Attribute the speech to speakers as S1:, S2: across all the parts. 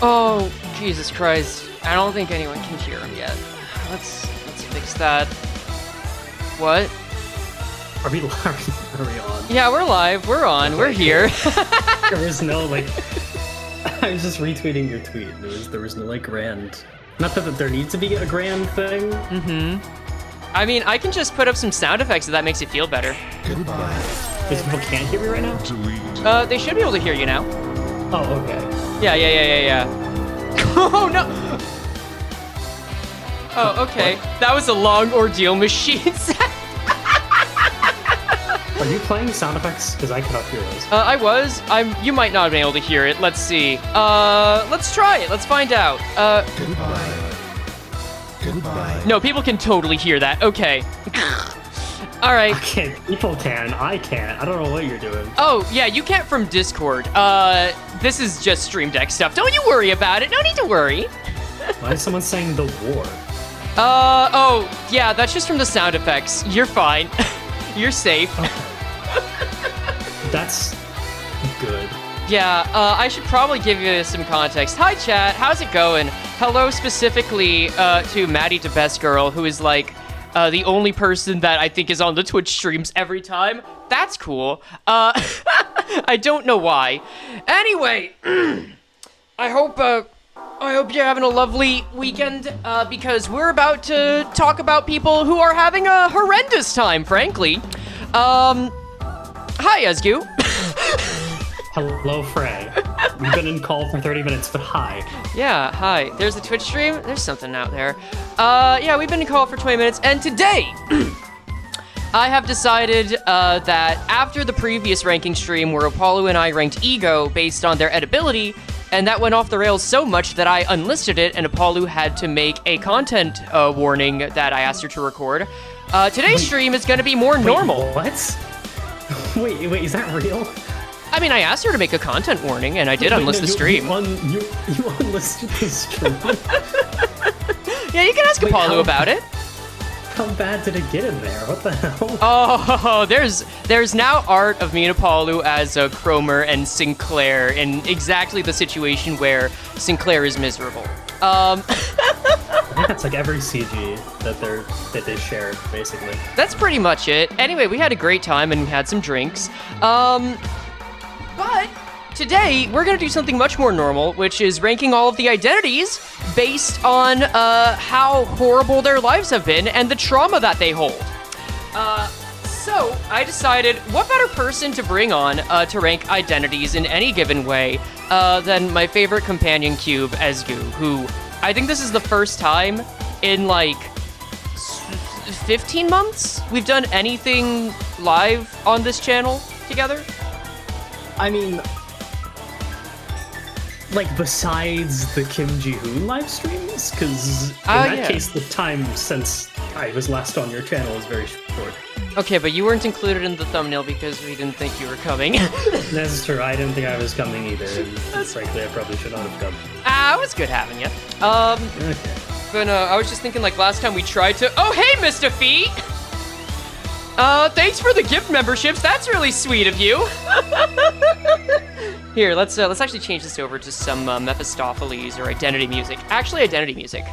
S1: Oh, Jesus Christ. I don't think anyone can hear him yet. Let's fix that. What?
S2: Are we on?
S1: Yeah, we're live. We're on. We're here.
S2: There was no, like... I was just retweeting your tweet. There was no, like, grand... Not that there needs to be a grand thing.
S1: Mm-hmm. I mean, I can just put up some sound effects if that makes you feel better.
S3: Goodbye.
S2: Because people can't hear me right now?
S1: They should be able to hear you now.
S2: Oh, okay.
S1: Yeah. Oh, no! Oh, okay.
S2: What?
S1: That was a long ordeal machine set.
S2: Are you playing sound effects? Because I cannot hear those.
S1: I was. You might not have been able to hear it. Let's see. Let's try it. Let's find out.
S3: Goodbye.
S1: No, people can totally hear that. Okay. All right.
S2: Okay, people can. I can't. I don't know what you're doing.
S1: Oh, yeah, you can't from Discord. This is just Stream Deck stuff. Don't you worry about it. No need to worry.
S2: Why is someone saying the war?
S1: Oh, yeah, that's just from the sound effects. You're fine. You're safe.
S2: Okay. That's good.
S1: Yeah, I should probably give you some context. Hi, chat. How's it going? Hello specifically to Maddie the Best Girl, who is like the only person that I think is on the Twitch streams every time. That's cool. I don't know why. Anyway, I hope you're having a lovely weekend because we're about to talk about people who are having a horrendous time, frankly. Hi, Esgu.
S2: Hello, Frey. We've been in call for 30 minutes, but hi.
S1: Yeah, hi. There's a Twitch stream. There's something out there. Yeah, we've been in call for 20 minutes, and today, I have decided that after the previous ranking stream where Apollo and I ranked Ego based on their edibility, and that went off the rails so much that I unlisted it, and Apollo had to make a content warning that I asked her to record. Today's stream is going to be more normal.
S2: What? Wait, is that real?
S1: I mean, I asked her to make a content warning, and I did unlist the stream.
S2: You unlisted the stream?
S1: Yeah, you can ask Apollo about it.
S2: How bad did it get in there? What the hell?
S1: Oh, there's now art of me and Apollo as Cromer and Sinclair in exactly the situation where Sinclair is miserable.
S2: I think that's like every CG that they shared, basically.
S1: That's pretty much it. Anyway, we had a great time and we had some drinks. But today we're gonna do something much more normal, which is ranking all of the identities based on how horrible their lives have been and the trauma that they hold. So I decided, what better person to bring on to rank identities in any given way than my favorite companion cube, Esgu, who I think this is the first time in like 15 months we've done anything live on this channel together.
S2: I mean, like, besides the Kim Ji-hoon live streams? Because in that case, the time since I was last on your channel is very short.
S1: Okay, but you weren't included in the thumbnail because we didn't think you were coming.
S2: That's true. I didn't think I was coming either. And frankly, I probably should not have come.
S1: It was good having you.
S2: Okay.
S1: But I was just thinking, like, last time we tried to... Oh, hey, Mr. Feet! Thanks for the gift memberships. That's really sweet of you. Here, let's actually change this over to some Mephistopheles or identity music. Actually, identity music.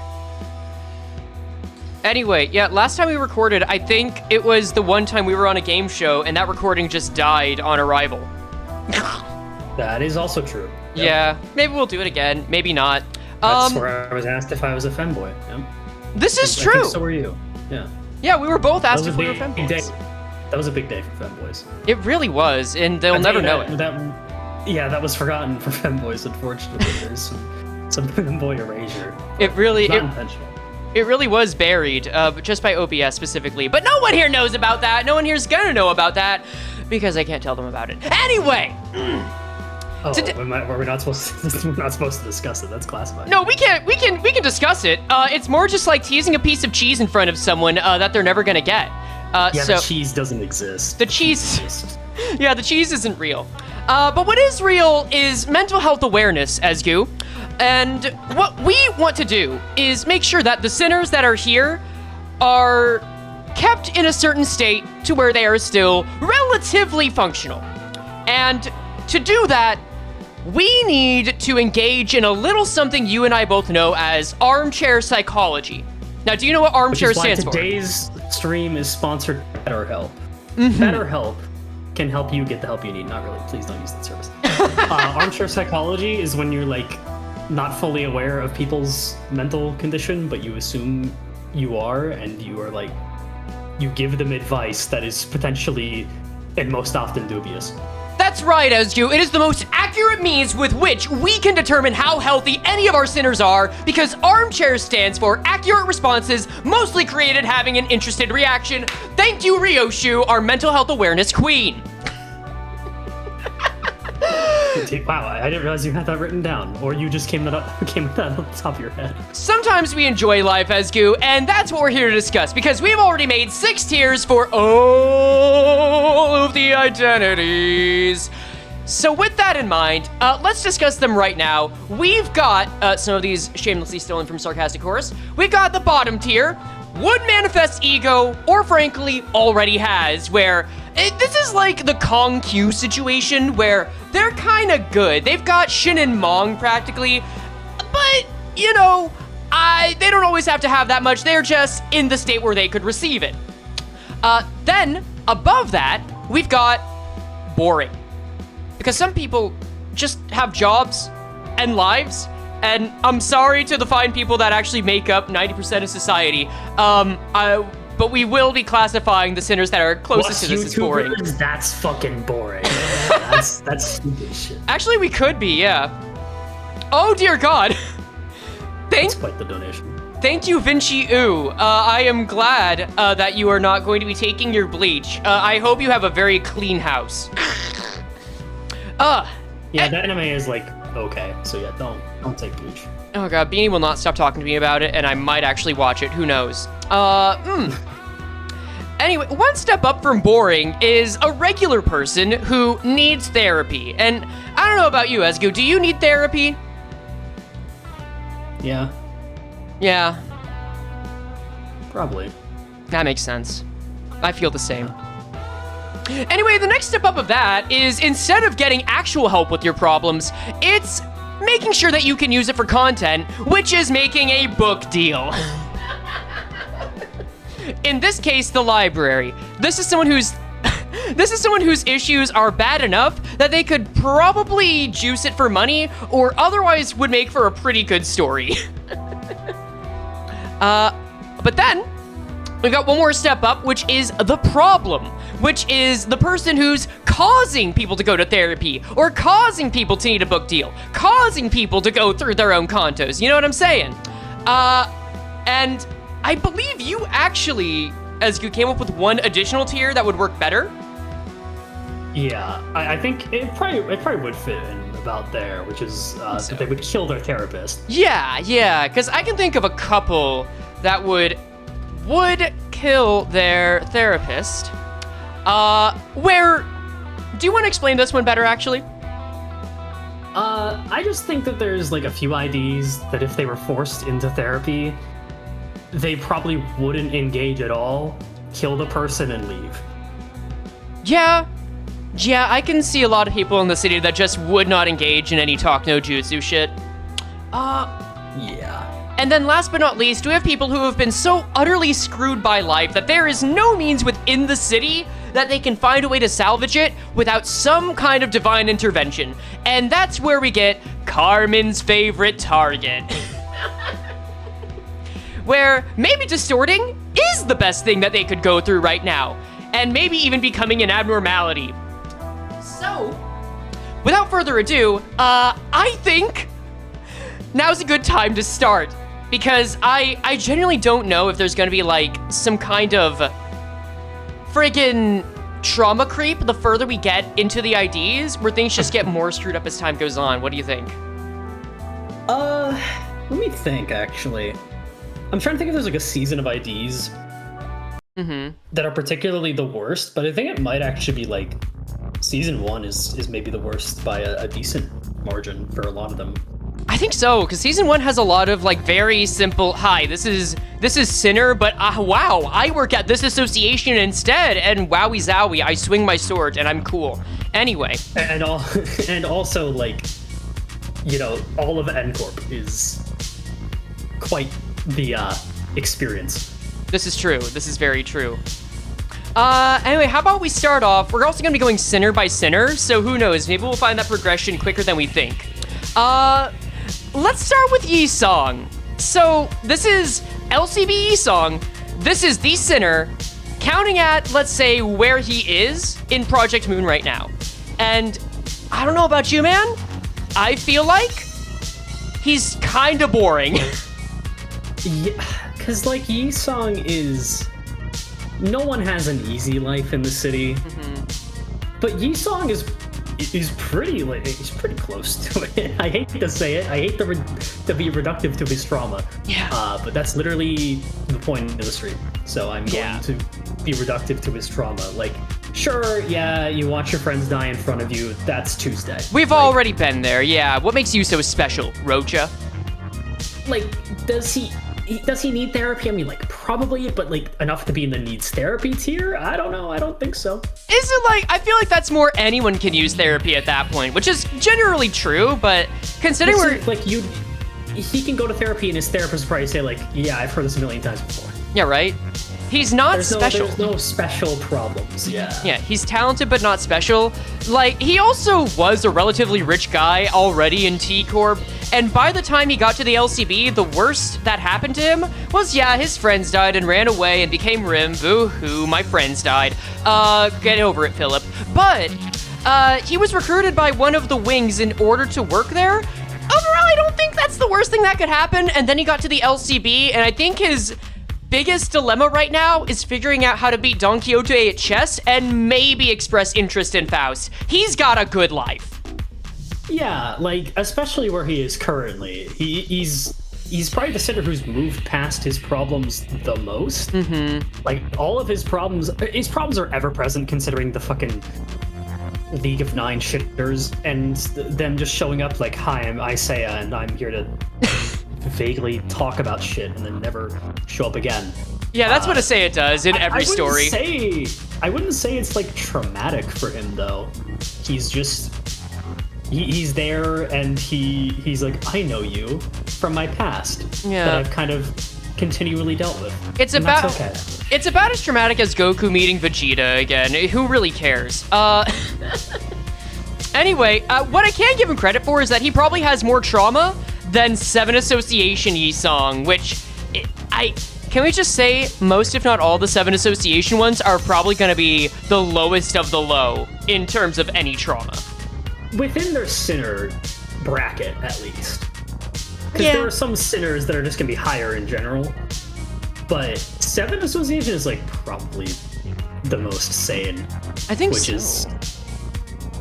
S1: Anyway, yeah, last time we recorded, I think it was the one time we were on a game show, and that recording just died on arrival.
S2: That is also true. Yep.
S1: Yeah, maybe we'll do it again. Maybe not.
S2: That's where I was asked if I was a femboy. Yep.
S1: This is
S2: I
S1: true.
S2: think so were you. Yeah.
S1: Yeah, we were both asked
S2: That
S1: if
S2: was
S1: we
S2: a
S1: were
S2: big
S1: femboys.
S2: day. That was a big day for femboys.
S1: It really was, and they'll never know it.
S2: That was forgotten for femboys, unfortunately. There's some femboy erasure. Not intentional.
S1: It really was buried, just by OBS specifically. But no one here knows about that. No one here's gonna know about that because I can't tell them about it. Anyway.
S2: Oh, were we not supposed to? We're not supposed to discuss it. That's classified.
S1: No, we can discuss it. It's more just like teasing a piece of cheese in front of someone that they're never gonna get.
S2: The cheese doesn't exist.
S1: The cheese. Yeah, the cheese isn't real. But what is real is mental health awareness, Esgu. And what we want to do is make sure that the sinners that are here are kept in a certain state to where they are still relatively functional. And to do that, we need to engage in a little something you and I both know as armchair psychology. Now, do you know what armchair stands for?
S2: Today's stream is sponsored by BetterHelp. BetterHelp can help you get the help you need. Not really. Please don't use that service. Armchair psychology is when you're like not fully aware of people's mental condition, but you assume you are, and you are like, you give them advice that is potentially and most often dubious.
S1: That's right, Ezju. It is the most accurate means with which we can determine how healthy any of our sinners are, because armchair stands for accurate responses, mostly created having an interested reaction. Thank you, Ryoshu, our mental health awareness queen.
S2: Wow, I didn't realize you had that written down, or you just came with that on the top of your head.
S1: Sometimes we enjoy life, Ezgu, and that's what we're here to discuss, because we've already made 6 tiers for all of the identities. So with that in mind, let's discuss them right now. We've got some of these shamelessly stolen from Sarcastic Chorus. We've got the bottom tier, would manifest ego, or frankly, already has, where this is like the Kong Q situation, where they're kind of good. They've got Shin and Mong practically, but, you know, they don't always have to have that much. They're just in the state where they could receive it. Then, above that, we've got boring. Because some people just have jobs and lives, and I'm sorry to the fine people that actually make up 90% of society. But we will be classifying the sinners that are closest to this as boring.
S2: That's fucking boring. that's stupid shit.
S1: Actually, we could be, yeah. Oh dear God.
S2: That's quite the donation.
S1: Thank you, Vinci Ooh. I am glad that you are not going to be taking your bleach. I hope you have a very clean house.
S2: Yeah, that anime is like okay, so yeah, don't take bleach.
S1: Oh God, Beanie will not stop talking to me about it, and I might actually watch it. Who knows? Anyway, one step up from boring is a regular person who needs therapy. And I don't know about you, Ezgu. Do you need therapy?
S2: Yeah.
S1: Yeah.
S2: Probably.
S1: That makes sense. I feel the same. Anyway, the next step up of that is instead of getting actual help with your problems, it's making sure that you can use it for content, which is making a book deal. In this case, the library. This is someone whose issues are bad enough that they could probably juice it for money, or otherwise would make for a pretty good story. But then we've got one more step up, which is the problem, which is the person who's causing people to go to therapy, or causing people to need a book deal, causing people to go through their own contos. You know what I'm saying? And I believe you actually, Ezgu, came up with one additional tier that would work better.
S2: Yeah, I think it probably would fit in about there, which is that they would kill their therapist.
S1: Yeah, because I can think of a couple that would kill their therapist. Where, do you want to explain this one better, actually?
S2: I just think that there's like a few IDs that if they were forced into therapy, they probably wouldn't engage at all, kill the person, and leave.
S1: Yeah, I can see a lot of people in the city that just would not engage in any talk no jutsu shit.
S2: Yeah.
S1: And then last but not least, we have people who have been so utterly screwed by life that there is no means within the city that they can find a way to salvage it without some kind of divine intervention. And that's where we get Carmen's favorite target. Where maybe distorting is the best thing that they could go through right now, and maybe even becoming an abnormality. So, without further ado, I think now's a good time to start, because I genuinely don't know if there's gonna be like some kind of friggin' trauma creep the further we get into the IDs, where things just get more screwed up as time goes on. What do you think?
S2: Let me think, actually. I'm trying to think if there's like a season of IDs that are particularly the worst, but I think it might actually be like season 1 is maybe the worst by a decent margin for a lot of them.
S1: I think so, because season 1 has a lot of like very simple, hi, this is Sinner, but wow, I work at this association instead, and wowie zowie, I swing my sword and I'm cool. Anyway.
S2: And also like all of N-Corp is quite the experience.
S1: This is true. This is very true. Anyway, how about we start off? We're also going to be going sinner by sinner, so who knows? Maybe we'll find that progression quicker than we think. Let's start with Yi Song. So, this is LCB Yi Song. This is the sinner, counting at, let's say, where he is in Project Moon right now. And I don't know about you, man. I feel like he's kind of boring.
S2: Yeah, because, Yi Song is... No one has an easy life in the city. But Yi Song is pretty, he's pretty close to it. I hate to say it. I hate to be reductive to his trauma.
S1: Yeah.
S2: But that's literally the point of the stream. So I'm going to be reductive to his trauma. Sure, yeah, you watch your friends die in front of you. That's Tuesday.
S1: We've already been there, yeah. What makes you so special, Rocha?
S2: Does he need therapy? I mean, probably, but enough to be in the needs therapy tier? I don't know. I don't think so.
S1: Is it I feel like that's more anyone can use therapy at that point, which is generally true, but considering
S2: he can go to therapy and his therapist will probably say yeah, I've heard this a million times before.
S1: Yeah, right? He's not special.
S2: There's no special problems. Yeah.
S1: Yeah, he's talented but not special. He also was a relatively rich guy already in T-Corp, and by the time he got to the LCB, the worst that happened to him was, his friends died and ran away and became Rim. Boo-hoo, my friends died. Get over it, Philip. But, he was recruited by one of the wings in order to work there. Overall, I don't think that's the worst thing that could happen, and then he got to the LCB, and I think his biggest dilemma right now is figuring out how to beat Don Quixote at chess and maybe express interest in Faust. He's got a good life.
S2: Yeah, especially where he is currently. He's probably the center who's moved past his problems the most. All of his problems are ever present considering the fucking League of Nine shitters and them just showing up hi, I'm Isaiah and I'm here to vaguely talk about shit and then never show up again.
S1: Yeah, that's what Isaiah does in every story.
S2: I wouldn't say it's traumatic for him though. He's just he's there and he's I know you from my past that I've kind of continually dealt with. It's about
S1: as traumatic as Goku meeting Vegeta again. Who really cares? Anyway, what I can give him credit for is that he probably has more trauma than 7 Association Yi Song, which can we just say most, if not all, the 7 Association ones are probably going to be the lowest of the low in terms of any trauma.
S2: Within their sinner bracket, at least. Because there are some sinners that are just going to be higher in general. But 7 Association is probably the most sane.
S1: I think
S2: which is.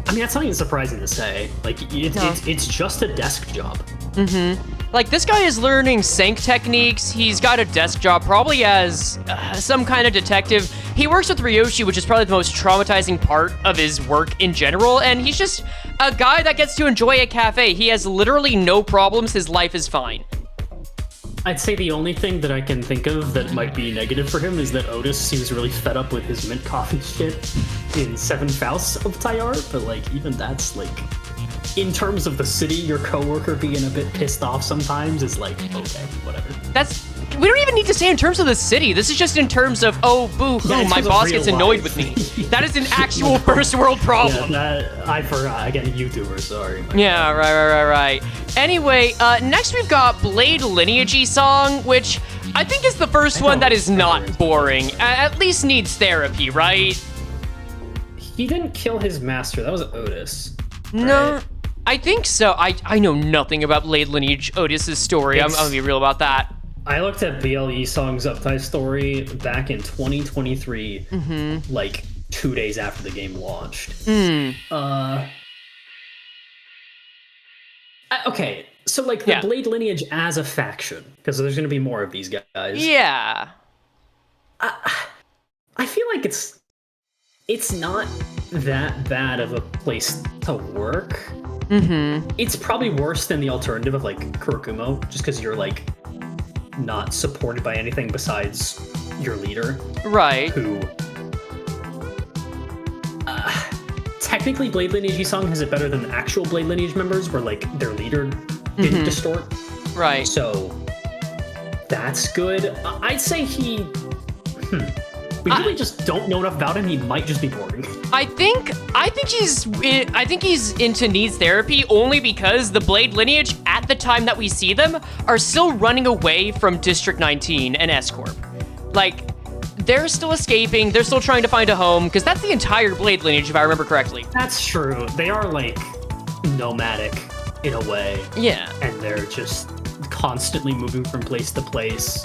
S2: I mean, that's not even surprising to say. It's just a desk job.
S1: This guy is learning sync techniques. He's got a desk job, probably as some kind of detective. He works with Ryoshi, which is probably the most traumatizing part of his work in general, and he's just a guy that gets to enjoy a cafe. He has literally no problems. His life is fine.
S2: I'd say the only thing that I can think of that might be negative for him is that Otis seems really fed up with his mint coffee shit in 7 Fausts of Tyar, but even that's in terms of the city, your coworker being a bit pissed off sometimes is okay, whatever.
S1: We don't even need to say in terms of the city. This is just in terms of, boo-hoo, my boss gets annoyed with me. That is an actual first world problem.
S2: Yeah, I forgot. Again, YouTuber, sorry.
S1: Yeah, right. Anyway, next we've got Blade Lineage Yi Song, which I think is the first one that is not boring. At least needs therapy, right?
S2: He didn't kill his master. That was Otis.
S1: No.
S2: Right?
S1: I think so. I know nothing about Blade Lineage Otis's story. I'm gonna be real about that.
S2: I looked at BLE Song's Uptie story back in 2023, 2 days after the game launched. Okay, so the Blade Lineage as a faction, because there's going to be more of these guys.
S1: Yeah.
S2: I feel like it's not that bad of a place to work. It's probably worse than the alternative of Kurokumo, just because you're not supported by anything besides your leader.
S1: Right.
S2: Who technically Blade Lineage song has it better than the actual Blade Lineage members, where like their leader didn't distort.
S1: Right.
S2: So that's good. I'd say we really just don't know enough about him. He might just be boring.
S1: I think he's into needs therapy only because the Blade Lineage at the time that we see them are still running away from District 19 and S-Corp. Like, they're still escaping. They're still trying to find a home because that's the entire Blade Lineage, if I remember correctly.
S2: That's true. They are like nomadic in a way.
S1: Yeah.
S2: And they're just constantly moving from place to place.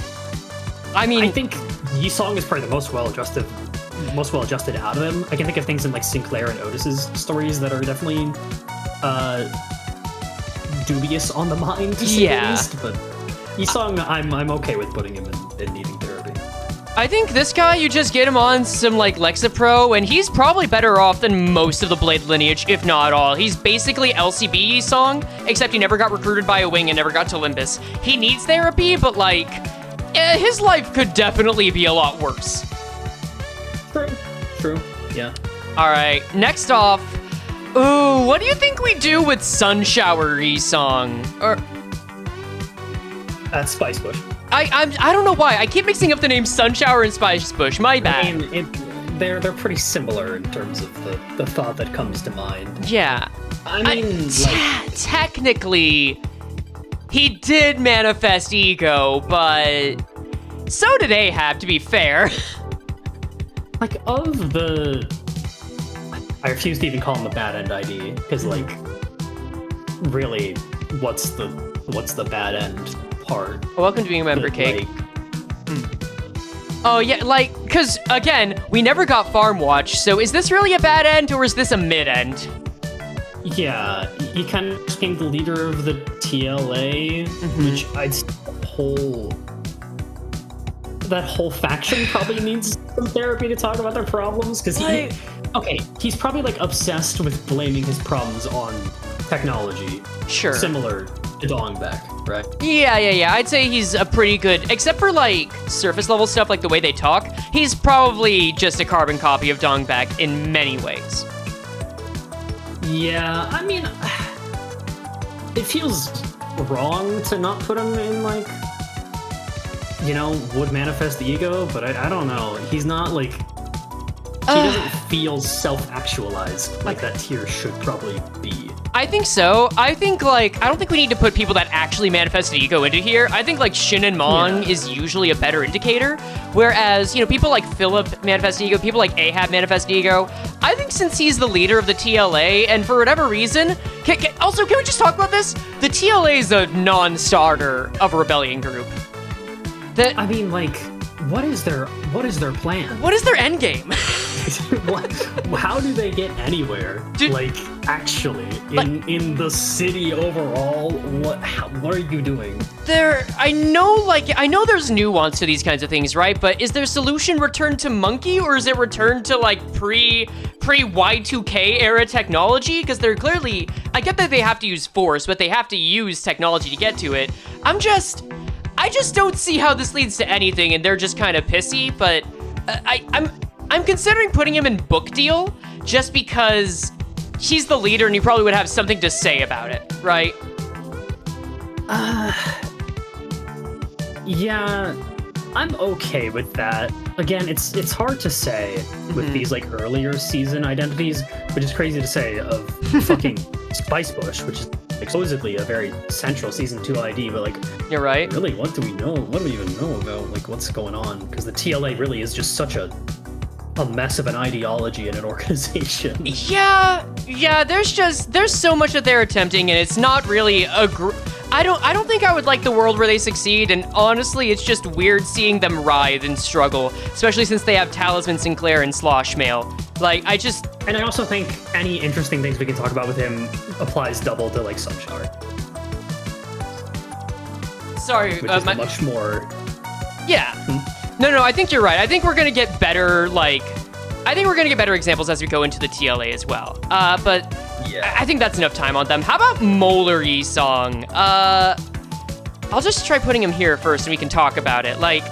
S1: I mean,
S2: I think Yi-Song is probably the most well-adjusted out of them. I can think of things in like Sinclair and Otis's stories that are definitely dubious on the mind, to say the least. But Yi-Song, I'm okay with putting him in needing therapy.
S1: I think this guy, you just get him on some like Lexapro, and he's probably better off than most of the Blade Lineage, if not all. He's basically LCB Yi-Song, except he never got recruited by a wing and never got to Limbus. He needs therapy, but like, his life could definitely be a lot worse.
S2: True, yeah.
S1: All right, next off, ooh, what do you think we do with Sunshower Yi-Song? Or
S2: That's Spice Bush.
S1: I don't know why. I keep mixing up the names Sunshower and Spice Bush. My bad.
S2: I mean, they're pretty similar in terms of the thought that comes to mind.
S1: Yeah.
S2: I mean,
S1: technically, he did manifest ego, but so did Ahab, to be fair.
S2: like of the, I refuse to even call him the bad end ID because like, really, what's the bad end part?
S1: Welcome to being a member,
S2: But,
S1: Cake. Oh yeah, like, cause again, we never got Farm Watch, so is this really a bad end or is this a mid end?
S2: Yeah, he kind of became the leader of the TLA, which I'd say that whole faction probably needs some therapy to talk about their problems, because he's probably like obsessed with blaming his problems on technology.
S1: Sure.
S2: Similar to Dongback, right?
S1: Yeah. I'd say he's a pretty good, except for like surface level stuff, like the way they talk, he's probably just a carbon copy of Dongback in many ways.
S2: Yeah, I mean, it feels wrong to not put him in, like, you know, would manifest the ego, but I don't know. He's not, like, he doesn't feel self-actualized like that tier should probably be.
S1: I think so. I think, like, I don't think we need to put people that actually manifest ego into here. I think, like, Shin and Mong is usually a better indicator, whereas, you know, people like Philip manifest ego, people like Ahab manifest ego. I think since he's the leader of the TLA, and for whatever reason, also, can we just talk about this? The TLA is a non-starter of a rebellion group.
S2: I mean, like, what is their plan?
S1: What is their end game?
S2: How do they get anywhere?
S1: Dude,
S2: like, actually, in the city overall, what are you doing?
S1: I know there's nuance to these kinds of things, right? But is their solution return to Monkey, or is it return to like pre Y2K era technology? Because they're clearly, I get that they have to use force, but they have to use technology to get to it. I just don't see how this leads to anything, and they're just kind of pissy. But I'm considering putting him in book deal just because he's the leader and he probably would have something to say about it, right? Yeah,
S2: I'm okay with that. Again, it's hard to say with these like earlier season identities, which is crazy to say of fucking Spice Bush, which is supposedly a very central season 2 ID, but like,
S1: you're right.
S2: Really, what do we know? What do we even know about like what's going on? Because the TLA really is just such a mess of an ideology and an organization.
S1: Yeah. There's so much that they're attempting, and it's not really I don't think I would like the world where they succeed, and honestly, it's just weird seeing them writhe and struggle, especially since they have Talisman Sinclair and Slosh Mail. Like,
S2: And I also think any interesting things we can talk about with him applies double to, like, Sunshower.
S1: Sorry,
S2: which is much more...
S1: Yeah. No, I think you're right. I think we're gonna get better, examples as we go into the TLA as well. But yeah. I think that's enough time on them. How about Molar Yi-Song? I'll just try putting him here first and we can talk about it. Like,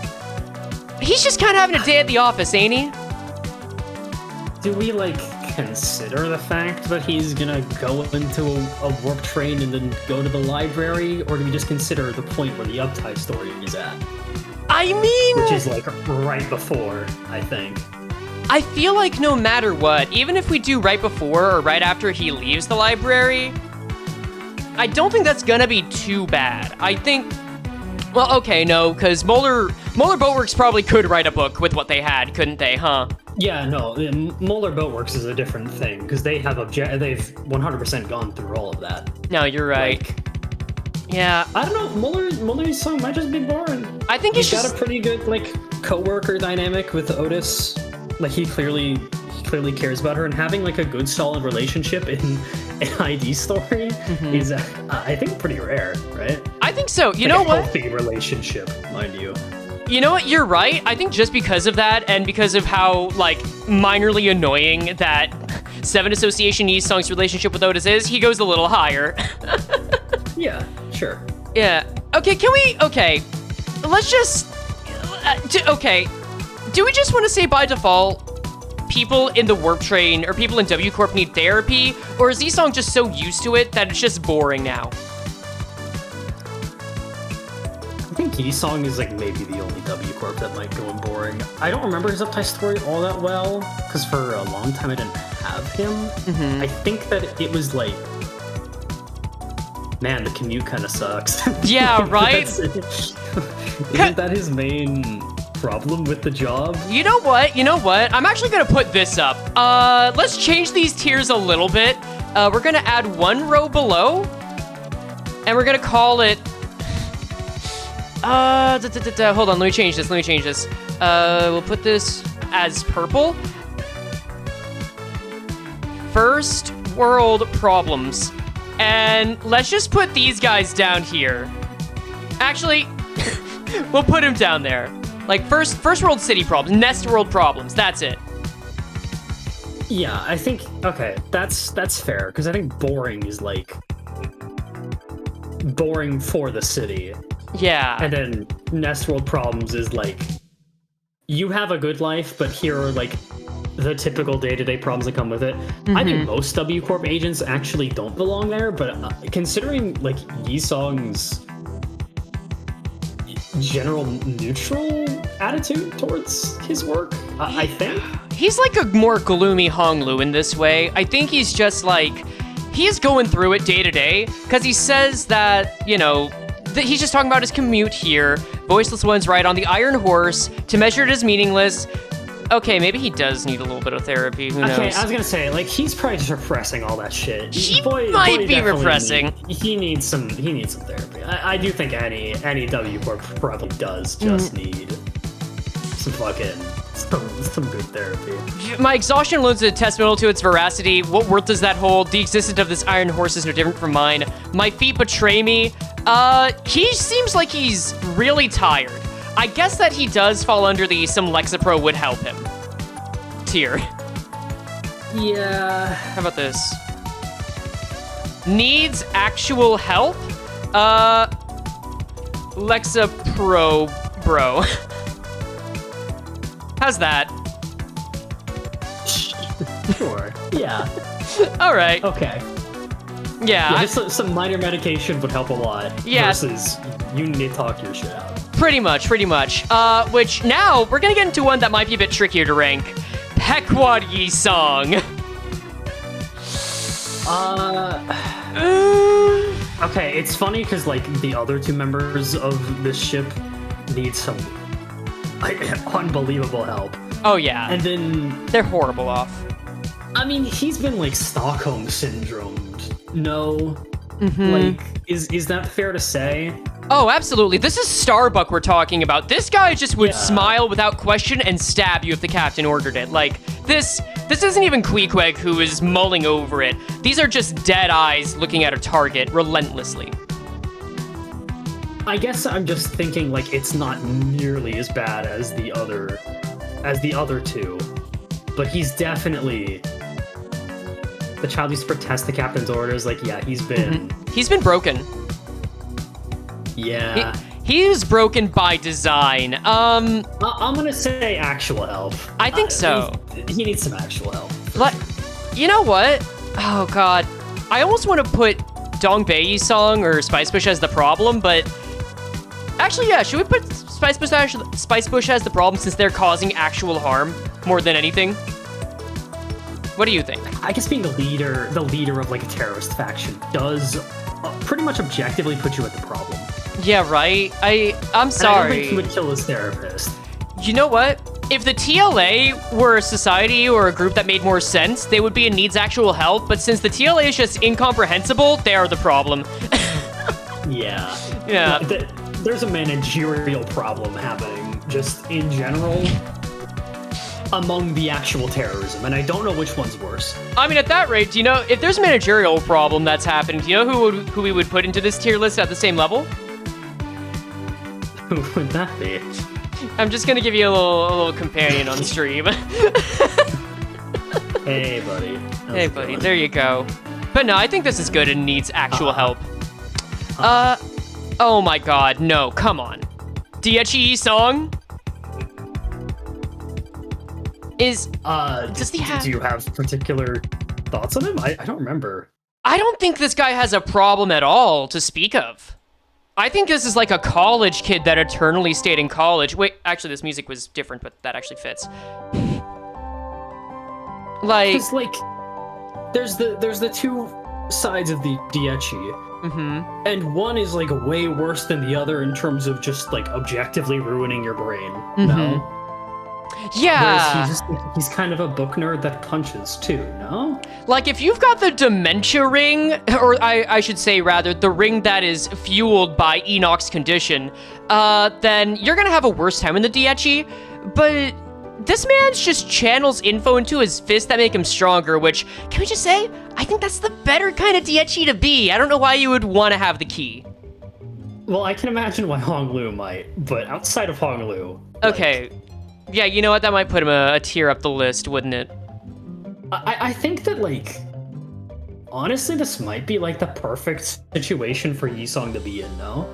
S1: he's just kind of having a day at the office, ain't he?
S2: Do we, like, consider the fact that he's gonna go into a warp train and then go to the library, or do we just consider the point where the Uptie story is at?
S1: I mean...
S2: Which is, like, right before, I think.
S1: I feel like no matter what, even if we do right before or right after he leaves the library, I don't think that's gonna be too bad. I think... Well, okay, no, because Moeller Boatworks probably could write a book with what they had, couldn't they, huh?
S2: Yeah, no, Moeller Boatworks is a different thing, because they've 100% gone through all of that.
S1: No, you're right.
S2: Like,
S1: yeah.
S2: I don't know, Moeller's song might just be boring.
S1: I think
S2: he's got a pretty good, like, co-worker dynamic with Otis. Like, he clearly cares about her, and having, like, a good, solid relationship in an ID story is, I think, pretty rare, right?
S1: I think so. You
S2: like
S1: know
S2: a
S1: what?
S2: Healthy relationship, mind you.
S1: You know what? You're right. I think just because of that, and because of how, like, minorly annoying that Seven Association East Song's relationship with Otis is, he goes a little higher.
S2: Yeah, sure.
S1: Yeah. Okay, okay. Let's just... okay. Do we just want to say by default, people in the Warp Train or people in W Corp need therapy? Or is E-Song just so used to it that it's just boring now?
S2: I think E-Song is, like, maybe the only W Corp that might go boring. I don't remember his Uptie story all that well, because for a long time I didn't have him. I think that it was, like... Man, the commute kind of sucks.
S1: Yeah, right?
S2: Isn't that his main problem with the job?
S1: You know what? I'm actually going to put this up. Let's change these tiers a little bit. We're going to add one row below, and we're going to call it... hold on, let me change this. We'll put this as purple. First world problems. And let's just put these guys down here. Actually, we'll put him down there. Like, first world city problems, nest world problems, that's it.
S2: Yeah, I think, okay, that's fair, because I think boring is, like, boring for the city.
S1: Yeah.
S2: And then nest world problems is, like, you have a good life, but here are, like, the typical day-to-day problems that come with it. I think most W Corp agents actually don't belong there, but considering, like, Yi-Song's general neutral attitude towards his work, I think.
S1: He's like a more gloomy Honglu in this way. I think he's just like, he's going through it day to day, because he says that, you know, he's just talking about his commute here. Voiceless ones ride on the Iron Horse. To measure it is meaningless. Okay, maybe he does need a little bit of therapy. Who knows?
S2: Okay, I was gonna say, like, he's probably just repressing all that shit.
S1: He might be repressing.
S2: He needs some therapy. I do think any W Corp probably does just need some good therapy.
S1: My exhaustion loads a testament to its veracity. What worth does that hold? The existence of this Iron Horse is no different from mine. My feet betray me. He seems like he's really tired. I guess that he does fall under the some Lexapro would help him tier.
S2: Yeah.
S1: How about this? Needs actual help? Lexapro, bro. How's that?
S2: Sure. Yeah.
S1: All right.
S2: Okay.
S1: Yeah.
S2: Just some minor medication would help a lot.
S1: Yeah.
S2: Versus you need to talk your shit out.
S1: Pretty much. Which now we're gonna get into one that might be a bit trickier to rank. Pequod Yi-Song.
S2: Okay, it's funny because, like, the other two members of this ship need some, like, unbelievable help.
S1: Oh yeah.
S2: And then
S1: they're horrible off.
S2: I mean, he's been, like, Stockholm syndromed. No. Like, is that fair to say?
S1: Oh, absolutely. This is Starbuck we're talking about. This guy just would smile without question and stab you if the captain ordered it. Like, this isn't even Queequeg who is mulling over it. These are just dead eyes looking at a target relentlessly.
S2: I guess I'm just thinking, like, it's not nearly as bad as the other two. But he's definitely the child used to protest the captain's orders. Like, yeah, he's been
S1: broken.
S2: Yeah.
S1: He's broken by design. I'm
S2: gonna say actual help.
S1: I think so.
S2: He needs some actual help.
S1: You know what? Oh god. I almost want to put Dongbei's song or Spicebush as the problem, but actually, yeah, should we put Spicebush as the problem since they're causing actual harm more than anything? What do you think?
S2: I guess being the leader of like a terrorist faction does pretty much objectively put you at the problem.
S1: Yeah, right? I'm sorry.
S2: I don't think he would kill his therapist.
S1: You know what? If the TLA were a society or a group that made more sense, they would be in needs actual help, but since the TLA is just incomprehensible, they are the problem.
S2: Yeah.
S1: Yeah.
S2: There's a managerial problem happening just in general among the actual terrorism, and I don't know which one's worse.
S1: I mean, at that rate, do you know, if there's a managerial problem that's happening, do you know who we would put into this tier list at the same level?
S2: Who would that be?
S1: I'm just gonna give you a little companion on stream.
S2: Hey, buddy.
S1: Hey, buddy, there you go. But no, I think this is good and needs actual help. Oh my god, no, come on. Diachi song? Does he have...
S2: Do you have particular thoughts on him? I don't remember.
S1: I don't think this guy has a problem at all to speak of. I think this is like a college kid that eternally stayed in college. Wait, actually, this music was different, but that actually fits. Like...
S2: It's like, there's the two sides of the Diachi. And one is like way worse than the other in terms of just like objectively ruining your brain. No?
S1: Yeah.
S2: Whereas he's kind of a book nerd that punches too, no?
S1: Like, if you've got the dementia ring, or I should say rather, the ring that is fueled by Enoch's condition, then you're gonna have a worse time in the Diachi. But this man's just channels info into his fists that make him stronger, which, can we just say, I think that's the better kind of Diachi to be. I don't know why you would want to have the key.
S2: Well, I can imagine why Honglu might, but outside of Honglu...
S1: Okay. Yeah, you know what? That might put him a tier up the list, wouldn't it?
S2: I think that, like... Honestly, this might be, like, the perfect situation for Yisong to be in, no?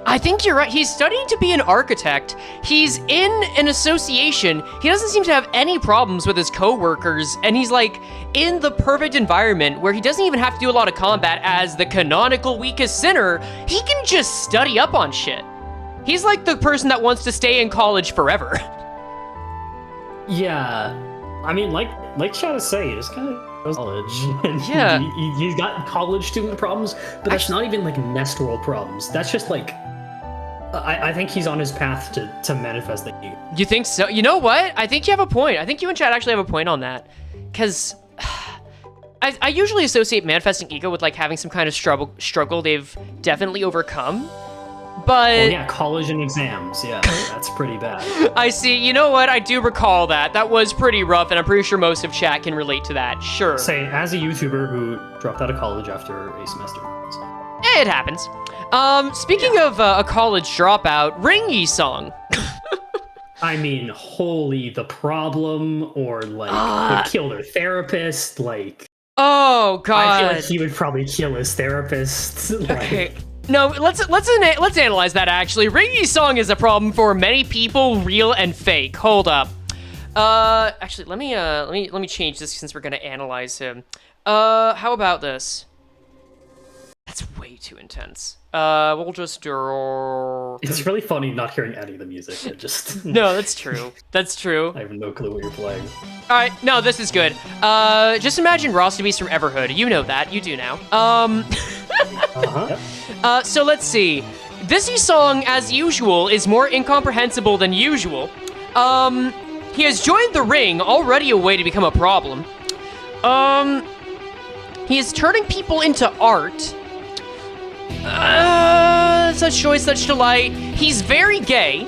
S1: I think you're right. He's studying to be an architect. He's in an association. He doesn't seem to have any problems with his coworkers, and he's like in the perfect environment where he doesn't even have to do a lot of combat as the canonical weakest sinner. He can just study up on shit. He's like the person that wants to stay in college forever.
S2: Yeah. I mean, like Chad is saying, he just kind of goes to college. And
S1: Yeah.
S2: He's got college student problems, but that's not even like nest world problems. That's just like... I think he's on his path to manifesting.
S1: You think so? You know what? I think you have a point. I think you and Chad actually have a point on that. Because I usually associate manifesting ego with like having some kind of struggle they've definitely overcome. But...
S2: Oh yeah, college and exams. Yeah, that's pretty bad.
S1: I see. You know what? I do recall that. That was pretty rough, and I'm pretty sure most of chat can relate to that. Sure.
S2: Say, as a YouTuber who dropped out of college after a semester. So.
S1: It happens. Speaking of a college dropout, Ring Yi song.
S2: I mean, holy the problem, or like would kill their therapist, like...
S1: Oh god.
S2: I feel like he would probably kill his therapist.
S1: Okay. No, let's analyze that actually. Ring Yi song is a problem for many people, real and fake. Hold up. Actually, let me change this since we're gonna analyze him. How about this? That's way too intense. We'll just do...
S2: It's really funny not hearing any of the music. It just...
S1: No, that's true. That's true.
S2: I have no clue what you're playing.
S1: Alright, no, this is good. Just imagine Rostabeast from Everhood. You know that. You do now. So let's see. This song, as usual, is more incomprehensible than usual. He has joined the ring, already a way to become a problem. He is turning people into art. Such joy, such delight. He's very gay.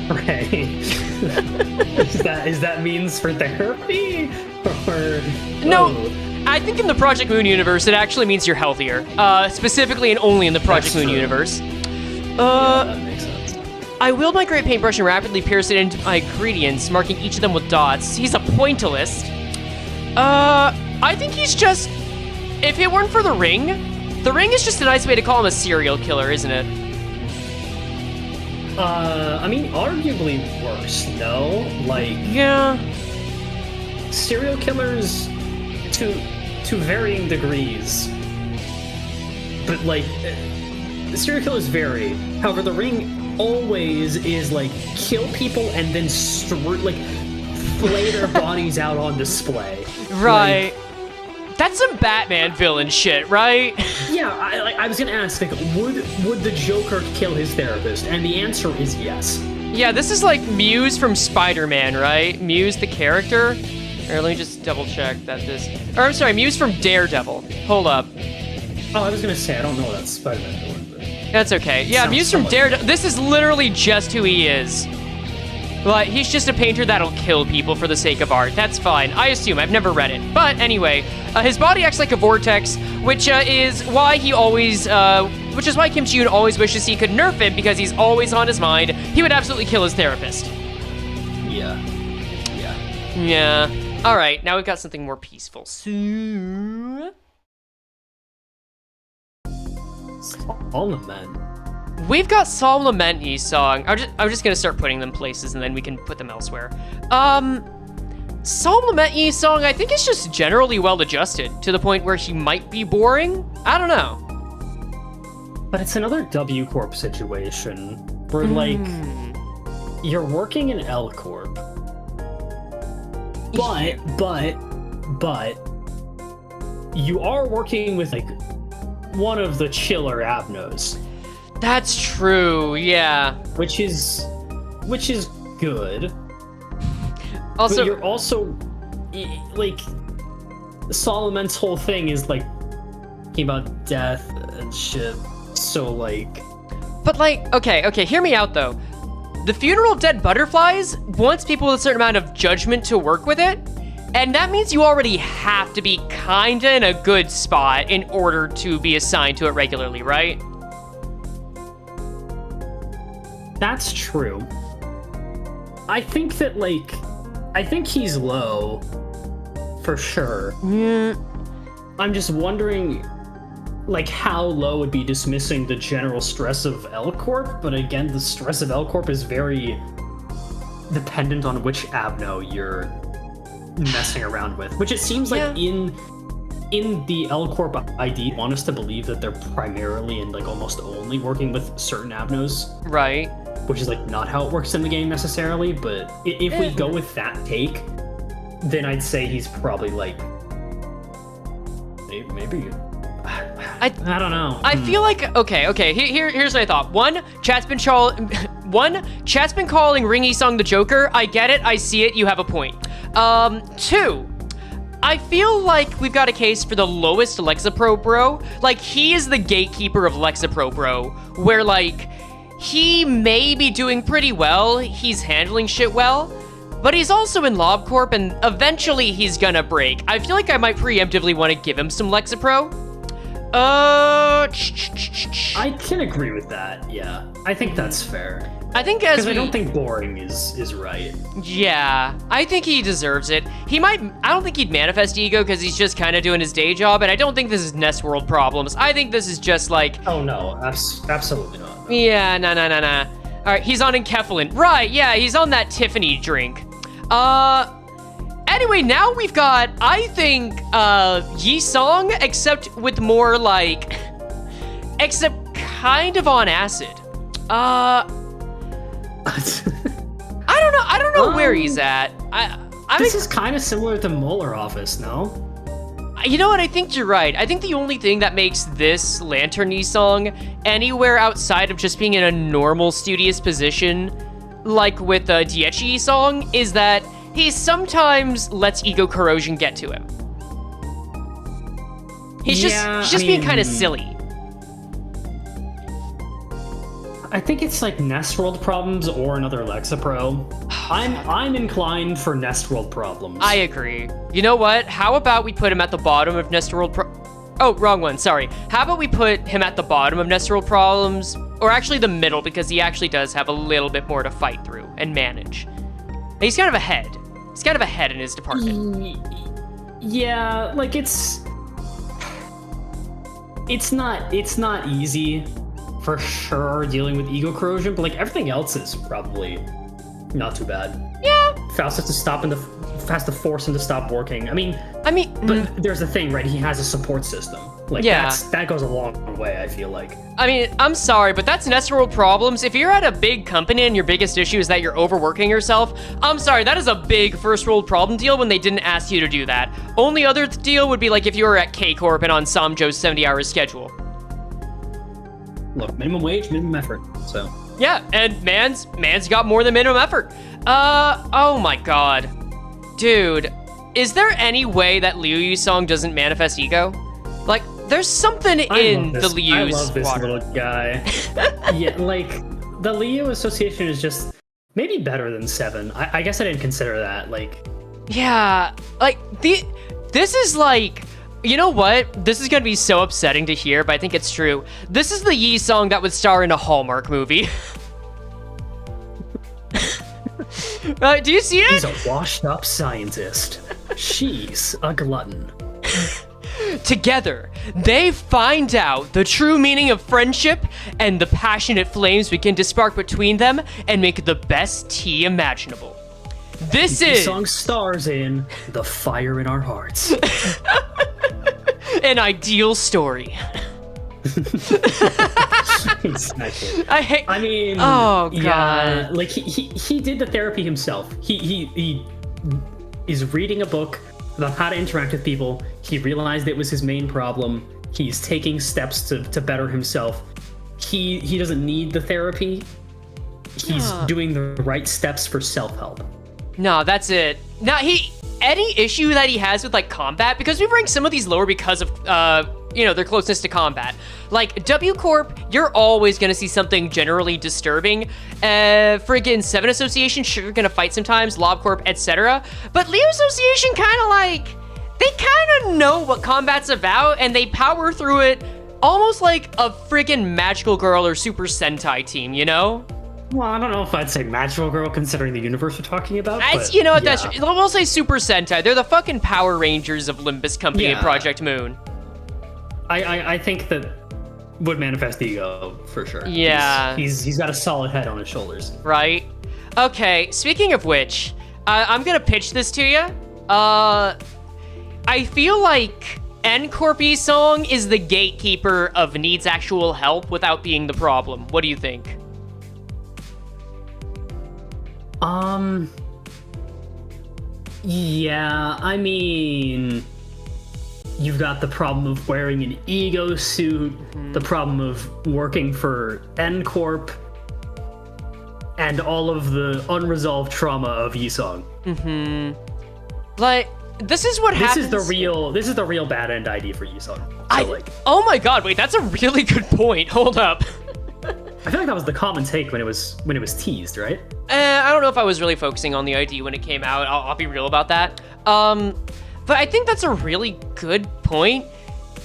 S2: Right. Is that means for therapy? Or
S1: No, I think in the Project Moon universe, it actually means you're healthier. Specifically and only in the Project Moon universe.
S2: That makes sense.
S1: I wield my great paintbrush and rapidly pierce it into my ingredients, marking each of them with dots. He's a pointillist. I think he's just... If it weren't for the ring is just a nice way to call him a serial killer, isn't it?
S2: I mean, arguably worse, no? Like...
S1: Yeah.
S2: serial killers to varying degrees, but like serial killers vary. However, the Ring always is like kill people and then flay their bodies out on display.
S1: Right. That's some Batman villain shit, right?
S2: Yeah, I was gonna ask, like, would the Joker kill his therapist? And the answer is yes.
S1: Yeah, this is like Muse from Spider-Man, right? Muse the character? Or let me just double check that this... Or I'm sorry, Muse from Daredevil. Hold up.
S2: Oh, I was gonna say, I don't know that's Spider-Man villain, but...
S1: That's okay. Yeah, Muse from Daredevil. This is literally just who he is. Like, he's just a painter that'll kill people for the sake of art. That's fine. I assume. I've never read it. But anyway, his body acts like a vortex, which is why he always... which is why Kim Ji-yoon always wishes he could nerf him, because he's always on his mind. He would absolutely kill his therapist.
S2: Yeah.
S1: Yeah. All right, now we've got something more peaceful. So...
S2: All Lament.
S1: We've got Psalm Lament song. I'm just gonna start putting them places, and then we can put them elsewhere. Psalm Lament song, I think it's just generally well adjusted to the point where he might be boring. I don't know.
S2: But it's another W Corp situation where like you're working in L Corp, but you are working with like one of the chiller Abnos.
S1: That's true, yeah.
S2: Which is good.
S1: Also,
S2: but you're also like Solomon's whole thing is like talking about death and shit. So like,
S1: but like, okay, hear me out though. The Funeral of Dead Butterflies wants people with a certain amount of judgment to work with it, and that means you already have to be kinda in a good spot in order to be assigned to it regularly, right?
S2: That's true. I think that, like, I think he's low, for sure.
S1: Yeah.
S2: I'm just wondering, like, how low would be dismissing the general stress of L Corp, but again, the stress of L Corp is very dependent on which Abno you're messing around with, which it seems like in the L Corp ID want us to believe that they're primarily and like almost only working with certain Abnos.
S1: Right.
S2: Which is like not how it works in the game necessarily, but if we go with that take, then I'd say he's probably like maybe I don't know.
S1: I feel like okay. Here's my thought. One, chat's been calling Ringy Song the Joker. I get it. I see it. You have a point. Two, I feel like we've got a case for the lowest Lexapro bro. Like, he is the gatekeeper of Lexapro bro, where like he may be doing pretty well. He's handling shit well. But he's also in LobCorp, and eventually he's gonna break. I feel like I might preemptively want to give him some Lexapro.
S2: I can agree with that, yeah. I think that's fair.
S1: I think
S2: because I don't think boring is right.
S1: Yeah, I think he deserves it. He might, I don't think he'd manifest ego because he's just kind of doing his day job, and I don't think this is Nest World problems. I think this is just like...
S2: Oh no, absolutely not. No.
S1: Yeah, nah. All right, he's on enkephalin. Right, yeah, he's on that Tiffany drink. Anyway, now we've got, I think, Yi Song, except with more like, except kind of on acid. I don't know where he's at.
S2: This is kind of similar to Molar Office, no?
S1: You know what? I think you're right. I think the only thing that makes this Lantern Yi Song anywhere outside of just being in a normal studious position, like with the Diechi Yi Song, is that he sometimes lets ego corrosion get to him. He's just being kind of silly.
S2: I think it's like Nest World problems or another Lexapro. I'm inclined for Nest World problems.
S1: I agree. You know what? How about we put him at the bottom of Nest World Oh, wrong one, sorry. How about we put him at the bottom of Nest World problems? Or actually the middle, because he actually does have a little bit more to fight through and manage. And he's kind of ahead. He's kind of ahead in his department.
S2: Yeah, like it's not easy for sure dealing with ego corrosion, but like everything else is probably not too bad.
S1: Yeah,
S2: Faust has to force him to stop working. I mean, but there's the thing, right? He has a support system. Like,
S1: Yeah.
S2: that goes a long way, I feel like.
S1: I mean, I'm sorry, but that's Nestor problems. If you're at a big company and your biggest issue is that you're overworking yourself, I'm sorry, that is a big first world problem deal when they didn't ask you to do that. Only other deal would be like if you were at K-Corp and on Samjo's 70-hour schedule.
S2: Look, minimum wage, minimum effort, so.
S1: Yeah, and man's got more than minimum effort. Oh my god. Dude, is there any way that Liu song doesn't manifest ego? Like, there's something in the Liu's
S2: I love this
S1: water.
S2: little guy. Yeah, like, the Liu association is just maybe better than 7. I guess I didn't consider that, like...
S1: Yeah, like, this is like... You know what? This is gonna be so upsetting to hear, but I think it's true. This is the Yi song that would star in a Hallmark movie. Do you see it?
S2: He's a washed-up scientist. She's a glutton.
S1: Together, they find out the true meaning of friendship and the passionate flames begin to spark between them and make the best tea imaginable. This
S2: The
S1: is
S2: song stars in The Fire in Our Hearts.
S1: an ideal story.
S2: Exactly.
S1: I
S2: mean,
S1: oh god.
S2: Yeah, like he did the therapy himself. He is reading a book about how to interact with people. He realized it was his main problem. He's taking steps to better himself. He doesn't need the therapy. He's doing the right steps for self-help.
S1: No, that's it. Now, any issue that he has with, like, combat, because we rank some of these lower because of, their closeness to combat. Like, W Corp, you're always gonna see something generally disturbing. Friggin' 7 Association, sure, you're gonna fight sometimes, Lob Corp, etc. But Leo Association kinda like, they kinda know what combat's about, and they power through it almost like a friggin' Magical Girl or Super Sentai team, you know?
S2: Well, I don't know if I'd say Magical Girl considering the universe we're talking about. But,
S1: You know what?
S2: yeah.
S1: We'll say Super Sentai. They're the fucking Power Rangers of Limbus Company and
S2: Yeah.
S1: Project Moon.
S2: I think that would manifest ego for sure.
S1: Yeah.
S2: He's got a solid head on his shoulders.
S1: Right? Okay, speaking of which, I'm gonna pitch this to you. I feel like N-Corp's song is the gatekeeper of needs actual help without being the problem. What do you think?
S2: Yeah, I mean, you've got the problem of wearing an ego suit, the problem of working for N Corp, and all of the unresolved trauma of Yisong.
S1: Like, this is what happens.
S2: This is the real bad end ID for Yisong.
S1: Oh my god, wait, that's a really good point. Hold up.
S2: I feel like that was the common take when it was teased, right?
S1: I don't know if I was really focusing on the ID when it came out. I'll be real about that. But I think that's a really good point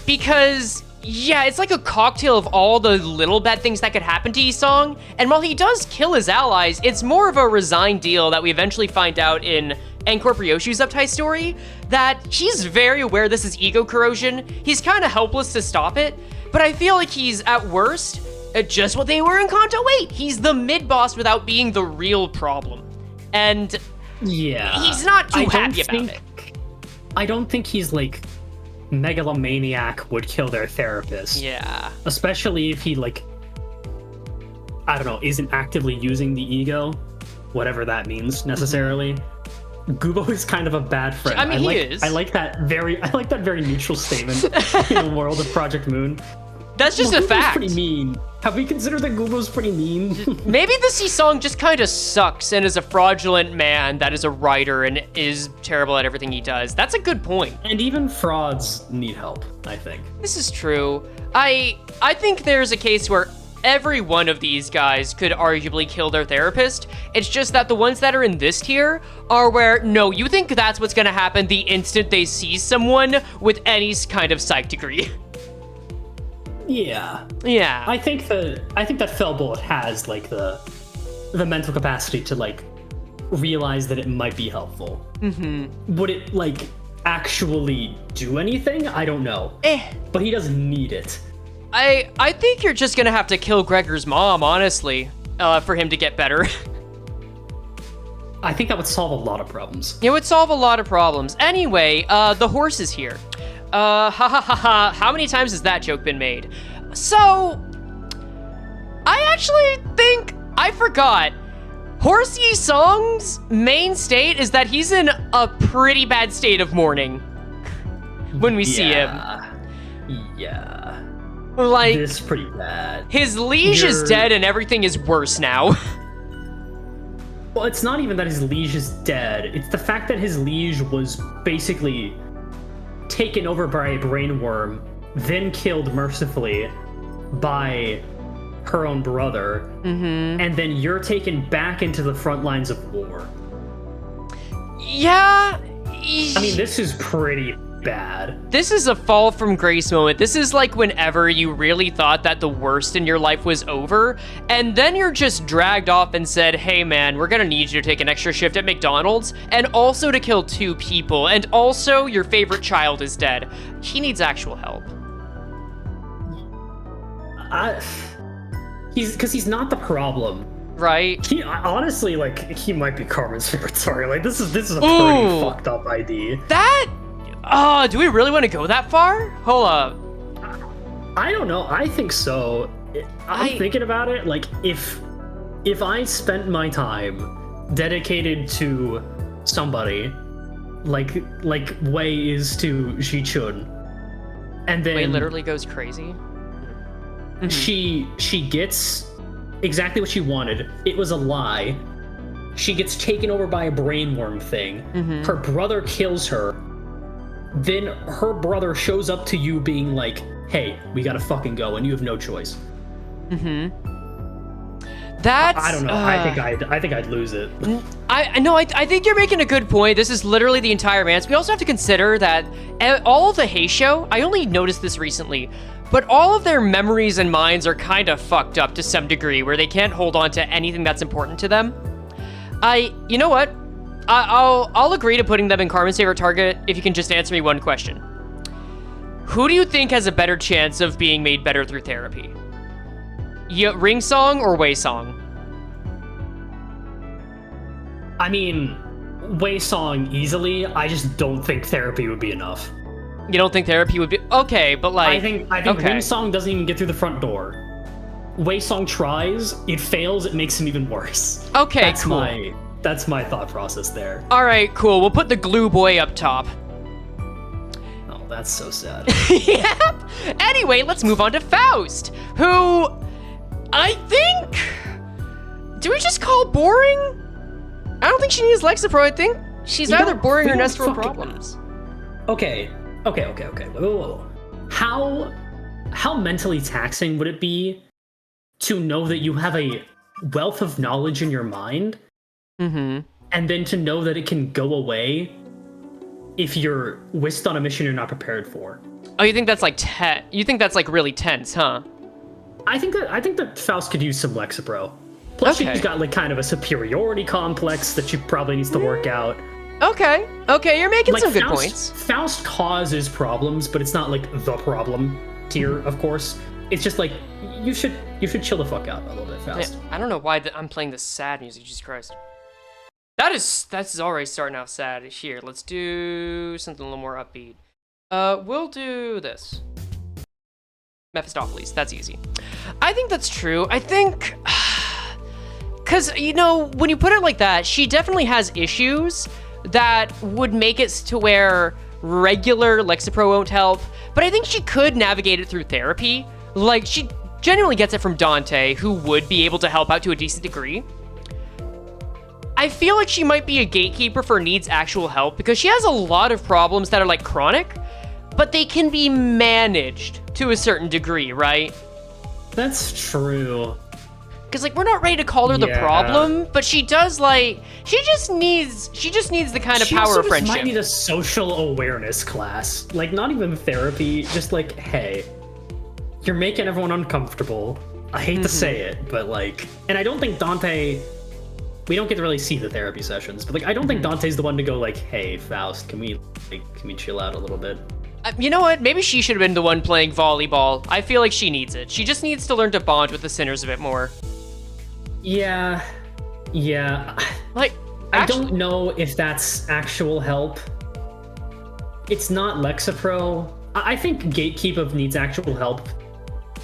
S1: because, yeah, it's like a cocktail of all the little bad things that could happen to Yisong. And while he does kill his allies, it's more of a resigned deal that we eventually find out in N-Corp Ryoshu's uptight story that he's very aware this is ego corrosion. He's kind of helpless to stop it, but I feel like he's at worst just what they were in Kanto 8. He's the mid-boss without being the real problem. And
S2: yeah,
S1: he's not too happy about it.
S2: I don't think he's like megalomaniac would kill their therapist.
S1: Yeah.
S2: Especially if he like, I don't know, isn't actively using the ego, whatever that means necessarily. Gubo is kind of a bad friend.
S1: I mean, he is.
S2: I like that very neutral statement in the world of Project Moon.
S1: That's just a
S2: Gubo's
S1: fact.
S2: pretty mean. Have we considered that Gubo's pretty mean?
S1: Maybe this song just kind of sucks and is a fraudulent man that is a writer and is terrible at everything he does. That's a good point.
S2: And even frauds need help, I think.
S1: This is true. I think there's a case where every one of these guys could arguably kill their therapist. It's just that the ones that are in this tier are where, no, you think that's what's gonna happen the instant they see someone with any kind of psych degree.
S2: Yeah.
S1: Yeah.
S2: I think that Fell Bullet has like the mental capacity to like realize that it might be helpful. Would it like actually do anything? I don't know. But he doesn't need it.
S1: I think you're just gonna have to kill Gregor's mom, honestly, for him to get better.
S2: I think that would solve a lot of problems.
S1: It would solve a lot of problems. Anyway, the horse is here. Ha ha ha ha. How many times has that joke been made? So, I actually think I forgot. Horsey Song's main state is that he's in a pretty bad state of mourning when we see him.
S2: Yeah.
S1: Like,
S2: this is pretty bad.
S1: His liege is dead and everything is worse now.
S2: Well, it's not even that his liege is dead. It's the fact that his liege was basically taken over by a brainworm, then killed mercifully by her own brother, and then you're taken back into the front lines of war.
S1: Yeah.
S2: I mean, this is pretty bad.
S1: This is a fall from grace moment. This is like whenever you really thought that the worst in your life was over, and then you're just dragged off and said, hey man, we're gonna need you to take an extra shift at McDonald's, and also to kill 2 people, and also your favorite child is dead. He needs actual help.
S2: He's not the problem.
S1: Right?
S2: He honestly, like, he might be Carmen's favorite target. Like, this is a pretty fucked up ID.
S1: Do we really want to go that far? Hold up.
S2: I don't know. I think so. I'm thinking about it. Like, if I spent my time dedicated to somebody, like Wei is to Ji-chun, and then
S1: Wei literally goes crazy.
S2: She gets exactly what she wanted. It was a lie. She gets taken over by a brainworm thing. Her brother kills her. Then her brother shows up to you being like, hey, we gotta fucking go, and you have no choice.
S1: That's...
S2: I don't know. I think I'd lose it.
S1: I think you're making a good point. This is literally the entire romance. We also have to consider that all of the Heisho, I only noticed this recently, but all of their memories and minds are kind of fucked up to some degree, where they can't hold on to anything that's important to them. You know what? I'll agree to putting them in Carmen's favorite target if you can just answer me one question. Who do you think has a better chance of being made better through therapy? Ring Song or Wei Song?
S2: I mean, Wei Song easily. I just don't think therapy would be enough.
S1: You don't think therapy would be... Okay, but like...
S2: I think Ring Song doesn't even get through the front door. Wei Song tries, it fails, it makes him even worse.
S1: Okay, cool.
S2: That's my thought process there.
S1: All right, cool. We'll put the glue boy up top.
S2: Oh, that's so sad.
S1: Yep. Anyway, let's move on to Faust, who I think... Do we just call boring? I don't think she needs Lexapro. I think she's either boring or nest for problems.
S2: Okay. Whoa. How mentally taxing would it be to know that you have a wealth of knowledge in your mind, and then to know that it can go away if you're whisked on a mission you're not prepared for?
S1: Oh, you think that's like you think that's like really tense, huh?
S2: I think that Faust could use some Lexapro. Plus, she's got like kind of a superiority complex that she probably needs to work out.
S1: Okay, you're making some good points.
S2: Faust causes problems, but it's not like the problem tier, of course. It's just like you should chill the fuck out a little bit, Faust.
S1: Man, I don't know why I'm playing this sad music. Jesus Christ, that's already starting out sad. Here, let's do something a little more upbeat. We'll do this. Mephistopheles. That's easy. I think that's true. I think, because when you put it like that, she definitely has issues that would make it to where regular Lexapro won't help, but I think she could navigate it through therapy. Like, she genuinely gets it from Dante, who would be able to help out to a decent degree. I feel like she might be a gatekeeper for needs actual help, because she has a lot of problems that are like chronic, but they can be managed to a certain degree, right?
S2: That's true.
S1: Because, like, we're not ready to call her the problem, but she does, like, she just needs the kind of power of friendship.
S2: She might need a social awareness class. Like, not even therapy, just like, hey, you're making everyone uncomfortable. I hate to say it, but, like, and I don't think Dante, we don't get to really see the therapy sessions, but, like, I don't think Dante's the one to go, like, hey, Faust, can we chill out a little bit?
S1: You know what? Maybe she should have been the one playing volleyball. I feel like she needs it. She just needs to learn to bond with the sinners a bit more.
S2: Yeah.
S1: Like,
S2: I don't know if that's actual help. It's not Lexapro. I think Gatekeep needs actual help.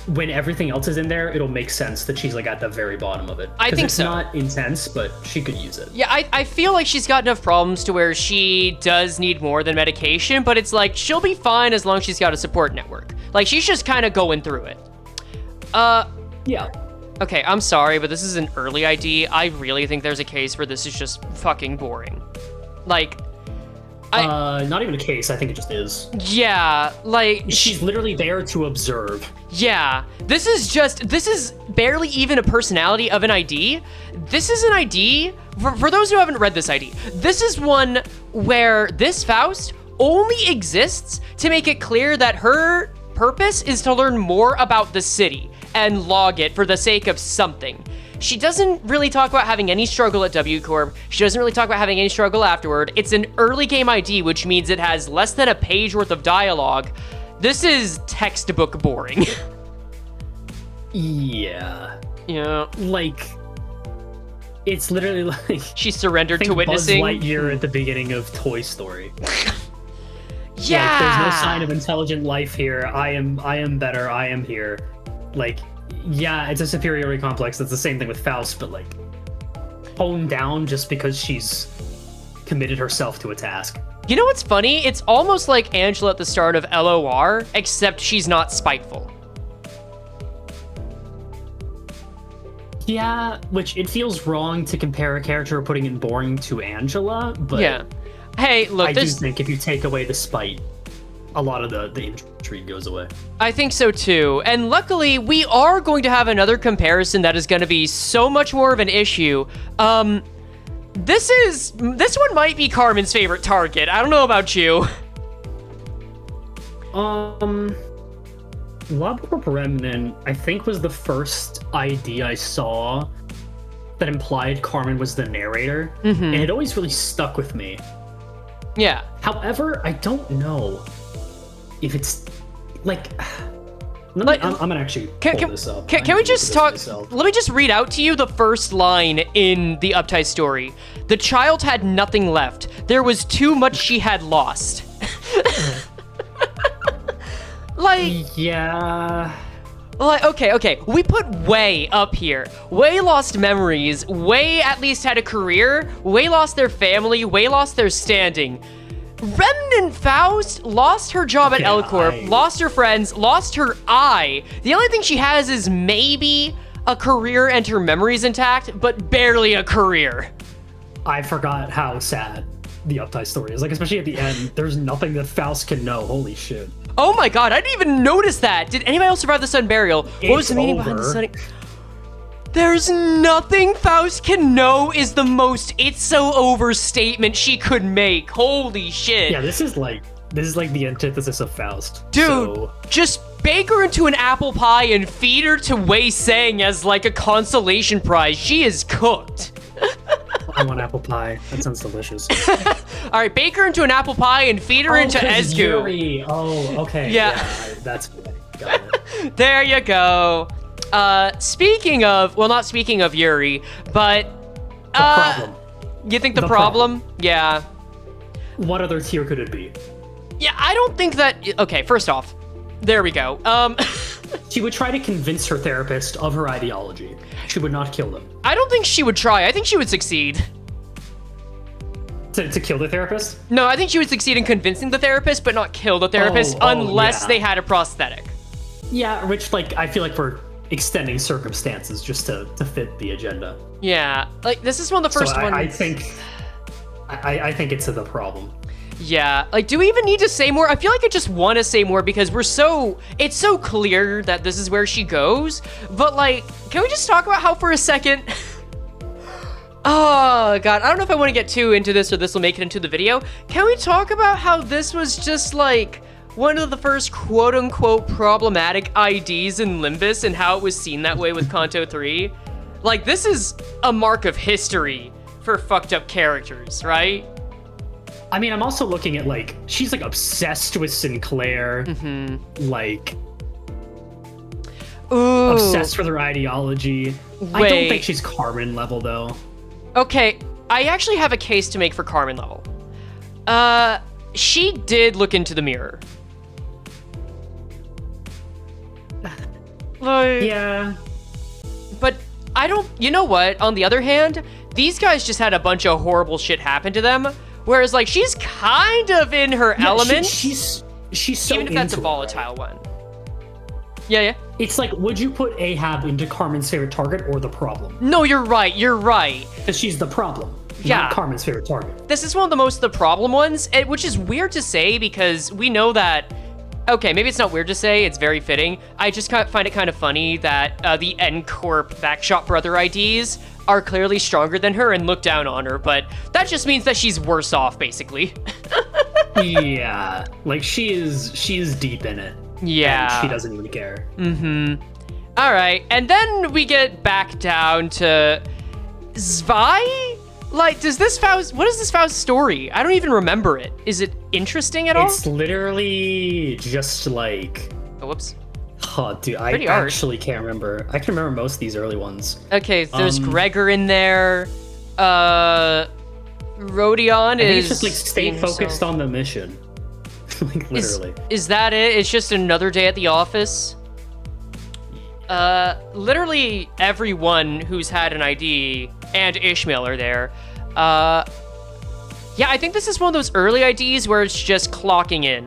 S2: When everything else is in there, it'll make sense that she's like at the very bottom of it.
S1: I think
S2: it's
S1: so.
S2: Not intense, but she could use it.
S1: Yeah, I feel like she's got enough problems to where she does need more than medication, but it's like she'll be fine as long as she's got a support network. Like, she's just kind of going through it.
S2: Yeah.
S1: Okay, I'm sorry, but this is an early ID. I really think there's a case where this is just fucking boring. Like,
S2: not even a case. I think it just is.
S1: yeah, like...
S2: She's literally there to observe.
S1: Yeah, this is barely even a personality of an ID. This is an ID, for those who haven't read this ID, this is one where this Faust only exists to make it clear that her purpose is to learn more about the city and log it for the sake of something. She doesn't really talk about having any struggle at W Corp. She doesn't really talk about having any struggle afterward. It's an early game ID, which means it has less than a page worth of dialogue. This is textbook boring.
S2: Yeah.
S1: Yeah.
S2: Like, it's literally like...
S1: She surrendered to
S2: Buzz
S1: witnessing.
S2: Lightyear at the beginning of Toy Story.
S1: Yeah.
S2: Like, there's no sign of intelligent life here. I am better. I am here. Like, yeah, it's a superiority complex. That's the same thing with Faust, but like honed down just because she's committed herself to a task.
S1: You know what's funny? It's almost like Angela at the start of LOR, except she's not spiteful.
S2: Yeah, which it feels wrong to compare a character putting in boring to Angela, but
S1: Yeah. Hey, look,
S2: I do think if you take away the spite, a lot of the intrigue goes away.
S1: I think so too. And luckily, we are going to have another comparison that is going to be so much more of an issue. This one might be Carmen's favorite target. I don't know about you.
S2: LabCorp Remnant, I think, was the first ID I saw that implied Carmen was the narrator, and it always really stuck with me.
S1: Yeah.
S2: However, I don't know if it's like. I'm gonna actually pull this up.
S1: Can we just talk? Let me just read out to you the first line in the Uptight story. The child had nothing left. There was too much she had lost. Like,
S2: yeah.
S1: Like, okay. We put Wei up here. Wei lost memories. Wei at least had a career. Wei lost their family. Wei lost their standing. Remnant Faust lost her job at L Corp, lost her friends, lost her eye. The only thing she has is maybe a career and her memories intact, but barely a career.
S2: I forgot how sad the Uptight story is. Like, especially at the end, there's nothing that Faust can know. Holy shit.
S1: Oh my god, I didn't even notice that. Did anybody else survive the sudden burial? What was the meaning behind the sudden... There's nothing Faust can know is the most it's so over statement she could make. Holy shit.
S2: Yeah, this is like the antithesis of Faust.
S1: Dude, just bake her into an apple pie and feed her to Wei Sang as like a consolation prize. She is cooked.
S2: I want apple pie. That sounds delicious.
S1: All right, bake her into an apple pie and feed her into Ezgu.
S2: Yuri. Oh, okay.
S1: Yeah.
S2: That's got it.
S1: There you go. Speaking of, well, not speaking of Yuri, but
S2: The problem.
S1: You think the problem? Yeah.
S2: What other tier could it be?
S1: Yeah, I don't think that. Okay, first off, there we go.
S2: She would try to convince her therapist of her ideology. She would not kill them.
S1: I don't think she would try. I think she would succeed.
S2: To kill the therapist?
S1: No, I think she would succeed in convincing the therapist, but not kill the therapist unless they had a prosthetic.
S2: Yeah, which, like, I feel like we're extending circumstances just to fit the agenda.
S1: Yeah, like, this is one of the first ones.
S2: I think it's the problem.
S1: Yeah, like, do we even need to say more? I feel like I just want to say more because it's so clear that this is where she goes, but, like, can we just talk about how for a second... Oh, God, I don't know if I want to get too into this or this will make it into the video. Can we talk about how this was just, like, one of the first quote-unquote problematic IDs in Limbus and how it was seen that way with Kanto 3? Like, this is a mark of history for fucked up characters, right?
S2: I mean, I'm also looking at, like, she's, like, obsessed with Sinclair. Like,
S1: Ooh.
S2: Obsessed with her ideology. I don't think she's Carmen level, though.
S1: Okay, I actually have a case to make for Carmen level. She did look into the mirror. Like,
S2: Yeah.
S1: but I don't, you know what? On the other hand, these guys just had a bunch of horrible shit happen to them. Whereas, like, she's kind of in her element.
S2: She's so
S1: even if that's a
S2: into it,
S1: volatile
S2: right?
S1: one. Yeah.
S2: It's like, would you put Ahab into Carmen's favorite target or the problem?
S1: No, you're right.
S2: Because she's the problem,
S1: Yeah.
S2: not Carmen's favorite target.
S1: This is one of the most the problem ones, which is weird to say because we know that. Okay, maybe it's not weird to say. It's very fitting. I just find it kind of funny that the N-Corp Backshot Brother IDs are clearly stronger than her and look down on her, but that just means that she's worse off, basically.
S2: Yeah, like she is deep in it.
S1: Yeah.
S2: And she doesn't even care.
S1: All right, and then we get back down to Zwei? Like, what is this Faust story? I don't even remember it. Is it interesting at all?
S2: It's literally just like,
S1: Oh, whoops.
S2: oh, dude, I
S1: Pretty hard.
S2: actually can't remember. I can remember most of these early ones.
S1: Okay, there's Gregor in there. Rodion
S2: I think
S1: is
S2: it's just like stay focused on the mission. Like literally.
S1: Is that it? It's just another day at the office? Literally everyone who's had an ID and Ishmael are there. Yeah, I think this is one of those early IDs where it's just clocking in.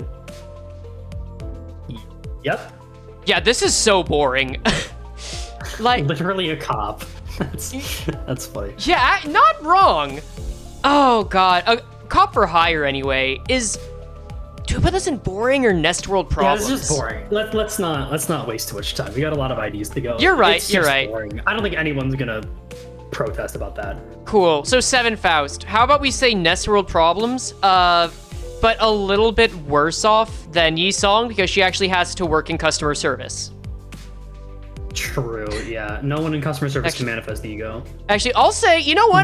S2: Yep.
S1: Yeah, this is so boring. Like,
S2: Literally a cop. That's funny.
S1: yeah, not wrong. Oh god, a cop for hire anyway is. Do we put this in boring or nest world
S2: Yeah,
S1: problems?
S2: it's just boring. Let's not waste too much time. We got a lot of IDs to go.
S1: You're right,
S2: It's
S1: you're
S2: just
S1: right.
S2: Boring. I don't think anyone's gonna protest about that.
S1: Cool. So 7 Faust. How about we say nest world problems? But a little bit worse off than Yi-Song because she actually has to work in customer service.
S2: True. Yeah. No one in customer service can manifest ego.
S1: Actually, I'll say, you know what?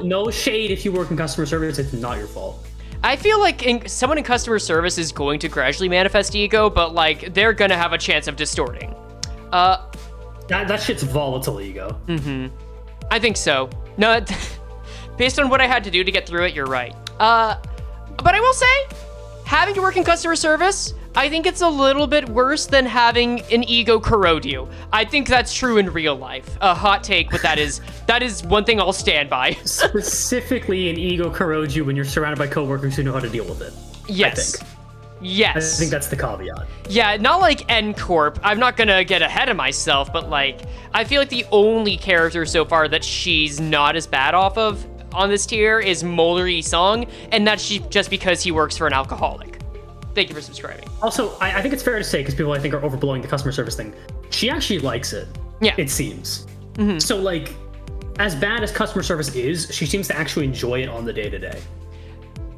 S2: No shade if you work in customer service. It's not your fault.
S1: I feel like someone in customer service is going to gradually manifest ego, but like they're gonna have a chance of distorting.
S2: That shit's volatile ego.
S1: I think so. No, based on what I had to do to get through it, you're right. But I will say, having to work in customer service, I think it's a little bit worse than having an ego corrode you. I think that's true in real life. A hot take, but that is one thing I'll stand by.
S2: Specifically, an ego corrodes you when you're surrounded by coworkers who know how to deal with it.
S1: Yes.
S2: I
S1: Yes.
S2: think that's the caveat.
S1: Yeah, not like N-Corp. I'm not gonna get ahead of myself, but like, I feel like the only character so far that she's not as bad off of on this tier is Molar Yi-Song, and that's just because he works for an alcoholic. Thank you for subscribing.
S2: Also, I think it's fair to say, because people I think are overblowing the customer service thing, she actually likes it.
S1: Yeah.
S2: It seems. So like, as bad as customer service is, she seems to actually enjoy it on the day-to-day.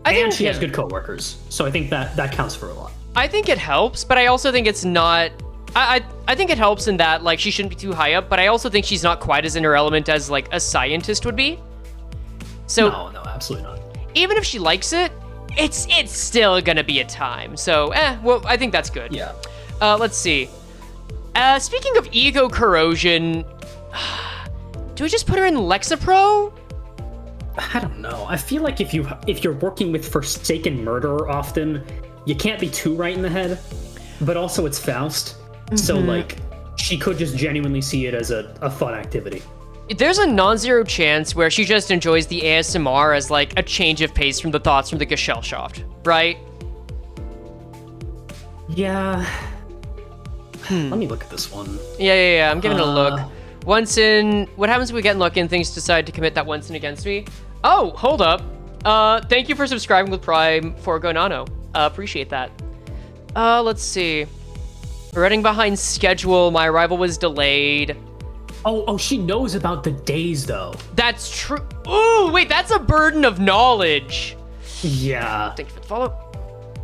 S2: And she has good coworkers, so I think that counts for a lot.
S1: I think it helps, but I also think it's not. I think it helps in that like she shouldn't be too high up, but I also think she's not quite as in her element as like a scientist would be. So
S2: No, absolutely not.
S1: even if she likes it, it's still gonna be a time. So well, I think that's good.
S2: Yeah.
S1: Let's see. Speaking of ego corrosion, do we just put her in Lexapro?
S2: I don't know. I feel like if you're working with Forsaken Murderer often, you can't be too right in the head. But also it's Faust, so like she could just genuinely see it as a fun activity.
S1: There's a non-zero chance where she just enjoys the ASMR as like a change of pace from the thoughts from the Gesellschaft, right?
S2: Yeah. Let me look at this one.
S1: Yeah. I'm giving it a look. Once in, what happens if we get in luck and things decide to commit that once in against me? Oh, hold up. Thank you for subscribing with Prime for Gonano. Appreciate that. Let's see. Running behind schedule. My arrival was delayed.
S2: Oh, she knows about the days though.
S1: That's true. Ooh, wait, that's a burden of knowledge.
S2: Yeah.
S1: Thank you for the follow.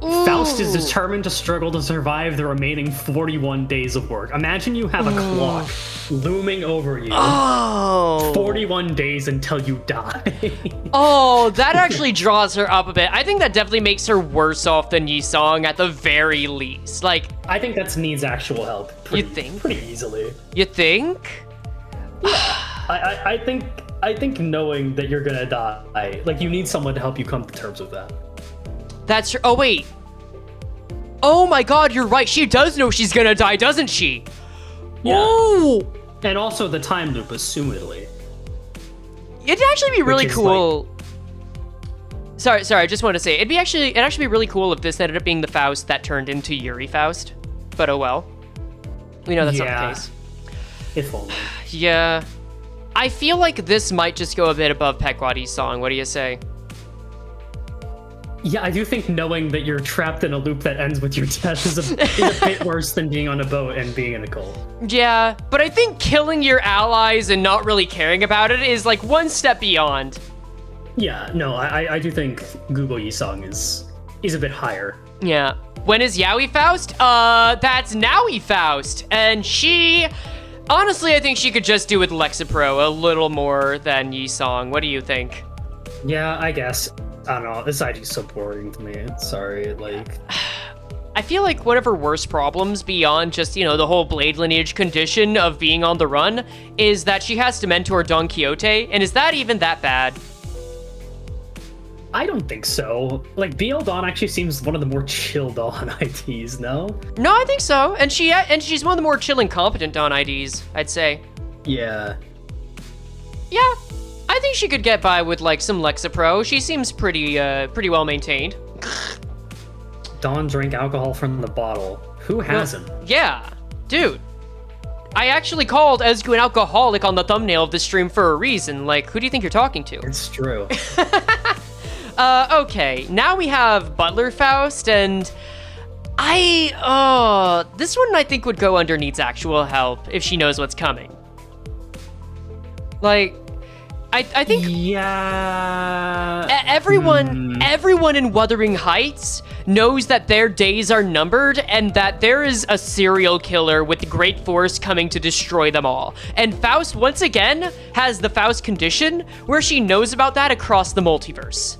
S1: Ooh.
S2: Faust is determined to struggle to survive the remaining 41 days of work. Imagine you have a clock looming over you.
S1: Oh.
S2: 41 days until you die.
S1: Oh, that actually draws her up a bit. I think that definitely makes her worse off than Yi-Song at the very least. Like,
S2: I think that needs actual help.
S1: You think?
S2: Pretty easily.
S1: you think?
S2: I think knowing that you're gonna die, like you need someone to help you come to terms with that.
S1: That's true. Oh, wait. Oh my god, you're right. She does know she's gonna die, doesn't she?
S2: Yeah.
S1: Oh!
S2: And also the time loop, assumedly.
S1: It'd actually be really
S2: Which is
S1: cool. Sorry, I just want to say, it'd actually be really cool if this ended up being the Faust that turned into Yuri Faust. But oh well. We know that's not the case.
S2: If only.
S1: Yeah. I feel like this might just go a bit above Pequoddy's song. What do you say?
S2: Yeah, I do think knowing that you're trapped in a loop that ends with your death is a bit worse than being on a boat and being in a cult.
S1: Yeah, but I think killing your allies and not really caring about it is like one step beyond.
S2: Yeah, no, I do think Google Yi-song is a bit higher.
S1: Yeah. When is Yaoi Faust? That's Naoi Faust. And she... Honestly, I think she could just do with Lexapro a little more than Yi-song. What do you think?
S2: Yeah, I guess. I don't know. This ID's so boring to me. Sorry, like...
S1: I feel like one of her worst problems beyond just, the whole Blade lineage condition of being on the run is that she has to mentor Don Quixote, and is that even that bad?
S2: I don't think so. Like, BL Dawn actually seems one of the more chill Dawn IDs, no?
S1: No, I think so. And she's one of the more chill and competent Dawn IDs, I'd say.
S2: Yeah.
S1: Yeah. I think she could get by with like some Lexapro. She seems pretty well maintained.
S2: Dawn drank alcohol from the bottle. Who hasn't?
S1: Yeah, dude. I actually called Ezgu an alcoholic on the thumbnail of the stream for a reason. Like, who do you think you're talking to?
S2: It's true.
S1: Okay. Now we have Butler Faust, and this one I think would go under needs actual help if she knows what's coming. Like, I think everyone in Wuthering Heights knows that their days are numbered and that there is a serial killer with the great force coming to destroy them all. And Faust, once again, has the Faust condition where she knows about that across the multiverse.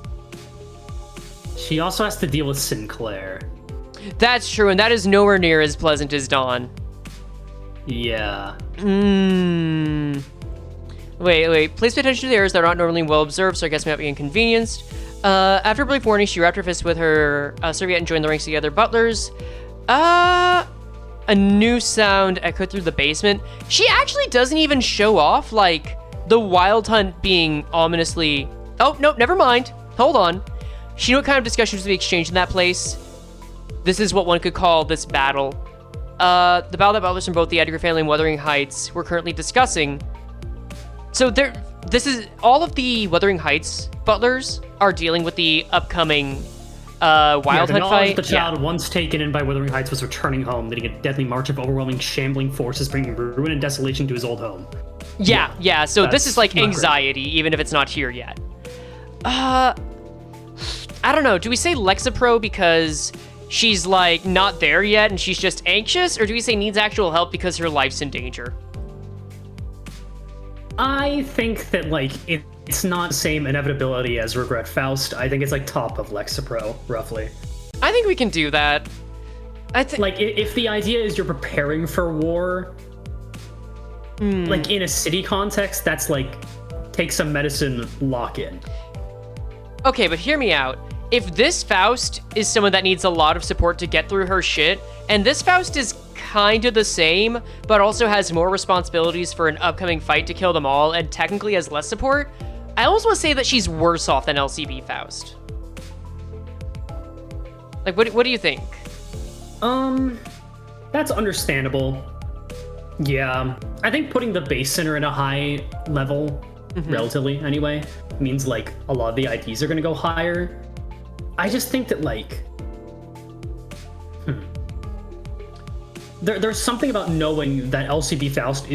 S2: She also has to deal with Sinclair.
S1: That's true, and that is nowhere near as pleasant as Dawn.
S2: Yeah.
S1: Wait. Please pay attention to the errors that are not normally well observed, so I guess we might be inconvenienced. After a brief warning, she wrapped her fist with her serviette and joined the ranks of the other butlers. A new sound echoed through the basement. She actually doesn't even show off, like, the Wild Hunt being ominously... Oh, no, never mind. Hold on. She knew what kind of discussions would be exchanged in that place. This is what one could call this battle. The battle that butlers from both the Edgar family and Wuthering Heights were currently discussing. So this is all of the Wuthering Heights butlers are dealing with the upcoming Wild Hunt fight.
S2: The child once taken in by Wuthering Heights was returning home, leading a deadly march of overwhelming, shambling forces, bringing ruin and desolation to his old home.
S1: Yeah. So this is like anxiety,
S2: great.
S1: even if it's not here yet. I don't know. Do we say Lexapro because she's like not there yet and she's just anxious, or do we say needs actual help because her life's in danger?
S2: I think that, like, it's not the same inevitability as Regret Faust. I think it's, like, top of Lexapro, roughly.
S1: I think we can do that.
S2: Like, if the idea is you're preparing for war, like, in a city context, that's, like, take some medicine, lock in.
S1: Okay, but hear me out. If this Faust is someone that needs a lot of support to get through her shit, and this Faust is kind of the same, but also has more responsibilities for an upcoming fight to kill them all, and technically has less support, I almost want to say that she's worse off than LCB Faust. Like, what do you think?
S2: That's understandable. Yeah, I think putting the base center in a high level, relatively anyway, means, like, a lot of the IDs are going to go higher. I just think that, like, there's something about knowing that LCB Faust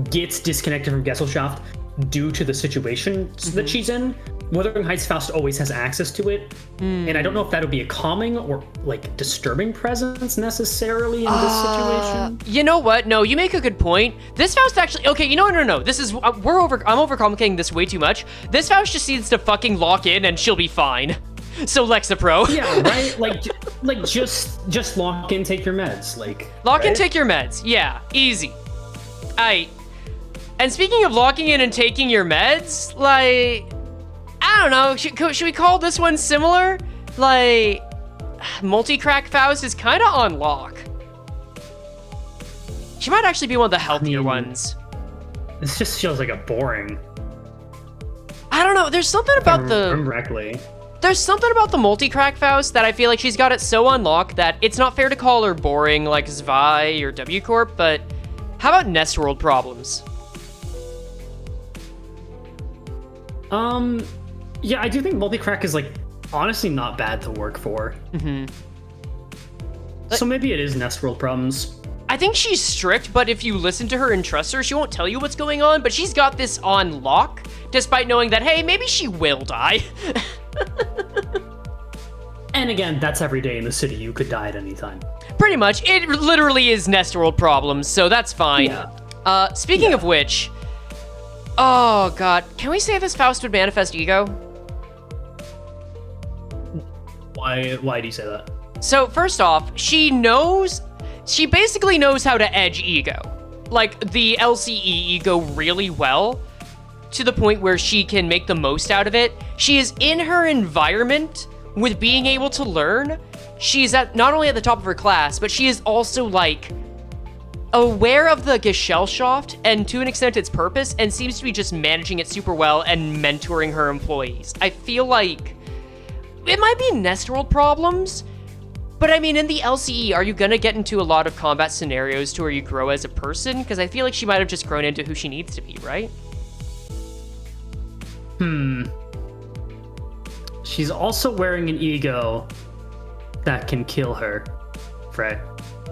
S2: gets disconnected from Gesellschaft due to the situation that she's in. Wuthering Heights Faust always has access to it, and I don't know if that would be a calming or, like, disturbing presence necessarily in this situation.
S1: You know what? No, you make a good point. This Faust actually... Okay, no. This is... I'm overcomplicating this way too much. This Faust just needs to fucking lock in and she'll be fine. So Lexapro.
S2: Yeah, right? Like just lock in, take your meds. Like,
S1: lock in, take your meds. Yeah, easy. And speaking of locking in and taking your meds, like, I don't know, should we call this one similar? Like, multi-crack Faust is kind of on lock. She might actually be one of the healthier ones.
S2: This just feels like a boring.
S1: I don't know, there's something about
S2: correctly.
S1: There's something about the multi-crack Faust that I feel like she's got it so unlocked that it's not fair to call her boring like Zwei or W Corp, but how about Nestworld problems?
S2: Yeah, I do think multi-crack is, like, honestly not bad to work for. So maybe it is Nestworld problems.
S1: I think she's strict, but if you listen to her and trust her, she won't tell you what's going on, but she's got this on lock, despite knowing that, hey, maybe she will die.
S2: And again, that's every day in the city. You could die at any time.
S1: Pretty much. It literally is Nestworld problems, so that's fine.
S2: Yeah.
S1: Speaking of which, oh god, can we say this Faust would manifest ego?
S2: Why do you say that?
S1: So first off, she basically knows how to edge ego. Like the LCE ego really well, to the point where she can make the most out of it. She is in her environment with being able to learn. She's not only at the top of her class, but she is also like aware of the Gesellschaft and to an extent its purpose, and seems to be just managing it super well and mentoring her employees. I feel like it might be Nestworld problems, but I mean, in the LCE, are you gonna get into a lot of combat scenarios to where you grow as a person? Because I feel like she might have just grown into who she needs to be, right?
S2: She's also wearing an ego that can kill her, Frey.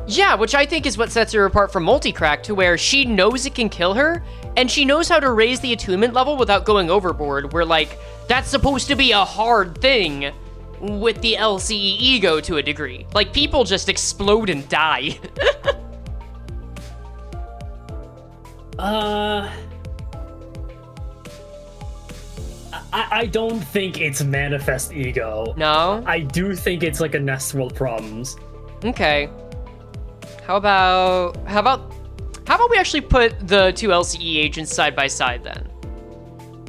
S1: Yeah, which I think is what sets her apart from Multicrack, to where she knows it can kill her, and she knows how to raise the attunement level without going overboard, where, like, that's supposed to be a hard thing with the LCE ego to a degree. Like, people just explode and die.
S2: I don't think it's manifest ego.
S1: No?
S2: I do think it's like a Nestworld problems.
S1: Okay. How about we actually put the two LCE agents side by side then?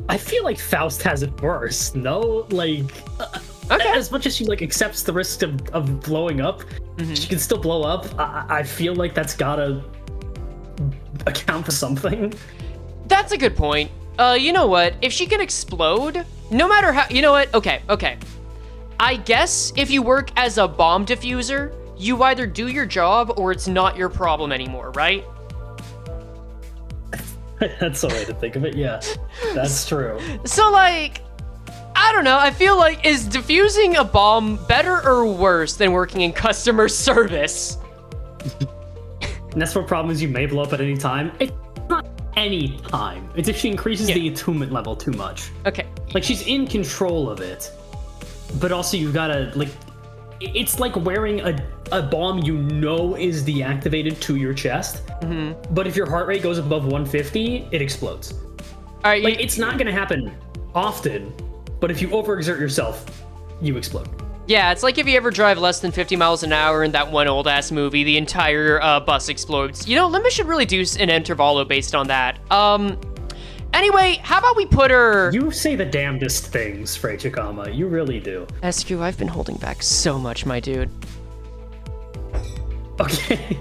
S2: I feel like Faust has it worse, no? Like,
S1: Okay.
S2: as much as she, like, accepts the risk of blowing up, she can still blow up. I feel like that's gotta account for something.
S1: That's a good point. You know what? If she can explode, no matter how, you know what? Okay. I guess if you work as a bomb diffuser, you either do your job or it's not your problem anymore, right?
S2: That's a way to think of it, yeah. That's true.
S1: So, like, I don't know. I feel like, is diffusing a bomb better or worse than working in customer service?
S2: Nestworld problem is you may blow up at any time. It's not any time. It's if she increases the attunement level too much.
S1: Okay.
S2: Like, she's in control of it, but also you've gotta, like, it's like wearing a bomb you know is deactivated to your chest, but if your heart rate goes above 150, it explodes.
S1: All right.
S2: Like, it's not gonna happen often, but if you overexert yourself, you explode.
S1: Yeah, it's like if you ever drive less than 50 miles an hour in that one old-ass movie, the entire bus explodes. You know, Limbus should really do an intervallo based on that. Anyway, how about we put her...
S2: You say the damnedest things, Frey Chikama. You really do.
S1: SQ, I've been holding back so much, my dude.
S2: Okay.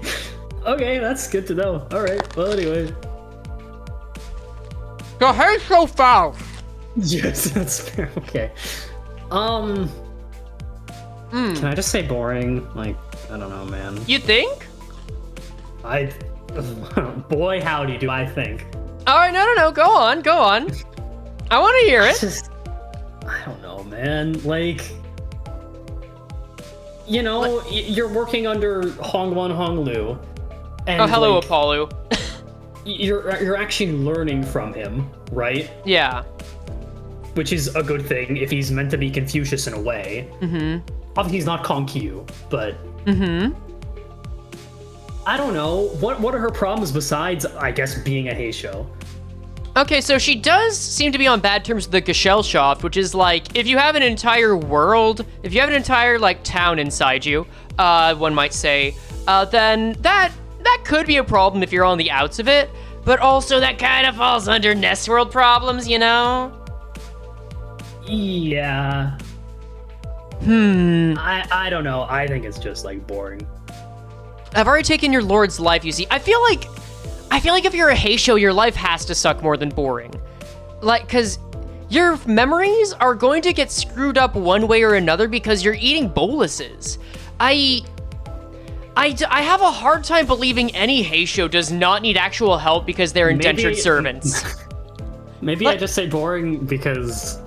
S2: Okay, that's good to know. All right. Well, anyway.
S1: The hate's so foul.
S2: Yes, that's fair. Okay. Can I just say boring? Like, I don't know, man.
S1: You think?
S2: Boy, howdy, do I think.
S1: All right, no. Go on. I want to hear it.
S2: I don't know, man. Like, you know, you're working under Hongwon Honglu. And,
S1: oh, hello,
S2: like,
S1: Apollo.
S2: you're actually learning from him, right?
S1: Yeah.
S2: Which is a good thing if he's meant to be Confucius in a way. Obviously, he's not Kongqiu, but... I don't know. What are her problems besides, I guess, being a Heisho?
S1: Okay, so she does seem to be on bad terms with the Gesellschaft, which is like, if you have an entire world, if you have an entire, like, town inside you, one might say, then that could be a problem if you're on the outs of it. but also that kind of falls under Nestworld problems, you know?
S2: Yeah. I don't know. I think it's just like boring.
S1: I've already taken your Lord's life, you see. I feel like if you're a Heisho, your life has to suck more than boring. Like, because your memories are going to get screwed up one way or another because you're eating boluses. I have a hard time believing any Heisho does not need actual help because they're indentured servants.
S2: Maybe I just say boring because...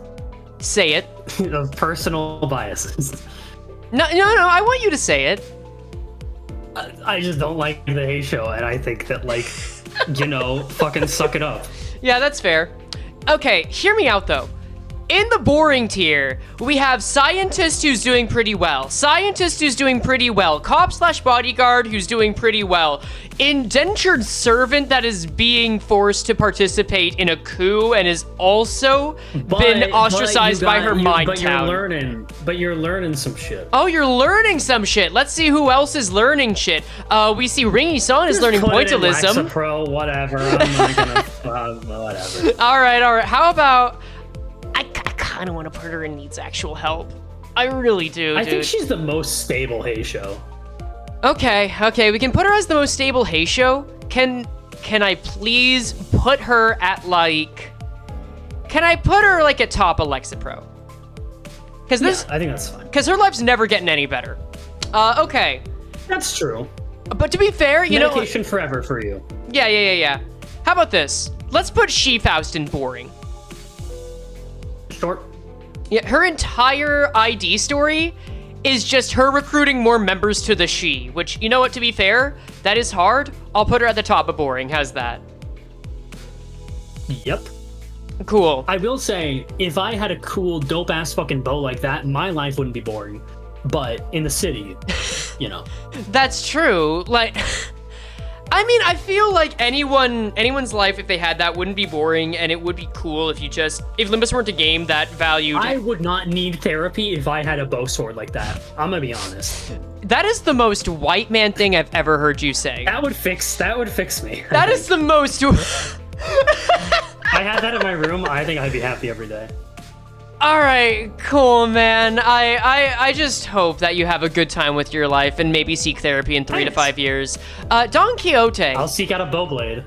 S1: Say it.
S2: Of personal biases.
S1: No, I want you to say it.
S2: I just don't like the Heisho, and I think that, like, fucking suck it up.
S1: Yeah, that's fair. Okay, hear me out, though. In the boring tier, we have scientist who's doing pretty well. Scientist who's doing pretty well. Cop/bodyguard who's doing pretty well. Indentured servant that is being forced to participate in a coup and is also been ostracized by her mind town.
S2: But you're learning some shit.
S1: Oh, you're learning some shit. Let's see who else is learning shit. We see Ringy-san is learning pointillism.
S2: Pro, whatever. I'm not gonna. Whatever.
S1: All right. How about? I kind of want to put her in needs actual help. I really do,
S2: I think she's the most stable Heisho.
S1: Okay, we can put her as the most stable Heisho. Can I please put her at at top Alexa Pro? Because
S2: I think that's fine.
S1: Because her life's never getting any better. Okay.
S2: That's true.
S1: But to be fair,
S2: medication forever for you.
S1: Yeah. How about this? Let's put She-Faust in boring.
S2: Short.
S1: Yeah, her entire ID story is just her recruiting more members to the She, which, you know what, to be fair, that is hard. I'll put her at the top of boring. How's that?
S2: Yep.
S1: Cool.
S2: I will say, if I had a cool, dope-ass fucking bow like that, my life wouldn't be boring. But in the city,
S1: That's true. Like... I mean, I feel like anyone's life, if they had that, wouldn't be boring, and it would be cool if Limbus weren't a game that valued...
S2: I would not need therapy if I had a bow sword like that. I'm gonna be honest.
S1: That is the most white man thing I've ever heard you say.
S2: That would fix me.
S1: That is the most...
S2: I had that in my room, I think I'd be happy every day.
S1: All right, cool, man. I just hope that you have a good time with your life and maybe seek therapy in 3 to 5 years. Don Quixote.
S2: I'll seek out a bow blade.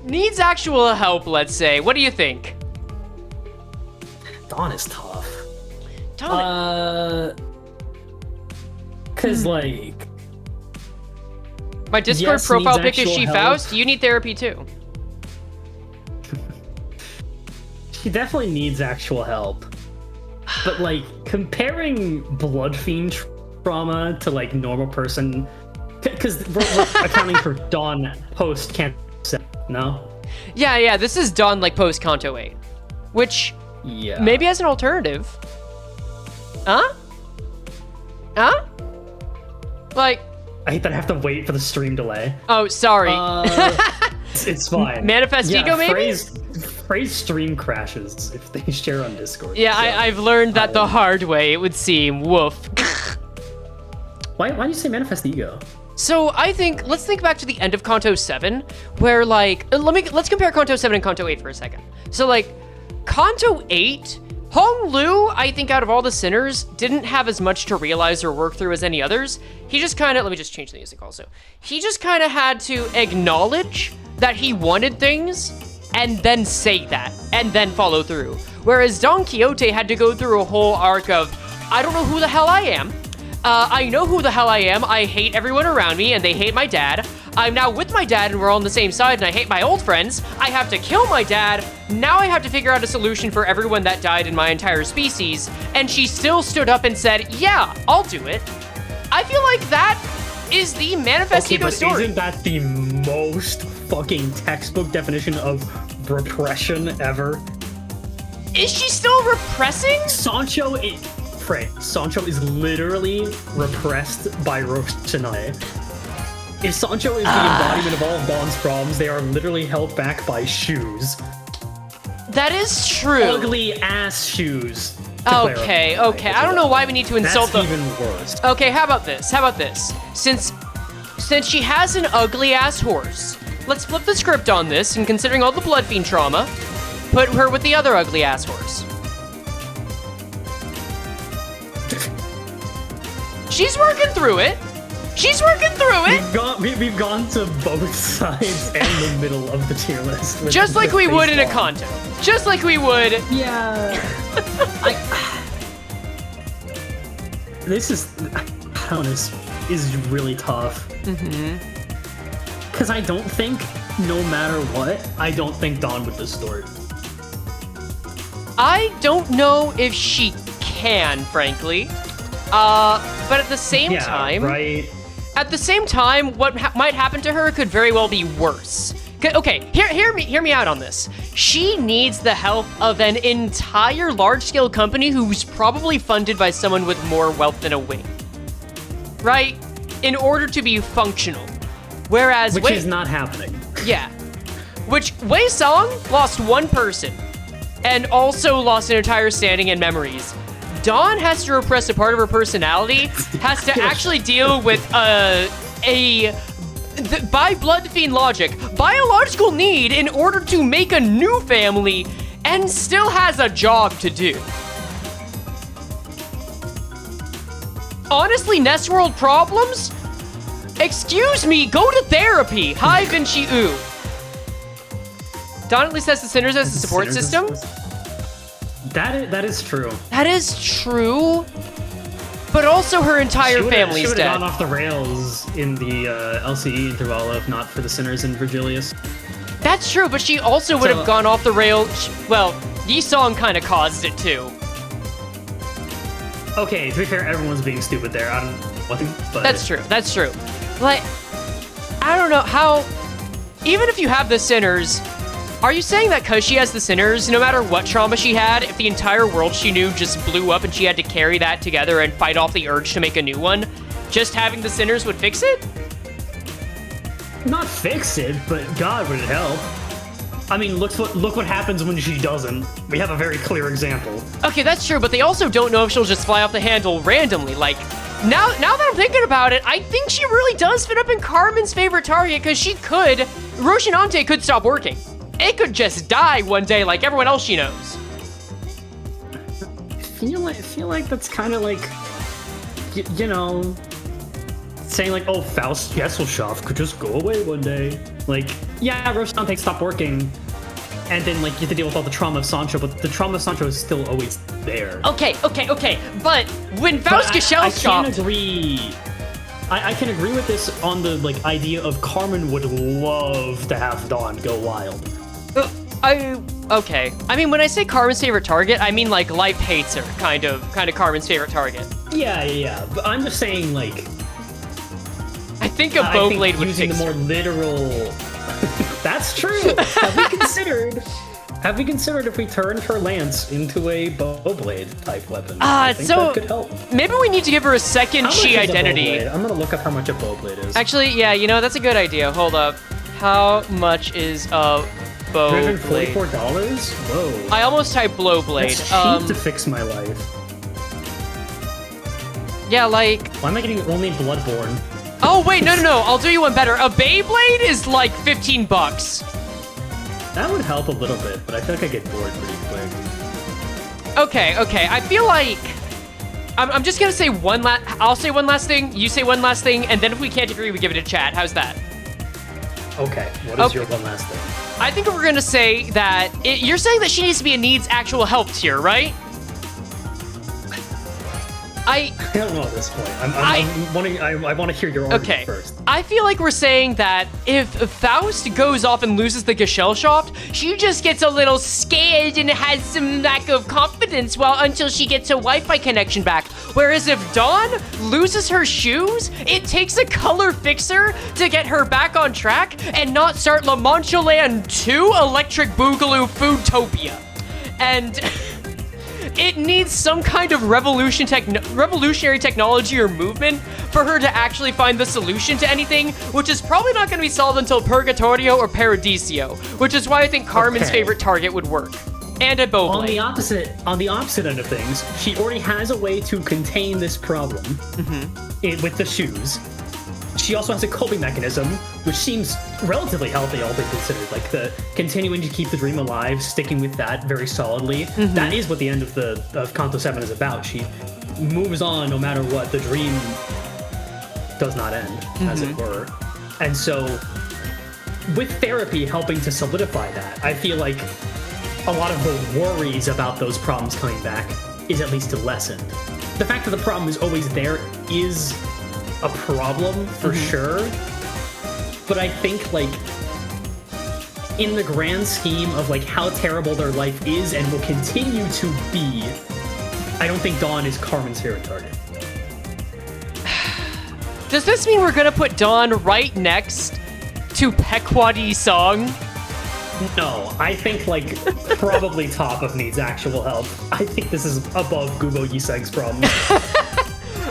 S1: Needs actual help, let's say. What do you think?
S2: Don is tough.
S1: Don...
S2: Cause like...
S1: My Discord profile pic is She-Faust. You need therapy too.
S2: She definitely needs actual help. But like comparing blood fiend trauma to like normal person, because we're accounting for Dawn post Kanto 7, no?
S1: Yeah, this is Dawn like post Kanto 8, which maybe as an alternative. Huh? Like,
S2: I hate that I have to wait for the stream delay.
S1: Oh, sorry.
S2: It's fine.
S1: Manifest Ego, maybe?
S2: Phrase stream crashes if they share on Discord.
S1: Yeah, so, I've learned that the hard way, it would seem. Woof.
S2: Why do you say Manifest Ego?
S1: So I think, let's think back to the end of Kanto 7, where like, let's compare Kanto 7 and Kanto 8 for a second. So like, Kanto 8, Hong Lu, I think out of all the sinners, didn't have as much to realize or work through as any others. He just kind of, let me just change the music also. He just kind of had to acknowledge that he wanted things, and then say that, and then follow through. Whereas Don Quixote had to go through a whole arc of, I don't know who the hell I am. I know who the hell I am. I hate everyone around me, and they hate my dad. I'm now with my dad, and we're on the same side, and I hate my old friends. I have to kill my dad. Now I have to figure out a solution for everyone that died in my entire species. And she still stood up and said, yeah, I'll do it. I feel like that is the Manifest Ego story.
S2: Isn't that the most fucking textbook definition of repression ever?
S1: Is she still repressing?
S2: Sancho is literally repressed by Roshinai. If Sancho is the embodiment of all of Dawn's problems, they are literally held back by shoes.
S1: That is true.
S2: Ugly ass shoes.
S1: Okay. I don't know why we need to insult
S2: them. That's even worse.
S1: Okay, how about this? Since she has an ugly ass horse, let's flip the script on this, and considering all the Blood Fiend trauma, put her with the other ugly ass horse. She's working through it. She's working through it.
S2: We've gone to both sides and the middle of the tier list. with
S1: Just like
S2: the
S1: we would in a
S2: face
S1: contest. Just like we would.
S2: Yeah. This is, I don't know, is really tough. Because I don't think, no matter what, I don't think Dawn would distort.
S1: I don't know if she can, frankly. But at the same time,
S2: right.
S1: At the same time, what might happen to her could very well be worse. Okay, hear me out on this. She needs the help of an entire large-scale company who's probably funded by someone with more wealth than a wing, right? In order to be functional. Whereas
S2: Which is not happening.
S1: Yeah. Which Wei Song lost one person, and also lost an entire standing and memories. Dawn has to repress a part of her personality, has to actually deal with by Blood Fiend logic, biological need in order to make a new family, and still has a job to do. Honestly, Nestworld problems? Excuse me, go to therapy. Hi, Vinci Oo. Dawn at least has the Sinners as a support system.
S2: That is true.
S1: That is true. But also her entire family's
S2: She would
S1: dead.
S2: have gone off the rails in the LCE interval if not for the Sinners and Virgilius.
S1: That's true, but she also would have gone off the rail. Well, Yi Song kind of caused it too.
S2: Okay, to be fair, everyone's being stupid there. I don't know what, but
S1: That's true. That's true. Like, I don't know how. Even if you have the Sinners, are you saying that because she has the Sinners, no matter what trauma she had, if the entire world she knew just blew up and she had to carry that together and fight off the urge to make a new one, just having the Sinners would fix it?
S2: not fix it, but God, would it help? I mean, look what happens when she doesn't. We have a very clear example.
S1: Okay, that's true, but they also don't know if she'll just fly off the handle randomly. Like, now that I'm thinking about it, I think she really does fit up in Carmen's favorite target, because she could, Roshinante could stop working. It could just die one day like everyone else she knows.
S2: I feel like that's kind of like, you know, saying like, oh, Faust Gesellschaft could just go away one day. Like, yeah, Roshinante stopped working, and then like you have to deal with all the trauma of Sancho, but the trauma of Sancho is still always there.
S1: Okay, but when Faust Gesellschaft...
S2: I can't agree. I can agree with this on the like idea of Carmen would love to have Dawn go wild.
S1: Okay. I mean, when I say Carmen's favorite target, I mean like life hates her, kind of Carmen's favorite target.
S2: Yeah. But I'm just saying like.
S1: I think a Bowblade would
S2: using
S1: fix
S2: the more
S1: her.
S2: literal. That's true. Have we considered if we turned her lance into a Bowblade type weapon? I think
S1: so
S2: that could help.
S1: Maybe we need to give her a second
S2: How much
S1: Chi
S2: is a
S1: identity.
S2: Bowblade? I'm gonna look up how much a Bowblade is.
S1: Actually, yeah, you know, that's a good idea. Hold up. How much is a Bowblade?
S2: $344? Whoa.
S1: I almost typed Blowblade.
S2: That's cheap to fix my life.
S1: Yeah, like...
S2: Why am I getting only Bloodborne?
S1: Oh, wait, no. I'll do you one better. A Beyblade is like 15 bucks.
S2: That would help a little bit, but I feel like I get bored pretty quick.
S1: Okay. I feel like... I'm just gonna say one last... I'll say one last thing, you say one last thing, and then if we can't agree, we give it a chat. How's that?
S2: Okay, what is your one last thing?
S1: I think we're gonna say that... you're saying that she needs to be a needs actual help tier, right?
S2: I don't know at this point. I want to hear your argument first.
S1: I feel like we're saying that if Faust goes off and loses the Gesellschaft, she just gets a little scared and has some lack of confidence until she gets a Wi-Fi connection back. Whereas if Dawn loses her shoes, it takes a color fixer to get her back on track and not start La Mancha Land 2 Electric Boogaloo Foodtopia. And... it needs some kind of revolutionary technology or movement for her to actually find the solution to anything, which is probably not going to be solved until Purgatorio or Paradiso, which is why I think Carmen's favorite target would work. And a Bowblade.
S2: On the opposite end of things, she already has a way to contain this problem with the shoes. she also has a coping mechanism, which seems relatively healthy, all things considered. Like the continuing to keep the dream alive, sticking with that very solidly. That is what the end of Kanto 7 is about. She moves on no matter what. The dream does not end, as it were. And so, with therapy helping to solidify that, I feel like a lot of the worries about those problems coming back is at least lessened. The fact that the problem is always there is a problem for sure, but I think like in the grand scheme of like how terrible their life is and will continue to be, I don't think Dawn is Carmen's favorite target.
S1: Does this mean we're gonna put Dawn right next to Pequoddy Song?
S2: No, I think like probably top of needs actual help. I think this is above Gubo Yiseg's problem.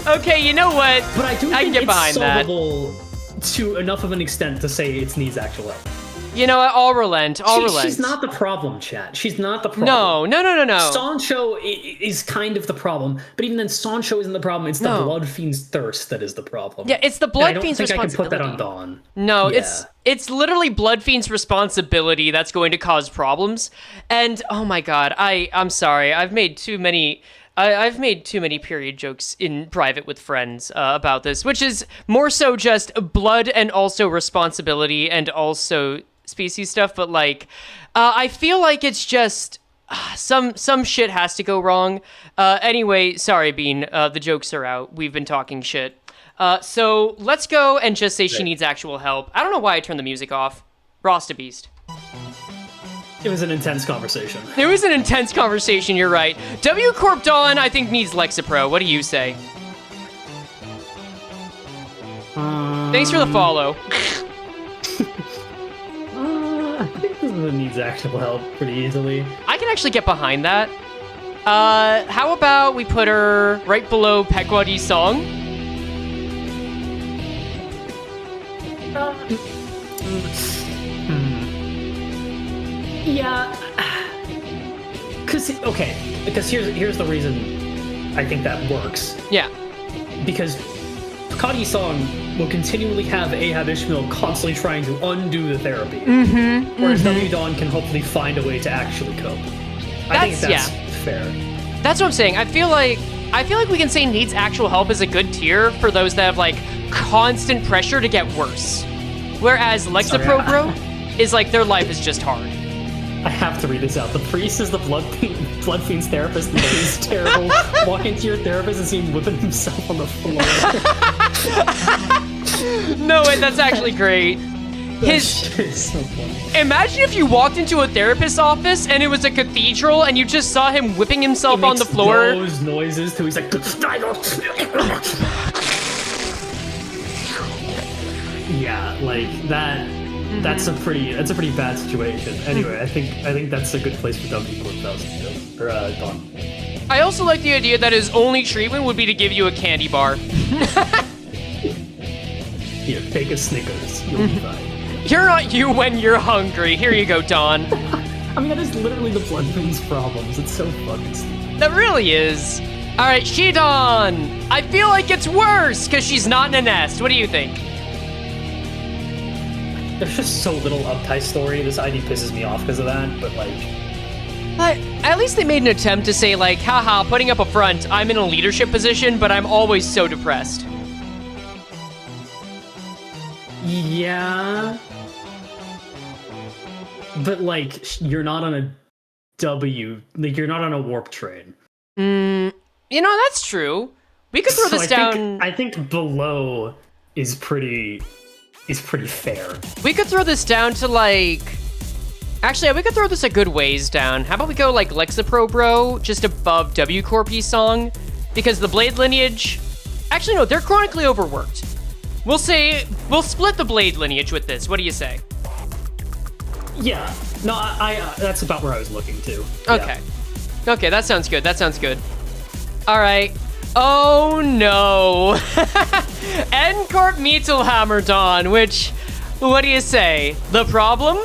S1: Okay, you know what?
S2: But I do think
S1: can get
S2: it's
S1: behind that.
S2: solvable to enough of an extent to say it needs actual help.
S1: You know what? I'll relent. I'll relent.
S2: She's not the problem, chat. She's not the problem.
S1: No.
S2: Sancho is kind of the problem, but even then, Sancho isn't the problem. It's the Blood Fiend's thirst that is the problem.
S1: Yeah, it's the Blood Fiend's
S2: responsibility. I don't think I can put that on Dawn.
S1: No,
S2: Yeah.
S1: it's literally Blood Fiend's responsibility that's going to cause problems. And oh my god, I'm sorry. I've made too many period jokes in private with friends about this, which is more so just blood and also responsibility and also species stuff. But like, I feel like it's just some shit has to go wrong. Anyway, sorry, Bean. The jokes are out. We've been talking shit. So let's go and just say she needs actual help. I don't know why I turned the music off. Rasta Beast.
S2: It was an intense conversation.
S1: It was an intense conversation, you're right. W Corp Dawn, I think, needs Lexapro. What do you say? Thanks for the follow.
S2: I think this one needs actual help pretty easily.
S1: I can actually get behind that. How about we put her right below Pequoddy's song?
S2: Yeah, because here's the reason I think that works.
S1: Yeah.
S2: Because Pequoddy's song will continually have Ahab Ishmael constantly trying to undo the therapy, whereas W Dawn can hopefully find a way to actually cope. I think that's fair.
S1: That's what I'm saying. I feel like we can say needs actual help is a good tier for those that have like constant pressure to get worse, whereas Lexapro Bro is like their life is just hard.
S2: I have to read this out. The priest is the Blood Fiend's therapist, and that is terrible. Walk into your therapist and see him whipping himself on the floor.
S1: No, wait, that's actually great.
S2: Shit is so funny.
S1: Imagine if you walked into a therapist's office and it was a cathedral and you just saw him whipping himself on the floor.
S2: He makes those noises too. He's like, yeah, like that. That's a pretty bad situation. Anyway, I think that's a good place for W Corp or Dawn.
S1: I also like the idea that his only treatment would be to give you a candy bar.
S2: Here, take a Snickers. You'll be fine.
S1: You're not you when you're hungry. Here you go, Dawn.
S2: I mean, that is literally the Blood Fiend's problems. It's so fucking stupid.
S1: That really is. All right, Shidon. I feel like it's worse because she's not in a nest. What do you think?
S2: There's just so little uptight story. This ID pisses me off because of that, but like...
S1: But at least they made an attempt to say like, haha, putting up a front, I'm in a leadership position, but I'm always so depressed.
S2: Yeah. But like, you're not on a W, like you're not on a warp train.
S1: You know, that's true. We could throw this down...
S2: I think below is pretty fair.
S1: We could throw this down to like... Actually, we could throw this a good ways down. How about we go like Lexapro Bro, just above W Corp's song? Because the Blade lineage... Actually, no, they're chronically overworked. We'll split the Blade lineage with this. What do you say?
S2: Yeah. No, I that's about where I was looking to.
S1: Okay. Yeah. Okay, that sounds good. All right. Oh no. N-Corp Mittelhammer Dawn, which, what do you say? The problem?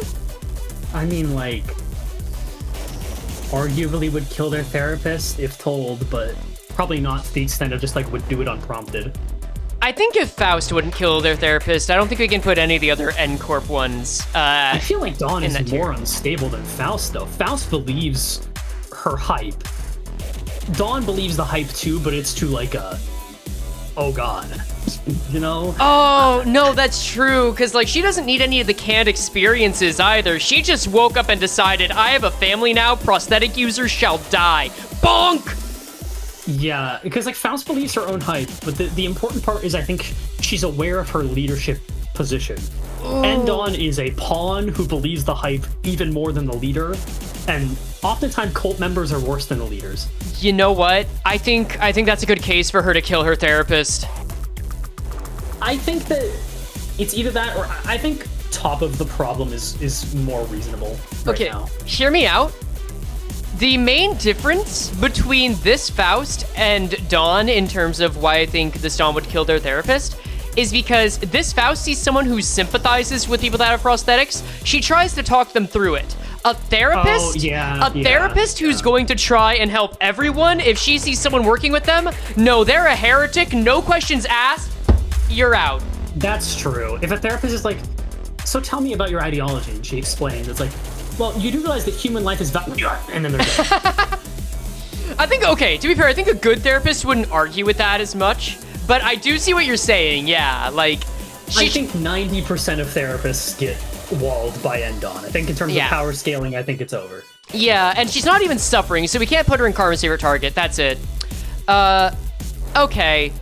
S2: I mean, like, arguably would kill their therapist if told, but probably not to the extent of just like would do it unprompted.
S1: I think if Faust wouldn't kill their therapist, I don't think we can put any of the other N-Corp ones.
S2: I feel like Dawn is
S1: that
S2: more
S1: tier.
S2: unstable than Faust, though. Faust believes her hype. Dawn believes the hype too, but it's to like a, oh god, you know?
S1: Oh, no, that's true, because, like, she doesn't need any of the canned experiences either. She just woke up and decided, I have a family now, prosthetic users shall die. Bonk!
S2: Yeah, because like Faust believes her own hype, but the important part is I think she's aware of her leadership position. And Dawn is a pawn who believes the hype even more than the leader, and oftentimes cult members are worse than the leaders.
S1: You know what? I think that's a good case for her to kill her therapist.
S2: I think that it's either that or I think top of the problem is more reasonable right
S1: Okay,
S2: now.
S1: hear me out. The main difference between this Faust and Dawn in terms of why I think this Dawn would kill their therapist is because this Faust sees someone who sympathizes with people that have prosthetics. She tries to talk them through it. A therapist, therapist who's going to try and help everyone, if she sees someone working with them, no, they're a heretic, no questions asked, you're out.
S2: That's true. If a therapist is like, so tell me about your ideology, and she explains, it's like, well, you do realize that human life is valuable, and then they're dead.
S1: I think, okay, to be fair, I think a good therapist wouldn't argue with that as much, but I do see what you're saying, yeah, like...
S2: I think 90% of therapists get walled by Endon. I think in terms of power scaling, I think it's over.
S1: Yeah, and she's not even suffering, so we can't put her in Karma's favorite target, that's it. Okay.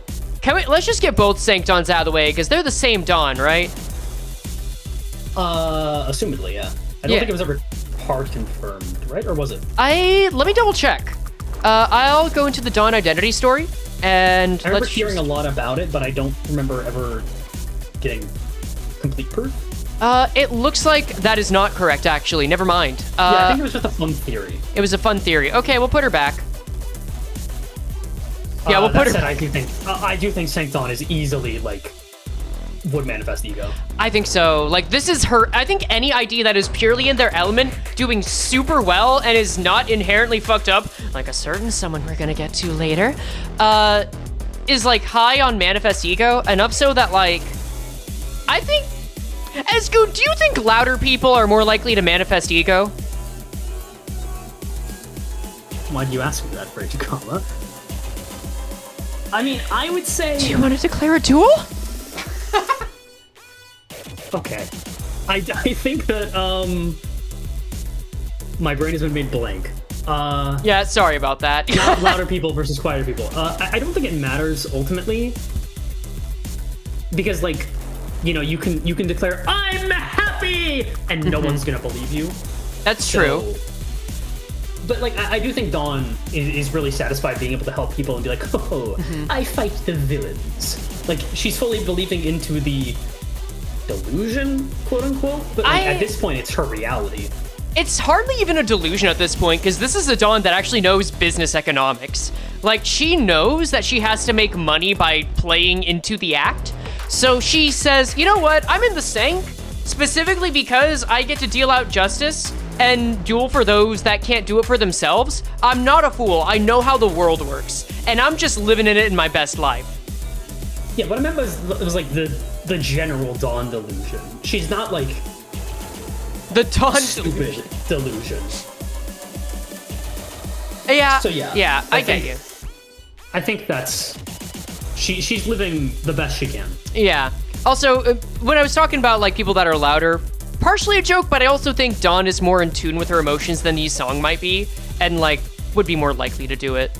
S1: Let's just get both Sanctons out of the way, because they're the same Dawn, right?
S2: Assumedly, yeah. I don't think it was ever hard confirmed, right? Or was it?
S1: Let me double check. I'll go into the Dawn identity story, and
S2: I remember hearing a lot about it, but I don't remember ever getting complete proof.
S1: It looks like that is not correct, actually. Never mind.
S2: Yeah, I think it was just a fun theory.
S1: It was a fun theory. Okay, we'll put her back. Yeah, we'll put her.
S2: Said, I do think Sancton is easily like would manifest ego.
S1: I think so. Like, this is her. I think any ID that is purely in their element, doing super well, and is not inherently fucked up, like a certain someone we're gonna get to later, is like high on manifest ego, enough so that like, I think. Esgu, do you think louder people are more likely to manifest ego?
S2: Why do you ask me that, Freightakama? I mean, I would say...
S1: Do you want to declare a duel?
S2: Okay. I think that, my brain has been made blank.
S1: Yeah, sorry about that.
S2: Louder people versus quieter people. I don't think it matters, ultimately. Because, like, you know, you can declare, I'm happy! And no one's gonna believe you.
S1: That's true.
S2: But, like, I do think Dawn is really satisfied being able to help people and be like, oh, I fight the villains. Like, she's fully believing into the delusion, quote unquote. But like, at this point, it's her reality.
S1: It's hardly even a delusion at this point, because this is a Dawn that actually knows business economics. Like, she knows that she has to make money by playing into the act. So she says, you know what, I'm in the Sank, specifically because I get to deal out justice and duel for those that can't do it for themselves. I'm not a fool. I know how the world works, and I'm just living in it in my best life.
S2: Yeah, what I meant was like the general Dawn delusion. She's not like
S1: the Dawn
S2: stupid delusion.
S1: Yeah.
S2: So yeah.
S1: Yeah, I get you.
S2: I think that's she's living the best she can.
S1: Yeah. Also, when I was talking about like people that are louder, partially a joke, but I also think Dawn is more in tune with her emotions than Yi Song might be, and like would be more likely to do it.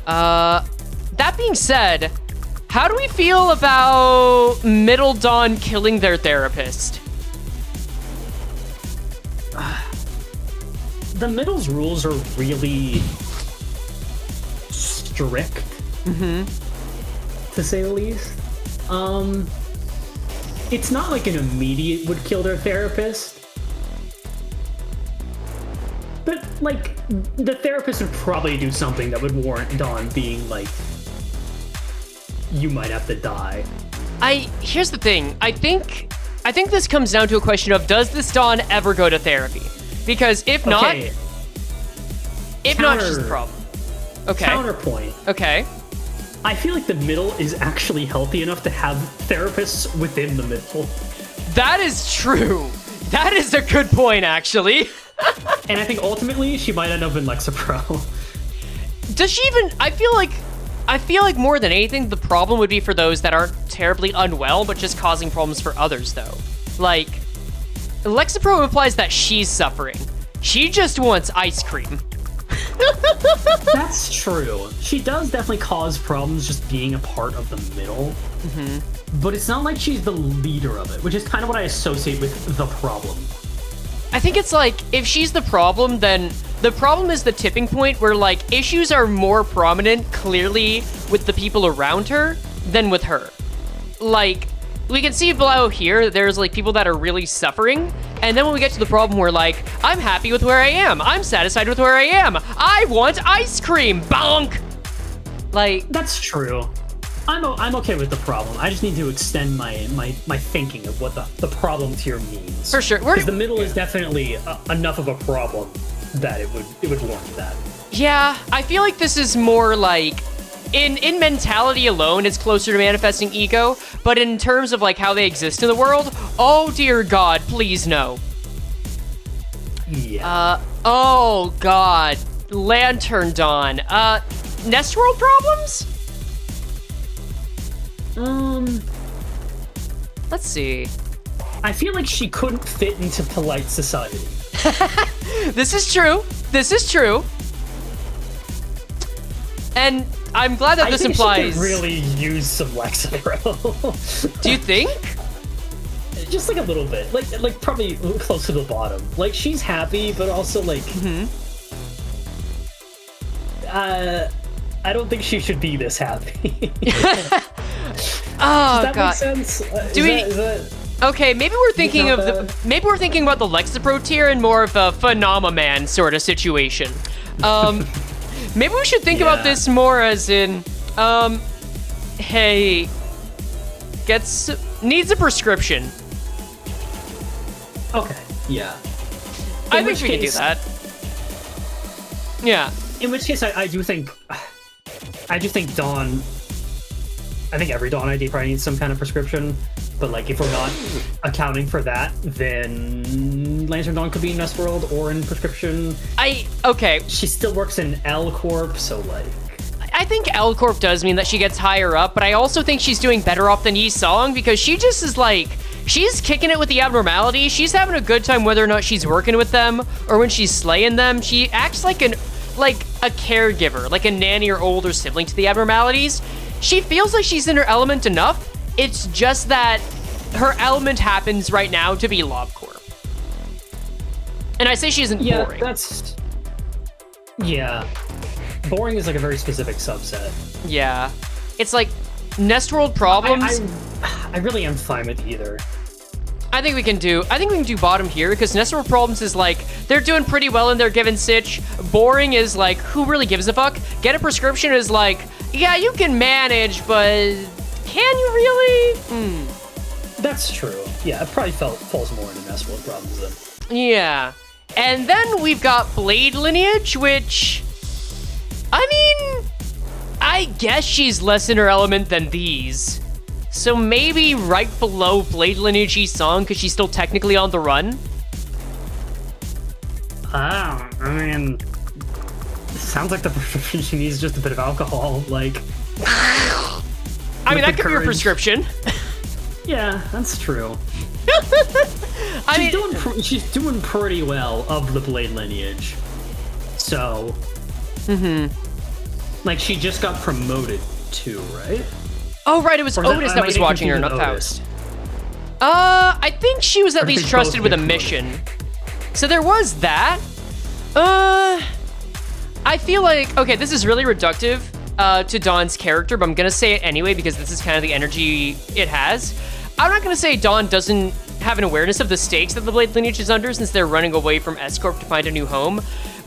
S1: That being said, how do we feel about Middle Dawn killing their therapist?
S2: The Middle's rules are really strict, to say the least. It's not like an immediate would kill their therapist, but like the therapist would probably do something that would warrant Dawn being like, you might have to die.
S1: Here's the thing. I think this comes down to a question of, does this Dawn ever go to therapy? Because if not, not, she's the problem. Okay.
S2: Counterpoint.
S1: Okay.
S2: I feel like the middle is actually healthy enough to have therapists within the middle.
S1: That is true. That is a good point, actually.
S2: And I think ultimately she might end up in Lexapro.
S1: Does she even? I feel like more than anything, the problem would be for those that aren't terribly unwell, but just causing problems for others, though. Like, Lexapro implies that she's suffering. She just wants ice cream.
S2: That's true. She does definitely cause problems just being a part of the middle. But it's not like she's the leader of it, which is kind of what I associate with the problem.
S1: I think it's like, if she's the problem, then the problem is the tipping point where, like, issues are more prominent, clearly, with the people around her than with her. Like, we can see below here, there's, like, people that are really suffering, and then when we get to the problem, we're like, I'm happy with where I am. I'm satisfied with where I am. I want ice cream. Bonk! Like...
S2: That's true. I'm okay with the problem. I just need to extend my thinking of what the problem tier means.
S1: For sure.
S2: Because the middle is definitely enough of a problem that it would warrant that.
S1: Yeah, I feel like this is more like... In mentality alone, it's closer to manifesting ego, but in terms of, like, how they exist in the world, oh dear God, please no.
S2: Yeah.
S1: Oh God. Lantern Dawn. Nestworld problems? Let's see.
S2: I feel like she couldn't fit into polite society.
S1: This is true. This is true. And I'm glad that this implies...
S2: She could really use some Lexapro.
S1: Do you think?
S2: Just like a little bit. Like probably close to the bottom. Like, she's happy, but also like... I don't think she should be this happy.
S1: Oh,
S2: Does that
S1: God.
S2: make sense? Is that...
S1: Okay, maybe we're thinking of maybe we're thinking about the Lexapro tier in more of a Phenomaman sort of situation. Maybe we should think about this more as in, hey, needs a prescription.
S2: Okay, yeah.
S1: I think we can do that. Yeah.
S2: In which case, I do think Dawn. I think every Dawn ID probably needs some kind of prescription. But like, if we're not accounting for that, then Lantern Dawn could be in Nestworld or in prescription.
S1: Okay.
S2: She still works in L Corp, so like.
S1: I think L Corp does mean that she gets higher up, but I also think she's doing better off than Yi Song because she just is like, she's kicking it with the abnormality. She's having a good time whether or not she's working with them or when she's slaying them. She acts like a caregiver, like a nanny or older sibling to the abnormalities. She feels like she's in her element enough. It's just that her element happens right now to be LobCorp. And I say she isn't boring.
S2: Yeah. Boring is like a very specific subset.
S1: Yeah. It's like Nestworld problems.
S2: I really am fine with either.
S1: I think we can do bottom here because Nestworld problems is like, they're doing pretty well in their given sitch. Boring is like, who really gives a fuck? Get a prescription is like, yeah, you can manage, but can you really?
S2: That's true. Yeah, it probably falls more into Nestworld problems then.
S1: Yeah. And then we've got Blade Lineage, which, I mean, I guess she's less in her element than these. So maybe right below Blade Lineage Yi Song, because she's still technically on the run?
S2: I mean, it sounds like the prescription she needs is just a bit of alcohol, like...
S1: I mean, that could be her prescription.
S2: Yeah, that's true. She's doing pretty well of the Blade Lineage. So... Like, she just got promoted too, right?
S1: Oh, right, it was Otis that was watching her, not Faust. I think she was at least trusted with a mission. So there was that. I feel like, okay, this is really reductive to Dawn's character, but I'm gonna say it anyway because this is kind of the energy it has. I'm not gonna say Dawn doesn't have an awareness of the stakes that the Blade Lineage is under since they're running away from S-Corp to find a new home.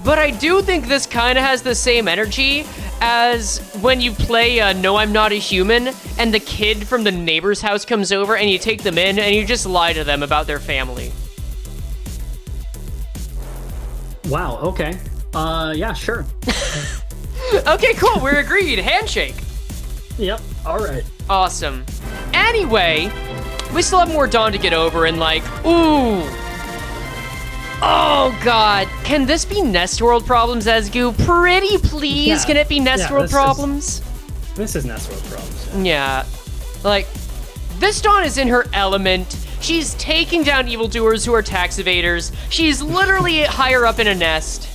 S1: But I do think this kind of has the same energy as when you play No I'm Not a Human and the kid from the neighbor's house comes over and you take them in and you just lie to them about their family.
S2: Wow, okay. Yeah, sure.
S1: Okay, cool, we're agreed. Handshake.
S2: Yep. All right.
S1: Awesome. Anyway, we still have more Dawn to get over, and like, ooh. Oh God, can this be Nest World problems, Ezgu? Pretty please,
S2: Yeah.
S1: can it be Nest
S2: Yeah,
S1: World
S2: this is-
S1: problems?
S2: This is Nest World problems.
S1: Yeah, like, this Dawn is in her element. She's taking down evildoers who are tax evaders. She's literally higher up in a nest.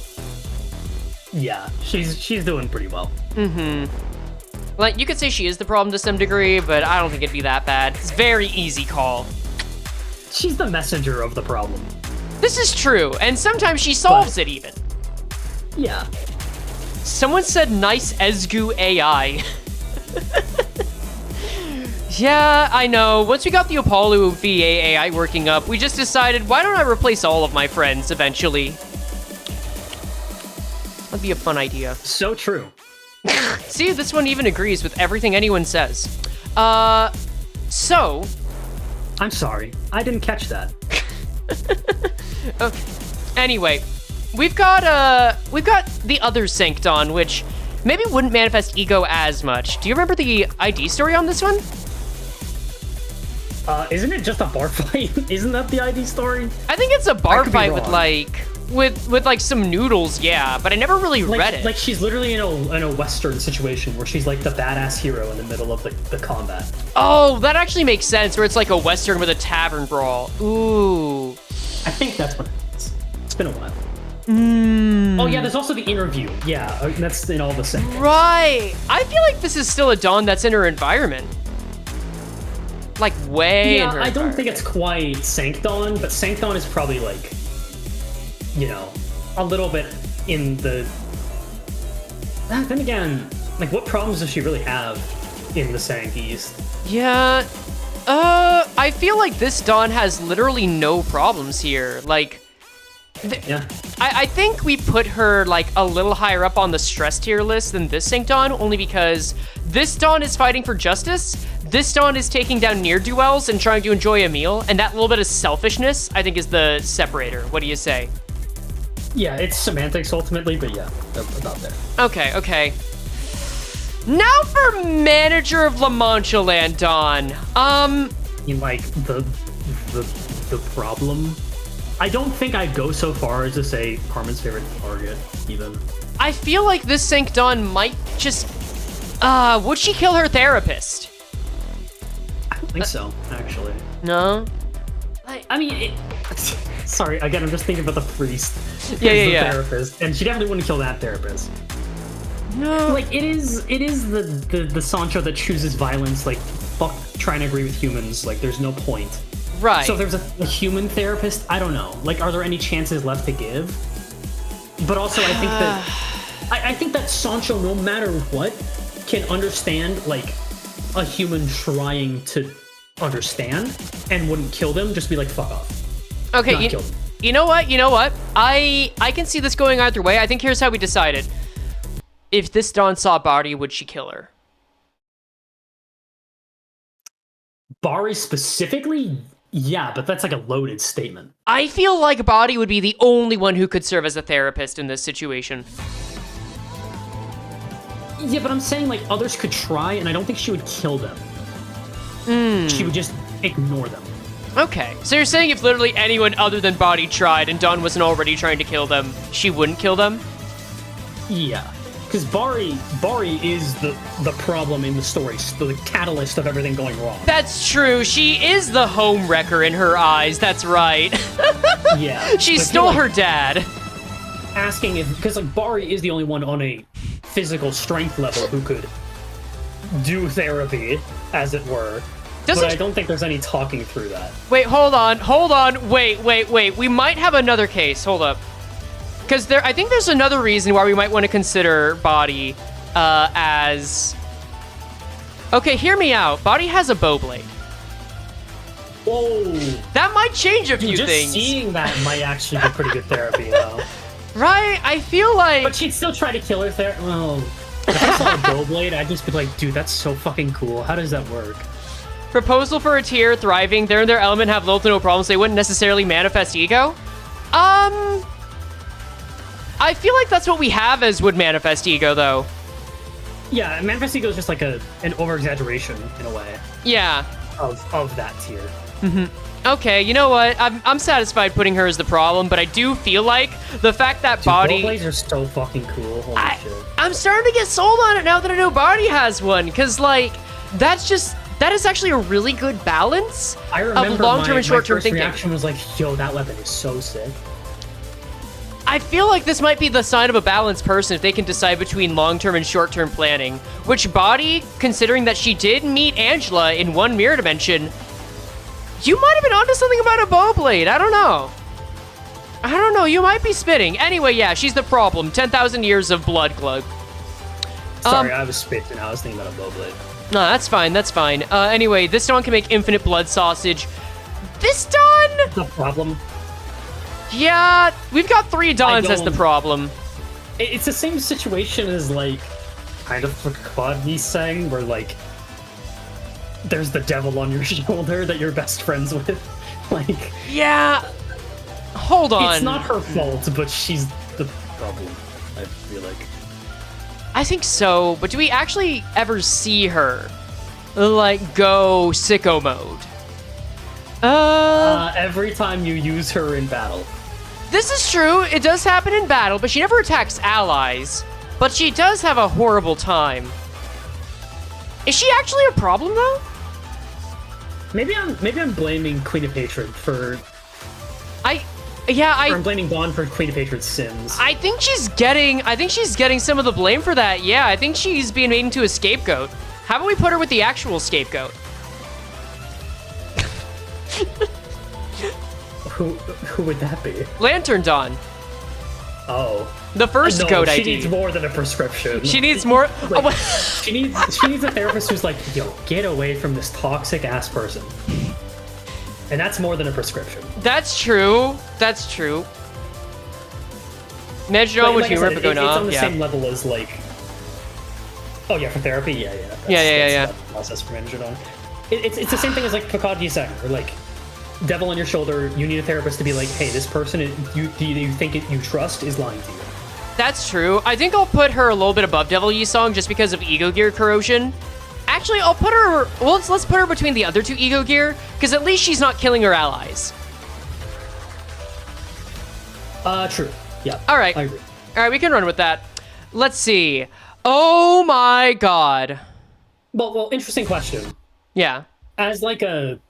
S2: Yeah, she's doing pretty well.
S1: Like, you could say she is the problem to some degree, but I don't think it'd be that bad. It's a very easy call.
S2: She's the messenger of the problem.
S1: This is true, and sometimes she solves it even.
S2: Yeah.
S1: Someone said nice Ezgu AI. Yeah, I know. Once we got the Apollo VA AI working up, we just decided, why don't I replace all of my friends eventually? That'd be a fun idea.
S2: So true.
S1: See, this one even agrees with everything anyone says. So...
S2: I'm sorry. I didn't catch that.
S1: Anyway, we've got the other Sancton, which maybe wouldn't manifest ego as much. Do you remember the ID story on this one?
S2: Isn't it just a bar fight? Isn't that the ID story?
S1: I think it's a bar
S2: could be
S1: fight with
S2: wrong.
S1: like with like some noodles, yeah, but I never really read it.
S2: Like she's literally in a Western situation where she's like the badass hero in the middle of the combat.
S1: Oh, that actually makes sense, where it's like a Western with a tavern brawl. Ooh.
S2: I think that's what it is. It's been a while. Oh yeah, there's also the interview. Yeah, that's in all the same.
S1: Right. I feel like this is still a Dawn that's in her environment. Like way in
S2: Yeah,
S1: her
S2: I don't think
S1: environment.
S2: it's quite Sancton, but Sancton is probably like, you know, a little bit in the. Then again, like, what problems does she really have in the Sank East?
S1: Yeah. I feel like this Dawn has literally no problems here. Like,
S2: Yeah.
S1: I think we put her like a little higher up on the stress tier list than this Sancton, only because this Dawn is fighting for justice. This Dawn is taking down ne'er-do-wells and trying to enjoy a meal, and that little bit of selfishness, I think, is the separator. What do you say?
S2: Yeah, it's semantics ultimately, but yeah, about there.
S1: Okay. Now for manager of La Mancha Land, Dawn.
S2: In like the problem. I don't think I'd go so far as to say Carmen's favorite target, even.
S1: I feel like this Sank Dawn might just... would she kill her therapist?
S2: I don't think so, actually.
S1: No?
S2: I mean, sorry, again, I'm just thinking about the priest.
S1: Yeah.
S2: as the therapist, and she definitely wouldn't kill that therapist.
S1: No.
S2: Like, it is the Sancho that chooses violence, like, fuck trying to agree with humans, like, there's no point.
S1: Right.
S2: So if there's a human therapist, I don't know. Like, are there any chances left to give? But also, I think that I think that Sancho, no matter what, can understand like a human trying to understand and wouldn't kill them. Just be like, fuck off.
S1: Okay,
S2: Not kill them.
S1: you know what? I can see this going either way. I think here's how we decided. If this Dawn saw Bari, would she kill her?
S2: Bari specifically, yeah, but that's like a loaded statement.
S1: I feel like Bari would be the only one who could serve as a therapist in this situation.
S2: Yeah, but I'm saying like others could try, and I don't think she would kill them. She would just ignore them.
S1: Okay, so you're saying if literally anyone other than Bari tried and Dawn wasn't already trying to kill them, she wouldn't kill them?
S2: Yeah, because Bari is the problem in the story, the catalyst of everything going wrong.
S1: That's true. She is the home wrecker in her eyes. That's right.
S2: Yeah,
S1: She
S2: but
S1: stole
S2: you're,
S1: her dad.
S2: asking if, because like Bari is the only one on a physical strength level who could do therapy, as it were.
S1: Doesn't
S2: But I don't think there's any talking through that.
S1: Wait, hold on. Wait. We might have another case. Hold up. Because I think there's another reason why we might want to consider Body as... Okay, hear me out. Body has a bow blade.
S2: Whoa!
S1: That might change a few
S2: Just
S1: things.
S2: seeing that might actually be pretty good therapy, though.
S1: Right? I feel like...
S2: But she'd still try to kill her Well, if I saw a bow blade, I'd just be like, dude, that's so fucking cool. How does that work?
S1: Proposal for a tier, thriving, they're in their element, have little to no problems, they wouldn't necessarily manifest ego? I feel like that's what we have as would manifest ego, though.
S2: Yeah, manifest ego is just like an over-exaggeration in a way
S1: Yeah.
S2: of that tier.
S1: Okay, you know what? I'm satisfied putting her as the problem, but I do feel like the fact that body...
S2: Bowblades are so fucking cool. Holy shit.
S1: I'm starting to get sold on it now that I know Body has one, because, like, that is actually a really good balance
S2: I remember
S1: of long-term and short-term
S2: my first
S1: thinking.
S2: reaction was like, yo, that weapon is so sick.
S1: I feel like this might be the sign of a balanced person if they can decide between long-term and short-term planning, which Body, considering that she did meet Angela in one mirror dimension, you might have been onto something about a bowblade. I don't know. You might be spitting. Anyway, yeah, she's the problem. 10,000 years of blood glug.
S2: Sorry, I was spitting. I was thinking about a bowblade.
S1: No, that's fine. That's fine. Anyway, this Dawn can make infinite blood sausage. This Dawn?
S2: The problem?
S1: Yeah, we've got 3 Dawns as the problem.
S2: It's the same situation as, like, kind of what Quadni sang, where, like, there's the devil on your shoulder that you're best friends with. Like,
S1: Yeah. Hold on.
S2: it's not her fault, but she's the problem, I feel like.
S1: I think so, but do we actually ever see her, like, go sicko mode?
S2: Every time you use her in battle.
S1: This is true. It does happen in battle, but she never attacks allies. But she does have a horrible time. Is she actually a problem, though?
S2: Maybe I'm blaming Queen of Hatred for...
S1: Yeah,
S2: Or I'm blaming Dawn for Queen of Hatred's sins.
S1: I think she's getting some of the blame for that. Yeah, I think she's being made into a scapegoat. How about we put her with the actual scapegoat?
S2: Who would that be?
S1: Lantern Dawn.
S2: Oh.
S1: The first
S2: No,
S1: goat
S2: she
S1: ID.
S2: needs more than a prescription.
S1: She needs more...
S2: Like, she needs a therapist who's like, yo, get away from this toxic ass person. And that's more than a prescription.
S1: That's true. That's true. Imagine on with humor, but going
S2: it's
S1: off.
S2: on the
S1: Yeah.
S2: same level as like. Oh yeah, for therapy, yeah. That's the process for managing on. It's the same thing as like Picard saying, or like devil on your shoulder. You need a therapist to be like, hey, this person you think you trust is lying to you.
S1: That's true. I think I'll put her a little bit above Devil Yi-Song just because of Ego Gear corrosion. Actually, I'll put her... Well, let's put her between the other 2 Ego Gear, because at least she's not killing her allies.
S2: True. Yeah.
S1: All right.
S2: I agree.
S1: All right, we can run with that. Let's see. Oh my god.
S2: Well, interesting question.
S1: Yeah.
S2: As like a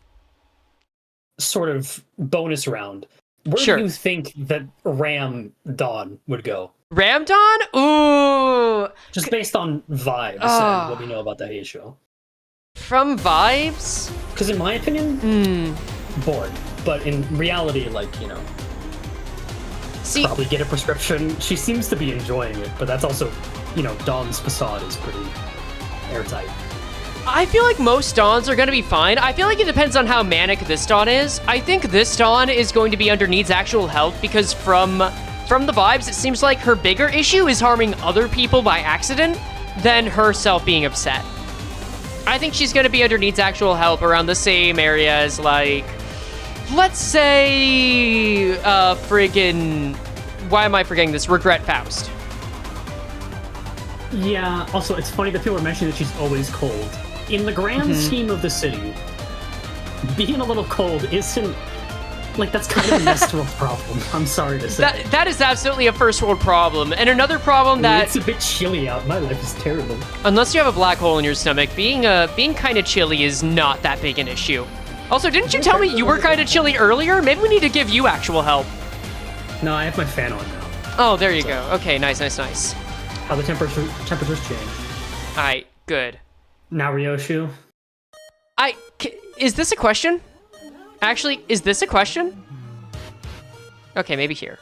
S2: sort of bonus round, where
S1: Sure.
S2: do you think that Ram Dawn would go?
S1: Ramdon? Ooh.
S2: Just based on vibes and what we know about the Hay show.
S1: From vibes?
S2: Because in my opinion, bored. But in reality, like, you know,
S1: See,
S2: probably get a prescription. She seems to be enjoying it, but that's also, you know, Dawn's facade is pretty airtight.
S1: I feel like most Dawns are going to be fine. I feel like it depends on how manic this Dawn is. I think this Dawn is going to be under needs actual help because from the vibes, it seems like her bigger issue is harming other people by accident than herself being upset. I think she's going to be under needs actual help around the same area as, like, let's say, friggin', why am I forgetting this? Regret Faust.
S2: Yeah, also, it's funny that people are mentioning that she's always cold. In the grand scheme of the city, being a little cold isn't... Like, that's kind of a next world problem. I'm sorry to say.
S1: That is absolutely a first world problem. And another problem that...
S2: It's a bit chilly out. My life is terrible.
S1: Unless you have a black hole in your stomach, being kind of chilly is not that big an issue. Also, didn't you tell me you were kind of chilly earlier? Maybe we need to give you actual help.
S2: No, I have my fan on now.
S1: Oh, there you go. Okay, nice.
S2: How the temperatures change.
S1: All right, good.
S2: Now, Ryoshu.
S1: Is this a question? Actually, is this a question? Okay, maybe here.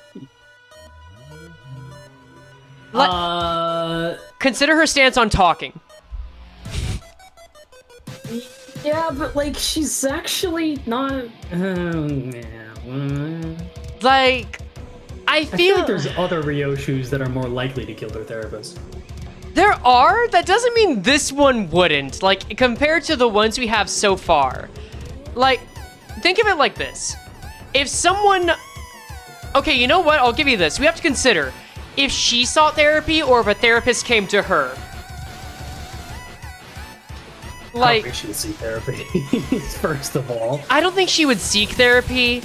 S1: Consider her stance on talking.
S2: Yeah, but, like, she's actually not...
S1: Like, I feel
S2: like there's other Ryoshus that are more likely to kill their therapist.
S1: There are? That doesn't mean this one wouldn't. Like, compared to the ones we have so far. Like, think of it like this. If someone... Okay, you know what? I'll give you this. We have to consider if she sought therapy or if a therapist came to her.
S2: I don't think she would seek therapy, first of all.
S1: I don't think she would seek therapy,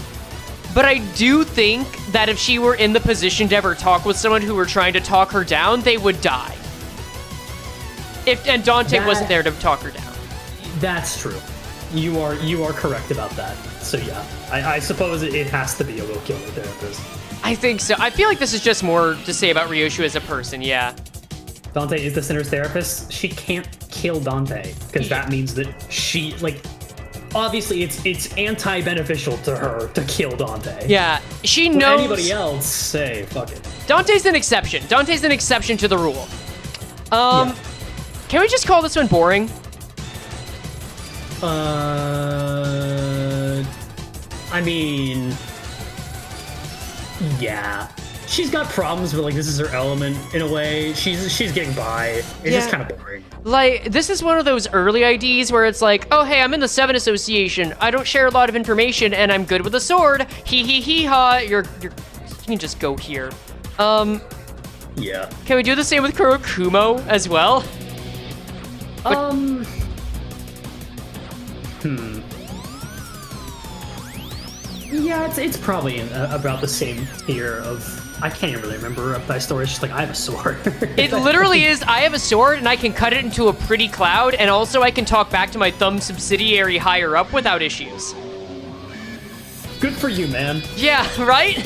S1: but I do think that if she were in the position to ever talk with someone who were trying to talk her down, they would die. And Dante wasn't there to talk her down.
S2: That's true. You are correct about that. So yeah, I suppose it has to be a will kill the therapist.
S1: I think so. I feel like this is just more to say about Ryoshu as a person, yeah.
S2: Dante is the sinner's therapist. She can't kill Dante because that means that she, like, obviously it's anti-beneficial to her to kill Dante.
S1: Yeah, she
S2: But
S1: knows.
S2: anybody else, say fuck it.
S1: Dante's an exception. Dante's an exception to the rule.
S2: Yeah.
S1: Can we just call this one boring?
S2: I mean, yeah. She's got problems, but like this is her element in a way. She's getting by. It's just kind of boring.
S1: Like, this is one of those early IDs where it's like, oh, hey, I'm in the Seven Association. I don't share a lot of information, and I'm good with a sword. Ha. You can just go here.
S2: Yeah.
S1: Can we do the same with Kurokumo as well?
S2: Yeah, it's probably about the same tier of. I can't even really remember up by story. It's just like I have a sword.
S1: It literally is, I have a sword and I can cut it into a pretty cloud, and also I can talk back to my thumb subsidiary higher up without issues.
S2: Good for you, man.
S1: Yeah, right?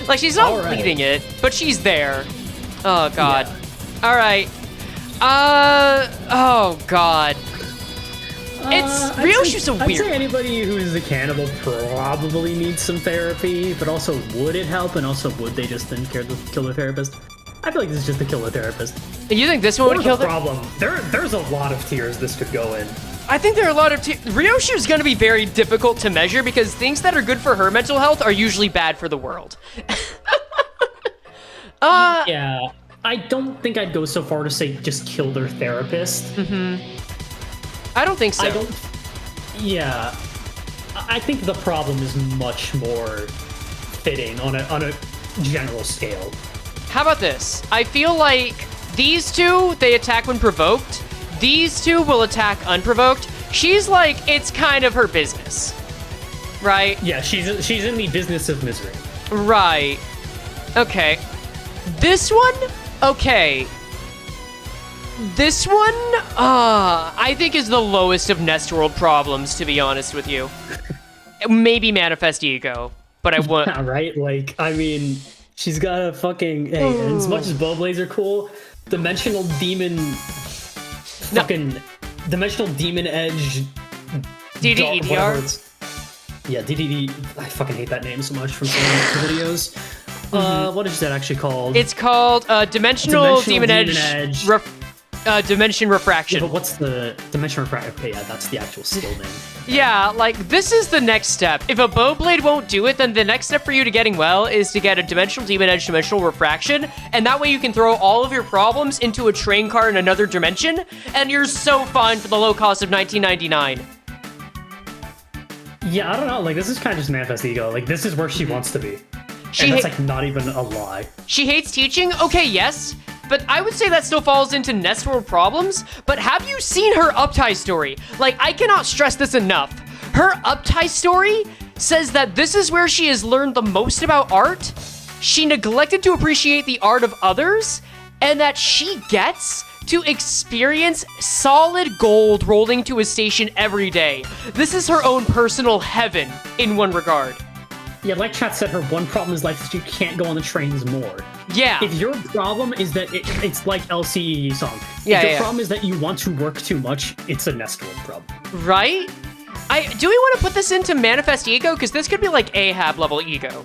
S1: Like, she's not
S2: All right.
S1: leading it, but she's there. Oh, God.
S2: Yeah.
S1: All right. Oh, God. Ryoshu's a
S2: I'd
S1: weird
S2: say
S1: one.
S2: anybody who's a cannibal probably needs some therapy, but also would it help, and also would they just then care to kill their therapist? I feel like this is just to kill the therapist.
S1: You think this one would kill
S2: the
S1: them?
S2: problem? There's a lot of tiers this could go in.
S1: I think there are a lot of... Ryoshu's going to be very difficult to measure because things that are good for her mental health are usually bad for the world.
S2: Yeah, I don't think I'd go so far to say just kill their therapist.
S1: I don't think so.
S2: Yeah, I think the problem is much more fitting on a general scale.
S1: How about this? I feel like these two, they attack when provoked. These two will attack unprovoked. She's like, it's kind of her business. Right?
S2: Yeah, she's in the business of misery.
S1: Right. Okay. This one? Okay. This one, I think is the lowest of Nestworld problems, to be honest with you. Maybe Manifest Ego, but I want...
S2: Yeah, right? Like, I mean, she's got a fucking... Hey, and as much as Bowblades are cool, Dimensional Demon... Dimensional Demon Edge...
S1: DDEDR?
S2: Yeah, DDD... I fucking hate that name so much from seeing the videos. What is that actually called?
S1: It's called Dimensional Demon Edge Dimension Refraction.
S2: Yeah, but what's the Dimension Refraction? Okay, yeah, that's the actual skill name.
S1: Yeah, like, this is the next step. If a Bowblade won't do it, then the next step for you to getting well is to get a Dimensional Demon Edge Dimensional Refraction, and that way you can throw all of your problems into a train car in another dimension, and you're so fine for the low cost of $19.99.
S2: Yeah, I don't know, like, this is kind of just Manifest Ego. Like, this is where she wants to be.
S1: She
S2: And that's, like, not even a lie.
S1: She hates teaching? Okay, yes. But I would say that still falls into Nestworld problems. But have you seen her Uptie story? Like, I cannot stress this enough. Her Uptie story says that this is where she has learned the most about art. She neglected to appreciate the art of others, and that she gets to experience solid gold rolling to a station every day. This is her own personal heaven in one regard.
S2: Yeah, like chat said, her one problem in life is you can't go on the trains more.
S1: Yeah.
S2: If your problem is that it's like LCE song.
S1: Yeah,
S2: if your
S1: yeah.
S2: problem is that you want to work too much, it's a Nestworld problem.
S1: Right? Do we want to put this into Manifest Ego? Because this could be like Ahab level ego.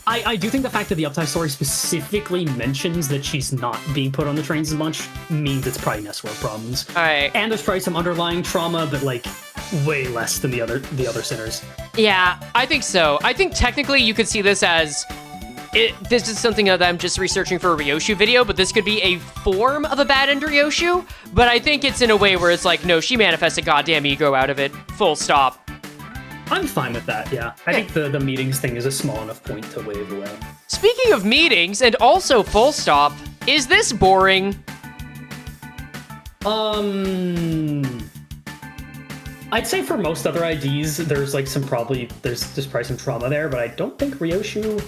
S2: I do think the fact that the Uptie story specifically mentions that she's not being put on the trains as much means it's probably Nestworld problems.
S1: All right.
S2: And there's probably some underlying trauma, but like way less than the other sinners.
S1: Yeah, I think so. I think technically you could see this as... This is something that I'm just researching for a Ryoshu video, but this could be a form of a bad end Ryoshu, but I think it's in a way where it's like, no, she manifests a goddamn ego out of it. Full stop.
S2: I'm fine with that, yeah. I think the meetings thing is a small enough point to wave away.
S1: Speaking of meetings, and also full stop, is this boring?
S2: I'd say for most other IDs, there's like probably some trauma there, but I don't think Ryoshu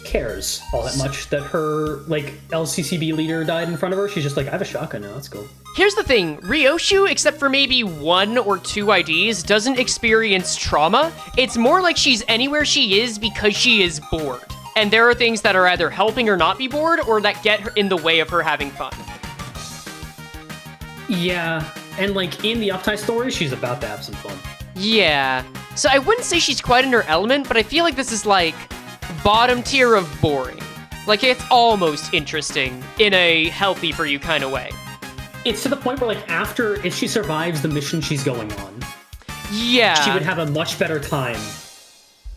S2: cares all that much that her like LCCB leader died in front of her. She's just like, I have a shotgun now, let's go.
S1: Here's the thing, Ryoshu, except for maybe 1 or 2 IDs, doesn't experience trauma. It's more like she's anywhere she is because she is bored. And there are things that are either helping her not be bored or that get her in the way of her having fun.
S2: Yeah, and like in the Uptie story, she's about to have some fun.
S1: Yeah, so I wouldn't say she's quite in her element, but I feel like this is like bottom tier of boring. Like it's almost interesting in a healthy for you kind of way.
S2: It's to the point where like if she survives the mission she's going on,
S1: yeah,
S2: she would have a much better time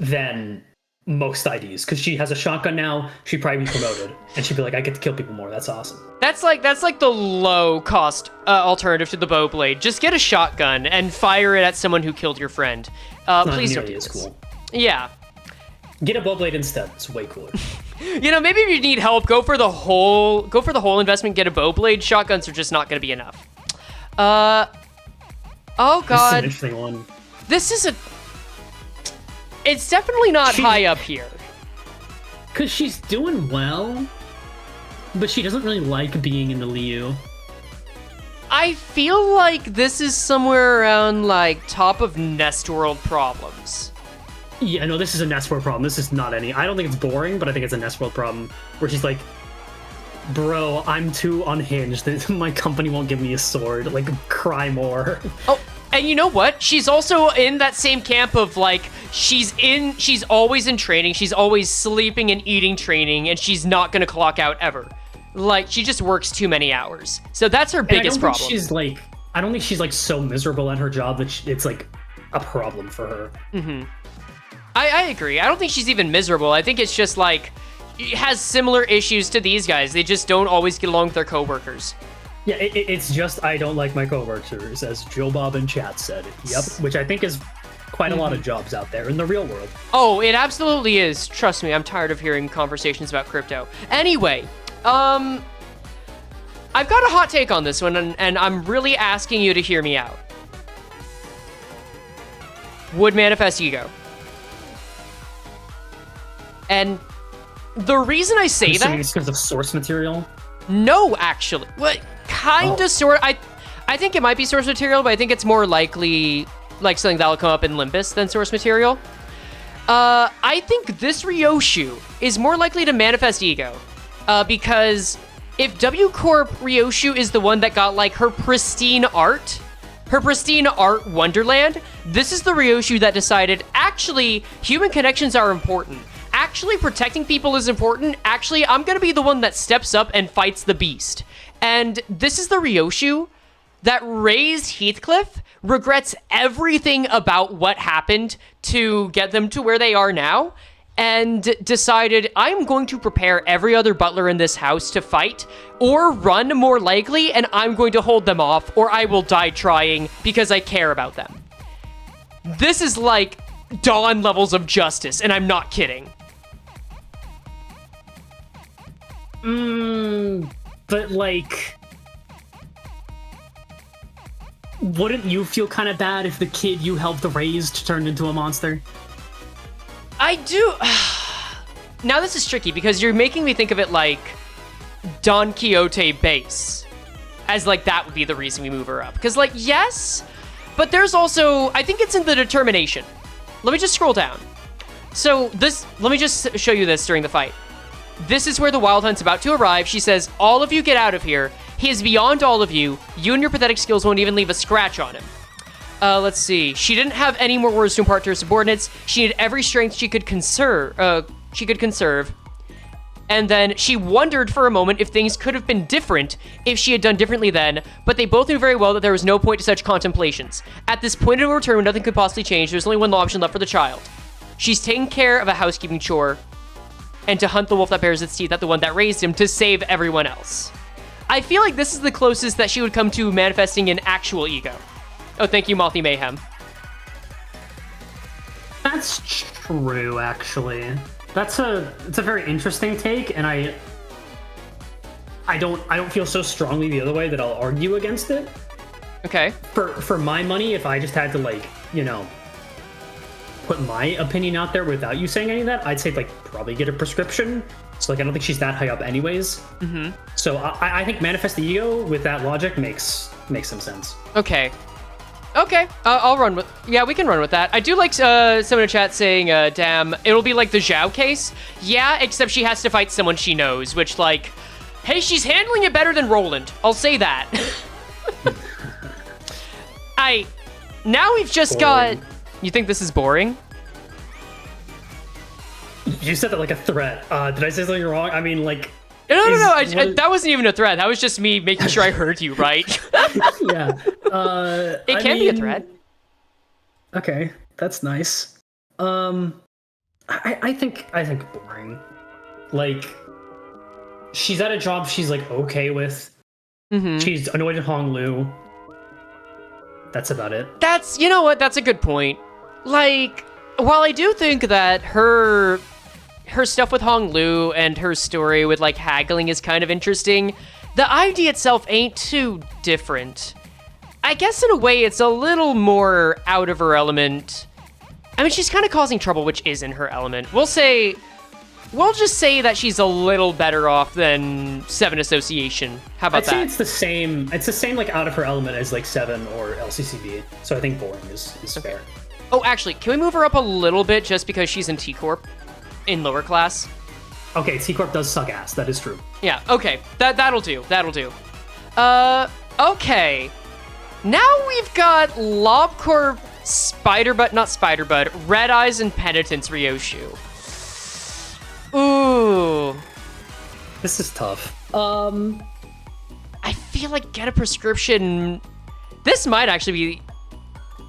S2: than most IDs, because she has a shotgun now. She'd probably be promoted, and she'd be like, I get to kill people more. That's awesome.
S1: That's like the low cost alternative to the bow blade. Just get a shotgun and fire it at someone who killed your friend. Please don't do this. Cool. Yeah.
S2: Get a bow blade instead. It's way cooler.
S1: You know, maybe if you need help, go for the whole investment. Get a bow blade. Shotguns are just not going to be enough. Oh god.
S2: This is an interesting one.
S1: It's definitely not high up here.
S2: Because she's doing well, but she doesn't really like being in the Liu.
S1: I feel like this is somewhere around, like, top of Nestworld problems.
S2: Yeah, no, this is a Nestworld problem. This is not any... I don't think it's boring, but I think it's a Nestworld problem, where she's like, bro, I'm too unhinged. My company won't give me a sword. Like, cry more.
S1: Oh, and you know what? She's also in that same camp of, like, she's always in training, she's always sleeping and eating training, and she's not gonna clock out ever. Like, she just works too many hours. So that's her biggest problem.
S2: I don't think she's, like, so miserable at her job that it's, like, a problem for her.
S1: Mm-hmm. I agree. I don't think she's even miserable. I think it's just, like, it has similar issues to these guys. They just don't always get along with their coworkers.
S2: Yeah, it's just, I don't like my coworkers, as Joe Bob in chat said. Yep, which I think is quite a lot of jobs out there in the real world.
S1: Oh, it absolutely is. Trust me, I'm tired of hearing conversations about crypto. Anyway, I've got a hot take on this one, and I'm really asking you to hear me out. Would manifest ego. And the reason I say that...
S2: It's because of source material?
S1: No, actually. What kind of sort... I think it might be source material, but I think it's more likely like something that'll come up in Limbus than source material. I think this Ryoshu is more likely to manifest ego. Because if W Corp Ryoshu is the one that got like her pristine art wonderland, this is the Ryoshu that decided, actually, human connections are important. Actually, protecting people is important. Actually, I'm going to be the one that steps up and fights the beast. And this is the Ryoshu that raised Heathcliff, regrets everything about what happened to get them to where they are now, and decided, I'm going to prepare every other butler in this house to fight, or run more likely, and I'm going to hold them off, or I will die trying because I care about them. This is like Dawn levels of justice, and I'm not kidding.
S2: But like, wouldn't you feel kind of bad if the kid you helped raise turned into a monster?
S1: I do. Now this is tricky because you're making me think of it like Don Quixote base, as like that would be the reason we move her up. Because like, yes, but there's also, I think it's in the determination. Let me just scroll down. So this, let me just show you this during the fight. This is where the Wild Hunt's about to arrive. She says, all of you get out of here. He is beyond all of you. You and your pathetic skills won't even leave a scratch on him. Let's see. She didn't have any more words to impart to her subordinates. She needed every strength she could conserve. And then she wondered for a moment if things could have been different if she had done differently then, but they both knew very well that there was no point to such contemplations. At this point of return, when nothing could possibly change, there's only one option left for the child. She's taking care of a housekeeping chore, and to hunt the wolf that bears its teeth at the one that raised him to save everyone else. I feel like this is the closest that she would come to manifesting an actual ego. Oh, thank you, Mothy Mayhem.
S2: That's true, actually. It's a very interesting take, and I don't feel so strongly the other way that I'll argue against it.
S1: Okay.
S2: For my money, if I just had to like, put my opinion out there without you saying any of that, I'd say like probably get a prescription. So like I don't think she's that high up anyways. Mm-hmm. So I think manifest the ego with that logic makes some sense.
S1: Okay. I'll run with. Yeah, we can run with that. I do like someone in the chat saying, "Damn, it'll be like the Zhao case." Yeah, except she has to fight someone she knows, which like, hey, she's handling it better than Roland. I'll say that. Now we've just
S2: Boring.
S1: got. You think this is boring?
S2: You said that like a threat. Did I say something wrong? I mean, like.
S1: No. That wasn't even a threat. That was just me making sure I heard you right.
S2: Yeah.
S1: It can be a threat.
S2: Okay, that's nice. I think boring. Like, she's at a job she's like okay with. Mm-hmm. She's annoyed at Hong Lu. That's about it.
S1: You know what? That's a good point. Like, while I do think that her stuff with Hong Lu and her story with like haggling is kind of interesting, the idea itself ain't too different. I guess in a way it's a little more out of her element. I mean, she's kind of causing trouble, which is in her element. We'll just say that she's a little better off than Seven Association. How about that?
S2: I'd say it's the same like out of her element as like Seven or LCCB. So I think boring is fair.
S1: Oh, actually, can we move her up a little bit just because she's in T Corp in lower class?
S2: Okay, T Corp does suck ass. That is true.
S1: Yeah, okay. That'll do. Okay. Now we've got LobCorp, not Spider-Bud, Red Eyes, and Penitence Ryoshu. Ooh.
S2: This is tough.
S1: I feel like get a prescription. This might actually be...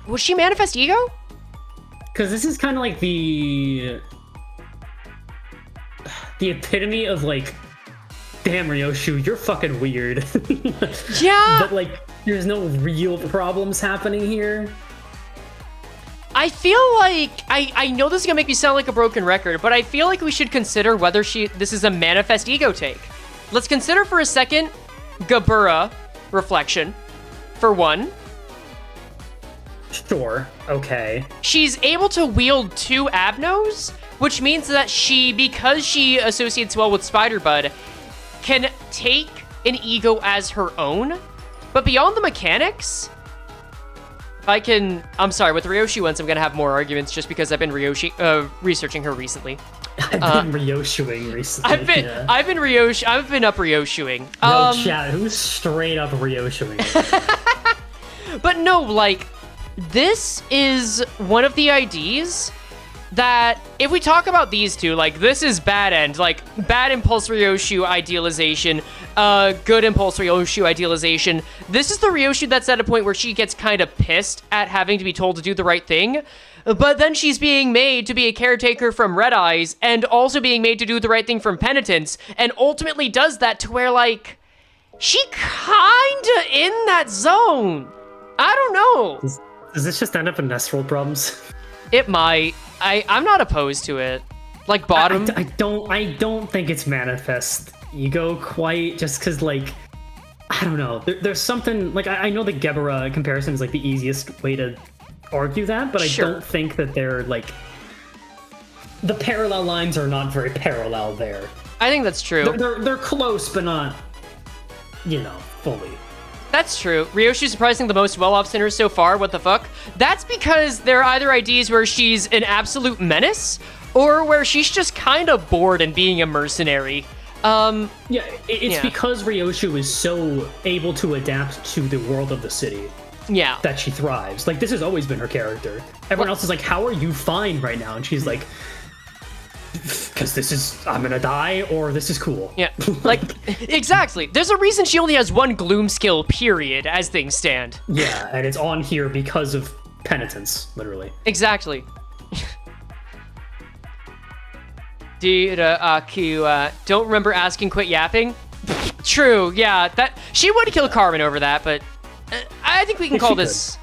S1: Was she Manifest Ego?
S2: Because this is kind of like the epitome of like, damn Ryoshu, you're fucking weird.
S1: Yeah.
S2: But like, there's no real problems happening here.
S1: I feel like, I know this is gonna make me sound like a broken record, but I feel like we should consider whether this is a Manifest Ego take. Let's consider for a second Gabura reflection, for one.
S2: Sure, okay.
S1: She's able to wield 2 Abnos, which means that because she associates well with Spider-Bud, can take an ego as her own. But beyond the mechanics, I'm sorry, with Ryoshi once, I'm gonna have more arguments just because I've been researching her recently.
S2: I've been Ryoshuing recently.
S1: I've been up Ryoshuing.
S2: No, chat, who's straight up Ryoshuing?
S1: But no, like, this is one of the IDs that, if we talk about these two, like, this is bad end, like, bad Impulse Ryoshu idealization, good Impulse Ryoshu idealization. This is the Ryoshu that's at a point where she gets kind of pissed at having to be told to do the right thing, but then she's being made to be a caretaker from Red Eyes, and also being made to do the right thing from Penitence, and ultimately does that to where, like, she kinda in that zone. I don't know.
S2: Does this just end up in Nestral problems?
S1: It might. I'm not opposed to it. Like bottom.
S2: I don't think it's Manifest Ego quite, just because like, I don't know. There's something like I know the Gebera comparison is like the easiest way to argue that, but
S1: Sure.
S2: I don't think that they're like the parallel lines are not very parallel there.
S1: I think that's true.
S2: They're close, but not, fully.
S1: That's true. Ryoshu's surprisingly the most well-off sinner so far. What the fuck? That's because there are either IDs where she's an absolute menace, or where she's just kind of bored and being a mercenary.
S2: It's because Ryoshu is so able to adapt to the world of the city.
S1: Yeah.
S2: That she thrives. Like, this has always been her character. Everyone else is like, how are you fine right now? And she's like, because I'm gonna die, or this is cool.
S1: Yeah, like, exactly. There's a reason she only has 1 gloom skill, period, as things stand.
S2: Yeah, and it's on here because of Penitence, literally.
S1: Exactly. Don't remember asking, quit yapping? True, yeah, that she would kill Carmen over that, but I think we can call this...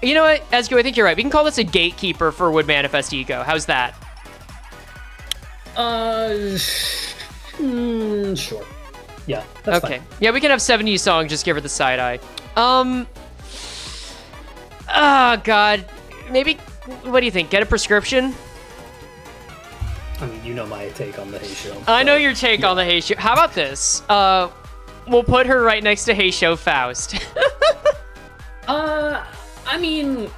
S1: You know what, Ezgo, I think you're right. We can call this a gatekeeper for Would Manifest Ego. How's that?
S2: Sure. Yeah, that's
S1: Okay.
S2: fine.
S1: Yeah, we can have 70s song, just give her the side eye. God. Maybe, what do you think? Get a prescription?
S2: I mean, you know my take on the Hey Show.
S1: I know your take on the Hey Show. How about this? We'll put her right next to Hey Show Faust.
S2: I mean,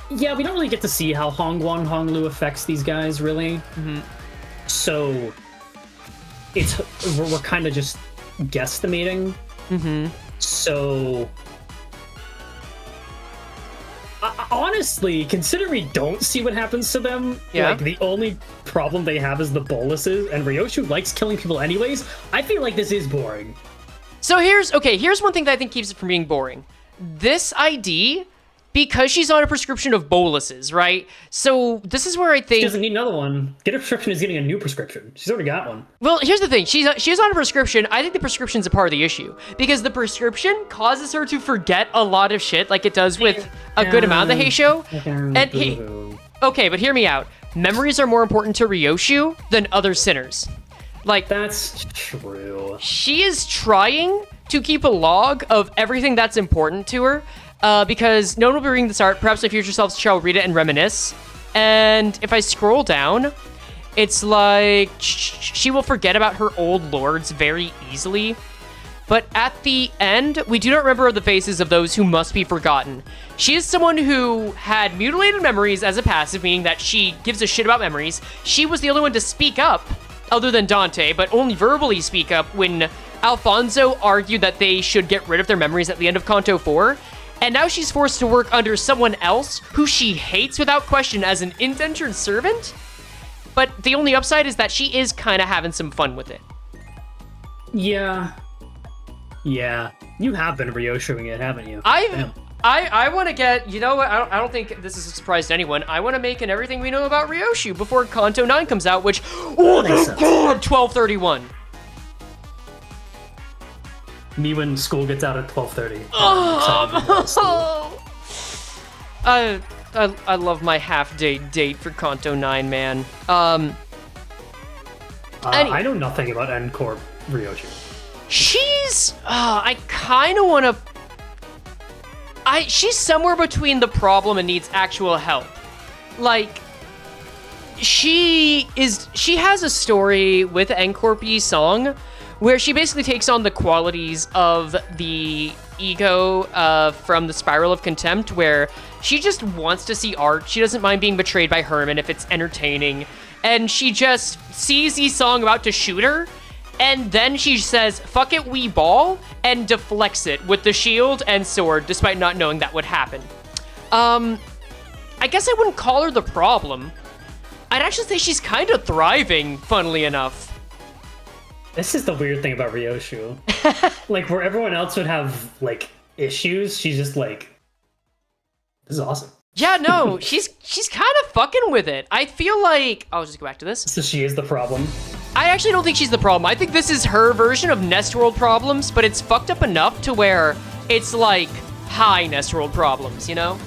S2: yeah, we don't really get to see how Hongguang Honglu affects these guys, really.
S1: Mm-hmm.
S2: So we're kind of just guesstimating.
S1: Mm-hmm.
S2: So honestly, considering we don't see what happens to them, like the only problem they have is the boluses, and Ryoshu likes killing people anyways. I feel like this is boring.
S1: So here's one thing that I think keeps it from being boring. This ID, because she's on a prescription of boluses, right? So this is where I think...
S2: She doesn't need another one. Get a prescription is getting a new prescription. She's already got one.
S1: Well, here's the thing. She's on a prescription. I think the prescription's a part of the issue. Because the prescription causes her to forget a lot of shit, like it does with a good amount of the Hey Show. Okay, but hear me out. Memories are more important to Ryoshu than other sinners. Like,
S2: that's true.
S1: She is trying to keep a log of everything that's important to her, because no one will be reading this art. Perhaps my future selves shall read it and reminisce. And if I scroll down, it's like she will forget about her old lords very easily. But at the end, we do not remember the faces of those who must be forgotten. She is someone who had mutilated memories as a passive, meaning that she gives a shit about memories. She was the only one to speak up, other than Dante, but only verbally speak up when Alfonso argued that they should get rid of their memories at the end of Kanto 4. And now she's forced to work under someone else who she hates without question as an indentured servant. But the only upside is that she is kind of having some fun with it.
S2: Yeah. Yeah. You have been Ryoshuing it, haven't you?
S1: I want to get, you know what, I don't think this is a surprise to anyone. I want to make an everything we know about Ryoshu before Kanto 9 comes out, which, oh my god, 12/31.
S2: Me when school gets out at 12:30.
S1: I love my half-day date for Kanto 9, man.
S2: I know nothing about N-Corp Ryoshu.
S1: She's, I kind of want to... She's somewhere between the problem and needs actual help. Like, she has a story with N-Corp Yi Song where she basically takes on the qualities of the ego from the Spiral of Contempt, where she just wants to see art. She doesn't mind being betrayed by Herman if it's entertaining. And she just sees Yi Song about to shoot her, and then she says, fuck it, we ball, and deflects it with the shield and sword, despite not knowing that would happen. I guess I wouldn't call her the problem. I'd actually say she's kind of thriving, funnily enough.
S2: This is the weird thing about Ryoshu. Like, where everyone else would have, like, issues, she's just like, this is awesome.
S1: Yeah, no, she's kind of fucking with it. I feel like... I'll just go back to this.
S2: So she is the problem?
S1: I actually don't think she's the problem. I think this is her version of Nestworld problems, but it's fucked up enough to where it's like high Nestworld problems, you know?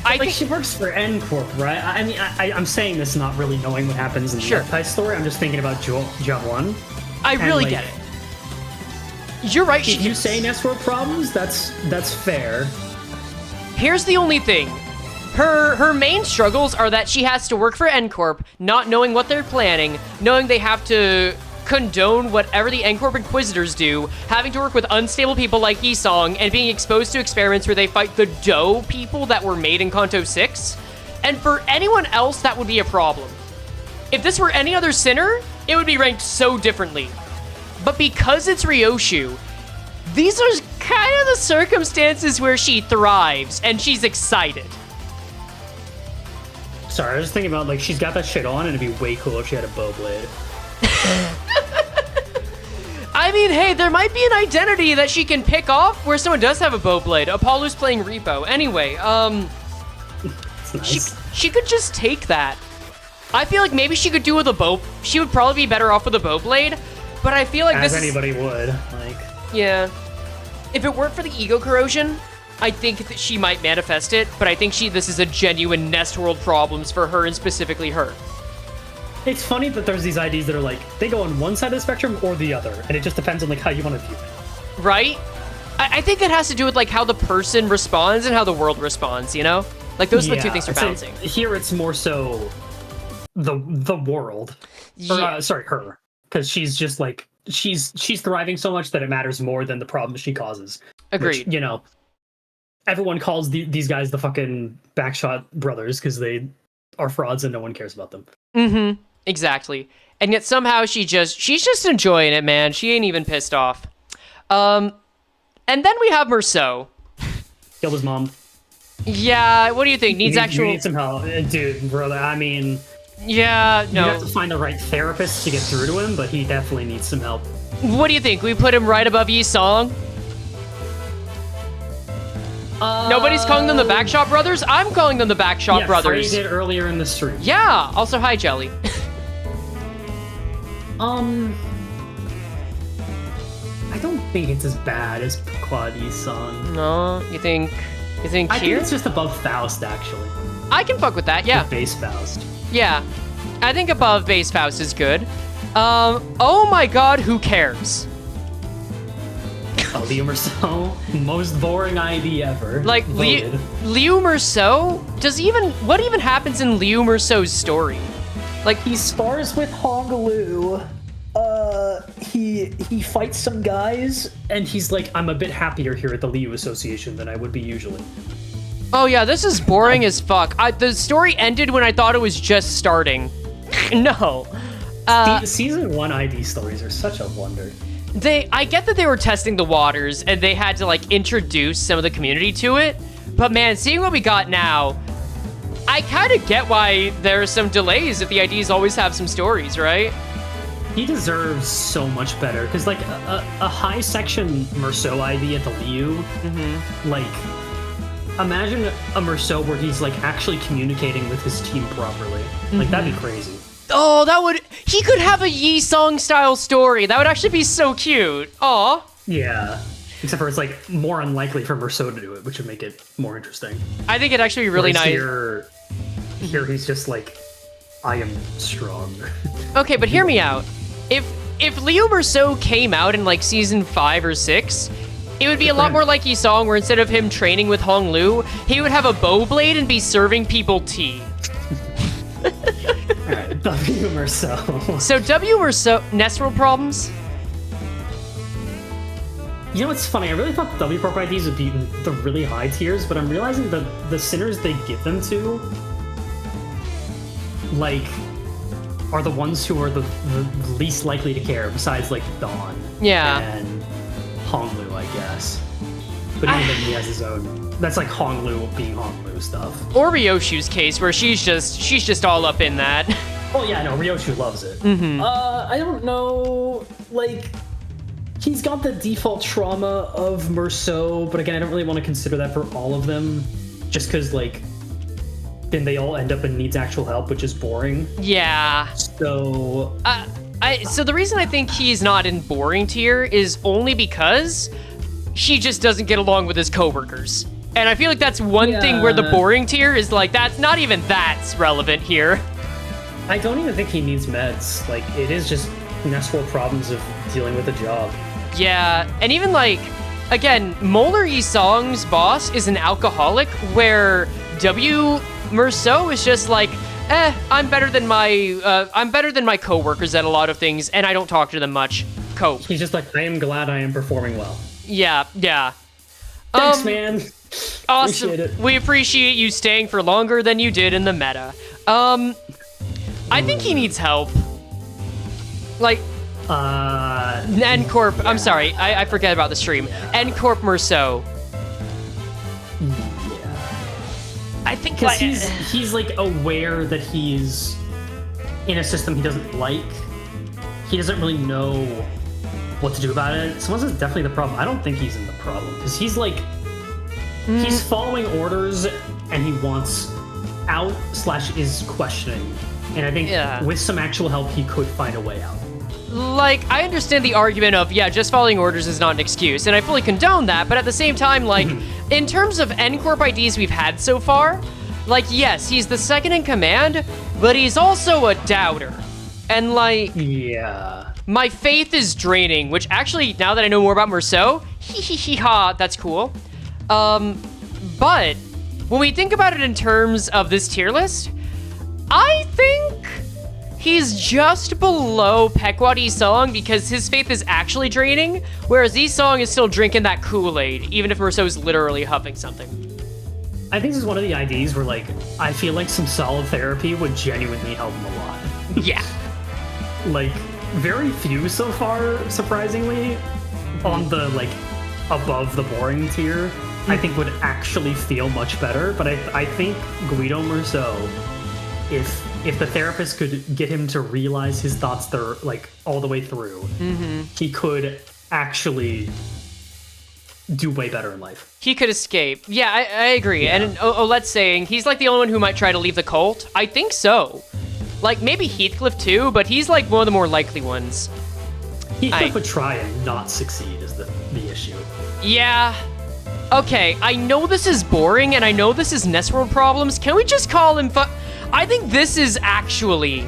S1: I think
S2: she works for N-Corp, right? I mean, I'm saying this not really knowing what happens in the Necktie story. I'm just thinking about Jawan.
S1: I really get it. You're right.
S2: If you say Nestworld problems, that's fair.
S1: Here's the only thing. Her main struggles are that she has to work for N-Corp, not knowing what they're planning, knowing they have to condone whatever the N-Corp Inquisitors do, having to work with unstable people like Yi Song, and being exposed to experiments where they fight the dough people that were made in Kanto 6. And for anyone else, that would be a problem. If this were any other sinner, it would be ranked so differently. But because it's Ryoshu, these are kind of the circumstances where she thrives, and she's excited.
S2: Sorry, I was thinking about, like, she's got that shit on, and it'd be way cool if she had a bow blade.
S1: I mean, hey, there might be an identity that she can pick off where someone does have a bow blade. Apollo's playing Repo. Anyway,
S2: nice.
S1: she could just take that. I feel like maybe she could do with a bow. She would probably be better off with a bow blade, but I feel like
S2: As anybody would, like.
S1: Yeah. If it weren't for the ego corrosion, I think that she might manifest it, but I think this is a genuine Nestworld problems for her and specifically her.
S2: It's funny that there's these IDs that are like, they go on one side of the spectrum or the other, and it just depends on like how you want to view it.
S1: Right? I think it has to do with like how the person responds and how the world responds, you know? Like those are the two things they're
S2: I'd say
S1: balancing.
S2: Here it's more so the world.
S1: Yeah.
S2: Sorry, her. Because she's just like, she's thriving so much that it matters more than the problem she causes.
S1: Agreed.
S2: Which, you know, everyone calls these guys the fucking Backshot brothers because they are frauds and no one cares about them.
S1: Mm-hmm. Exactly. And yet somehow she's just enjoying it, man. She ain't even pissed off. And then we have Merceau.
S2: Killed his mom.
S1: Yeah, what do you think? Needs actual...
S2: You need some help. Dude, brother, I mean...
S1: Yeah, no.
S2: You have to find the right therapist to get through to him, but he definitely needs some help.
S1: What do you think? We put him right above Yi Song? Nobody's calling them the Backshot Brothers? I'm calling them the Backshot Brothers.
S2: Frey did earlier in the stream.
S1: Yeah, also hi, Jelly.
S2: I don't think it's as bad as Quad Yi-san.
S1: No, you think
S2: I think
S1: here?
S2: it's just above Faust, actually.
S1: I can fuck with that, yeah.
S2: Base Faust.
S1: Yeah. I think above base Faust is good. Oh my god, who cares?
S2: Oh, Liu Merceau, most boring ID ever.
S1: Like,
S2: Voted.
S1: Liu Merceau? What even happens in Liu Merceau's story? Like,
S4: He spars with Honglu. He fights some guys.
S2: And he's like, I'm a bit happier here at the Liu Association than I would be usually.
S1: oh yeah, this is boring as fuck. The story ended when I thought it was just starting. No.
S2: Season 1 ID stories are such a wonder.
S1: I get that they were testing the waters and they had to like introduce some of the community to it, but man, seeing what we got now, I kind of get why there are some delays if the IDs always have some stories, right?
S2: He deserves so much better, because like a high section Merceau ID at the Liu, like imagine a Merceau where he's like actually communicating with his team properly. Like that'd be crazy.
S1: Oh, he could have a Yi Song style story. That would actually be so cute. Aw.
S2: Yeah. Except for it's like more unlikely for Merceau to do it, which would make it more interesting.
S1: I think it'd actually be really nice.
S2: Here he's just like, I am strong.
S1: Okay, but hear me out. If Liu Merceau came out in like season 5 or 6, it would be a lot more like Yi Song, where instead of him training with Hong Lu, he would have a bow blade and be serving people tea.
S2: Alright, W Merceau.
S1: So W Merceau, Nesrel problems?
S2: You know what's funny? I really thought the W Corp IDs would be in the really high tiers, but I'm realizing that the sinners they give them to, like, are the ones who are the least likely to care, besides like Dawn.
S1: Yeah.
S2: And Hong Lu, I guess. But even then he has his own. That's like Hong Lu being Hong Lu stuff.
S1: Or Ryoshu's case, where she's just all up in that.
S2: Oh yeah, no, Ryoshu loves it.
S4: I don't know. Like, he's got the default trauma
S2: Of Merceau, but again, I don't really want to consider that for all of them, just because like, then they all end up in needs actual help, which is boring.
S1: Yeah.
S2: So
S1: So the reason I think he's not in boring tier is only because she just doesn't get along with his coworkers. And I feel like that's one thing where the boring tier is like, that's not even that's relevant here.
S2: I don't even think he needs meds. Like, it is just Nesrel problems of dealing with a job.
S1: Yeah, and even like, again, Molar Yi Song's boss is an alcoholic, where W Merceau is just like, I'm better than my coworkers at a lot of things, and I don't talk to them much. Cope.
S2: He's just like, I am glad I am performing well.
S1: Yeah.
S2: Thanks, man.
S1: Awesome.
S2: Appreciate it.
S1: We appreciate you staying for longer than you did in the meta. I think he needs help. Like, N-Corp, I'm sorry, I forget about the stream. N-Corp Merceau. I think
S2: Because he's like aware that he's in a system he doesn't like. He doesn't really know what to do about it. So that's definitely the problem. I don't think he's in the problem, because he's like, he's following orders and he wants out / is questioning. And I think with some actual help, he could find a way out.
S1: Like, I understand the argument of, yeah, just following orders is not an excuse, and I fully condone that, but at the same time, like, in terms of N-Corp IDs we've had so far, like, yes, he's the second in command, but he's also a doubter. And like,
S2: Yeah.
S1: my faith is draining, which actually, now that I know more about Merceau, ha, that's cool. But when we think about it in terms of this tier list, I think he's just below Pequod Song because his faith is actually draining, whereas Song is still drinking that Kool-Aid, even if Merceau's literally huffing something.
S2: I think this is one of the IDs where, like, I feel like some solid therapy would genuinely help him a lot.
S1: Yeah.
S2: Like, very few so far, surprisingly, on the, like, above the boring tier, I think would actually feel much better. But I think Guido Merceau, if the therapist could get him to realize his thoughts there, like, all the way through, he could actually do way better in life.
S1: He could escape. Yeah, I agree. Yeah. And Olette's saying he's like the only one who might try to leave the cult. I think so. Like, maybe Heathcliff too, but he's like one of the more likely ones.
S2: Heathcliff would try and not succeed is the issue.
S1: Yeah. Okay, I know this is boring, and I know this is Nestworld problems. Can we just call him I think this is actually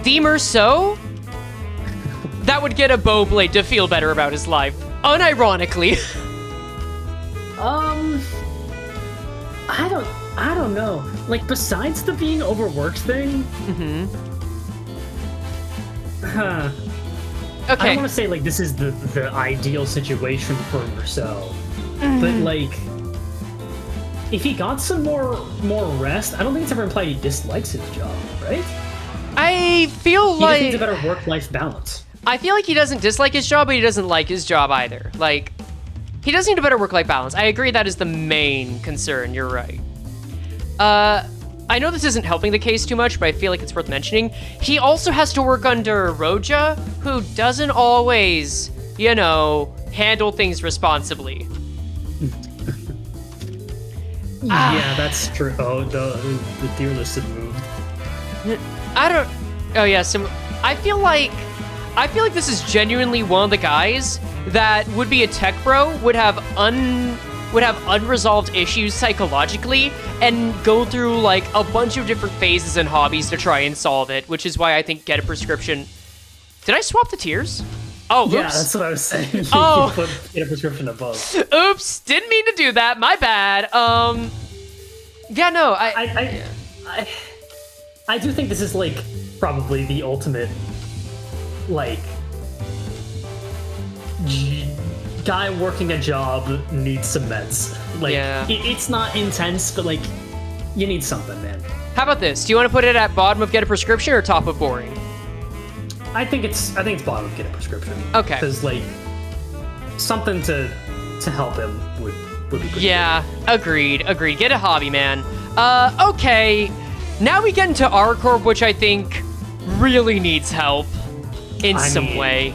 S1: the Merceau that would get a Bowblade to feel better about his life. Unironically.
S2: I don't know. Like, besides the being overworked thing,
S1: Okay.
S2: I don't want to say, like, this is the ideal situation for Merceau, but, like, if he got some more rest, I don't think it's ever implied he dislikes his job, right?
S1: I feel
S2: He
S1: like...
S2: just needs a better work-life balance.
S1: I feel like he doesn't dislike his job, but he doesn't like his job either. Like, he does need a better work-life balance. I agree that is the main concern. You're right. I know this isn't helping the case too much, but I feel like it's worth mentioning. He also has to work under Roja, who doesn't always, you know, handle things responsibly.
S2: Yeah, that's true. Oh, the tier list had moved.
S1: Oh yeah, I feel like this is genuinely one of the guys that would be a tech bro, would have unresolved issues psychologically, and go through like a bunch of different phases and hobbies to try and solve it, which is why I think Get a Prescription. Did I swap the tiers? Oh, oops.
S2: Yeah, that's what I was saying.
S1: Oh.
S2: You put Get a Prescription above.
S1: Oops, didn't mean to do that. My bad. Yeah, no,
S2: I do think this is like probably the ultimate, like, guy working a job needs some meds. Like,
S1: yeah.
S2: It's not intense, but like, you need something, man.
S1: How about this? Do you want to put it at bottom of Get a Prescription or top of Boring?
S2: I think it's bottom of Get a Prescription.
S1: Okay.
S2: Because like, something to help him would be pretty
S1: Yeah, agreed. Get a hobby, man. Okay. Now we get into R-Corp, which I think really needs help in some way.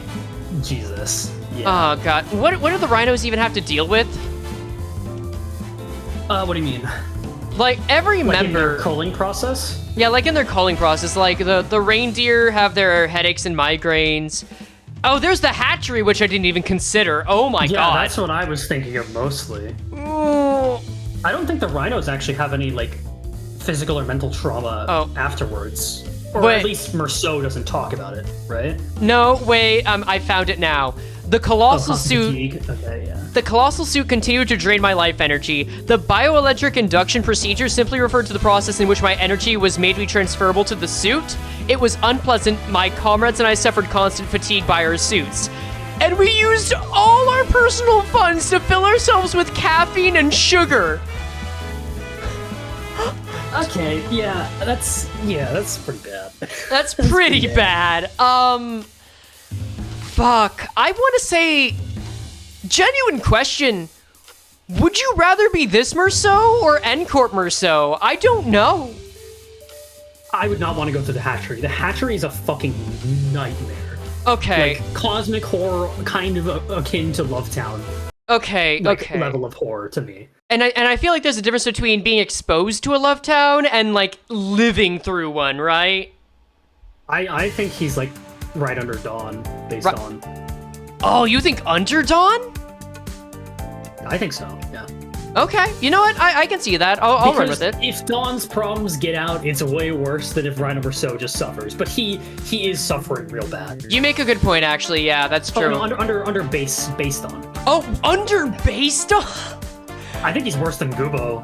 S2: Jesus. Yeah.
S1: Oh, God. What do the rhinos even have to deal with?
S2: What do you mean?
S1: Like, every
S2: Like
S1: member...
S2: in their culling process?
S1: Yeah, like in their culling process. Like, the reindeer have their headaches and migraines. Oh, there's the hatchery, which I didn't even consider. Oh, my God.
S2: Yeah, that's what I was thinking of mostly.
S1: Ooh.
S2: I don't think the rhinos actually have any, like, physical or mental trauma afterwards. Or
S1: Wait.
S2: at least Merceau doesn't talk about it, right?
S1: No, wait, I found it now. The colossal suit...
S2: Fatigue. Okay, yeah.
S1: The colossal suit continued to drain my life energy. The bioelectric induction procedure simply referred to the process in which my energy was made to be transferable to the suit. It was unpleasant. My comrades and I suffered constant fatigue by our suits. And we used all our personal funds to fill ourselves with caffeine and sugar.
S2: Okay, yeah, that's pretty bad.
S1: That's pretty bad. Fuck. I want to say, genuine question. Would you rather be this Merceau or N-Corp Merceau? I don't know.
S2: I would not want to go through the hatchery. The hatchery is a fucking nightmare.
S1: Okay.
S2: Like, cosmic horror, kind of akin to Lovetown.
S1: Okay,
S2: Like,
S1: okay.
S2: level of horror to me.
S1: And I feel like there's a difference between being exposed to a love town and, like, living through one, right?
S2: I think he's, like, right under Dawn, based on...
S1: Oh, you think under Dawn?
S2: I think so, yeah.
S1: Okay, you know what? I can see that. I'll run with it.
S2: If Dawn's problems get out, it's way worse than if Rhino Merceau just suffers. But he is suffering real bad.
S1: You make a good point, actually. Yeah, that's true.
S2: Oh, no, under based on.
S1: Oh, under based on?
S2: I think he's worse than Gubo.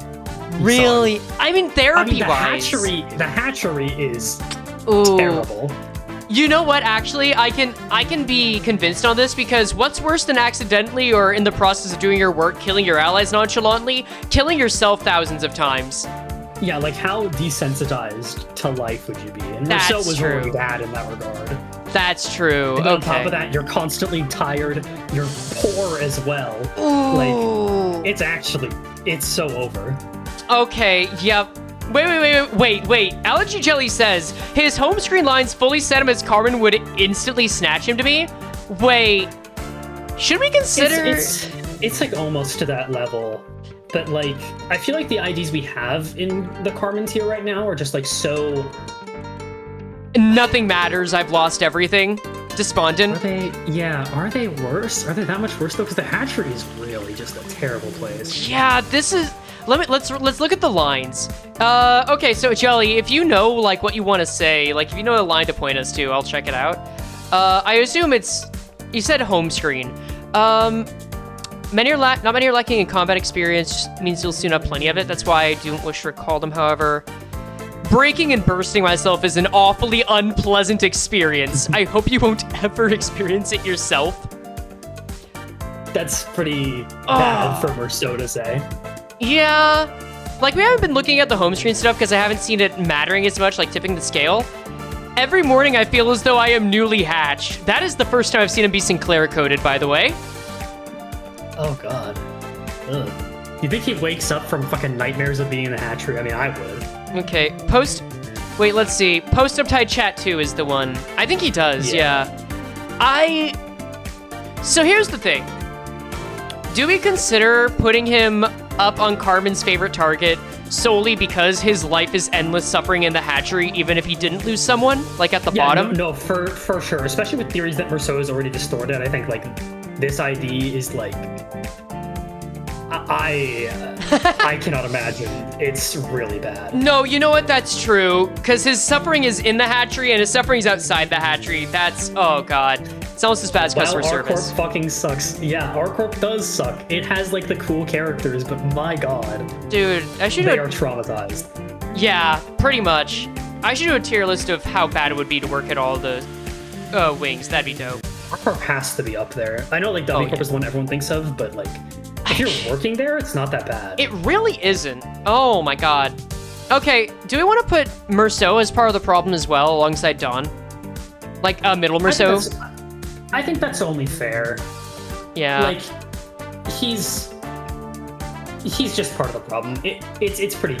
S1: Really? I mean, therapy-wise.
S2: The hatchery is
S1: Ooh.
S2: terrible.
S1: You know what? Actually, I can be convinced on this, because what's worse than accidentally or in the process of doing your work killing your allies nonchalantly? Killing yourself thousands of times.
S2: Yeah, like how desensitized to life would you be? And
S1: That's
S2: Merceau was
S1: true.
S2: really bad in that regard.
S1: That's true.
S2: And
S1: okay.
S2: on top of that, you're constantly tired. You're poor as well.
S1: Ooh.
S2: Like, it's so over.
S1: Okay, yep. Wait. Allergy Jelly says his home screen lines fully set him as Carmen would instantly snatch him to me. Wait, should we consider?
S2: It's like almost to that level. But like, I feel like the IDs we have in the Carmen tier right now are just like so...
S1: Nothing matters, I've lost everything. Despondent.
S2: Are they worse? Are they that much worse though? Because the hatchery is really just a terrible place.
S1: Yeah, this is... Let's look at the lines. Okay, so Jelly, if you know like what you want to say, like if you know a line to point us to, I'll check it out. I assume it's... You said home screen. Not many are lacking in combat experience means you'll soon have plenty of it. That's why I don't wish to recall them, however. Breaking and bursting myself is an awfully unpleasant experience. I hope you won't ever experience it yourself.
S2: That's pretty bad for Merceau to say.
S1: Yeah. Like, we haven't been looking at the home screen stuff because I haven't seen it mattering as much, like tipping the scale. Every morning I feel as though I am newly hatched. That is the first time I've seen him be Sinclair-coded, by the way.
S2: Oh, God. Ugh. You think he wakes up from fucking nightmares of being in the hatchery? I mean, I would.
S1: Okay, Wait, let's see. Post-Uptide Chat 2 is the one. I think he does, yeah. So here's the thing. Do we consider putting him up on Carmen's favorite target solely because his life is endless suffering in the hatchery, even if he didn't lose someone, like at the bottom?
S2: No, for sure. Especially with theories that Merceau is already distorted. I think, like, this ID is, like... I cannot imagine. It's really bad.
S1: No, you know what? That's true. Because his suffering is in the hatchery and his suffering is outside the hatchery. That's... Oh, God. It's almost as bad as customer service.
S2: R-Corp fucking sucks. Yeah, R-Corp does suck. It has, like, the cool characters, but my God.
S1: Dude, I should
S2: They are traumatized.
S1: Yeah, pretty much. I should do a tier list of how bad it would be to work at all the wings. That'd be dope.
S2: R-Corp has to be up there. I know, like, W-Corp is the one everyone thinks of, but, like... If you're working there, it's not that bad.
S1: It really isn't. Oh my God. Okay, do we want to put Merceau as part of the problem as well, alongside Dawn? Like, middle Merceau?
S2: I think that's only fair.
S1: Yeah.
S2: Like, he's just part of the problem. It's pretty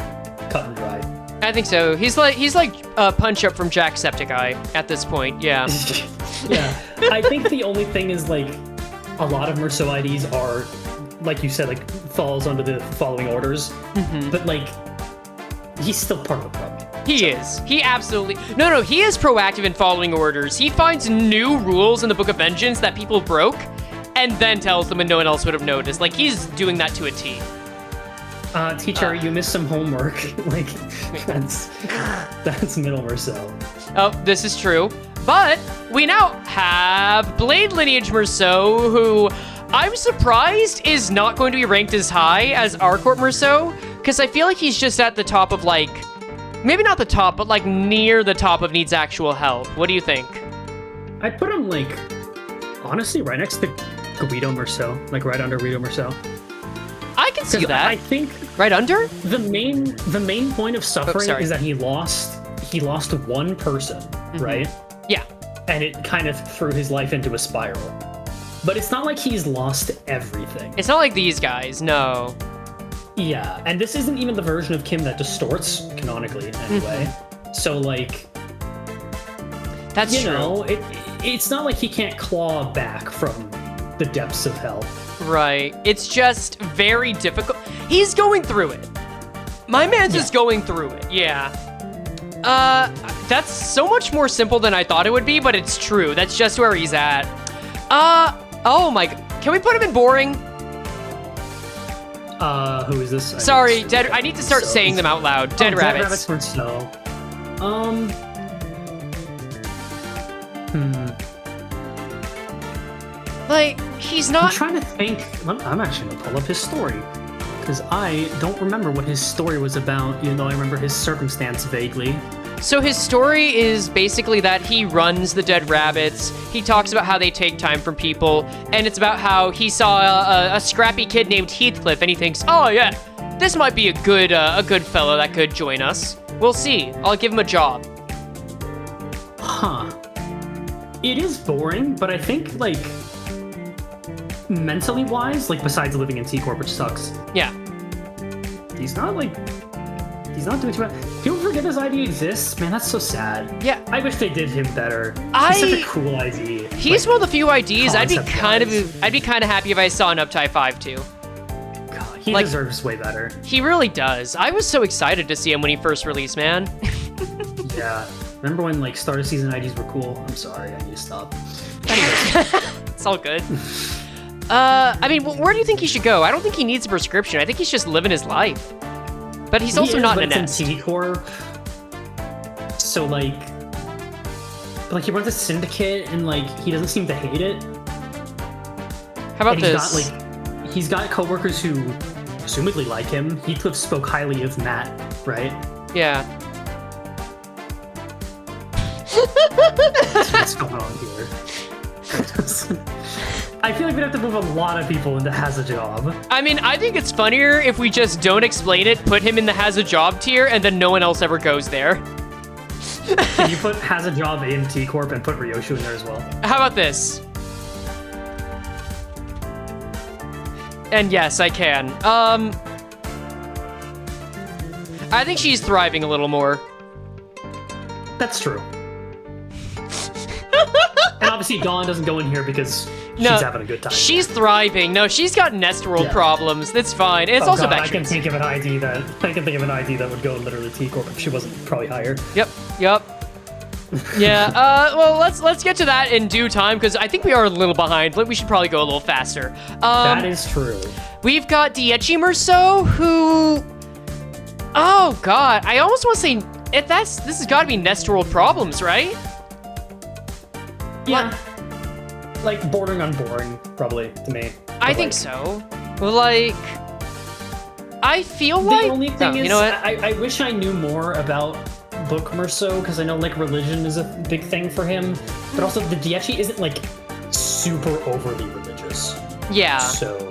S2: cut and dry.
S1: I think so. He's like a punch up from Jacksepticeye at this point. Yeah.
S2: Yeah. I think the only thing is, like, a lot of Merceau IDs are, like you said, like, falls under the following orders. Mm-hmm. But, like, he's still part of the problem.
S1: He is. He absolutely... No, he is proactive in following orders. He finds new rules in the Book of Vengeance that people broke, and then tells them and no one else would have noticed. Like, he's doing that to a T.
S2: Teacher, you missed some homework. Like, that's middle Merceau.
S1: Oh, this is true. But we now have Blade Lineage Merceau, who... I'm surprised is not going to be ranked as high as R-Corp Merceau, because I feel like he's just at the top of, like, maybe not the top, but, like, near the top of needs actual help. What do you think?
S2: I'd put him, like, honestly, right next to Guido Merceau, like, right under Guido Merceau.
S1: I can see that.
S2: I think
S1: right under
S2: the main point of suffering is that he lost one person, right?
S1: Yeah,
S2: and it kind of threw his life into a spiral. But it's not like he's lost everything.
S1: It's not like these guys, no.
S2: Yeah, and this isn't even the version of Kim that distorts, canonically, anyway. Mm-hmm. So, like...
S1: That's true.
S2: You know, it's not like he can't claw back from the depths of hell.
S1: Right. It's just very difficult. He's going through it. My man's just going through it, yeah. That's so much more simple than I thought it would be, but it's true. That's just where he's at. Oh my... Can we put him in boring?
S2: Who is this?
S1: Sorry, dead. I need to start saying them out loud. Dead rabbits.
S2: Dead rabbits for snow.
S1: Like, he's
S2: I'm
S1: not.
S2: trying to think. I'm actually gonna pull up his story because I don't remember what his story was about, even though I remember his circumstance vaguely.
S1: So his story is basically that he runs the Dead Rabbits. He talks about how they take time from people, and it's about how he saw a scrappy kid named Heathcliff, and he thinks, oh yeah, this might be a good fellow that could join us. We'll see. I'll give him a job.
S2: Huh. It is boring, but I think, like, mentally wise, like, besides living in T-Corp, which sucks,
S1: Yeah.
S2: he's not doing too bad. People forget his ID exists. Man, that's so sad.
S1: Yeah.
S2: I wish they did him better. He's such a cool ID.
S1: He's one of the few IDs I'd be kind
S2: concept-wise.
S1: of happy if I saw an Uptie 5 too.
S2: God, he
S1: like-
S2: deserves way better.
S1: He really does. I was so excited to see him when he first released, man.
S2: Yeah. Remember when, like, starter season IDs were cool? I'm sorry, I need to stop. Anyways.
S1: It's all good. I mean, where do you think he should go? I don't think he needs a prescription. I think he's just living his life. But he's also not in a nest.
S2: It's in T-Corp. So, like, he runs a syndicate, and, like, he doesn't seem to hate it.
S1: How about
S2: And
S1: this?
S2: He's got coworkers who assumedly like him. Heathcliff spoke highly of Matt, right?
S1: Yeah.
S2: What's going on here? I feel like we'd have to move a lot of people into has a job.
S1: I mean, I think it's funnier if we just don't explain it, put him in the has a job tier, and then no one else ever goes there.
S2: Can you put has a job in T-Corp and put Ryoshu in there as well?
S1: How about this? And yes, I can. I think she's thriving a little more.
S2: That's true. And obviously Dawn doesn't go in here because she's having a good time.
S1: She's thriving. No, she's got nest world problems. That's fine. And it's also
S2: God, I
S1: veterans.
S2: can think of an ID that would go literally T-Corp if she wasn't probably higher.
S1: Yep. Yeah. Well, let's get to that in due time because I think we are a little behind. We should probably go a little faster.
S2: That is true.
S1: We've got Diechi Merceau, who, oh god, I almost want to say this has got to be nest world problems, right?
S2: Yeah. Like, bordering on boring, probably, to me.
S1: I think so. Like, I feel like...
S2: The only thing is,
S1: you know what?
S2: I wish I knew more about Book Merceau, because I know, like, religion is a big thing for him, but also the Diechi isn't, like, super overly religious.
S1: Yeah.
S2: So...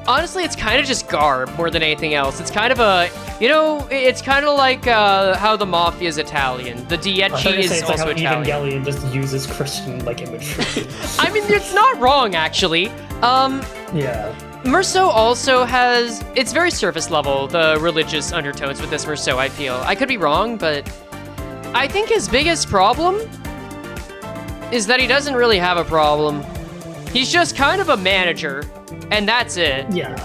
S1: Honestly, it's kind of just garb more than anything else. It's kind of a, it's kind of like how the Mafia is Italian. The Diechi is
S2: it's
S1: also
S2: like how
S1: Italian.
S2: Evangelion just uses Christian, like, imagery.
S1: I mean, it's not wrong, actually.
S2: Yeah.
S1: Merceau also has, it's very surface level, the religious undertones with this Merceau, I feel. I could be wrong, but I think his biggest problem is that he doesn't really have a problem. He's just kind of a manager, and that's it.
S2: Yeah.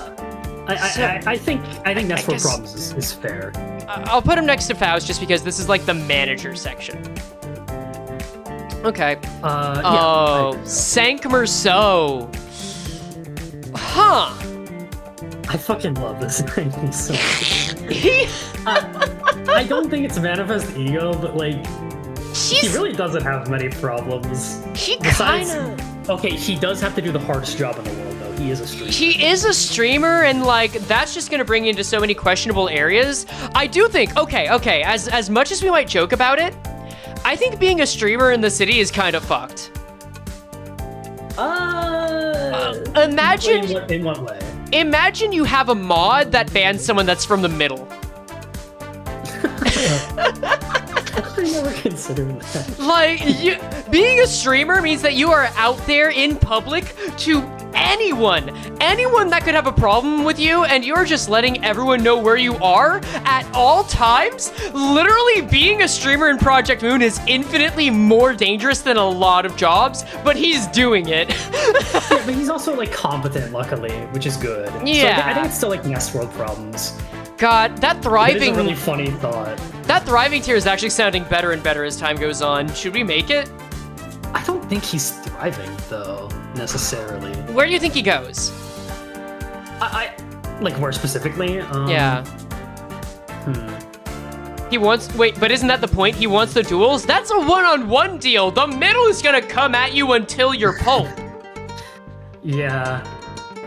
S2: I think Nest World Problems is fair.
S1: I'll put him next to Faust just because this is like the manager section. Okay.
S2: Yeah,
S1: Sank Merceau. Huh.
S2: I fucking love this thing so much.
S1: He...
S2: I don't think it's manifest ego, but, like, he really doesn't have many problems.
S1: He kind of...
S2: Okay, he does have to do the hardest job in the world, though. He is a streamer.
S1: He is a streamer, and, like, that's just gonna bring you into so many questionable areas. I do think, okay, as much as we might joke about it, I think being a streamer in the city is kind of fucked. Imagine...
S2: In what way?
S1: Imagine you have a mod that bans someone that's from the middle.
S2: I never considered that.
S1: Like, being a streamer means that you are out there in public to anyone that could have a problem with you, and you're just letting everyone know where you are at all times. Literally, being a streamer in Project Moon is infinitely more dangerous than a lot of jobs, but he's doing it.
S2: Yeah, but he's also, like, competent, luckily, which is good.
S1: Yeah.
S2: So I think it's still, like, Nest World Problems.
S1: God, that thriving...
S2: It is a really funny thought.
S1: That thriving tier is actually sounding better and better as time goes on. Should we make it?
S2: I don't think he's thriving, though, necessarily.
S1: Where do you think he goes?
S2: Like more specifically?
S1: Yeah. He wants, wait, but isn't that the point? He wants the duels? That's a one-on-one deal. The middle is gonna come at you until you're pulp.
S2: Yeah.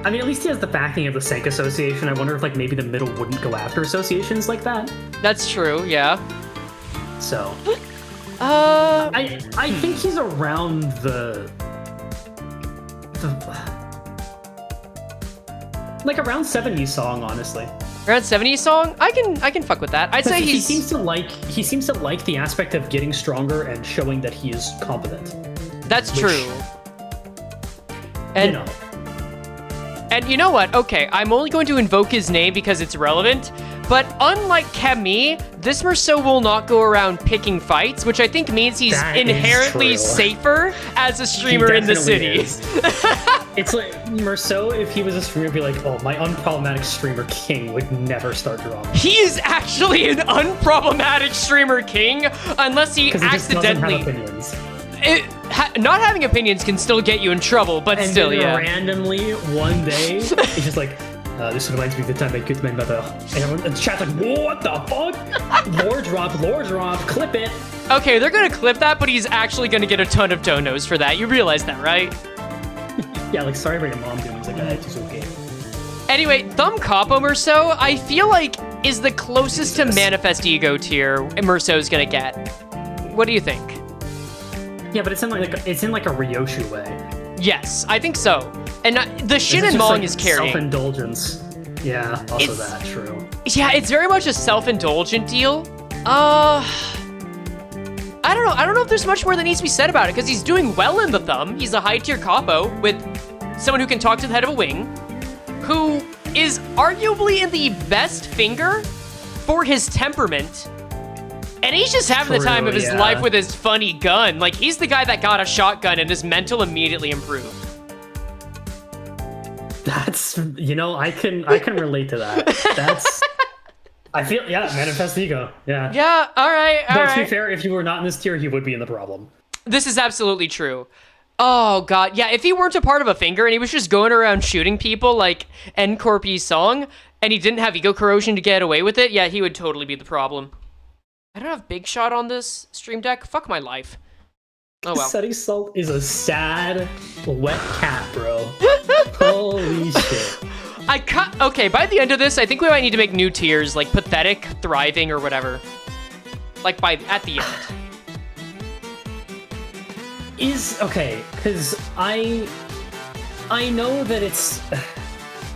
S2: I mean, at least he has the backing of the Sank Association. I wonder if, like, maybe the middle wouldn't go after associations like that.
S1: That's true, yeah.
S2: So.
S1: I
S2: think he's around the like around 70s song, honestly.
S1: around 70s song? I can fuck with that. I'd say
S2: he seems to like the aspect of getting stronger and showing that he is competent.
S1: That's true. And
S2: you know.
S1: And you know what? Okay, I'm only going to invoke his name because it's relevant, but unlike Kemi, this Merceau will not go around picking fights, which I think means he's
S2: That is
S1: inherently
S2: true.
S1: safer as a streamer in the
S2: definitely
S1: city.
S2: It's like Merceau, if he was a streamer, would be like, oh, my unproblematic streamer king would never start drama.
S1: He is actually an unproblematic streamer king, unless he
S2: Because he just doesn't
S1: accidentally...
S2: have opinions.
S1: Not having opinions can still get you in trouble, but
S2: And
S1: still,
S2: then
S1: yeah.
S2: randomly, one day, he's just like, this reminds me of the time I quit my mother. And everyone in the chat's like, what the fuck? lore drop, clip it.
S1: Okay, they're gonna clip that, but he's actually gonna get a ton of donos for that. You realize that, right?
S2: Yeah, like, sorry about your mom doing. He's like, it's okay.
S1: Anyway, Thumb Capo Merceau, I feel like, is the closest to Manifest Ego tier Merceau's gonna get. What do you think?
S2: Yeah, but it's in like a Ryoshu way.
S1: Yes, I think so. And the Shin and
S2: Just,
S1: Mong
S2: like,
S1: is carrying.
S2: self-indulgence. Yeah, also
S1: It's-
S2: that, true.
S1: Yeah, it's very much a self-indulgent deal. I don't know. I don't know if there's much more that needs to be said about it, because he's doing well in the Thumb. He's a high-tier capo with someone who can talk to the head of a wing, who is arguably in the best finger for his temperament. And he's just having the time of his
S2: True, yeah.
S1: life with his funny gun. Like, he's the guy that got a shotgun and his mental immediately improved.
S2: That's, I can relate to that. That's, I feel, yeah, Manifest Ego, yeah.
S1: Yeah, all right.
S2: But to be fair, if you were not in this tier, he would be in the problem.
S1: This is absolutely true. Oh, God. Yeah, if he weren't a part of a finger and he was just going around shooting people like N-Corpy's song, and he didn't have ego corrosion to get away with it, yeah, he would totally be the problem. I don't have Big Shot on this stream deck. Fuck my life. Oh, well.
S2: Sunny Salt is a sad, wet cat, bro. Holy shit.
S1: Okay, by the end of this, I think we might need to make new tiers, like Pathetic, Thriving, or whatever. Like, at the end.
S2: Okay, because I know that it's,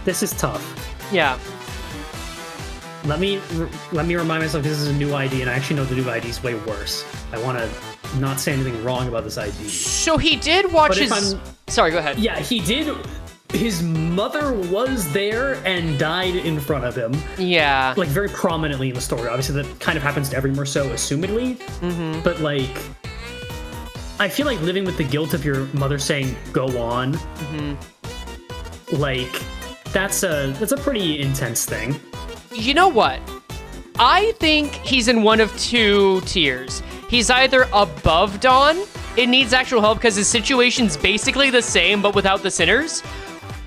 S2: this is tough.
S1: Yeah.
S2: Let me remind myself this is a new ID, and I actually know the new ID is way worse. I want to not say anything wrong about this ID.
S1: So he did watch
S2: But if
S1: his...
S2: I'm-
S1: Sorry, go ahead.
S2: Yeah, he did. His mother was there and died in front of him.
S1: Yeah.
S2: Like, very prominently in the story. Obviously, that kind of happens to every Merceau, assumedly. Mm-hmm. But, like, I feel like living with the guilt of your mother saying, go on. Mm-hmm. Like, that's a pretty intense thing.
S1: You know what? I think he's in one of two tiers. He's either above Dawn, it needs actual help because his situation's basically the same but without the sinners,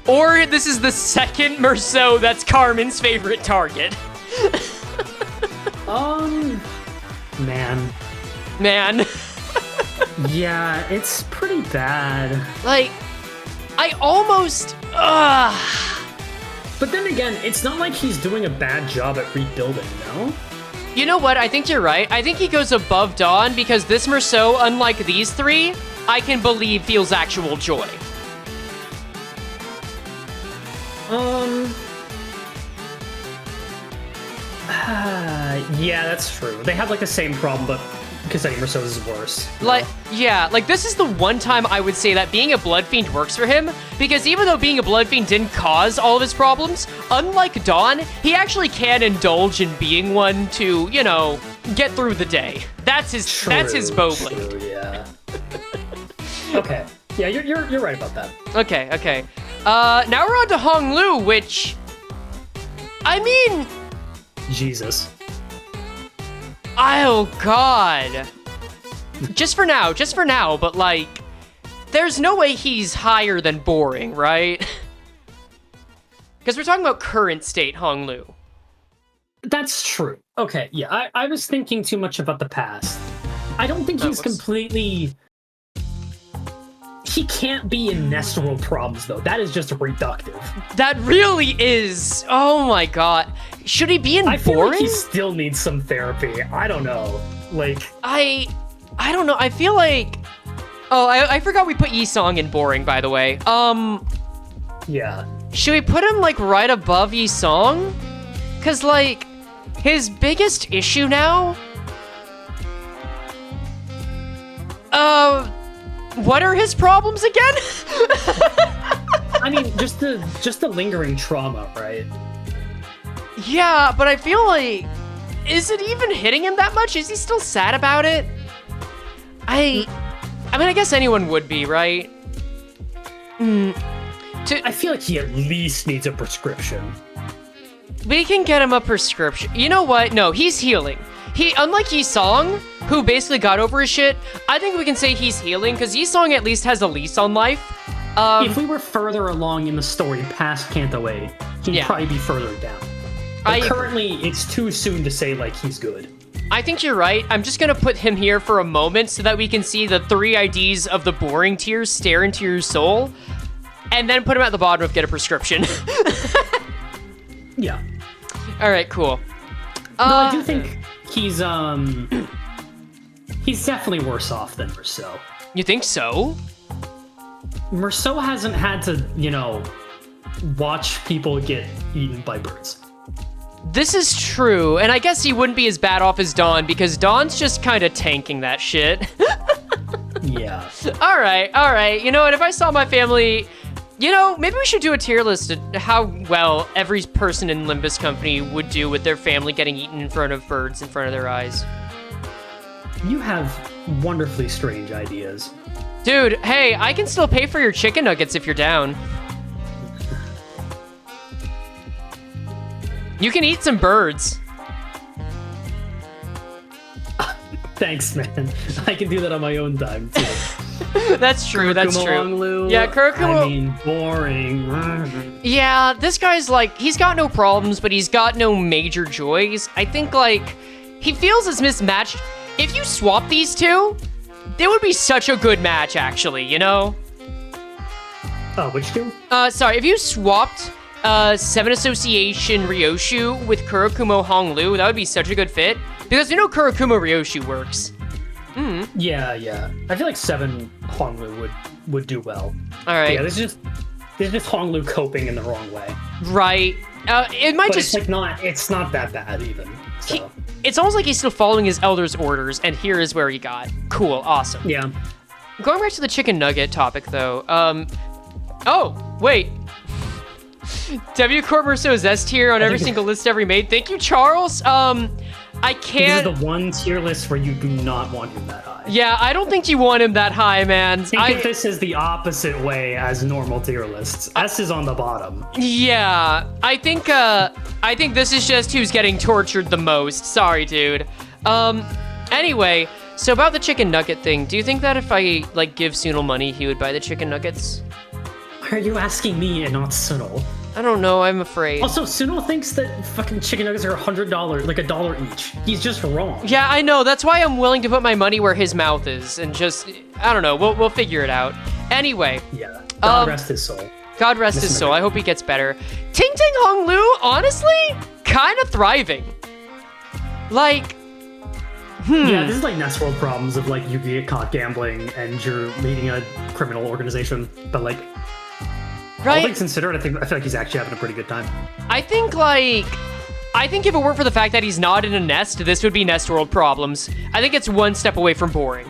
S1: or this is the second Merceau that's Carmen's favorite target.
S2: Man. Yeah, it's pretty bad.
S1: Like, I almost...
S2: But then again, it's not like he's doing a bad job at rebuilding, no?
S1: You know what? I think you're right. I think he goes above Dawn because this Merceau, unlike these three, I can believe feels actual joy.
S2: Yeah, that's true. They have, like, the same problem, but Cassetti Merceau is worse.
S1: Like, yeah, like this is the one time I would say that being a Blood Fiend works for him, because even though being a Blood Fiend didn't cause all of his problems, unlike Dawn, he actually can indulge in being one to, get through the day. That's his Bowblade.
S2: True, yeah. Okay. Yeah, you're right about that.
S1: Okay. Now we're on to Hong Lu, which, I mean,
S2: Jesus.
S1: oh God. Just for now, but like, there's no way he's higher than boring, right? Because we're talking about current state Honglu.
S2: That's true. Okay, yeah, I was thinking too much about the past. I don't think he's completely... He can't be in Nestorworld problems, though. That is just reductive.
S1: That really is. Oh my god. Should he be in
S2: I feel
S1: boring?
S2: like he still needs some therapy. I don't know. Like...
S1: I don't know. I feel like... Oh, I forgot we put Yi-Song in boring, by the way.
S2: Yeah.
S1: Should we put him, like, right above Yi-Song? Because, like, his biggest issue now... What are his problems again?
S2: I mean, just the lingering trauma, right?
S1: Yeah, but I feel like... Is it even hitting him that much? Is he still sad about it? I mean, I guess anyone would be, right?
S2: I feel like he at least needs a prescription.
S1: We can get him a prescription. You know what? No, he's healing. Unlike Yi-Song, who basically got over his shit, I think we can say he's healing, because Yi-Song at least has a lease on life.
S2: If we were further along in the story past Canto 8, he'd probably be further down. But currently, it's too soon to say, like, he's good.
S1: I think you're right. I'm just going to put him here for a moment so that we can see the 3 IDs of the boring tiers stare into your soul, and then put him at the bottom of get a prescription.
S2: Yeah.
S1: All right, cool.
S2: No, I do think he's definitely worse off than Merceau.
S1: You think so?
S2: Merceau hasn't had to, watch people get eaten by birds.
S1: This is true, and I guess he wouldn't be as bad off as Dawn, because Dawn's just kind of tanking that shit.
S2: Yeah.
S1: All right. You know what? If I saw my family... maybe we should do a tier list of how well every person in Limbus Company would do with their family getting eaten in front of birds in front of their eyes.
S2: You have wonderfully strange ideas.
S1: Dude, hey, I can still pay for your chicken nuggets if you're down. You can eat some birds.
S2: Thanks, man. I can do that on my own time, too.
S1: That's true.
S2: Honglu,
S1: Yeah, Kurokumo.
S2: I mean, boring.
S1: Yeah, this guy's like, he's got no problems, but he's got no major joys. I think, like, he feels as mismatched. If you swap these two, it would be such a good match, actually,
S2: Oh, which two?
S1: Sorry, if you swapped 7 Association Ryoshu with Kurokumo Honglu, that would be such a good fit. Because Kurokumo Ryoshu works.
S2: Yeah. I feel like 7 Honglu would do well.
S1: All right.
S2: Yeah, this is just Honglu coping in the wrong way.
S1: Right. It might
S2: But
S1: just...
S2: it's not that bad, even. So.
S1: It's almost like he's still following his elder's orders, and here is where he got. Cool, awesome.
S2: Yeah.
S1: Going back to the chicken nugget topic, though. Oh, wait. W Corp Merceau's S tier on every single list ever made. Thank you, Charles. I can't...
S2: This is the one tier list where you do not want him that high.
S1: Yeah, I don't think you want him that high, man.
S2: Think of this is the opposite way as normal tier lists. S is on the bottom.
S1: Yeah, I think this is just who's getting tortured the most. Sorry, dude. Anyway, so about the chicken nugget thing, do you think that if I, like, give Sunil money, he would buy the chicken nuggets?
S2: Why are you asking me and not Sunil?
S1: I don't know, I'm afraid.
S2: Also, Sunil thinks that fucking chicken nuggets are $100, like $1 each. He's just wrong.
S1: Yeah, I know. That's why I'm willing to put my money where his mouth is, and just, I don't know. We'll figure it out. Anyway.
S2: Yeah. God rest his soul.
S1: God rest his soul. I hope he gets better. Ting Ting Honglu, honestly, kind of thriving. Like,
S2: Yeah, this is like Nestorworld problems of like you get caught gambling and you're leading a criminal organization, but like.
S1: Right?
S2: All things considered, I feel like he's actually having a pretty good time.
S1: I think if it weren't for the fact that he's not in a nest, this would be Nestorworld problems. I think it's one step away from boring.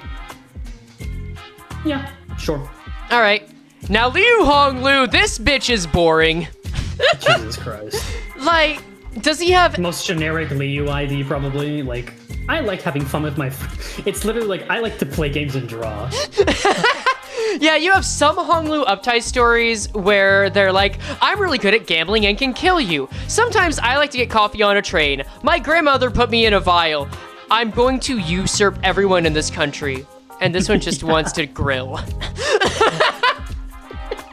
S2: Yeah, sure.
S1: All right. Now, Liu Honglu, this bitch is boring.
S2: Jesus Christ.
S1: Like, does he have...
S2: Most generic Liu ID, probably. Like, I like having fun with my... It's literally like, I like to play games and draw.
S1: Yeah, you have some Honglu uptight stories where they're like, I'm really good at gambling and can kill you. Sometimes I like to get coffee on a train. My grandmother put me in a vial. I'm going to usurp everyone in this country. And this one just wants to grill.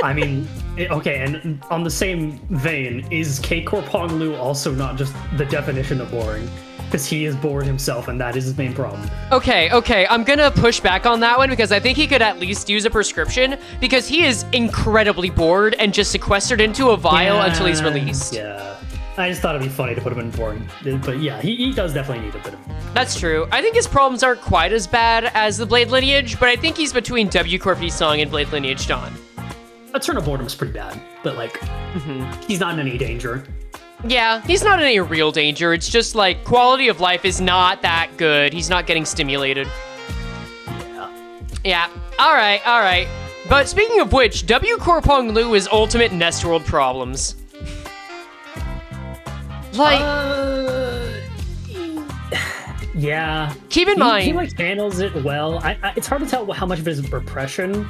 S2: I mean, okay, and on the same vein, is K-Corp Hong Lu also not just the definition of boring? Because he is bored himself, and that is his main problem.
S1: Okay, I'm gonna push back on that one because I think he could at least use a prescription because he is incredibly bored and just sequestered into a vial until he's released.
S2: Yeah. I just thought it'd be funny to put him in boring. But yeah, he does definitely need a bit of...
S1: That's true. I think his problems aren't quite as bad as the Blade lineage, but I think he's between W Corp Song and Blade lineage Dawn.
S2: Eternal boredom's pretty bad, but like, he's not in any danger.
S1: Yeah, he's not in any real danger. It's just like quality of life is not that good. He's not getting stimulated. Yeah. All right. But speaking of which, W Corp Hong Lu is ultimate Nestworld problems. Like,
S2: yeah.
S1: Keep in mind,
S2: he like handles it well. It's hard to tell how much of it is repression,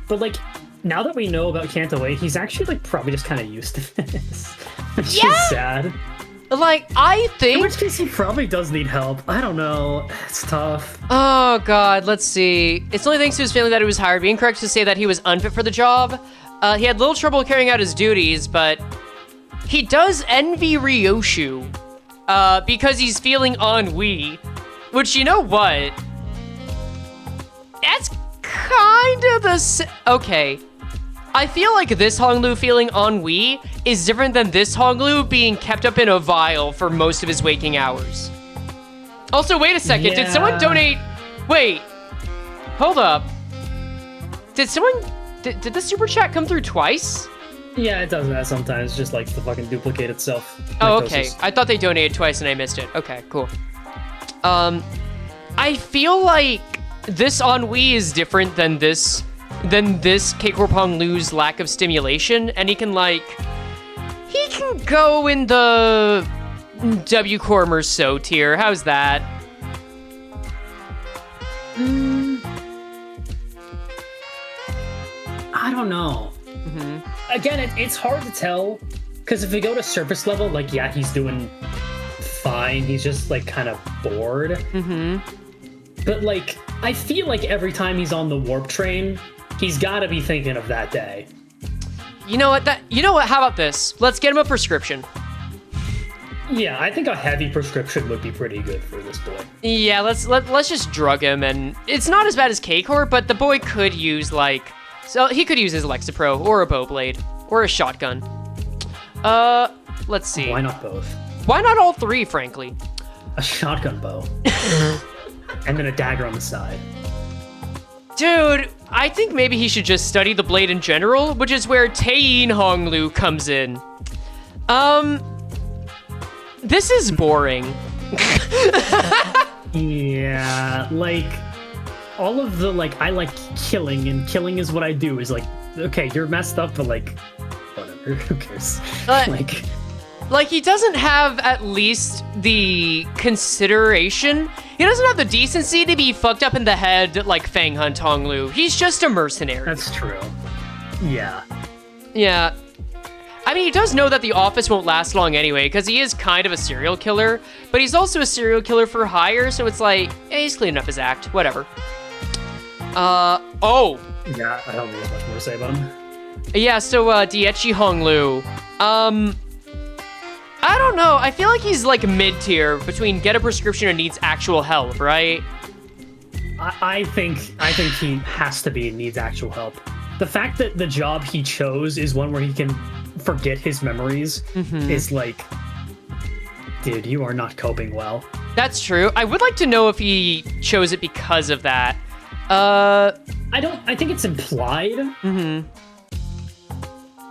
S2: but like now that we know about Can't Away, he's actually like probably just kind of used to this, which is sad.
S1: Like, I think...
S2: In which case he probably does need help. I don't know. It's tough.
S1: Oh, God. Let's see. It's only thanks to his family that he was hired. Being correct to say that he was unfit for the job. He had little trouble carrying out his duties, but he does envy Ryoshu because he's feeling ennui. Which, you know what? That's kind of the... Okay. I feel like this Honglu feeling ennui is different than this Honglu being kept up in a vial for most of his waking hours. Also, wait a second.
S2: Yeah.
S1: Did someone donate... Wait. Hold up. Did someone... Did the super chat come through twice?
S2: Yeah, it does that sometimes. It just likes to fucking duplicate itself.
S1: Oh,
S2: Mitosis.
S1: okay. I thought they donated twice and I missed it. Okay, cool. I feel like this ennui is different than this K-Corp Hong Lu's lack of stimulation, and he can go in the W Corp or so tier. How's that?
S2: I don't know. Again, it's hard to tell, because if we go to surface level, like, yeah, he's doing fine. He's just, like, kind of bored. But, like, I feel like every time he's on the warp train, he's got to be thinking of that day.
S1: You know what? How about this? Let's get him a prescription.
S2: Yeah, I think a heavy prescription would be pretty good for this boy.
S1: Yeah, let's just drug him, and it's not as bad as K-Corp, but the boy could use he could use his Lexapro or a bow blade or a shotgun. Let's see.
S2: Why not both?
S1: Why not all three, frankly?
S2: A shotgun bow. And then a dagger on the side.
S1: Dude, I think maybe he should just study the blade in general, which is where Taein Honglu comes in. This is boring.
S2: Yeah, like, all of the, like, I like killing, and killing is what I do, is like, okay, you're messed up, but, like, whatever, who cares?
S1: Like, he doesn't have at least the consideration. He doesn't have the decency to be fucked up in the head like Fang Hunt Honglu. He's just a mercenary.
S2: That's true. Yeah.
S1: Yeah. I mean, he does know that the office won't last long anyway, because he is kind of a serial killer, but he's also a serial killer for hire, so it's like, he's cleaning up his act. Whatever. Oh.
S2: Yeah, I don't think there's much more to say about him.
S1: Yeah, so, Diechi Honglu. I don't know. I feel like he's, like, mid-tier between get a prescription and needs actual help, right?
S2: I think he has to be needs actual help. The fact that the job he chose is one where he can forget his memories is like, dude, you are not coping well.
S1: That's true. I would like to know if he chose it because of that.
S2: I think it's implied.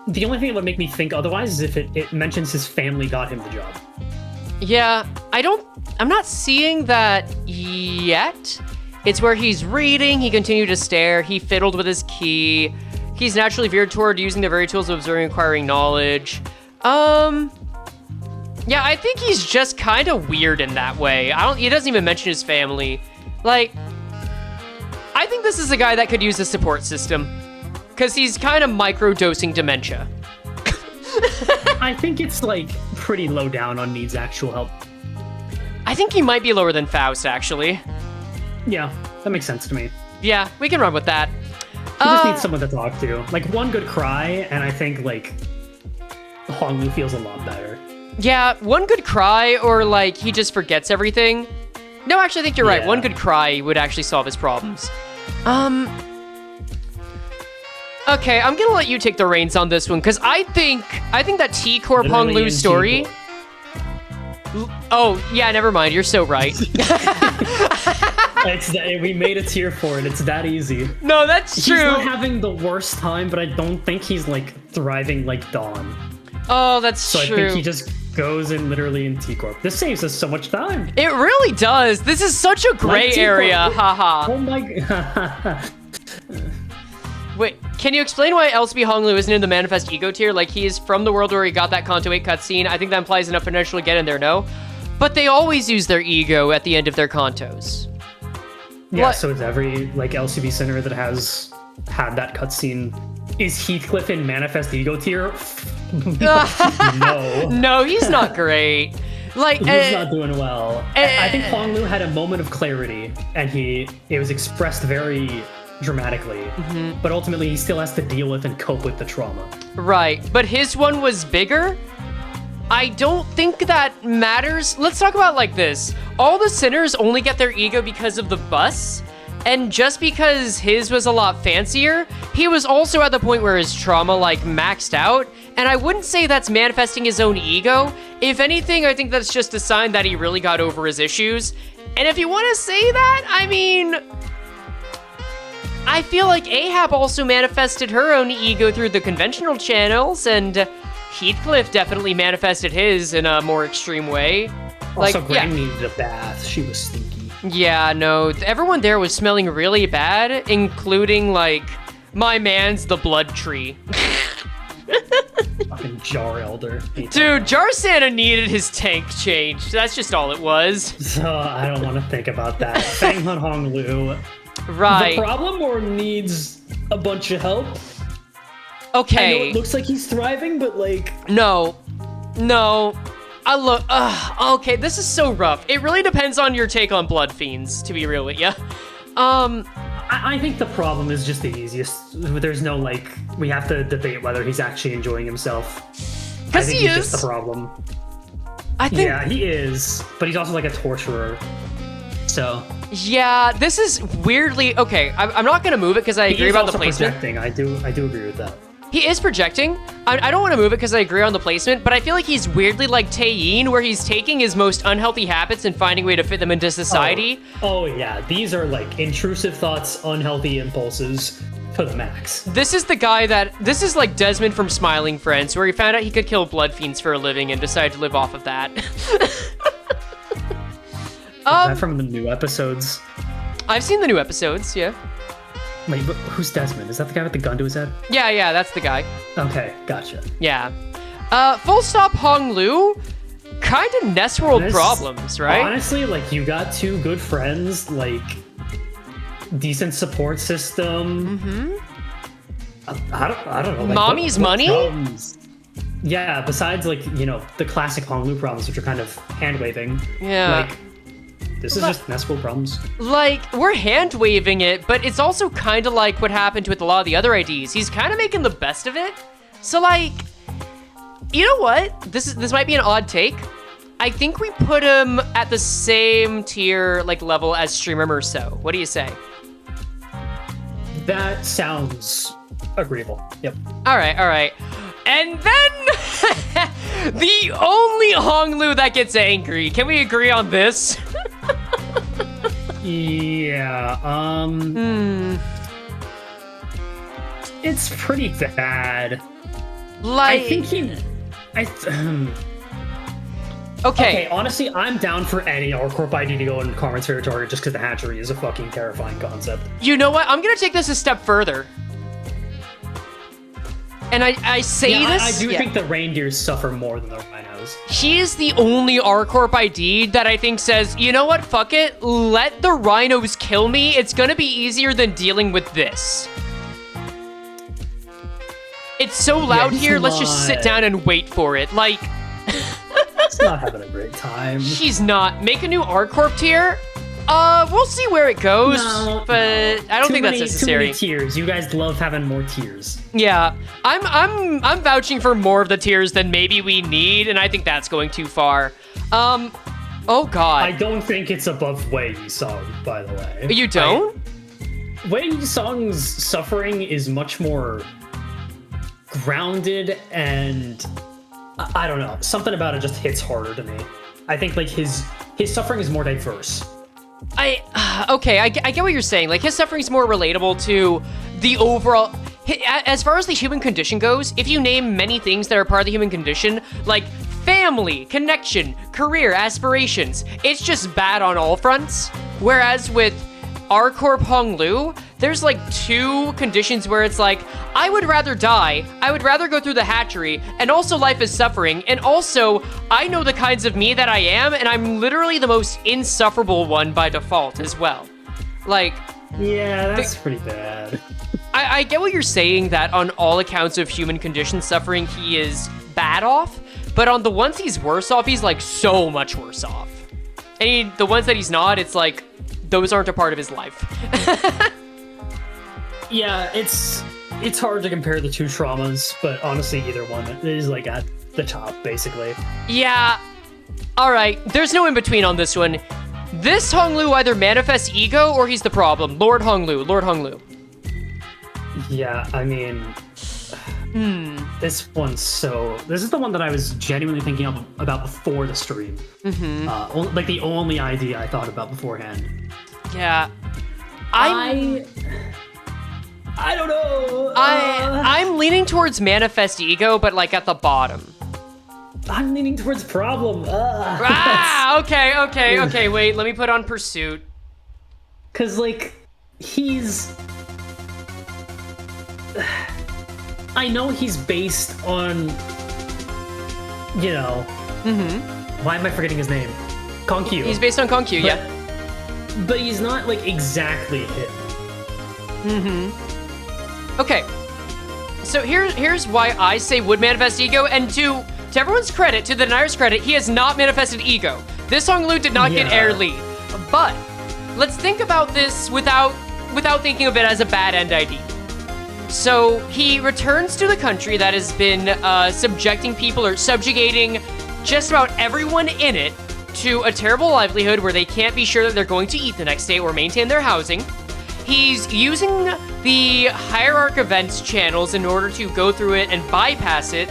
S2: The only thing that would make me think otherwise is if it mentions his family got him the job.
S1: Yeah, I'm not seeing that yet. It's where he's reading, he continued to stare, he fiddled with his key, he's naturally veered toward using the very tools of observing and acquiring knowledge. Yeah, I think he's just kind of weird in that way. He doesn't even mention his family. Like, I think this is a guy that could use a support system, because he's kind of micro-dosing dementia.
S2: I think it's, like, pretty low down on needs actual help.
S1: I think he might be lower than Faust, actually.
S2: Yeah, that makes sense to me.
S1: Yeah, we can run with that.
S2: He just needs someone to talk to. Like, one good cry, and I think, like, Honglu feels a lot better.
S1: Yeah, one good cry, or like he just forgets everything. No, actually, I think you're right.
S2: Yeah.
S1: One good cry would actually solve his problems. Okay, I'm gonna let you take the reins on this one because I think that T Corp
S2: Literally
S1: Honglu's
S2: in
S1: story. Oh yeah, never mind. You're so right.
S2: We made a tier for it. It's that easy.
S1: No, that's
S2: He's
S1: true.
S2: not having the worst time, but I don't think he's like thriving like Dawn.
S1: Oh, that's
S2: So
S1: true.
S2: I think he just goes in literally in T Corp. This saves us so much time.
S1: It really does. This is such a gray
S2: Like T-Corp.
S1: area. Haha.
S2: Oh my god.
S1: Wait, can you explain why LCB Honglu isn't in the Manifest Ego tier? Like, he is from the world where he got that Kanto 8 cutscene. I think that implies enough potential to get in there, no? But they always use their ego at the end of their Kantos.
S2: Yeah,
S1: What?
S2: so it's every like LCB center that has had that cutscene. Is Heathcliff in Manifest Ego tier? No.
S1: No, he's not great. Like,
S2: He's not doing well. I think Honglu had a moment of clarity, and it was expressed very dramatically.
S1: Mm-hmm.
S2: But ultimately, he still has to deal with and cope with the trauma.
S1: right. But his one was bigger. I don't think that matters. Let's talk about it like this. All the sinners only get their ego because of the bus. And just because his was a lot fancier, he was also at the point where his trauma, like, maxed out. And I wouldn't say that's manifesting his own ego. If anything, I think that's just a sign that he really got over his issues. And if you want to say that, I mean, I feel like Ahab also manifested her own ego through the conventional channels, and Heathcliff definitely manifested his in a more extreme way.
S2: Also,
S1: Like,
S2: Grain
S1: yeah.
S2: needed a bath. She was stinky.
S1: Yeah, no, everyone there was smelling really bad, including, like, my man's the blood tree.
S2: Fucking Jar Elder.
S1: Dude, Jar Santa needed his tank changed. That's just all it was.
S2: So I don't want to think about that. Fang Hun Honglu.
S1: Right.
S2: The problem or needs a bunch of help? I know
S1: Okay.
S2: it looks like he's thriving, but like...
S1: No. Okay, this is so rough. It really depends on your take on Blood Fiends, to be real with ya.
S2: I think the problem is just the easiest. There's no, like, we have to debate whether he's actually enjoying himself. I
S1: Because
S2: think
S1: he
S2: he's
S1: is.
S2: just the problem.
S1: I think,
S2: Yeah, he is, but he's also like a torturer. So
S1: yeah, this is weirdly, okay, I'm not gonna move it because I
S2: he
S1: agree
S2: is
S1: about the
S2: also
S1: placement.
S2: projecting. I do agree with that.
S1: He is projecting. I don't want to move it because I agree on the placement, but I feel like he's weirdly like Taeyin, where he's taking his most unhealthy habits and finding a way to fit them into society.
S2: Oh yeah, these are like intrusive thoughts, unhealthy impulses to the max.
S1: This is the guy this is like Desmond from Smiling Friends, where he found out he could kill blood fiends for a living and decided to live off of that.
S2: Is that from the new episodes?
S1: I've seen the new episodes, yeah.
S2: Wait, but who's Desmond? Is that the guy with the gun to his head?
S1: Yeah, that's the guy.
S2: Okay, gotcha.
S1: Yeah. Full stop Honglu, kind of Nestworld
S2: This-
S1: problems, right?
S2: Honestly, like, you got two good friends, like, decent support system. Mm-hmm. I don't know. Like,
S1: Mommy's
S2: what
S1: money?
S2: problems? Yeah, besides, like, you know, the classic Honglu problems, which are kind of hand-waving.
S1: Yeah.
S2: Like, this is just Nestworld problems.
S1: Like, we're hand waving it, but it's also kind of like what happened with a lot of the other IDs. He's kind of making the best of it. So, like, you know what? This might be an odd take. I think we put him at the same tier, like, level as Streamer Merceau. What do you say?
S2: That sounds agreeable. Yep.
S1: All right. And then the only Honglu that gets angry. Can we agree on this?
S2: Yeah, it's pretty bad.
S1: Like,
S2: I think he...
S1: okay.
S2: Okay, honestly, I'm down for any R-Corp ID to go in Carmen's favorite target just because the hatchery is a fucking terrifying concept.
S1: You know what? I'm gonna take this a step further. And I say
S2: Yeah,
S1: this.
S2: I do
S1: yeah.
S2: think the reindeers suffer more than the rhinos.
S1: He is the only R-Corp ID that I think says, you know what, fuck it, let the rhinos kill me. It's gonna be easier than dealing with this. It's so loud
S2: he's
S1: here, let's just sit
S2: not-
S1: down and wait for it. Like,
S2: It's not having a great time.
S1: he's not. Make a new R-Corp tier? We'll see where it goes,
S4: No,
S1: but I don't think that's
S2: Too
S1: necessary.
S2: many tiers. You guys love having more tiers.
S1: Yeah, I'm vouching for more of the tiers than maybe we need, and I think that's going too far. Oh God.
S2: I don't think it's above Wei Yisong, by the way.
S1: You don't?
S2: Wei Yisong's suffering is much more grounded, and I don't know. Something about it just hits harder to me. I think like his suffering is more diverse.
S1: Okay, I get what you're saying. Like, his suffering's more relatable to the overall. As far as the human condition goes, if you name many things that are part of the human condition, like family, connection, career, aspirations, it's just bad on all fronts. Whereas with R-Corp Hong Lu, there's like two conditions where it's like, I would rather die, I would rather go through the hatchery, and also life is suffering, and also I know the kinds of me that I am, and I'm literally the most insufferable one by default as well. Like,
S2: Yeah, that's pretty bad.
S1: I get what you're saying, that on all accounts of human condition suffering, he is bad off, but on the ones he's worse off, he's like so much worse off. And the ones that he's not, it's like, those aren't a part of his life.
S2: Yeah, it's hard to compare the two traumas, but honestly, either one is like at the top, basically.
S1: Yeah. All right. There's no in between on this one. This Hong Lu either manifests ego or he's the problem. Lord Hong Lu. Lord Hong Lu.
S2: Yeah, I mean, this is the one that I was genuinely thinking about before the stream. Like the only idea I thought about beforehand.
S1: Yeah.
S4: I don't know.
S1: I'm leaning towards manifest ego, but like at the bottom.
S4: I'm leaning towards problem.
S1: Okay. Wait, let me put on pursuit.
S4: Cause like he's. I know he's based on, you know.
S2: Why am I forgetting his name? Konkyu.
S1: He's based on Konkyu, yeah.
S4: But he's not like exactly him.
S1: Okay. So here's why I say would manifest ego, and to everyone's credit, to the denier's credit, he has not manifested ego. This Hong Lu did not get air lead. But let's think about this without thinking of it as a bad end ID. So he returns to the country that has been subjecting people or subjugating just about everyone in it to a terrible livelihood where they can't be sure that they're going to eat the next day or maintain their housing. He's using the Hierarch events channels in order to go through it and bypass it.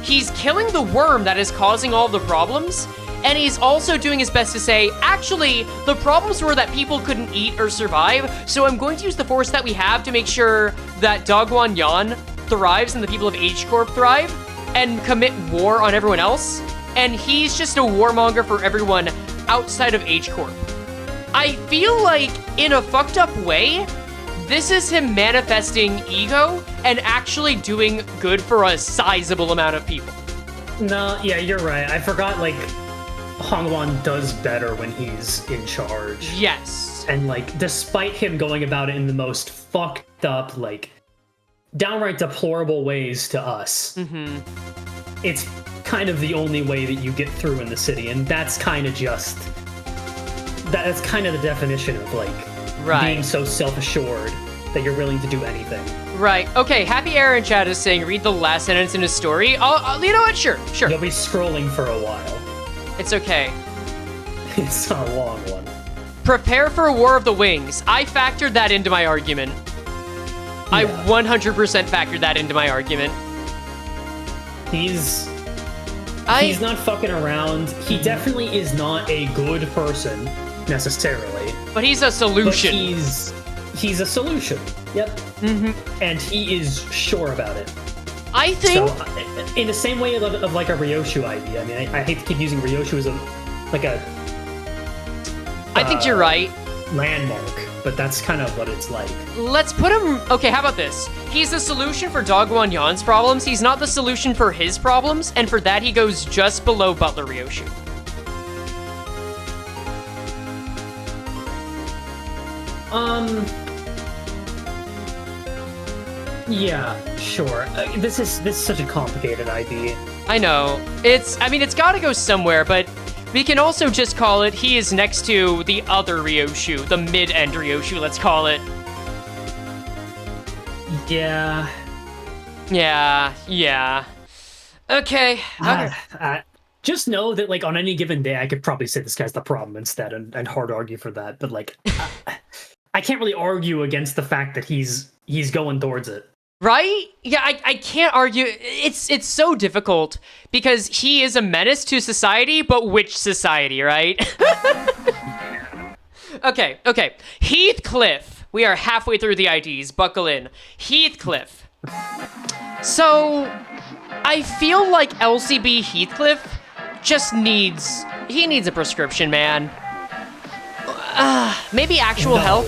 S1: He's killing the worm that is causing all the problems. And he's also doing his best to say, actually, the problems were that people couldn't eat or survive, so I'm going to use the force that we have to make sure that Dogwan Yan thrives and the people of H-Corp thrive, and commit war on everyone else. And he's just a warmonger for everyone outside of H-Corp. I feel like, in a fucked up way, this is him manifesting ego and actually doing good for a sizable amount of people.
S2: No, yeah, you're right. I forgot, like, Hongwan does better when he's in charge.
S1: Yes.
S2: And, like, despite him going about it in the most fucked up, like, downright deplorable ways to us, it's kind of the only way that you get through in the city, and that's kind of just... That's kind of the definition of, like, being so self-assured that you're willing to do anything.
S1: Right. Okay, Happy Aaron chat is saying, read the last sentence in his story. I'll you know what? Sure.
S2: You'll be scrolling for a while.
S1: It's okay.
S2: It's not a long one.
S1: Prepare for a War of the Wings. I factored that into my argument. I 100% factored that into my argument.
S2: He's not fucking around. He definitely is not a good person, necessarily.
S1: But he's a solution.
S2: But he's a solution. Yep. And he is sure about it.
S1: I think...
S2: So, in the same way of like a Ryoshu idea. I mean, I hate to keep using Ryoshu as
S1: I think you're right.
S2: Landmark, but that's kind of what it's like.
S1: Let's put him... Okay, how about this? He's the solution for Dogwan Yan's problems. He's not the solution for his problems, and for that he goes just below Butler Ryoshu.
S2: Yeah, sure. This is such a complicated idea.
S1: I know. It's gotta go somewhere, but We can also just call it he is next to the other Ryoshu, the mid-end Ryoshu, let's call it.
S2: Yeah.
S1: Yeah. Okay.
S2: Just know that, like, on any given day, I could probably say this guy's the problem instead, and hard argue for that. But like, I can't really argue against the fact that he's going towards it.
S1: Right? Yeah, I can't argue. It's so difficult because he is a menace to society, but which society, right? Okay. Heathcliff. We are halfway through the IDs. Buckle in. Heathcliff. So, I feel like LCB Heathcliff just needs a prescription, man. Maybe actual help?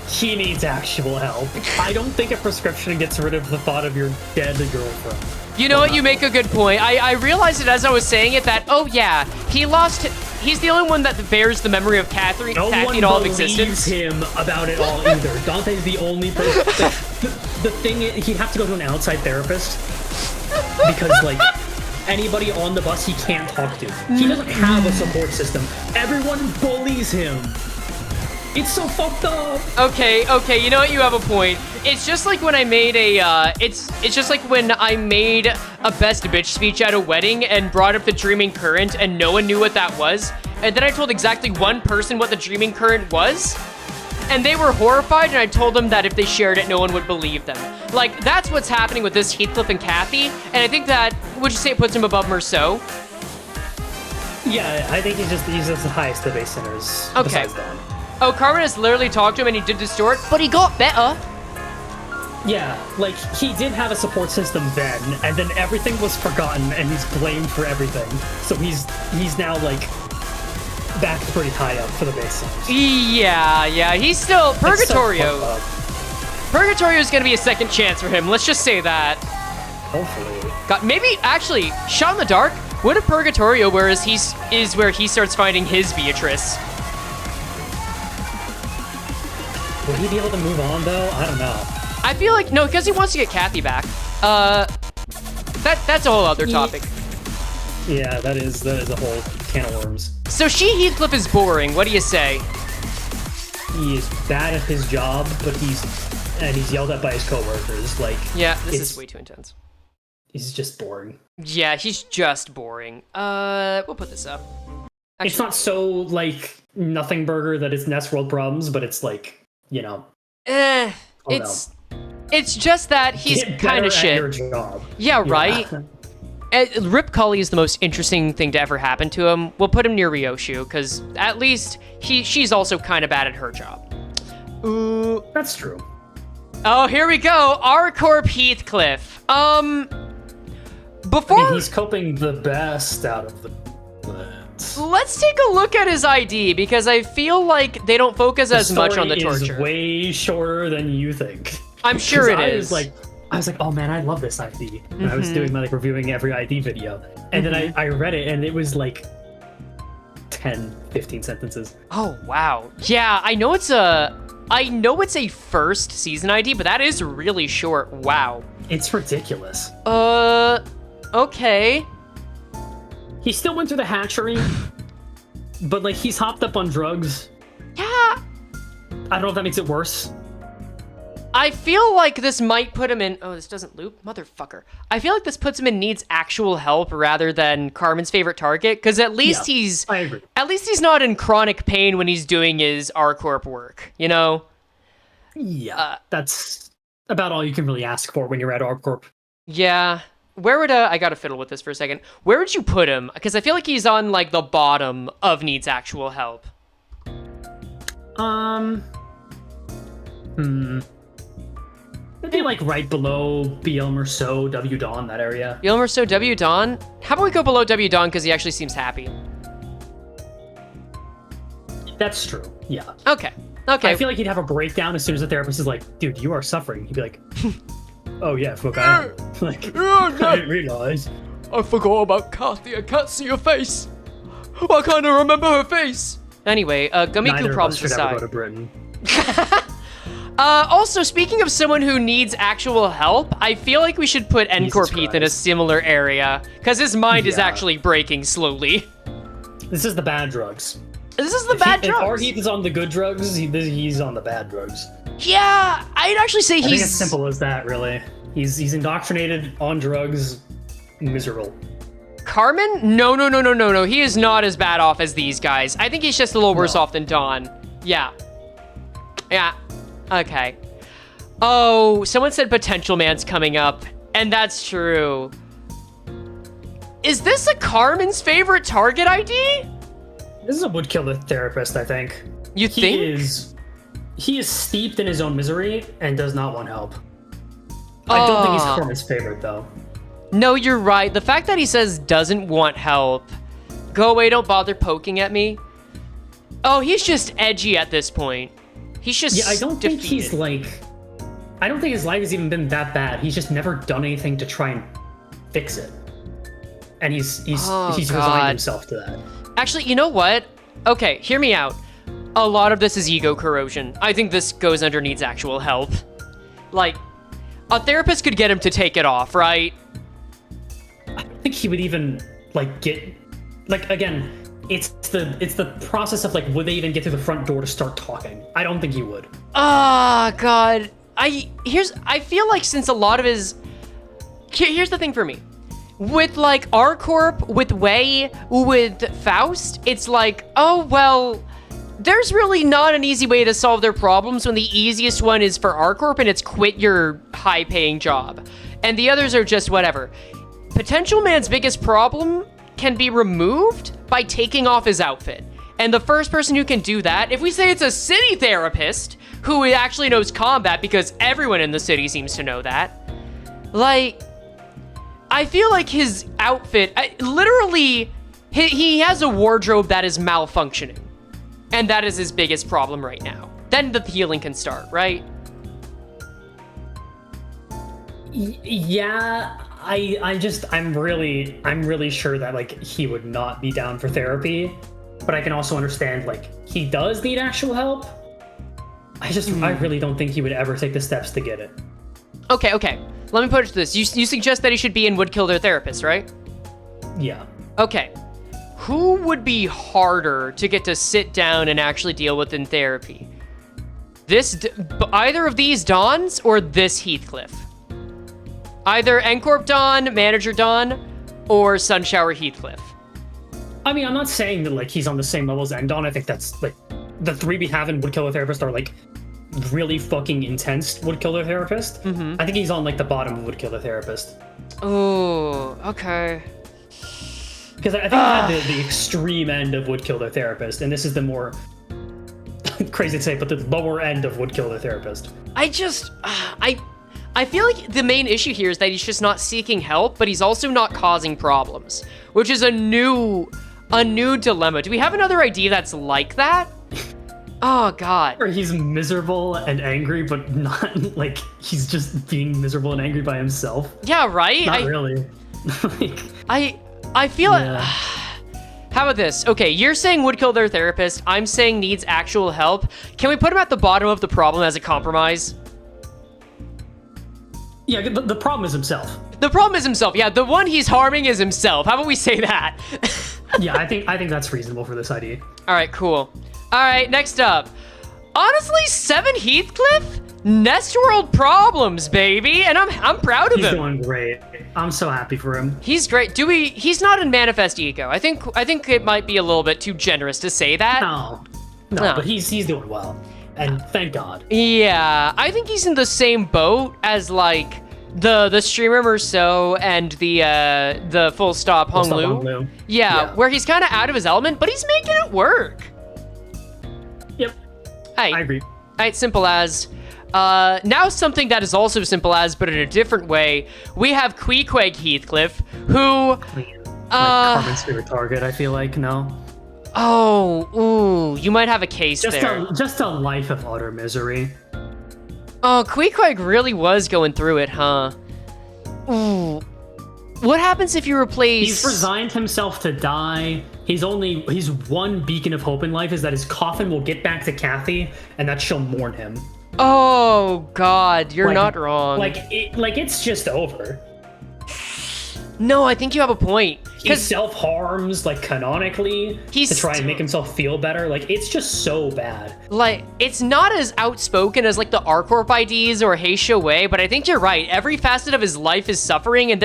S2: He needs actual help. I don't think a prescription gets rid of the thought of your dead girlfriend.
S1: You know what? You make a good point. I realized it as I was saying it that, oh yeah, he's the only one that bears the memory of Kathy in all of existence.
S2: No one believes him about it all either. Dante's the only person. The thing is, he'd have to go to an outside therapist because, like, anybody on the bus he can't talk to. He doesn't have a support system. Everyone bullies him. It's so fucked up.
S1: Okay, you know what? You have a point. It's just like when I made it's just like when I made a best bitch speech at a wedding and brought up the dreaming current and no one knew what that was. And then I told exactly one person what the dreaming current was. And they were horrified, and I told them that if they shared it, no one would believe them. Like, that's what's happening with this Heathcliff and Kathy. And I think that, would you say it puts him above Merceau?
S2: Yeah, I think he's just the highest of base sinners.
S1: Okay.
S2: Besides Dawn.
S1: Oh, Carmen has literally talked to him and he did distort, but he got better.
S2: Yeah, like, he did have a support system then, and then everything was forgotten, and he's blamed for everything. So he's now, like, back pretty high up for the base sinners.
S1: Yeah, he's still Purgatorio.
S2: So
S1: Purgatorio is gonna be a second chance for him. Let's just say that.
S2: hopefully.
S1: Maybe actually, Shot in the Dark. What if Purgatorio, whereas is where he starts finding his Beatrice?
S2: Would he be able to move on though? I don't know.
S1: I feel like no, because he wants to get Kathy back. That's a whole other topic.
S2: Yeah, that is a whole can of worms.
S1: So Heathcliff is boring. What do you say?
S2: He is bad at his job, but he's yelled at by his coworkers. Like,
S1: yeah, this is way too intense.
S2: He's just boring.
S1: Yeah, he's just boring. We'll put this up. Actually,
S2: it's not so like Nothing Burger that it's Nest World problems, but it's like, you know.
S1: It's just that he's kind of shit.
S2: Your job.
S1: Yeah, right. Rip Cully is the most interesting thing to ever happen to him. We'll put him near Ryoshu because at least she's also kind of bad at her job. Ooh,
S2: that's true.
S1: Oh, here we go. R-Corp Heathcliff. Before
S2: he's coping the best out of the.
S1: Let's take a look at his ID because I feel like they don't focus as much on the torture.
S2: Is way shorter than you think.
S1: I'm sure it is.
S2: I was like, oh man, I love this ID. And I was doing my reviewing every ID video, and then I read it, and it was like 10, 15 sentences.
S1: Oh wow, yeah, I know it's a first season ID, but that is really short. Wow,
S2: it's ridiculous.
S1: Okay.
S2: He still went through the hatchery, but like he's hopped up on drugs.
S1: Yeah.
S2: I don't know if that makes it worse.
S1: I feel like this might put him in... Oh, this doesn't loop? Motherfucker. I feel like this puts him in needs actual help rather than Carmen's favorite target, because at least
S2: I agree.
S1: At least he's not in chronic pain when he's doing his R-Corp work, you know?
S2: Yeah, that's about all you can really ask for when you're at R-Corp.
S1: Yeah. Where would... I gotta fiddle with this for a second. Where would you put him? Because I feel like he's on, like, the bottom of needs actual help.
S2: Maybe like right below BL Merceau, W Dawn, that area.
S1: BL Merceau, W Dawn? How about we go below W Dawn because he actually seems happy?
S2: That's true, yeah.
S1: Okay. I
S2: feel like he'd have a breakdown as soon as the therapist is like, dude, you are suffering. He'd be like, oh yeah, fuck, I am. Like, I didn't realize.
S1: I forgot about Kathy. I can't see her face. I can't remember her face. Anyway, Gamiku problems aside.
S2: Neither of us should ever go to Britain.
S1: Also, speaking of someone who needs actual help, I feel like we should put N-Corp Heath in a similar area, because his mind is actually breaking slowly.
S2: This is the bad drugs.
S1: This is the bad
S2: If
S1: drugs.
S2: Arheath is on the good drugs, he's on the bad drugs.
S1: Yeah, I'd actually say
S2: I think
S1: he's
S2: it's simple as that, really. He's indoctrinated on drugs, miserable.
S1: Carmen? No. He is not as bad off as these guys. I think he's just a little worse off than Dawn. Yeah. Yeah. Okay. Oh, someone said Potential Man's coming up, and that's true. Is this a Carmen's favorite target ID?
S2: This is a would kill the therapist, I think.
S1: You think?
S2: He is steeped in his own misery and does not want help. I don't think he's Carmen's favorite, though.
S1: No, you're right. The fact that he says doesn't want help. Go away, don't bother poking at me. Oh, he's just edgy at this point. He's just
S2: I don't think
S1: defeated.
S2: he's like... I don't think his life has even been that bad. He's just never done anything to try and fix it. And he's resigned himself to that.
S1: Actually, you know what? Okay, hear me out. A lot of this is ego corrosion. I think this goes under needs actual help. Like, a therapist could get him to take it off, right?
S2: I don't think he would even again, it's the process of like, would they even get to the front door to start talking? I don't think he would.
S1: Ah, God. I feel like since a lot of his... Here's the thing for me. With, like, R-Corp, with Wei, with Faust, it's like, oh, well, there's really not an easy way to solve their problems when the easiest one is for R-Corp and it's quit your high-paying job. And the others are just whatever. Potential Man's biggest problem can be removed by taking off his outfit. And the first person who can do that, if we say it's a city therapist who actually knows combat, because everyone in the city seems to know that, like, I feel like his outfit, literally, he has a wardrobe that is malfunctioning. And that is his biggest problem right now. Then the healing can start, right?
S2: Yeah, I'm really sure that like he would not be down for therapy, but I can also understand like he does need actual help. I really don't think he would ever take the steps to get it.
S1: Okay. Let me put it to this. You suggest that he should be in Would Kill Their Therapist, right?
S2: Yeah.
S1: Okay. Who would be harder to get to sit down and actually deal with in therapy? Either of these Dons or this Heathcliff? Either Ncorp Don, Manager Don, or Sunshower Heathcliff?
S2: I mean, I'm not saying that like he's on the same level as Endon. I think that's like the three we have in Would Kill a Therapist are like really fucking intense Would Kill a Therapist. I think he's on like the bottom of Would Kill a Therapist.
S1: Oh, okay.
S2: Because I think I had the extreme end of Would Kill Their Therapist, and this is the more crazy to say, but the lower end of Would Kill Their Therapist.
S1: I feel like the main issue here is that he's just not seeking help, but he's also not causing problems, which is a new dilemma. Do we have another idea that's like that? Oh, God.
S2: Or he's miserable and angry, but not like he's just being miserable and angry by himself.
S1: Yeah, right?
S2: Not really.
S1: I feel it. How about this? Okay, you're saying Would Kill Their Therapist. I'm saying needs actual help. Can we put him at the bottom of the problem as a compromise?
S2: Yeah, the problem is himself.
S1: The problem is himself. Yeah, the one he's harming is himself. How about we say that?
S2: Yeah, I think that's reasonable for this idea.
S1: All right, cool. All right, next up. Honestly, 7 Heathcliff? Nestworld problems, baby, and I'm proud of him.
S2: He's doing great. I'm so happy for him.
S1: He's great. He's not in Manifest Ego. I think it might be a little bit too generous to say that.
S2: No, but he's doing well, and thank God.
S1: Yeah, I think he's in the same boat as like the streamer Merceau and the Full Stop Hong Lu. Yeah, where he's kind of out of his element, but he's making it work.
S2: Yep.
S1: Hey,
S2: I agree.
S1: Alright, simple as. Now something that is also simple as, but in a different way. We have Queequeg Heathcliff, who...
S2: Carmen's favorite target, I feel like, no?
S1: Oh, ooh, you might have a case there.
S2: Just a life of utter misery.
S1: Oh, Queequeg really was going through it, huh? Ooh. What happens if you replace...
S2: He's resigned himself to die. His one beacon of hope in life is that his coffin will get back to Kathy, and that she'll mourn him.
S1: Oh God, you're not wrong.
S2: It's just over.
S1: No, I think you have a point.
S2: He self-harms, like, canonically, to try and make himself feel better. Like, it's just so bad.
S1: Like, it's not as outspoken as, like, the R-Corp IDs or Heisha Wei, but I think you're right. Every facet of his life is suffering, and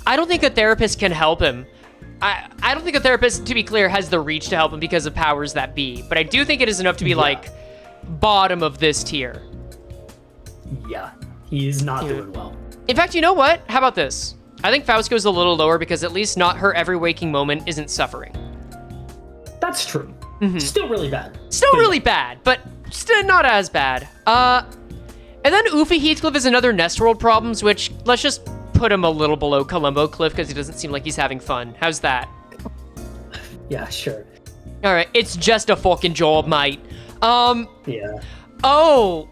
S1: I don't think a therapist can help him. I don't think a therapist, to be clear, has the reach to help him because of powers that be, but I do think it is enough to be, like, bottom of this tier.
S2: Yeah, he is not doing well.
S1: In fact, you know what? How about this? I think Faust goes a little lower because at least not her every waking moment isn't suffering.
S2: That's true. Still really bad.
S1: Still really bad, but still not as bad. And then Oofy Heathcliff is another Nestworld problems, which let's just put him a little below Columbo Cliff because he doesn't seem like he's having fun. How's that?
S2: Yeah, sure.
S1: All right, it's just a fucking job, mate.
S2: Yeah.
S1: Oh,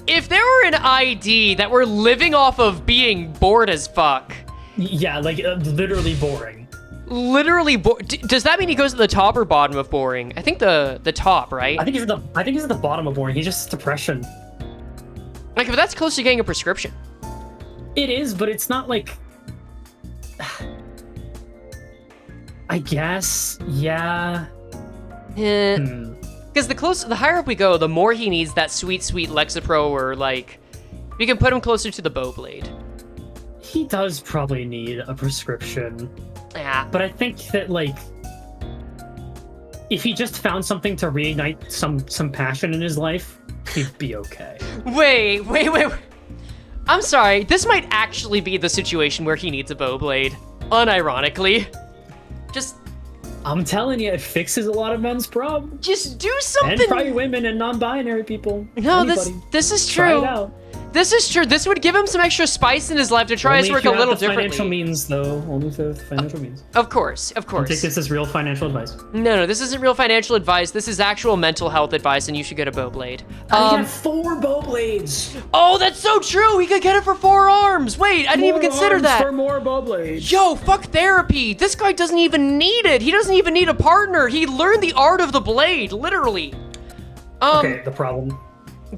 S1: if there were an ID that were living off of being bored as fuck.
S2: Yeah, like, literally boring.
S1: Literally does that mean he goes to the top or bottom of boring? I think the top, right?
S2: I think he's at the bottom of boring. He's just depression.
S1: Like, if that's close to getting a prescription.
S2: It is, but it's not like... I guess, yeah.
S1: Because the higher up we go, the more he needs that sweet, sweet Lexapro, or, like, we can put him closer to the Bowblade.
S2: He does probably need a prescription.
S1: Yeah.
S2: But I think that, like, if he just found something to reignite some passion in his life, he'd be okay.
S1: Wait. I'm sorry. This might actually be the situation where he needs a Bowblade. Unironically. Just...
S2: I'm telling you, it fixes a lot of men's problems.
S1: Just do something.
S2: And probably women and non-binary people.
S1: No,
S2: Anybody.
S1: this is
S2: Try
S1: true.
S2: it out.
S1: This is true. This would give him some extra spice in his life to try his work a little differently.
S2: Financial means, though. Only for financial means.
S1: Of course.
S2: Don't take this as real financial advice.
S1: No, this isn't real financial advice. This is actual mental health advice, and you should get a Bowblade.
S2: I got 4 Bowblades.
S1: Oh, that's so true. We could get it for 4 arms. Wait, I didn't even consider that.
S2: For more Bowblades.
S1: Yo, fuck therapy. This guy doesn't even need it. He doesn't even need a partner. He learned the art of the blade, literally.
S2: Okay, the problem.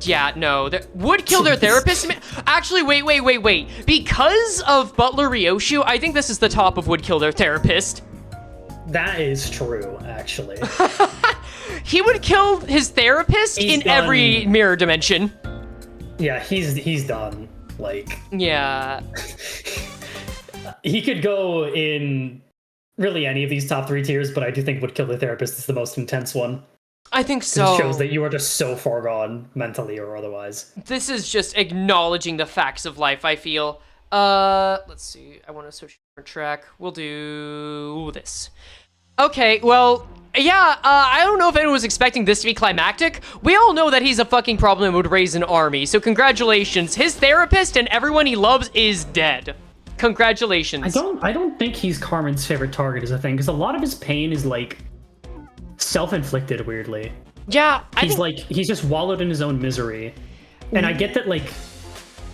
S1: Yeah, no, that would kill their therapist. Actually, wait. Because of Butler Ryoshu, I think this is the top of would kill their therapist.
S2: That is true, actually.
S1: He would kill his therapist
S2: He's
S1: in
S2: done.
S1: every mirror dimension.
S2: Yeah, he's done. Like,
S1: Yeah.
S2: he could go in really any of these top 3 tiers, but I do think would kill the therapist is the most intense one.
S1: I think so.
S2: It shows that you are just so far gone, mentally or otherwise.
S1: This is just acknowledging the facts of life, I feel. Let's see. I want to switch to a track. We'll do this. Okay, well, yeah, I don't know if anyone was expecting this to be climactic. We all know that he's a fucking problem and would raise an army, so congratulations. His therapist and everyone he loves is dead. Congratulations.
S2: I don't think he's Carmen's favorite target is a thing, because a lot of his pain is, like, self-inflicted, weirdly.
S1: Yeah,
S2: He's just wallowed in his own misery. And I get that, like,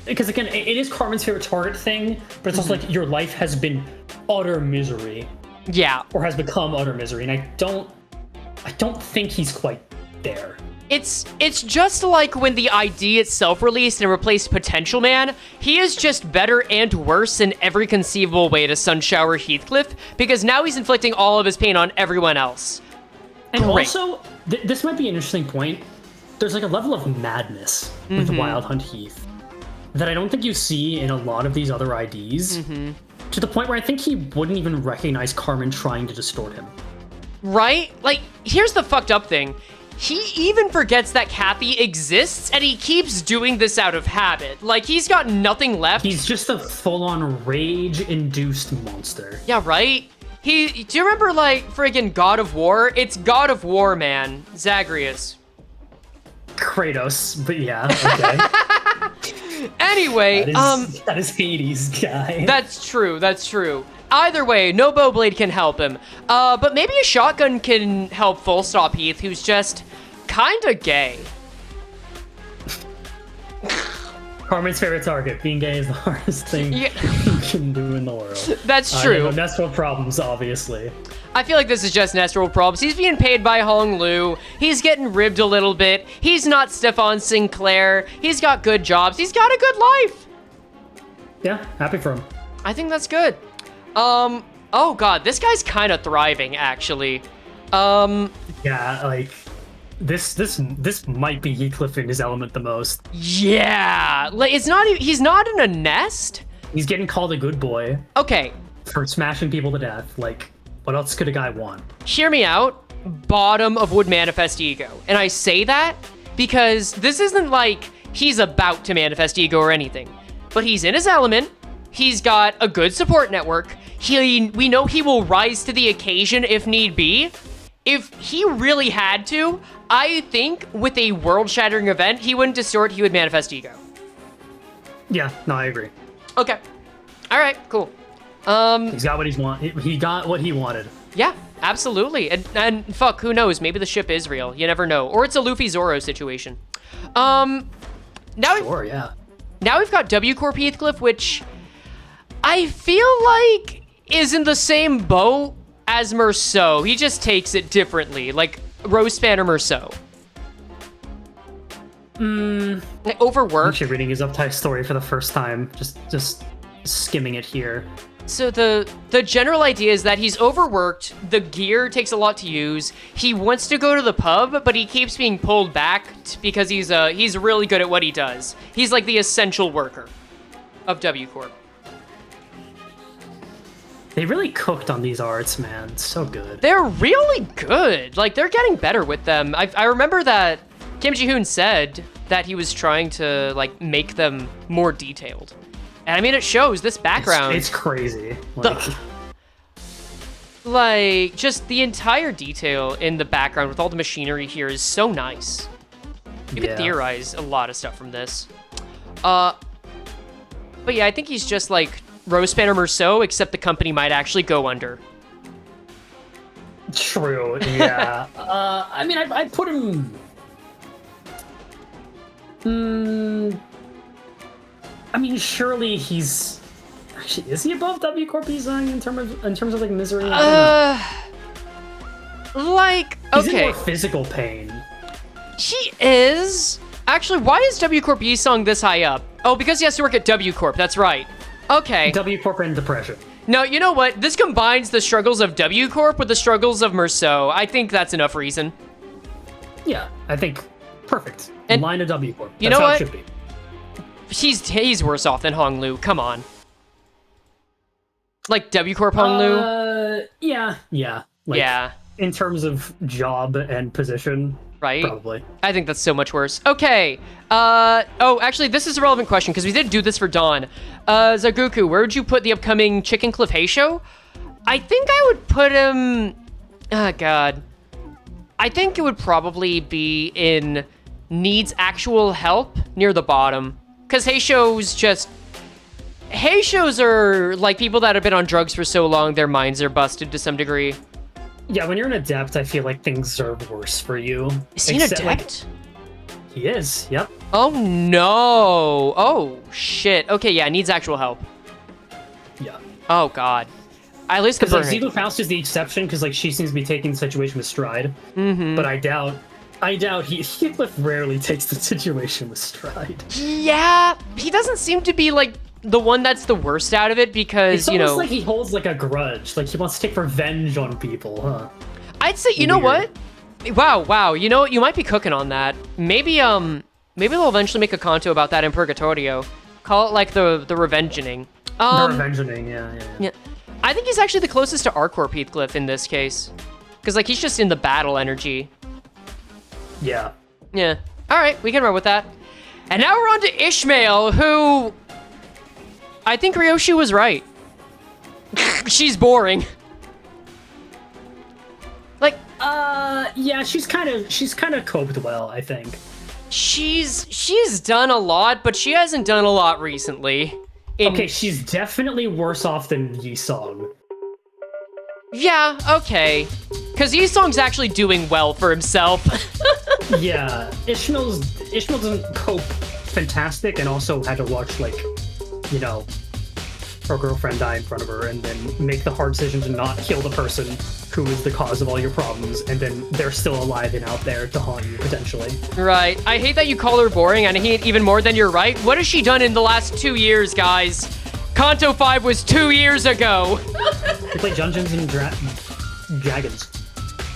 S2: because again, it is Carmen's favorite target thing, but it's also like your life has been utter misery.
S1: Yeah.
S2: Or has become utter misery, and I don't think he's quite there.
S1: It's just like when the ID itself released and replaced Potential Man. He is just better and worse in every conceivable way to Sunshower Heathcliff, because now he's inflicting all of his pain on everyone else.
S2: And
S1: Great.
S2: also, this might be an interesting point. There's like a level of madness with Wild Hunt Heath that I don't think you see in a lot of these other IDs, to the point where I think he wouldn't even recognize Carmen trying to distort him.
S1: Right? Like, here's the fucked up thing. He even forgets that Kathy exists, and he keeps doing this out of habit. Like, he's got nothing left.
S2: He's just a full-on rage-induced monster.
S1: Yeah, right? Do you remember, like, friggin' God of War? It's God of War, man. Zagreus.
S2: Kratos, but yeah, okay.
S1: Anyway,
S2: that is Hades, guy.
S1: That's true. Either way, no Bowblade can help him. But maybe a shotgun can help Full Stop Heath, who's just kinda gay.
S2: Carmen's favorite target. Being gay is the hardest thing you can do in the world.
S1: That's true.
S2: Nestworld problems, obviously.
S1: I feel like this is just Nestworld problems. He's being paid by Hong Lu. He's getting ribbed a little bit. He's not Stefan Sinclair. He's got good jobs. He's got a good life.
S2: Yeah, happy for him.
S1: I think that's good. Oh god, this guy's kind of thriving, actually.
S2: Yeah, like this might be Heathcliff in his element the most.
S1: Yeah, like he's not in a nest.
S2: He's getting called a good boy
S1: Okay,
S2: for smashing people to death. Like, what else could a guy want?
S1: hear me out. Bottom of would manifest ego, and I say that because this isn't like he's about to manifest ego or anything, but he's in his element. He's got a good support network. We know he will rise to the occasion if need be. If he really had to, I think with a world-shattering event, he wouldn't distort, he would manifest ego.
S2: Yeah, no, I agree.
S1: Okay. All right, cool.
S2: He's got what he got what he wanted.
S1: Yeah, absolutely. And fuck, who knows? Maybe the ship is real. You never know. Or it's a Luffy Zoro situation. Now
S2: Sure, yeah.
S1: Now we've got W Corp Heathcliff, which I feel like is in the same boat as Merceau. He just takes it differently, like Rospan or Merceau. Overworked.
S2: Actually reading his Uptie story for the first time, just skimming it here.
S1: So the general idea is that he's overworked, the gear takes a lot to use, he wants to go to the pub, but he keeps being pulled back because he's really good at what he does. He's like the essential worker of W Corp.
S2: They really cooked on these arts, man. It's so good.
S1: They're really good. Like, they're getting better with them. I remember that Kim Ji-hoon said that he was trying to, like, make them more detailed. And I mean, it shows this background.
S2: It's crazy.
S1: Like, just the entire detail in the background with all the machinery here is so nice. You could theorize a lot of stuff from this. But yeah, I think he's just like Rospan or Merceau, except the company might actually go under.
S2: True, yeah. I mean, I put him... I mean, surely he's... Actually, is he above W Corp Design in terms of like misery?
S1: Like,
S2: He's in
S1: okay.
S2: more physical pain.
S1: He is. Actually, why is W Corp Yi-sung this high up? Oh, because he has to work at W Corp, that's right. Okay.
S2: W Corp and depression.
S1: No, you know what? This combines the struggles of W Corp with the struggles of Merceau. I think that's enough reason.
S2: Yeah, I think perfect.
S1: And
S2: line of W Corp. That's
S1: you know
S2: how
S1: what?
S2: it should be.
S1: He's worse off than Hong Lu. Come on. Like W Corp Hong Lu?
S2: Yeah. Like,
S1: Yeah.
S2: In terms of job and position,
S1: Right?
S2: probably.
S1: I think that's so much worse. Okay. Oh, actually, this is a relevant question because we did do this for Dawn. Zaguku, where would you put the upcoming Chicken Cliff Hay show? I think I would put him... Oh, God. I think it would probably be in needs actual help near the bottom. Because Hay shows just... Hay shows are like people that have been on drugs for so long, their minds are busted to some degree.
S2: Yeah, when you're an adept, I feel like things are worse for you.
S1: Is he an adept?
S2: He is, yep.
S1: Oh, no. Oh, shit. Okay, yeah, needs actual help.
S2: Yeah.
S1: Oh, God. At least
S2: Because like,
S1: confirm it.
S2: Zilu Faust is the exception, because like she seems to be taking the situation with stride. Mm-hmm. But I doubt Heathcliff rarely takes the situation with stride.
S1: Yeah, he doesn't seem to be, like, the one that's the worst out of it because,
S2: It's
S1: you know...
S2: almost like he holds, like, a grudge. Like, he wants to take revenge on people, huh?
S1: I'd say, you know what? Wow, you know what? You might be cooking on that. Maybe they'll eventually make a conto about that in Purgatorio. Call it, like, the revengeing.
S2: The revengeing, yeah.
S1: I think he's actually the closest to R-Corp Heathcliff in this case. Because, like, he's just in the battle energy.
S2: Yeah.
S1: Yeah. All right, we can run with that. And now we're on to Ishmael, who... I think Ryoshi was right. She's boring. Like,
S2: Yeah, she's kind of coped well, I think.
S1: she's done a lot, but she hasn't done a lot recently.
S2: Okay, she's definitely worse off than Yi-song.
S1: Yeah, okay. Because Yi-song's actually doing well for himself.
S2: Yeah, Ishmael doesn't cope fantastic, and also had to watch, like, you know, her girlfriend die in front of her, and then make the hard decision to not kill the person who is the cause of all your problems, and then they're still alive and out there to haunt you, potentially.
S1: Right. I hate that you call her boring, and I hate it even more than you're right. What has she done in the last 2 years, guys? Kanto 5 was 2 years ago.
S2: They play Dungeons and Dragons.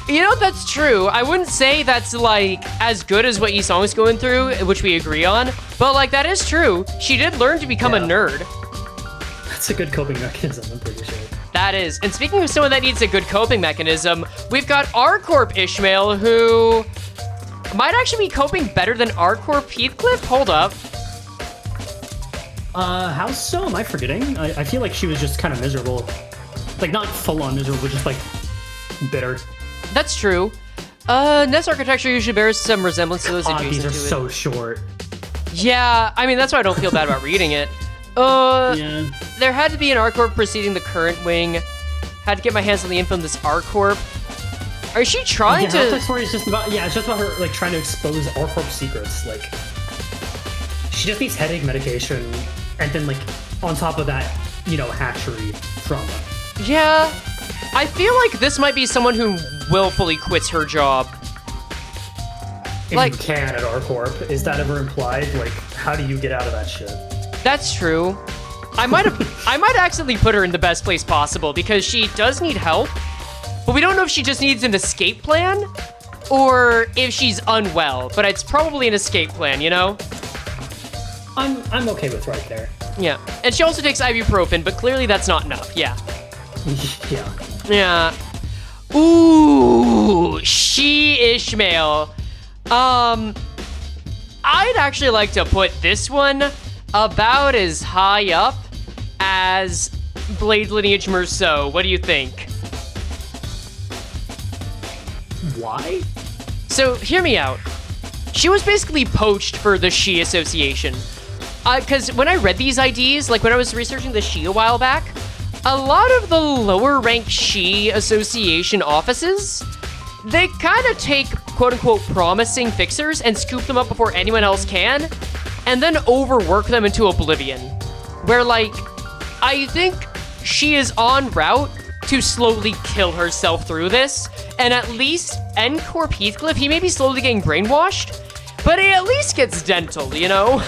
S1: You know, that's true. I wouldn't say that's, like, as good as what Yisong's going through, which we agree on, but, like, that is true. She did learn to become a nerd.
S2: That's a good coping mechanism, I'm pretty sure.
S1: That is. And speaking of someone that needs a good coping mechanism, we've got R-Corp Ishmael, who might actually be coping better than R-Corp Heathcliff. Hold up.
S2: How so? Am I forgetting? I feel like she was just kind of miserable. Like, not full-on miserable, but just, like, bitter.
S1: That's true. Nest architecture usually bears some resemblance to those adjacent
S2: These are
S1: to it.
S2: so short.
S1: Yeah, I mean, that's why I don't feel bad about reading it.
S2: Yeah.
S1: There had to be an R-Corp preceding the current wing. Had to get my hands on the info on this R-Corp. Are she trying
S2: Her
S1: to...
S2: story is just about, it's just about her, like, trying to expose R-Corp secrets. Like, she just needs headache medication, and then, like, on top of that, you know, hatchery trauma.
S1: Yeah, I feel like this might be someone who willfully quits her job.
S2: If
S1: Like-
S2: you can at R-Corp, is that ever implied? Like, how do you get out of that shit?
S1: That's true. I might accidentally put her in the best place possible because she does need help, but we don't know if she just needs an escape plan or if she's unwell, but it's probably an escape plan, you know?
S2: I'm okay with right there.
S1: Yeah, and she also takes ibuprofen, but clearly that's not enough, yeah.
S2: Yeah.
S1: Yeah. Ooh, she Ishmael. I'd actually like to put this one about as high up as Blade Lineage Merceau. What do you think?
S2: Why?
S1: So, hear me out. She was basically poached for the She Association. Because when I read these IDs, like when I was researching the She a while back, a lot of the lower ranked She Association offices, they kind of take quote-unquote promising fixers and scoop them up before anyone else can, and then overwork them into oblivion. Where, like, I think she is en route to slowly kill herself through this, and at least N-Corp Heathcliff, he may be slowly getting brainwashed, but he at least gets dental, you know?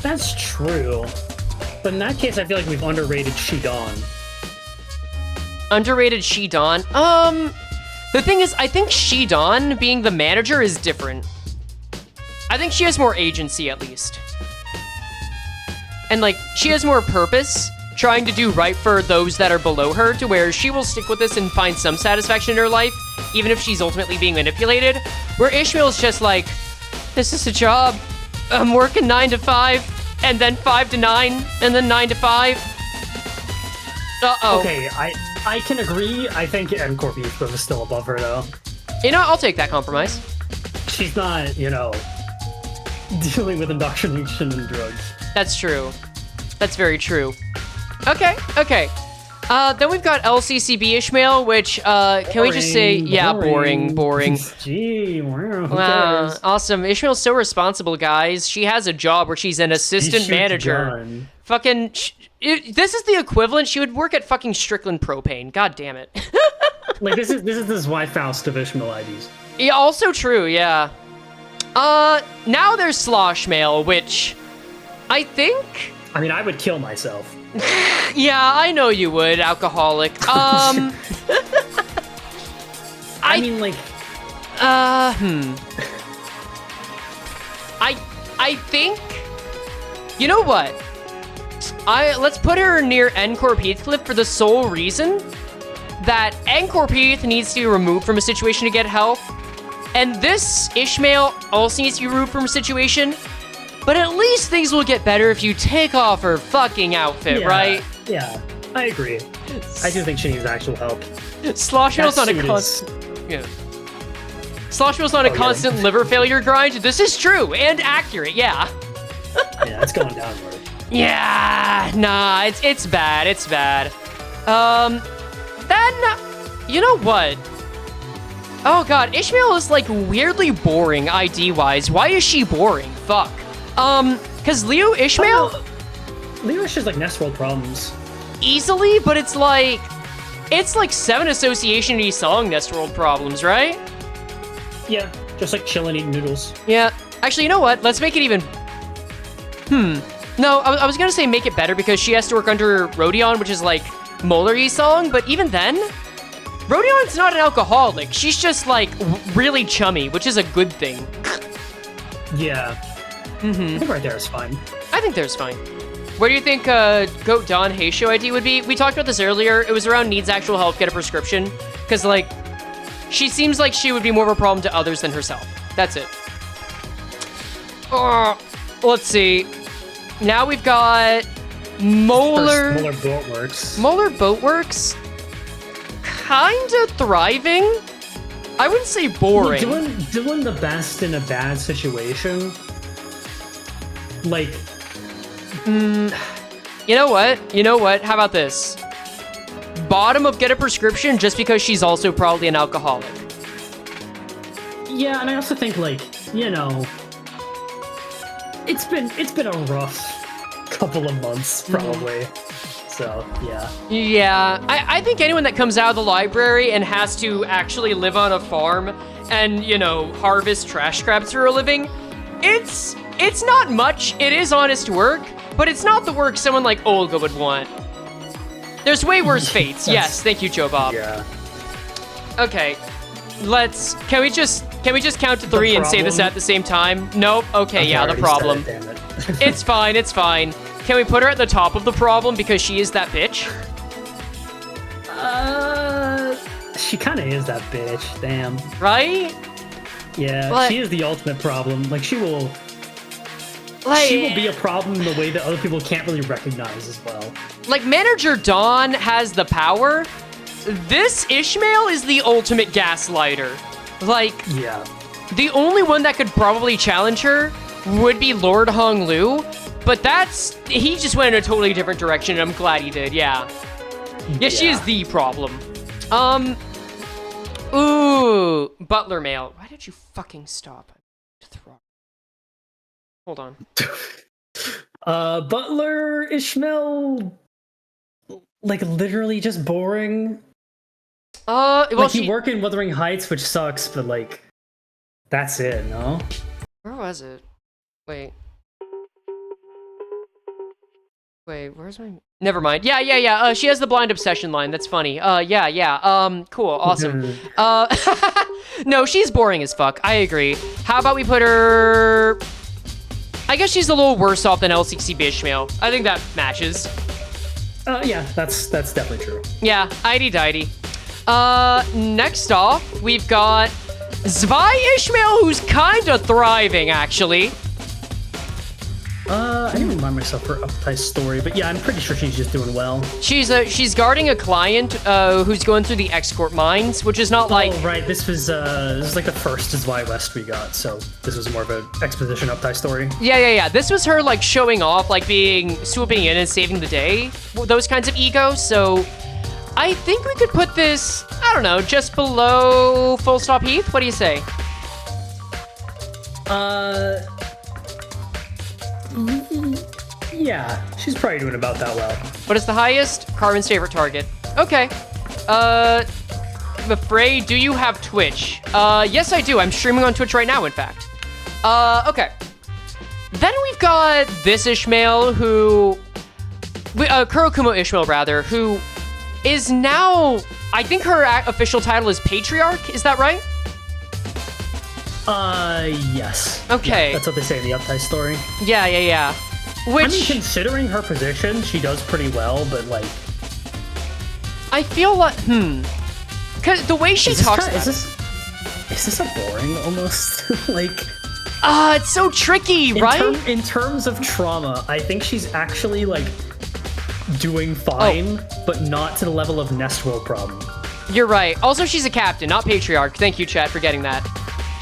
S2: That's true. But in that case, I feel like we've underrated Shidan.
S1: Underrated Shidan? The thing is, I think Shidan, being the manager, is different. I think she has more agency, at least. And, like, she has more purpose, trying to do right for those that are below her, to where she will stick with this and find some satisfaction in her life, even if she's ultimately being manipulated. Where Ishmael's just like, this is a job. I'm working 9 to 5, and then 5 to 9, and then 9 to 5. Uh-oh.
S2: Okay, I can agree. I think N-Corp Heathcliff is still above her, though.
S1: You know, I'll take that compromise.
S2: She's not, you know, dealing with indoctrination and drugs.
S1: That's true. That's very true. Okay, okay. Then we've got LCCB Ishmael, which, can we just say, yeah, boring.
S2: Gee, wow, who
S1: Wow,
S2: cares?
S1: awesome. Ishmael's so responsible, guys. She has a job where she's an assistant
S2: shoots
S1: manager.
S2: gun.
S1: Fucking, this is the equivalent. She would work at fucking Strickland Propane. God damn it.
S2: Like, this is this Faust of Ishmael IDs.
S1: Yeah, also true, yeah. Now there's Sloshmail, which I think...
S2: I mean, I would kill myself.
S1: Yeah, I know you would, alcoholic.
S2: I mean, like,
S1: I think... You know what? Let's put her near N-Corp Heathcliff for the sole reason that N-Corp Heath needs to be removed from a situation to get help, and this Ishmael also needs to be removed from a situation, but at least things will get better if you take off her fucking outfit,
S2: yeah,
S1: right?
S2: Yeah, I agree. I do think she needs actual help.
S1: Sloshmail's
S2: That
S1: on a
S2: suit
S1: constant... Yeah. Sloshmail's on a
S2: yeah.
S1: constant liver failure grind. This is true and accurate, yeah.
S2: Yeah, it's going downward.
S1: Yeah, nah, it's bad, it's bad. Then, you know what? Oh god, Ishmael is like weirdly boring ID-wise. Why is she boring? Fuck. Cause Leo Ishmael,
S2: Leo has like Nestworld problems.
S1: easily, but it's like 7 Association D song Nestworld problems, right?
S2: Yeah, just like chilling, eating noodles.
S1: Yeah. Actually, you know what? Let's make it even... No, I was gonna say make it better because she has to work under Rodion, which is like Molar Song, but even then, Rodion's not an alcoholic. She's just like really chummy, which is a good thing.
S2: Yeah. I think right there is fine.
S1: I think there's fine. Where do you think Goat Don Heisho ID would be? We talked about this earlier. It was around needs actual help, get a prescription. Because, like, she seems like she would be more of a problem to others than herself. That's it. Let's see. Now we've got Molar...
S2: Molar Boatworks.
S1: Molar Boatworks? Kinda thriving? I wouldn't say boring.
S2: Doing the best in a bad situation. Like...
S1: You know what? How about this? Bottom of get a prescription just because she's also probably an alcoholic.
S2: Yeah, and I also think, like, you know... It's been a rough couple of months, probably. So, yeah.
S1: Yeah, I think anyone that comes out of the library and has to actually live on a farm and, you know, harvest trash scraps for a living, it's not much. It is honest work, but it's not the work someone like Olga would want. There's way worse fates. Yes, thank you, Joe Bob.
S2: Yeah.
S1: Okay, can we just count to 3 and say this at the same time? Nope. Okay, yeah, the problem.
S2: Damn it.
S1: It's fine, it's fine. Can we put her at the top of the problem because she is that bitch?
S2: She kind of is that bitch. Damn.
S1: Right?
S2: Yeah,
S1: But-
S2: she is the ultimate problem. Like, she will be a problem in the way that other people can't really recognize as well.
S1: Like, Manager Dawn has the power. This Ishmael is the ultimate gaslighter. Like,
S2: Yeah.
S1: the only one that could probably challenge her would be Lord Hong Lu, but he just went in a totally different direction, and I'm glad he did, yeah. Yeah, she is the problem. Ooh, Butler Mail. Why did you fucking stop? Hold on.
S2: Butler, Ishmael, like, literally just boring.
S1: Well,
S2: Like, you work in Wuthering Heights, which sucks, but, like, that's it, no?
S1: Where was it? Wait, where's my... Never mind. Yeah. She has the blind obsession line. That's funny. Yeah. Cool. Awesome. No, she's boring as fuck. I agree. How about we put her... I guess she's a little worse off than LCC Ishmael. I think that matches.
S2: Yeah, that's definitely true.
S1: Yeah, ID-didy. Next off, we've got Zwei Ishmael, who's kinda thriving, actually.
S2: I didn't remind myself her uptight story, but yeah, I'm pretty sure she's just doing well.
S1: She's guarding a client who's going through the X-Corp mines, which is not like...
S2: Oh, right, this was like the first Zwei West we got, so this was more of an exposition uptight story.
S1: Yeah. This was her, like, showing off, like, swooping in and saving the day. Those kinds of ego, so... I think we could put this, I don't know, just below Full Stop Heath? What do you say?
S2: Yeah, she's probably doing about that well.
S1: What is the highest? Carmen's favorite target. Okay. I'm afraid, do you have Twitch? Yes, I do. I'm streaming on Twitch right now, in fact. Okay. Then we've got this Ishmael, who... Kurokumo Ishmael, rather, who is now... I think her official title is Patriarch, is that right?
S2: Yes.
S1: Okay.
S2: Yeah, that's what they say in the uptight story.
S1: Yeah. Which...
S2: I mean, considering her position, she does pretty well, but, like...
S1: I feel like... Because the way she talks about
S2: Is this a boring, almost? Like...
S1: it's so tricky, right?
S2: In terms of trauma, I think she's actually, like, doing fine, but not to the level of Nestworld problem.
S1: You're right. Also, she's a captain, not Patriarch. Thank you, chat, for getting that.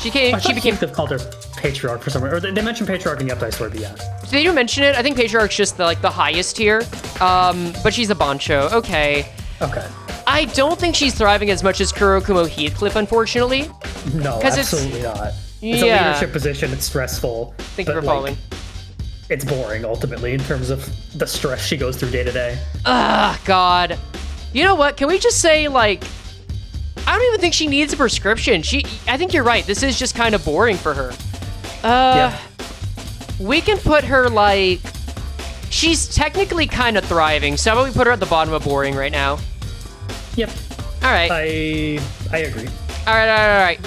S1: She became...
S2: They've called her Patriarch for some reason. Or they mentioned Patriarch in the update story, but yeah.
S1: They do mention it. I think Patriarch's just the highest tier. But she's a Bancho. Okay. I don't think she's thriving as much as Kurokumo Heathcliff, unfortunately.
S2: No, absolutely not. It's a leadership position. It's stressful.
S1: Thank you for following.
S2: It's boring, ultimately, in terms of the stress she goes through day to day.
S1: God. You know what? Can we just say, like... I don't even think she needs a prescription. I think you're right. This is just kind of boring for her.
S2: Yeah.
S1: we can put her like... She's technically kind of thriving, so how about we put her at the bottom of boring right now?
S2: Yep.
S1: All right.
S2: I agree.
S1: All right.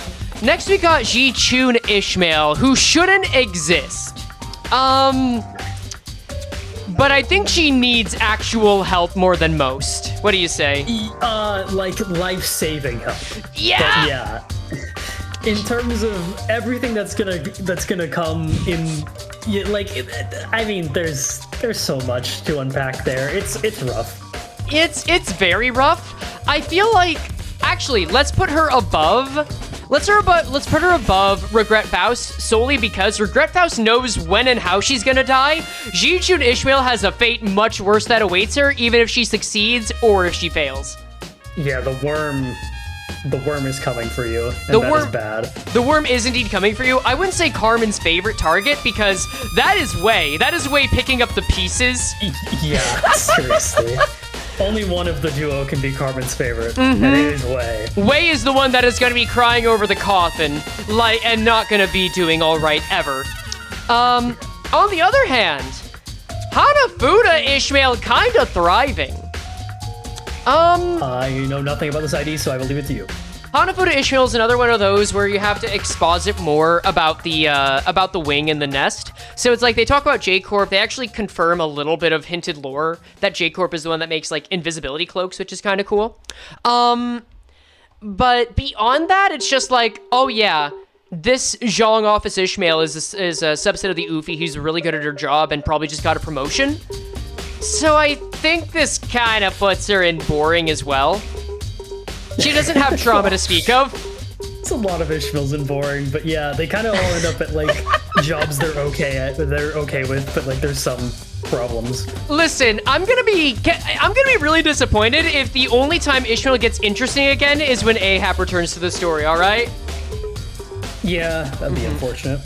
S1: Next we got Ji-Chun Ishmael, who shouldn't exist. But I think she needs actual help more than most. What do you say?
S2: Like life-saving help.
S1: Yeah.
S2: But yeah. In terms of everything that's gonna come in, I mean, there's so much to unpack there. It's rough.
S1: It's very rough. I feel like actually let's put her above. Let's put her above Regret Faust solely because Regret Faust knows when and how she's gonna die. Ji-Chun Ishmael has a fate much worse that awaits her, even if she succeeds or if she fails.
S2: Yeah, the worm is coming for you, and
S1: The
S2: that
S1: worm-
S2: is bad.
S1: The worm is indeed coming for you. I wouldn't say Carmen's favorite target because that is Wei picking up the pieces.
S2: Yeah, seriously. Only one of the duo can be Carmen's favorite, and it is Wei.
S1: Wei is the one that is going to be crying over the coffin, and not going to be doing all right ever. On the other hand, Hanafuda Ishmael kind of thriving.
S2: I know nothing about this ID, so I will leave it to you.
S1: Hanafuda Ishmael is another one of those where you have to exposit more about the wing and the nest. So it's like they talk about J-Corp, they actually confirm a little bit of hinted lore that J-Corp is the one that makes like invisibility cloaks, which is kind of cool. But beyond that, it's just like, oh yeah, this Zhang Office Ishmael is a subset of the Ufi who's really good at her job and probably just got a promotion. So I think this kind of puts her in boring as well. She doesn't have trauma to speak of.
S2: It's a lot of Ishmaels and boring, but yeah, they kind of all end up at like jobs they're okay with, but like there's some problems.
S1: Listen, I'm gonna be really disappointed if the only time Ishmael gets interesting again is when Ahab returns to the story. All right?
S2: Yeah, that'd be unfortunate.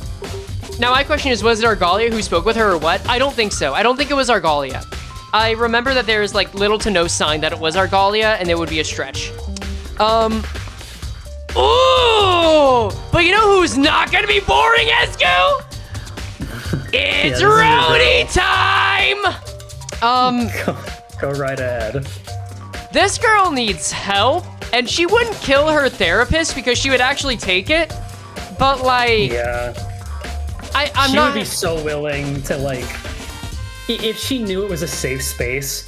S1: Now my question is, was it Argalia who spoke with her or what? I don't think so. I don't think it was Argalia. I remember that there's like little to no sign that it was Argalia, and it would be a stretch. Ooh! But you know who's not gonna be boring, Esku? It's Rhodey time!
S2: Go right ahead.
S1: This girl needs help, and she wouldn't kill her therapist because she would actually take it. But like,
S2: Yeah.
S1: I'm
S2: She
S1: not.
S2: would be so willing to like, if she knew it was a safe space,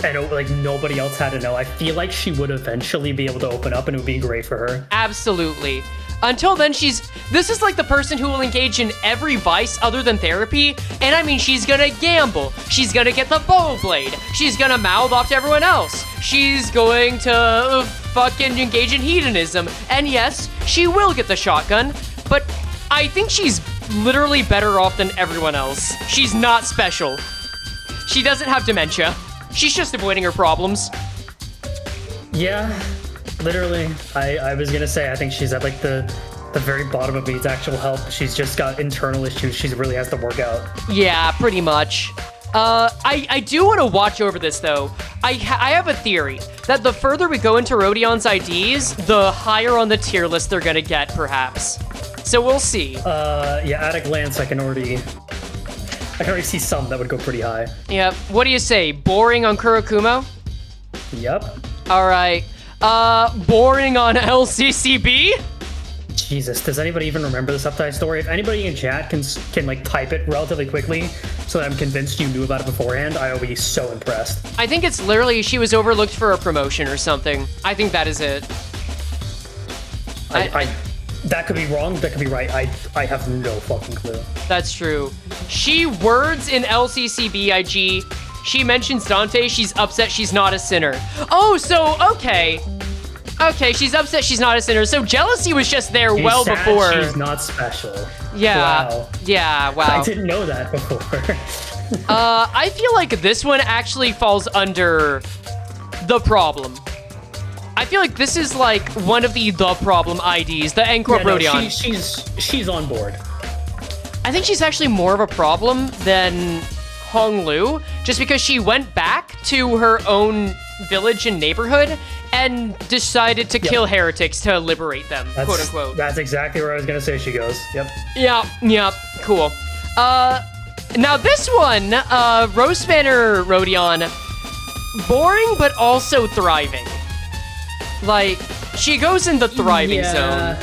S2: and like nobody else had to know, I feel like she would eventually be able to open up, and it would be great for her.
S1: Absolutely. Until then, this is like the person who will engage in every vice other than therapy. And I mean, she's gonna gamble. She's gonna get the bow blade. She's gonna mouth off to everyone else. She's going to fucking engage in hedonism. And yes, she will get the shotgun, but I think she's literally better off than everyone else. She's not special. She doesn't have dementia. She's just avoiding her problems.
S2: Yeah, literally. I was gonna say, I think she's at like the very bottom of needs actual help. She's just got internal issues she really has to work out.
S1: Yeah, pretty much. I do want to watch over this, though. I have a theory that the further we go into Rodion's IDs, the higher on the tier list they're gonna get, perhaps. So we'll see.
S2: Yeah, at a glance, I can already see some that would go pretty high.
S1: Yep. What do you say? Boring on Kurokumo?
S2: Yep.
S1: All right. Boring on LCCB?
S2: Jesus, does anybody even remember the subtitle story? If anybody in chat can like type it relatively quickly so that I'm convinced you knew about it beforehand, I will be so impressed.
S1: I think it's literally she was overlooked for a promotion or something. I think that is it.
S2: That could be wrong, that could be right. I have no fucking clue.
S1: That's true. She words in LCCBIG. She mentions Dante. She's upset she's not a sinner. Oh, so, okay. Okay, she's upset she's not a sinner. So jealousy was just there
S2: She's
S1: well
S2: sad
S1: before.
S2: She's not special.
S1: Yeah.
S2: Wow.
S1: Yeah, wow.
S2: I didn't know that before.
S1: I feel like this one actually falls under the problem. I feel like this is like one of the problem IDs, the Encore Rodion.
S2: She's on board.
S1: I think she's actually more of a problem than Hong Lu, just because she went back to her own village and neighborhood and decided to kill heretics to liberate them, quote unquote.
S2: That's exactly where I was gonna say she goes. Yep.
S1: Yeah, cool. Now this one, Rose Spanner Rodion, boring but also thriving. Like, she goes in the thriving zone.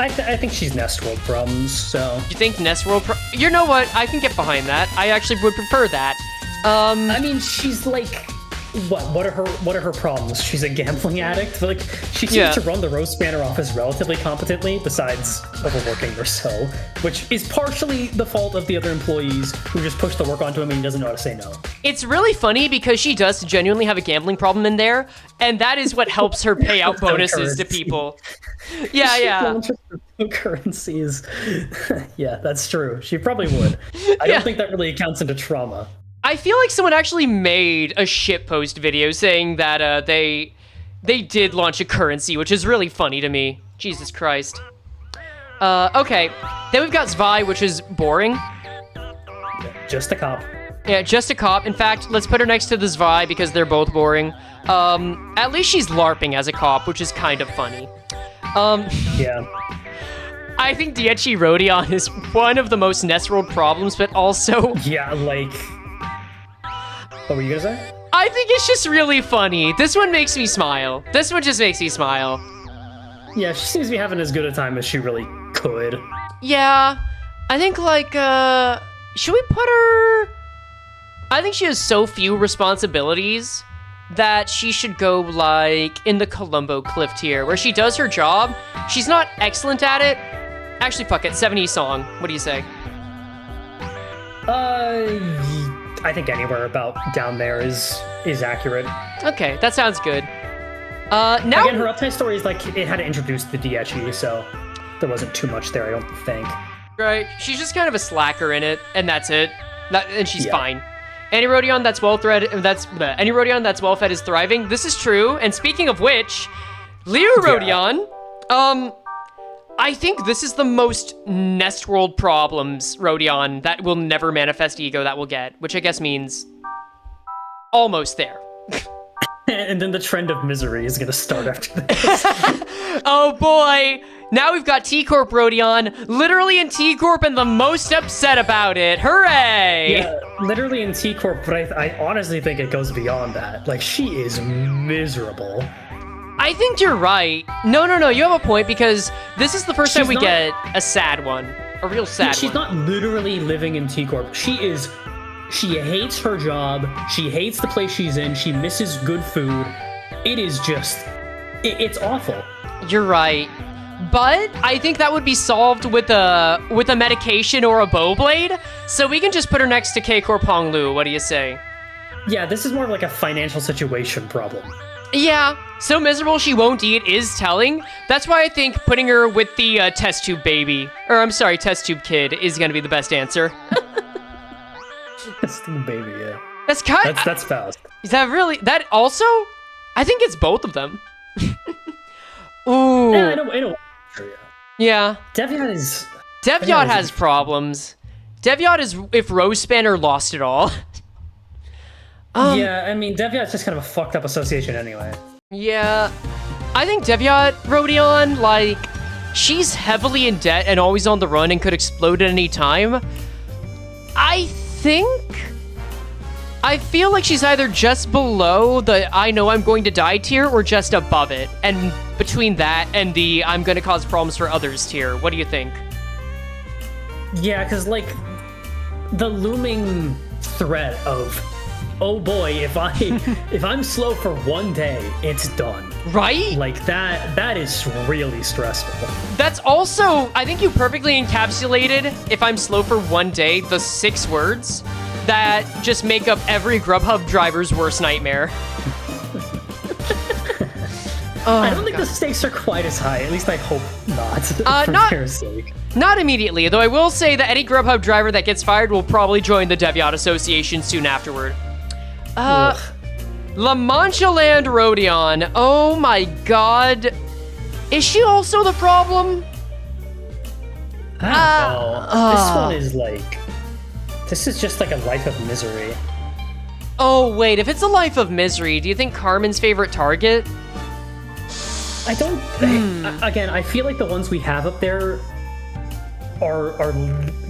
S2: I think she's Nestworld problems, so...
S1: You think Nestworld you know what? I can get behind that. I actually would prefer that.
S2: I mean, she's like... What are her problems? She's a gambling addict? Like, she seems to run the Rose Spanner office relatively competently, besides overworking or so, which is partially the fault of the other employees who just push the work onto him and he doesn't know how to say no.
S1: It's really funny because she does genuinely have a gambling problem in there, and that is what helps her pay out bonuses to people. Yeah.
S2: Currencies. Yeah, that's true. She probably would. I don't think that really accounts into trauma.
S1: I feel like someone actually made a shitpost video saying that they did launch a currency, which is really funny to me. Jesus Christ. Okay. Then we've got Zvi, which is boring.
S2: Just a cop.
S1: Yeah, just a cop. In fact, let's put her next to the Zvi because they're both boring. At least she's LARPing as a cop, which is kind of funny.
S2: Yeah.
S1: I think Diechi Rodion is one of the most Nestworld problems, but also...
S2: Yeah, like... What were you gonna say?
S1: I think it's just really funny. This one makes me smile. This one just makes me smile.
S2: Yeah, she seems to be having as good a time as she really could.
S1: Yeah. I think, like, should we put her... I think she has so few responsibilities that she should go, like, in the Columbo Cliff tier, where she does her job. She's not excellent at it. Actually, fuck it. 70s song. What do you say?
S2: I think anywhere about down there is accurate.
S1: Okay, that sounds good. Now
S2: again, her uptime story is like it had to introduce the DHE, so there wasn't too much there, I don't think.
S1: Right, she's just kind of a slacker in it, and that's it. And she's fine. Any Rodion that's any Rodion that's well fed is thriving. This is true. And speaking of which, Liu Rodion, I think this is the most Nestworld problems, Rodion, that will never manifest ego that we'll get, which I guess means almost there.
S2: And then the trend of misery is gonna start after this.
S1: Oh boy! Now we've got T-Corp Rodion, literally in T-Corp and the most upset about it. Hooray!
S2: Yeah, literally in T-Corp, but I honestly think it goes beyond that. Like, she is miserable.
S1: I think you're right. No, you have a point, because this is the first time we get a sad one. A real sad one.
S2: She's not literally living in T-Corp. She hates her job. She hates the place she's in. She misses good food. It is just... It's awful.
S1: You're right. But I think that would be solved with a medication or a bow blade, so we can just put her next to K-Corp Hong Lu. What do you say?
S2: Yeah, this is more of like a financial situation problem.
S1: Yeah, so miserable she won't eat is telling. That's why I think putting her with the test tube baby, or I'm sorry, test tube kid, is gonna be the best answer.
S2: Test tube baby, yeah.
S1: That's kind.
S2: That's fast.
S1: Is that really? That also? I think it's both of them. Ooh.
S2: Yeah, I know.
S1: Yeah.
S2: Devyat
S1: has problems. Devyat is if Rose Spanner lost it all.
S2: Yeah, I mean, Devyat's just kind of a fucked up association anyway.
S1: Yeah. I think Devyat, Rodion, like, she's heavily in debt and always on the run and could explode at any time. I feel like she's either just below the I know I'm going to die tier or just above it. And between that and the I'm going to cause problems for others tier. What do you think?
S2: Yeah, because, like, the looming threat of... Oh boy, if I'm slow for one day, it's done.
S1: Right?
S2: Like that is really stressful.
S1: That's also, I think you perfectly encapsulated, if I'm slow for one day, the 6 words that just make up every Grubhub driver's worst nightmare.
S2: I don't think the stakes are quite as high. At least I hope not. For their sake.
S1: Not immediately, though I will say that any Grubhub driver that gets fired will probably join the Devyat Association soon afterward. La Mancha Land Rodion. Oh my god. Is she also the problem?
S2: This one is like... This is just like a life of misery.
S1: Oh, wait. If it's a life of misery, do you think Carmen's favorite target?
S2: I don't... Again, I feel like the ones we have up there... are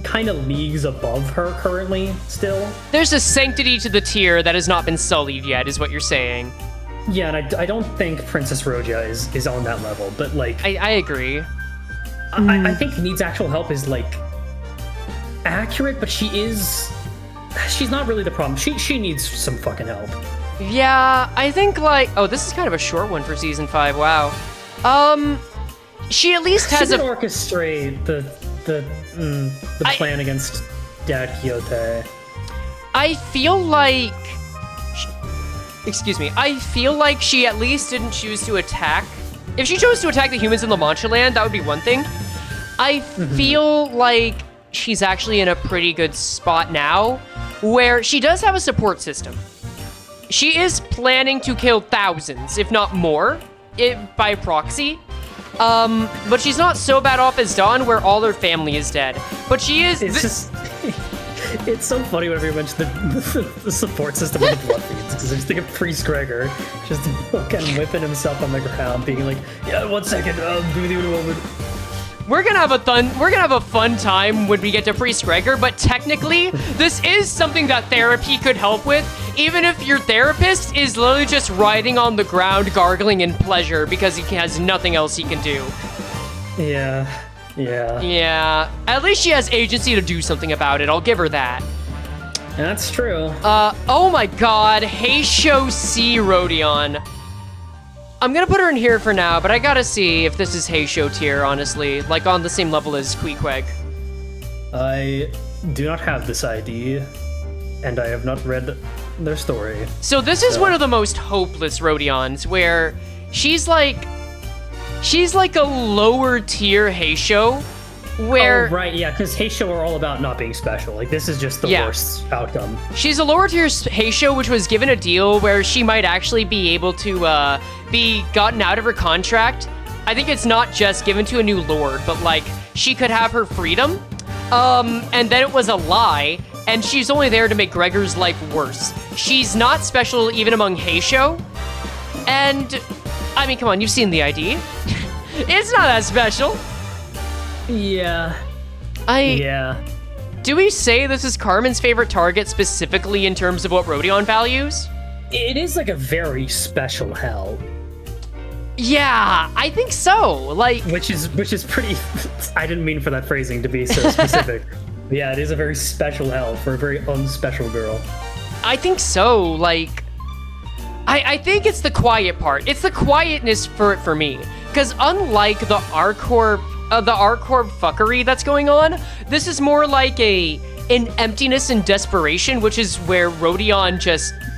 S2: kind of leagues above her currently still.
S1: There's a sanctity to the tier that has not been sullied yet, is what you're saying.
S2: Yeah, and I don't think Princess Roja is on that level, but like
S1: I agree.
S2: I think needs actual help is like accurate, but she's not really the problem. She needs some fucking help.
S1: Yeah, I think like, oh, this is kind of a short one for season 5. Wow. She at least has
S2: She can orchestrate the plan against Dad Quixote.
S1: I feel like, excuse me, I feel like she at least didn't choose to attack. If she chose to attack the humans in La Mancha Land, that would be one thing. I feel like she's actually in a pretty good spot now, where she does have a support system. She is planning to kill thousands, if not more, by proxy. But she's not so bad off as Dawn, where all her family is dead. But she is.
S2: It's so funny whenever you mention the support system of the blood feeds, because I just think of Priest Gregor just fucking whipping himself on the ground, being like, "Yeah, 1 second, I'll do the other moment."
S1: We're gonna have a fun time when we get to Priest Gregor, but technically, this is something that therapy could help with, even if your therapist is literally just writhing on the ground, gargling in pleasure because he has nothing else he can do.
S2: Yeah.
S1: Yeah, at least she has agency to do something about it, I'll give her that.
S2: That's true.
S1: Oh my god, Heisho C. Rodion. I'm gonna put her in here for now, but I gotta see if this is Heisho tier, honestly. Like, on the same level as Queequeg.
S2: I do not have this ID, and I have not read their story.
S1: So this is one of the most hopeless Rodions, where she's like a lower tier Heisho, where...
S2: Oh, right, yeah, because Heisho are all about not being special. Like, this is just the worst outcome.
S1: She's a lower tier Heisho, which was given a deal where she might actually be able to be gotten out of her contract. I think it's not just given to a new lord, but like, she could have her freedom. And then it was a lie, and she's only there to make Gregor's life worse. She's not special even among Heisho. And, I mean, come on, you've seen the ID. It's not that special.
S2: Yeah.
S1: Do we say this is Carmen's favorite target specifically in terms of what Rodion values?
S2: It is like a very special hell.
S1: Yeah, I think so. Like,
S2: which is pretty. I didn't mean for that phrasing to be so specific. Yeah, it is a very special hell for a very unspecial girl.
S1: I think so. Like, I think it's the quiet part. It's the quietness for me. Because unlike the R-Corp fuckery that's going on, this is more like an emptiness and desperation, which is where Rodion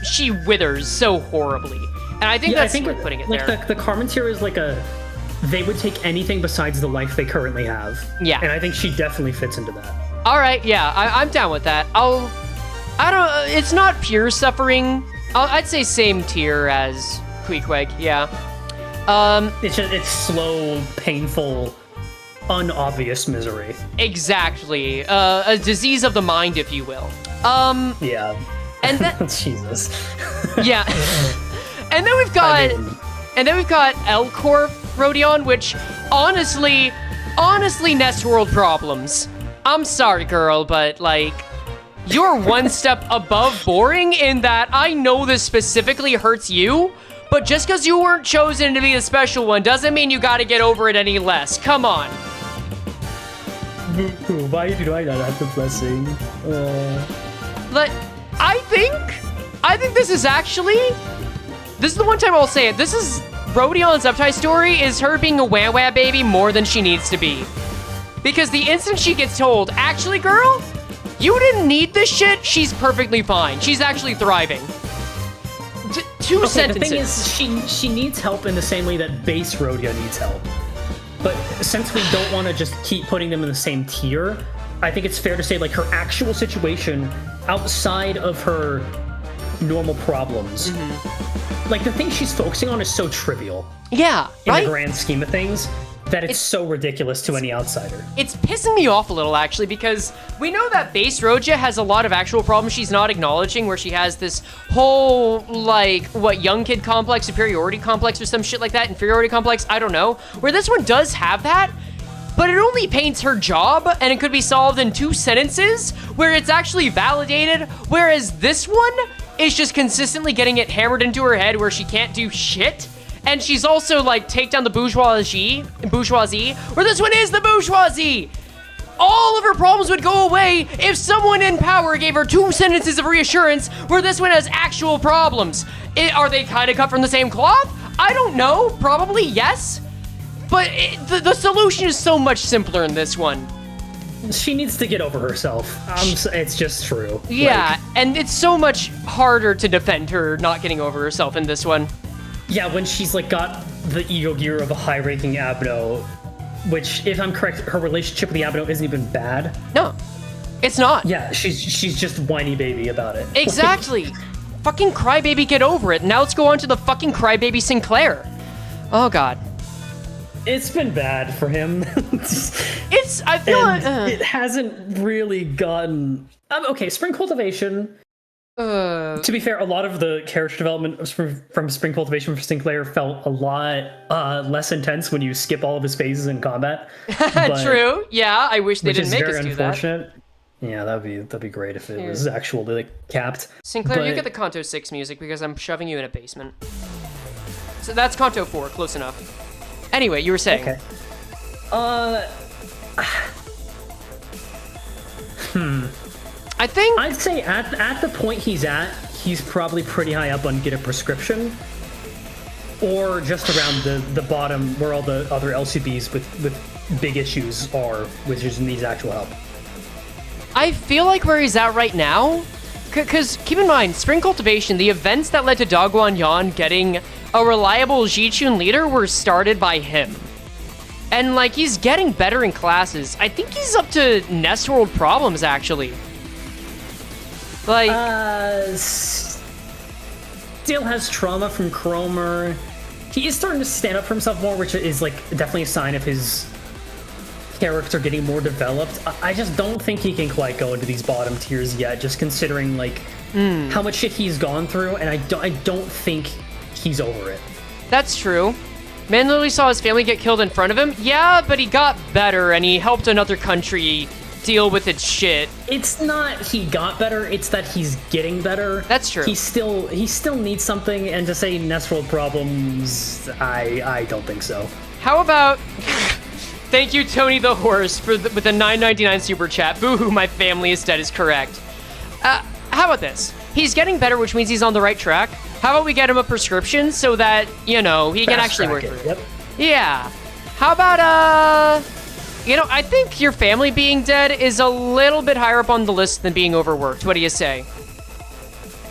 S1: she withers so horribly. And I think that's worth putting it
S2: like
S1: there.
S2: The Carmen tier is like they would take anything besides the life they currently have.
S1: Yeah.
S2: And I think she definitely fits into that.
S1: All right, yeah, I'm down with that. It's not pure suffering. I'd say same tier as Queequeg, yeah.
S2: It's slow, painful, unobvious misery.
S1: Exactly. A disease of the mind, if you will.
S2: Yeah.
S1: And then
S2: Jesus.
S1: Yeah. And then we've got L Corp Rodion, which honestly nests world problems. I'm sorry, girl, but like, you're one step above boring in that I know this specifically hurts you, but just because you weren't chosen to be the special one doesn't mean you gotta get over it any less. Come on.
S2: Why do I not have the blessing?
S1: But I think this is the one time I'll say it. This is Rodion's uptie story is her being a wah-wah baby more than she needs to be. Because the instant she gets told, actually, girl, you didn't need this shit, she's perfectly fine. She's actually thriving. Two sentences.
S2: The thing is, she needs help in the same way that base Rodion needs help. But since we don't want to just keep putting them in the same tier, I think it's fair to say, like, her actual situation outside of her normal problems, like, the thing she's focusing on is so trivial.
S1: Yeah,
S2: in
S1: right?
S2: the grand scheme of things, that it's so ridiculous to any outsider.
S1: It's pissing me off a little, actually, because we know that base Roja has a lot of actual problems she's not acknowledging, where she has this whole, like, young kid complex, superiority complex, or some shit like that, inferiority complex, I don't know, where this one does have that, but it only paints her job, and it could be solved in 2 sentences, where it's actually validated, whereas this one is just consistently getting it hammered into her head where she can't do shit. And she's also like, take down the bourgeoisie, where this one is the bourgeoisie. All of her problems would go away if someone in power gave her 2 sentences of reassurance, where this one has actual problems. Are they kind of cut from the same cloth? I don't know, probably yes. But the solution is so much simpler in this one.
S2: She needs to get over herself. It's just true.
S1: Yeah, and it's so much harder to defend her not getting over herself in this one.
S2: Yeah, when she's like got the ego gear of a high-ranking Abno, which, if I'm correct, her relationship with the Abno isn't even bad.
S1: No, it's not.
S2: Yeah, she's just whiny baby about it.
S1: Exactly. Fucking crybaby, get over it. Now let's go on to the fucking crybaby Sinclair. Oh god.
S2: It's been bad for him.
S1: I feel like
S2: it hasn't really gotten. Okay, Spring Cultivation. To be fair, a lot of the character development from Spring Cultivation for Sinclair felt a lot less intense when you skip all of his phases in combat.
S1: True. Yeah, I wish they didn't make us do that.
S2: Yeah, that'd be great if it was actually like capped.
S1: Sinclair, you get the Kanto 6 music because I'm shoving you in a basement. So that's Kanto 4, close enough. Anyway, you were saying.
S2: Okay.
S1: I think
S2: I'd say at the point he's at, he's probably pretty high up on get a prescription, or just around the bottom where all the other LCBs with big issues are, which just needs actual help.
S1: I feel like where he's at right now, because keep in mind, Spring Cultivation, the events that led to Dogwan Yan getting a reliable Jichun leader were started by him. And like, he's getting better in classes. I think he's up to Nest World problems, actually. Like,
S2: still has trauma from Cromer. He is starting to stand up for himself more, which is like definitely a sign of his character getting more developed. I just don't think he can quite go into these bottom tiers yet, just considering like how much shit he's gone through, and I don't think he's over it.
S1: That's true. Man literally saw his family get killed in front of him. Yeah, but he got better and he helped another country deal with its shit.
S2: It's not he got better, it's that he's getting better.
S1: That's true.
S2: He still needs something, and to say Nestworld problems, I don't think so.
S1: How about thank you, Tony the Horse, with the $9.99 super chat. Boo-hoo, my family is dead is correct. How about this? He's getting better, which means he's on the right track. How about we get him a prescription so that, you know, he can actually work through it?
S2: Yep.
S1: Yeah. How about, you know, I think your family being dead is a little bit higher up on the list than being overworked. What do you say?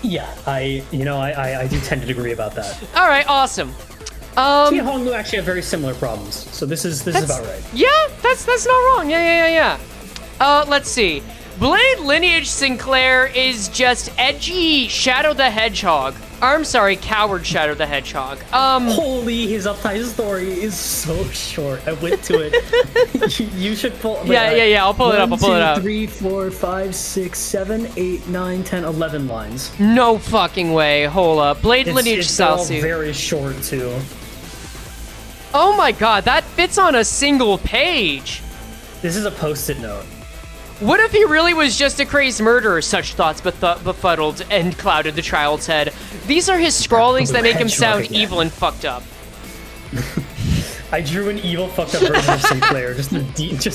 S2: Yeah, I do tend to agree about that.
S1: All right, awesome.
S2: Tia Honglu actually have very similar problems, so this is about right.
S1: Yeah, that's not wrong. Yeah. Let's see. Blade Lineage Sinclair is just edgy Shadow the Hedgehog. I'm sorry, Coward Shadow the Hedgehog.
S2: Holy, his uptight story is so short. I went to it. you should pull.
S1: Yeah. I'll pull it up.
S2: 1, 2, 3, 4, 5, 6, 7, 8, 9, 10, 11 lines.
S1: No fucking way. Hold up. Blade Lineage
S2: It's all
S1: Salsu.
S2: very short too.
S1: Oh my god, that fits on a single page.
S2: This is a post-it note.
S1: What if he really was just a crazed murderer? Such thoughts befuddled and clouded the child's head. These are his scrawlings that make him sound evil and fucked up.
S2: I drew an evil, fucked up version of Sinclair, just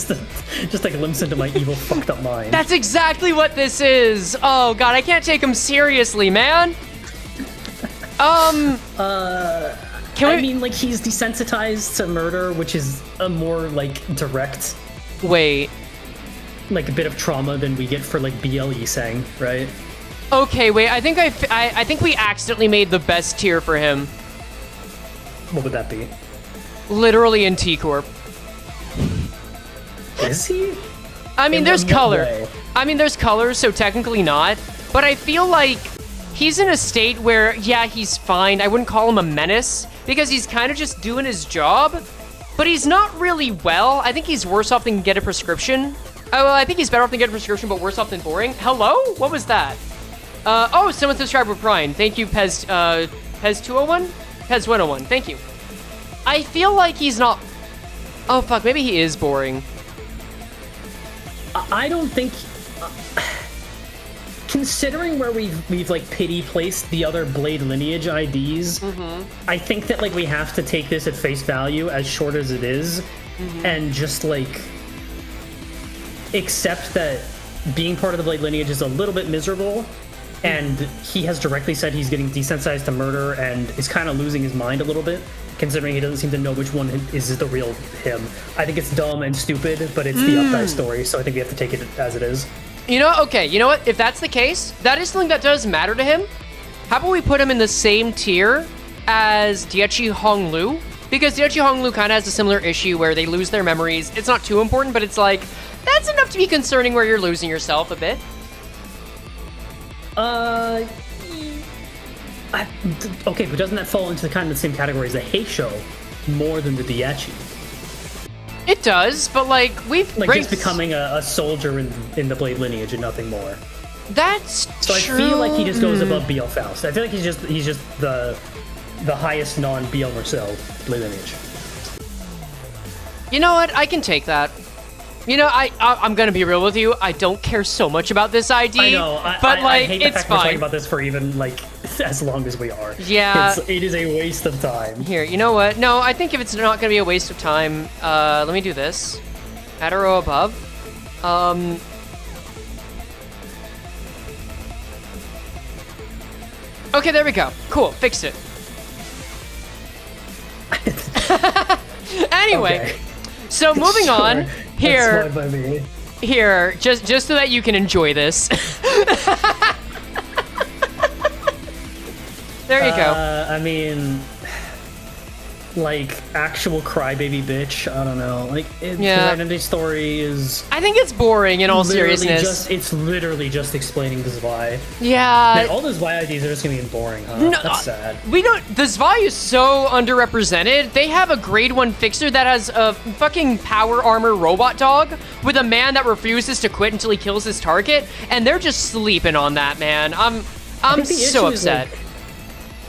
S2: a glimpse into my evil, fucked up mind.
S1: That's exactly what this is. Oh god, I can't take him seriously, man.
S2: I mean, like, he's desensitized to murder, which is a more, like, direct...
S1: Wait.
S2: Like, a bit of trauma than we get for, like, BLE saying, right?
S1: Okay, wait, I think we accidentally made the best tier for him.
S2: What would that be?
S1: Literally in T-Corp.
S2: Is he?
S1: I mean,
S2: In
S1: there's
S2: what
S1: color.
S2: way?
S1: I mean, there's color, so technically not. But I feel like he's in a state where, yeah, he's fine. I wouldn't call him a menace, because he's kind of just doing his job. But he's not really well. I think he's worse off than get a prescription. Well, I think he's better off than get a prescription, but worse off than boring. Hello? What was that? Oh, someone subscribed with Prime. Thank you, Pez 201? Pez 101, thank you. I feel like he's not Oh, fuck, maybe he is boring.
S2: I don't think... considering where we've like pity placed the other Blade lineage IDs, I think that like we have to take this at face value, as short as it is, and just like accept that being part of the Blade lineage is a little bit miserable, and he has directly said he's getting desensitized to murder and is kind of losing his mind a little bit, considering he doesn't seem to know which one is the real him. I think it's dumb and stupid, but it's the update story, so I think we have to take it as it is.
S1: You know, okay, you know what? If that's the case, that is something that does matter to him. How about we put him in the same tier as Diechi Honglu? Because Diechi Honglu kind of has a similar issue where they lose their memories. It's not too important, but it's like, that's enough to be concerning where you're losing yourself a bit.
S2: Okay, but doesn't that fall into kind of the same category as the Heisho more than the Diechi?
S1: It does, but like, we've
S2: Like
S1: raised...
S2: just becoming a soldier in the Blade lineage and nothing more.
S1: That's
S2: So
S1: true.
S2: I feel like he just goes above BL Faust. I feel like he's just the highest non-BL Marcel Blade lineage.
S1: You know what? I can take that. You know, I'm gonna be real with you. I don't care so much about this ID.
S2: I know,
S1: but
S2: I
S1: like,
S2: hate the
S1: it's
S2: fact we're talking
S1: fine.
S2: about this for even like as long as we are.
S1: Yeah.
S2: It is a waste of time.
S1: Here, you know what? No, I think if it's not gonna be a waste of time, let me do this. Add a row above. Okay, there we go. Cool, fixed it. Anyway,
S2: Okay.
S1: so moving on.
S2: Sure.
S1: Here,
S2: That's fine by me.
S1: here, just so that you can enjoy this. There you go.
S2: I mean, like actual crybaby bitch. I don't know. Like, his identity story is
S1: I think it's boring in all
S2: literally
S1: seriousness.
S2: it's literally just explaining the Zwei.
S1: Yeah.
S2: Man, all those Zwei IDs are just gonna be boring, huh?
S1: No,
S2: That's sad.
S1: We don't. The Zwei is so underrepresented. They have a grade 1 fixer that has a fucking power armor robot dog with a man that refuses to quit until he kills his target, and they're just sleeping on that man. I'm
S2: think the
S1: so
S2: issue is,
S1: upset.
S2: like,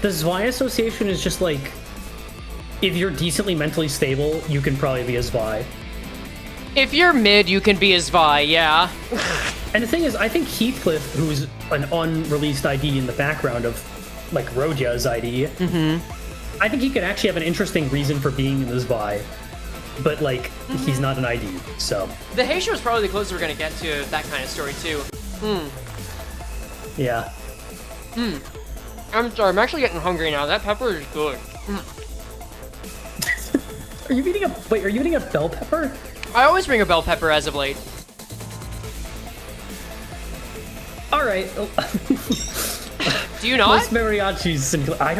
S2: the Zwei Association is just like, if you're decently mentally stable, you can probably be a Zwei.
S1: If you're mid, you can be a Zwei, yeah.
S2: And the thing is, I think Heathcliff, who's an unreleased ID in the background of, like, Roja's ID, I think he could actually have an interesting reason for being in the Zwei. But, like, he's not an ID, so...
S1: The Heisho is probably the closest we're gonna get to that kind of story, too.
S2: Yeah.
S1: I'm sorry, I'm actually getting hungry now. That pepper is good.
S2: Are you eating a bell pepper?
S1: I always bring a bell pepper as of late.
S2: Alright.
S1: Do you not?
S2: Most mariachis, I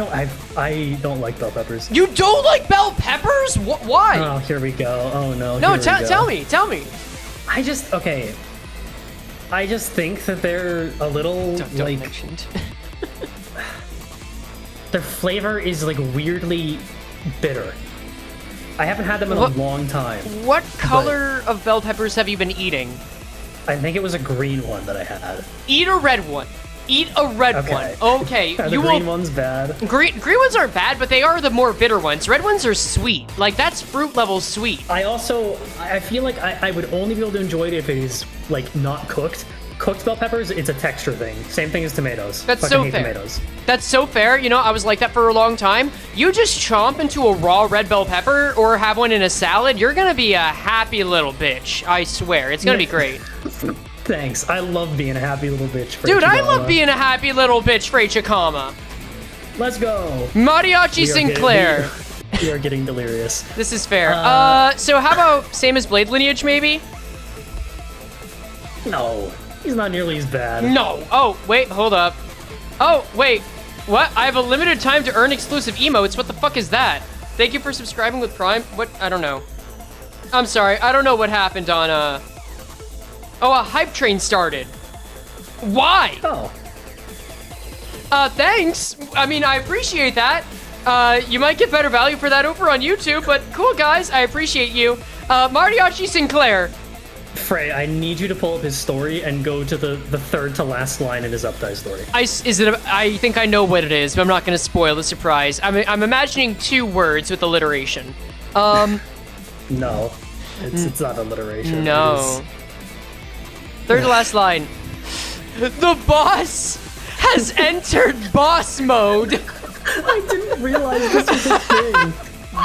S2: don't like bell peppers.
S1: You don't like bell peppers? Why?
S2: Oh, here we go. Oh no.
S1: No,
S2: here we go.
S1: tell me.
S2: I just think that they're a little
S1: Don't
S2: like
S1: mention it.
S2: their flavor is like weirdly bitter. I haven't had them in
S1: What-
S2: a long time.
S1: What color of bell peppers have you been eating?
S2: I think it was a green one that I had.
S1: Eat a red one. Eat a red
S2: Okay.
S1: one. Okay,
S2: Are the
S1: you
S2: green
S1: will.
S2: ones bad?
S1: Green ones aren't bad, but they are the more bitter ones. Red ones are sweet. Like, that's fruit level sweet.
S2: I feel like I would only be able to enjoy it if it is like not cooked. Cooked bell peppers, it's a texture thing. Same thing as tomatoes.
S1: That's
S2: Fucking
S1: so
S2: hate
S1: fair.
S2: Tomatoes.
S1: That's so fair. You know, I was like that for a long time. You just chomp into a raw red bell pepper or have one in a salad, you're gonna be a happy little bitch. I swear. It's gonna be great.
S2: Thanks. I love being a happy little bitch. For
S1: Dude, I
S2: Ichigama.
S1: love being a happy little bitch for Ichikama.
S2: Let's go.
S1: Mariachi
S2: We are
S1: Sinclair.
S2: We are getting delirious.
S1: This is fair. So how about same as Blade Lineage, maybe?
S2: No, he's not nearly as bad.
S1: No. Oh, wait, hold up. Oh, wait. What? I have a limited time to earn exclusive emotes. What the fuck is that? Thank you for subscribing with Prime. What? I don't know. I'm sorry. I don't know what happened on, Oh, a hype train started. Why?
S2: Oh,
S1: Thanks. I mean, I appreciate that. You might get better value for that over on YouTube, but cool, guys. I appreciate you. Mariachi Sinclair.
S2: Frey, I need you to pull up his story and go to the third to last line in his update story.
S1: I think I know what it is, but I'm not going to spoil the surprise. I'm imagining 2 words with alliteration.
S2: No, it's not alliteration.
S1: No. Third to last line. The boss has entered boss mode.
S2: I didn't realize this was a thing.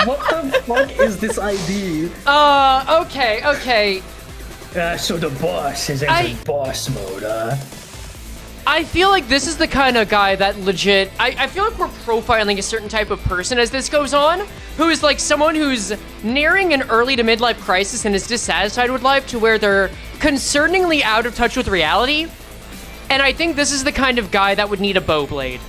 S2: What the fuck is this ID?
S1: Okay.
S2: So the boss has entered boss mode,
S1: I feel like this is the kind of guy that legit, I feel like we're profiling a certain type of person as this goes on, who is like someone who's nearing an early to midlife crisis and is dissatisfied with life to where they're concerningly out of touch with reality. And I think this is the kind of guy that would need a bow blade.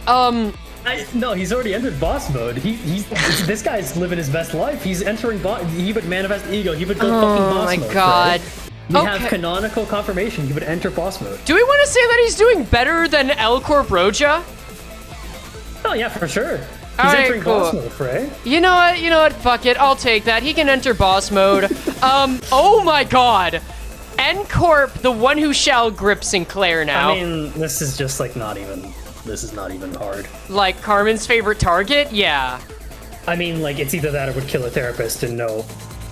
S2: No, he's already entered boss mode. This guy's living his best life. He's entering boss. He would manifest ego. He would go fucking boss mode.
S1: Oh my god.
S2: Right? We have canonical confirmation. He would enter boss mode.
S1: Do we want to say that he's doing better than L Corp Roja?
S2: Oh yeah, for sure. He's
S1: Alright,
S2: entering
S1: cool.
S2: boss mode, Frey.
S1: You know what? Fuck it. I'll take that. He can enter boss mode. Oh my god. N Corp, the one who shall grip Sinclair now.
S2: I mean, this is just like not even. This is not even hard.
S1: Like Carmen's favorite target? Yeah.
S2: I mean, like it's either that or would kill a therapist and no.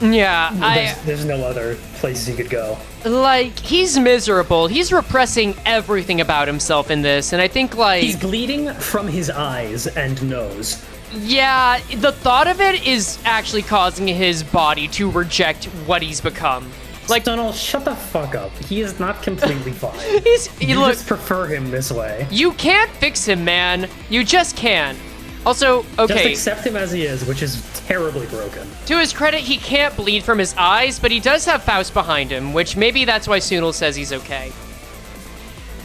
S1: Yeah,
S2: There's no other places he could go.
S1: Like, he's miserable. He's repressing everything about himself in this, and I think, like...
S2: He's bleeding from his eyes and nose.
S1: Yeah, the thought of it is actually causing his body to reject what he's become. Like,
S2: Donald, shut the fuck up. He is not completely fine. You
S1: look,
S2: just prefer him this way.
S1: You can't fix him, man. You just can't. Also, okay.
S2: Just accept him as he is, which is terribly broken.
S1: To his credit, he can't bleed from his eyes, but he does have Faust behind him, which maybe that's why Sunil says he's okay.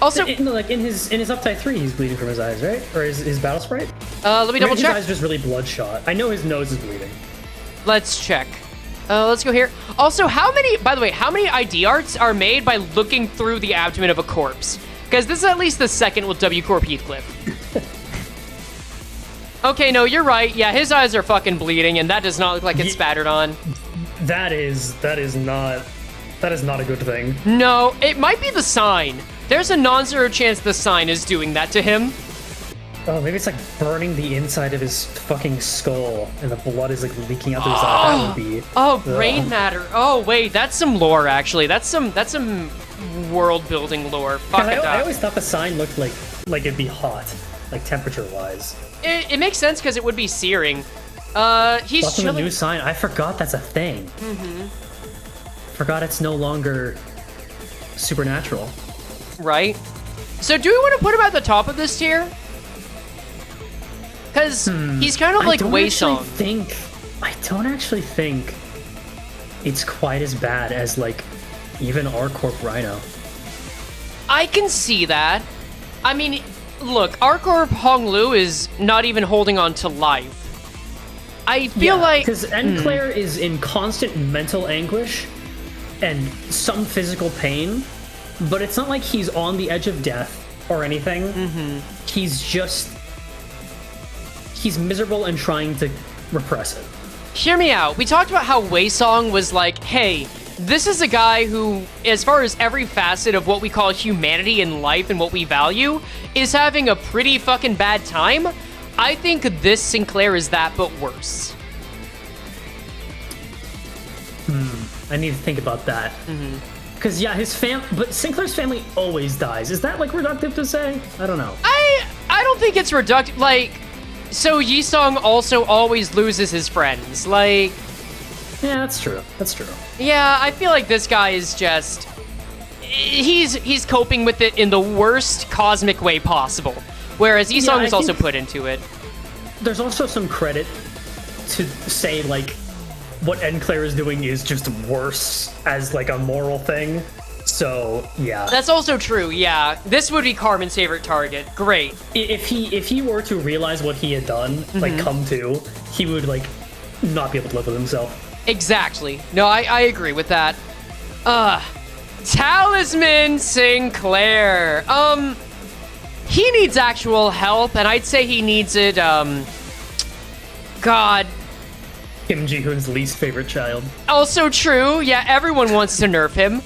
S1: Also,
S2: like in his Uptie 3, he's bleeding from his eyes, right? Or his battle sprite?
S1: Let me double check.
S2: His eyes just really bloodshot. I know his nose is bleeding.
S1: Let's check. Let's go here. Also, by the way, how many ID arts are made by looking through the abdomen of a corpse? Because this is at least the second with W Corp Heathcliff. Okay, no, you're right. Yeah, his eyes are fucking bleeding, and that does not look like it's spattered on.
S2: That is not a good thing.
S1: No, it might be the sign. There's a non-zero chance the sign is doing that to him.
S2: Oh, maybe it's like burning the inside of his fucking skull, and the blood is like leaking out through his eye. That would be.
S1: Oh, brain matter. Oh, wait, that's some lore actually. That's some world-building lore. Fuck it.
S2: I always thought the sign looked like it'd be hot, like temperature-wise.
S1: It makes sense because it would be searing. He's
S2: Welcome
S1: chilling.
S2: the new sign. I forgot that's a thing. Forgot it's no longer supernatural.
S1: Right. So do we want to put him at the top of this tier? Because he's kind of like Wei Song.
S2: I don't actually think it's quite as bad as like even R Corp Rhino.
S1: I can see that. I mean, look, R Corp Hong Lu is not even holding on to life. I feel like
S2: because Claire is in constant mental anguish and some physical pain, but it's not like he's on the edge of death or anything. He's miserable and trying to repress it.
S1: Hear me out. We talked about how Wei Song was like, hey, this is a guy who, as far as every facet of what we call humanity in life and what we value, is having a pretty fucking bad time. I think this Sinclair is that, but worse.
S2: I need to think about that. Because, yeah, but Sinclair's family always dies. Is that, like, reductive to say? I don't know.
S1: I don't think it's reductive. Like, so Yi Song also always loses his friends. Like...
S2: Yeah, that's true. That's true.
S1: Yeah, I feel like this guy is just... He's coping with it in the worst cosmic way possible. Whereas Yi Song is also put into it.
S2: There's also some credit to say, like, what Claire is doing is just worse as, like, a moral thing. So, yeah.
S1: That's also true, yeah. This would be Carmen's favorite target. Great.
S2: If he were to realize what he had done, like, come to, he would, like, not be able to live with himself.
S1: Exactly. No, I agree with that. Talisman Sinclair. He needs actual help, and I'd say he needs it, God.
S2: Kim Ji-hoon's least favorite child.
S1: Also true, yeah, everyone wants to nerf him.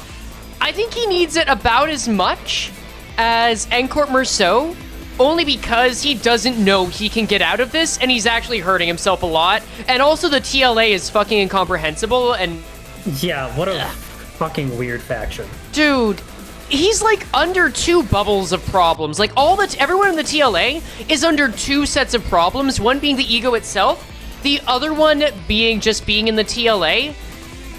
S1: I think he needs it about as much as N-Corp Merceau, only because he doesn't know he can get out of this, and he's actually hurting himself a lot. And also the TLA is fucking incomprehensible, and...
S2: Yeah, what a fucking weird faction.
S1: Dude, he's like under 2 bubbles of problems. Like everyone in the TLA is under 2 sets of problems, one being the ego itself, the other one being just being in the TLA,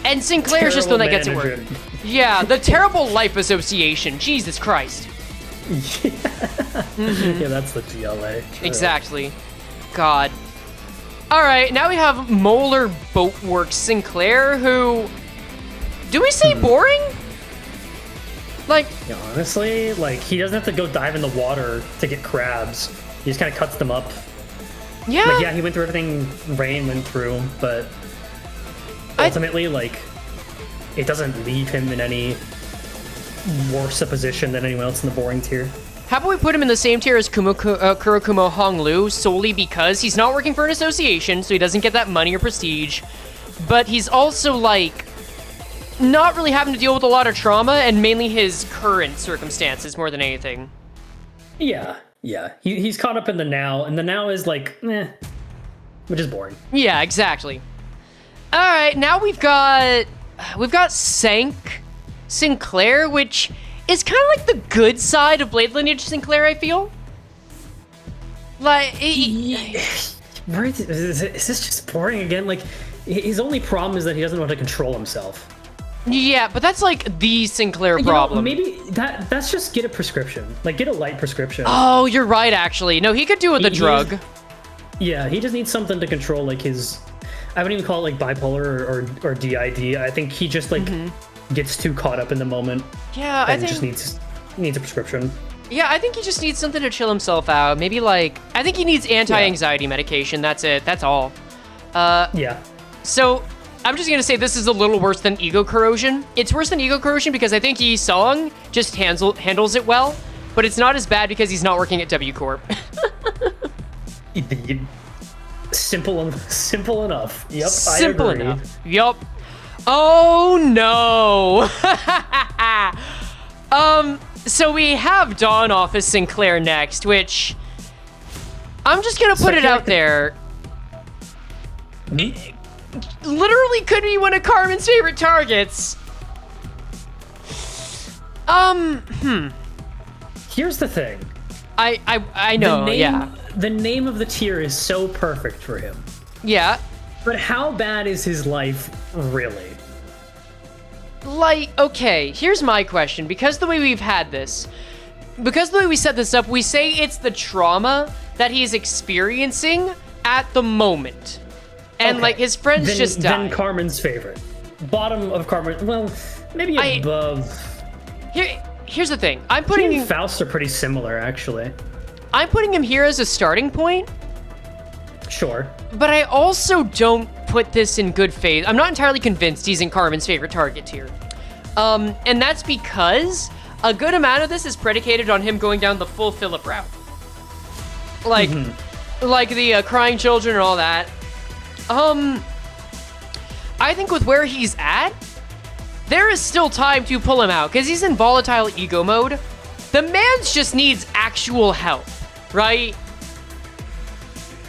S1: and Sinclair's just the one that gets it work. Yeah, the terrible life association. Jesus Christ.
S2: Yeah, that's the TLA.
S1: Exactly. God. All right, now we have Molar Boatworks Sinclair, who... Do we say boring? Like...
S2: Yeah, honestly, like, he doesn't have to go dive in the water to get crabs. He just kind of cuts them up.
S1: Yeah.
S2: Like, yeah, he went through everything Rain went through, but ultimately, like, it doesn't leave him in any worse a position than anyone else in the boring tier.
S1: How about we put him in the same tier as Kurokumo Honglu, solely because he's not working for an association, so he doesn't get that money or prestige, but he's also, like, not really having to deal with a lot of trauma, and mainly his current circumstances more than anything.
S2: Yeah. He's caught up in the now, and the now is, like, which is boring.
S1: Yeah, exactly. All right, now we've got Sinclair, which is kind of like the good side of Blade Lineage Sinclair, I feel. Like,
S2: Right? Is this just boring again? Like, his only problem is that he doesn't know how to control himself.
S1: yeah, but that's like the Sinclair problem.
S2: Maybe that's just get a prescription. Like, get a light prescription.
S1: Oh, you're right, actually. No, he could do with a drug.
S2: Yeah, he just needs something to control, like, his... I wouldn't even call it, like, bipolar or DID. I think he just, like, gets too caught up in the moment.
S1: Yeah,
S2: I think... just needs a prescription.
S1: Yeah, I think he just needs something to chill himself out. Maybe, like... I think he needs anti-anxiety medication. That's it. That's all.
S2: Yeah.
S1: So... I'm just gonna say this is a little worse than Ego Corrosion. It's worse than Ego Corrosion because I think Yi Song just handles it well, but it's not as bad because he's not working at W Corp.
S2: Simple enough. Yep,
S1: Simple
S2: I agree.
S1: enough. Yup. Oh no. So we have Dawn Office Sinclair next, which I'm just gonna put it out there. Literally could be one of Carmen's favorite targets.
S2: Here's the thing.
S1: I know, yeah.
S2: The name of the tier is so perfect for him.
S1: Yeah.
S2: But how bad is his life really?
S1: Like, okay, here's my question. Because the way we set this up, we say it's the trauma that he's experiencing at the moment. And, like, his friends just died.
S2: Then Carmen's favorite. Bottom of Carmen. Well, maybe above.
S1: Here's the thing. I'm putting
S2: and Faust are pretty similar, actually.
S1: I'm putting him here as a starting point.
S2: Sure.
S1: But I also don't put this in good faith. I'm not entirely convinced he's in Carmen's favorite target tier. And that's because a good amount of this is predicated on him going down the full Philip route. Like, like the crying children and all that. I think with where he's at, there is still time to pull him out, because he's in volatile ego mode. The man just needs actual help, right?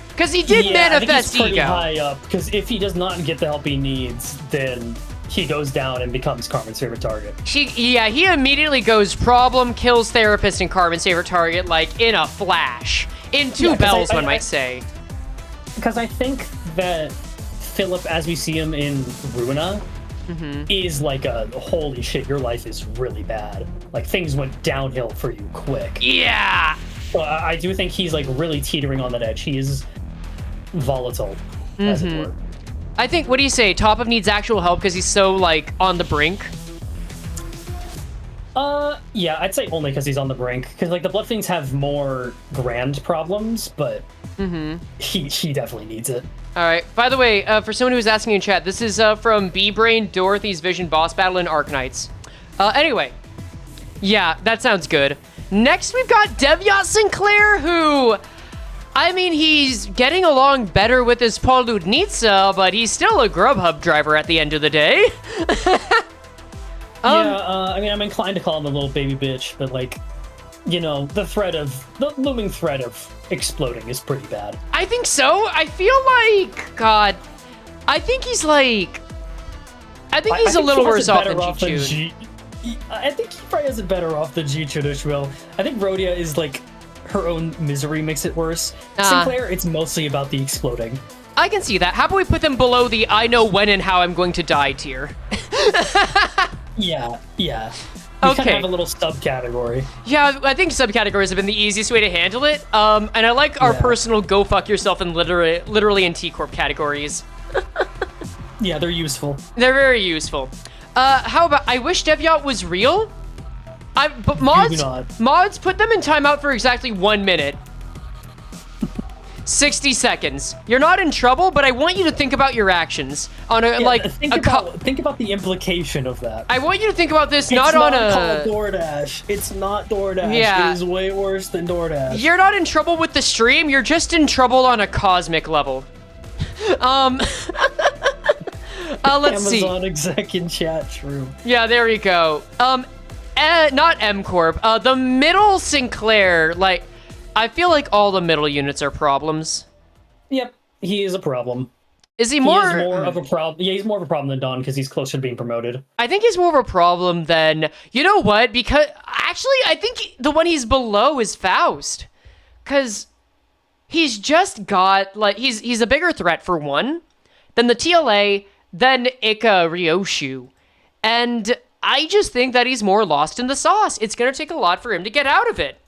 S1: Because he did manifest
S2: I think he's pretty
S1: ego.
S2: high up, because if he does not get the help he needs, then he goes down and becomes Carmen's favorite target.
S1: He immediately goes problem, kills therapist, and Carmen's favorite target, like, in a flash. In two bells, one might say.
S2: Because I think that Philip, as we see him in Ruina, is like a holy shit, your life is really bad. Like, things went downhill for you quick.
S1: Yeah!
S2: So I do think he's like really teetering on that edge. He is volatile, as it were.
S1: I think, what do you say? Topov needs actual help because he's so, like, on the brink?
S2: Yeah, I'd say only because he's on the brink. Because, like, the Blood Fiends have more grand problems, but he definitely needs it.
S1: All right. By the way, for someone who's asking in chat, this is from B-Brain, Dorothy's Vision boss battle in Arknights. Anyway. Yeah, that sounds good. Next, we've got Devyat Sinclair, who... I mean, he's getting along better with his Poludnitsa, but he's still a Grubhub driver at the end of the day.
S2: I mean, I'm inclined to call him a little baby bitch, but, like, the looming threat of exploding is pretty bad.
S1: I think so. I feel like, God, I think he's a little worse off than G-Chun.
S2: I think he probably has it better off than G-Chun as well. I think Rhodia is like, her own misery makes it worse. Sinclair, it's mostly about the exploding.
S1: I can see that. How about we put them below the I know when and how I'm going to die tier?
S2: Yeah. We
S1: Okay.
S2: kind of have a little subcategory.
S1: Yeah, I think subcategories have been the easiest way to handle it. And I like our personal go fuck yourself and literally in T-Corp categories.
S2: Yeah, they're useful.
S1: They're very useful. How about I wish Deviant was real? But mods put them in timeout for exactly 1 minute. 60 seconds. You're not in trouble, but I want you to think about your actions on
S2: think about the implication of that.
S1: I want you to think about this
S4: It's not
S1: called
S4: DoorDash. It's not DoorDash.
S1: Yeah.
S4: It is way worse than DoorDash.
S1: You're not in trouble with the stream. You're just in trouble on a cosmic level. Let's see.
S2: Amazon exec in chat, true.
S1: Yeah, there we go. Not M Corp. The middle Sinclair, like, I feel like all the middle units are problems.
S2: Yep, he is a problem.
S1: Is he more?
S2: He is more of a problem. Yeah, he's more of a problem than Don because he's closer to being promoted.
S1: I think he's more of a problem than, you know what? Because actually, I think the one he's below is Faust, because he's just got like he's a bigger threat for one than the TLA, than Ika Ryoshu, and I just think that he's more lost in the sauce. It's gonna take a lot for him to get out of it.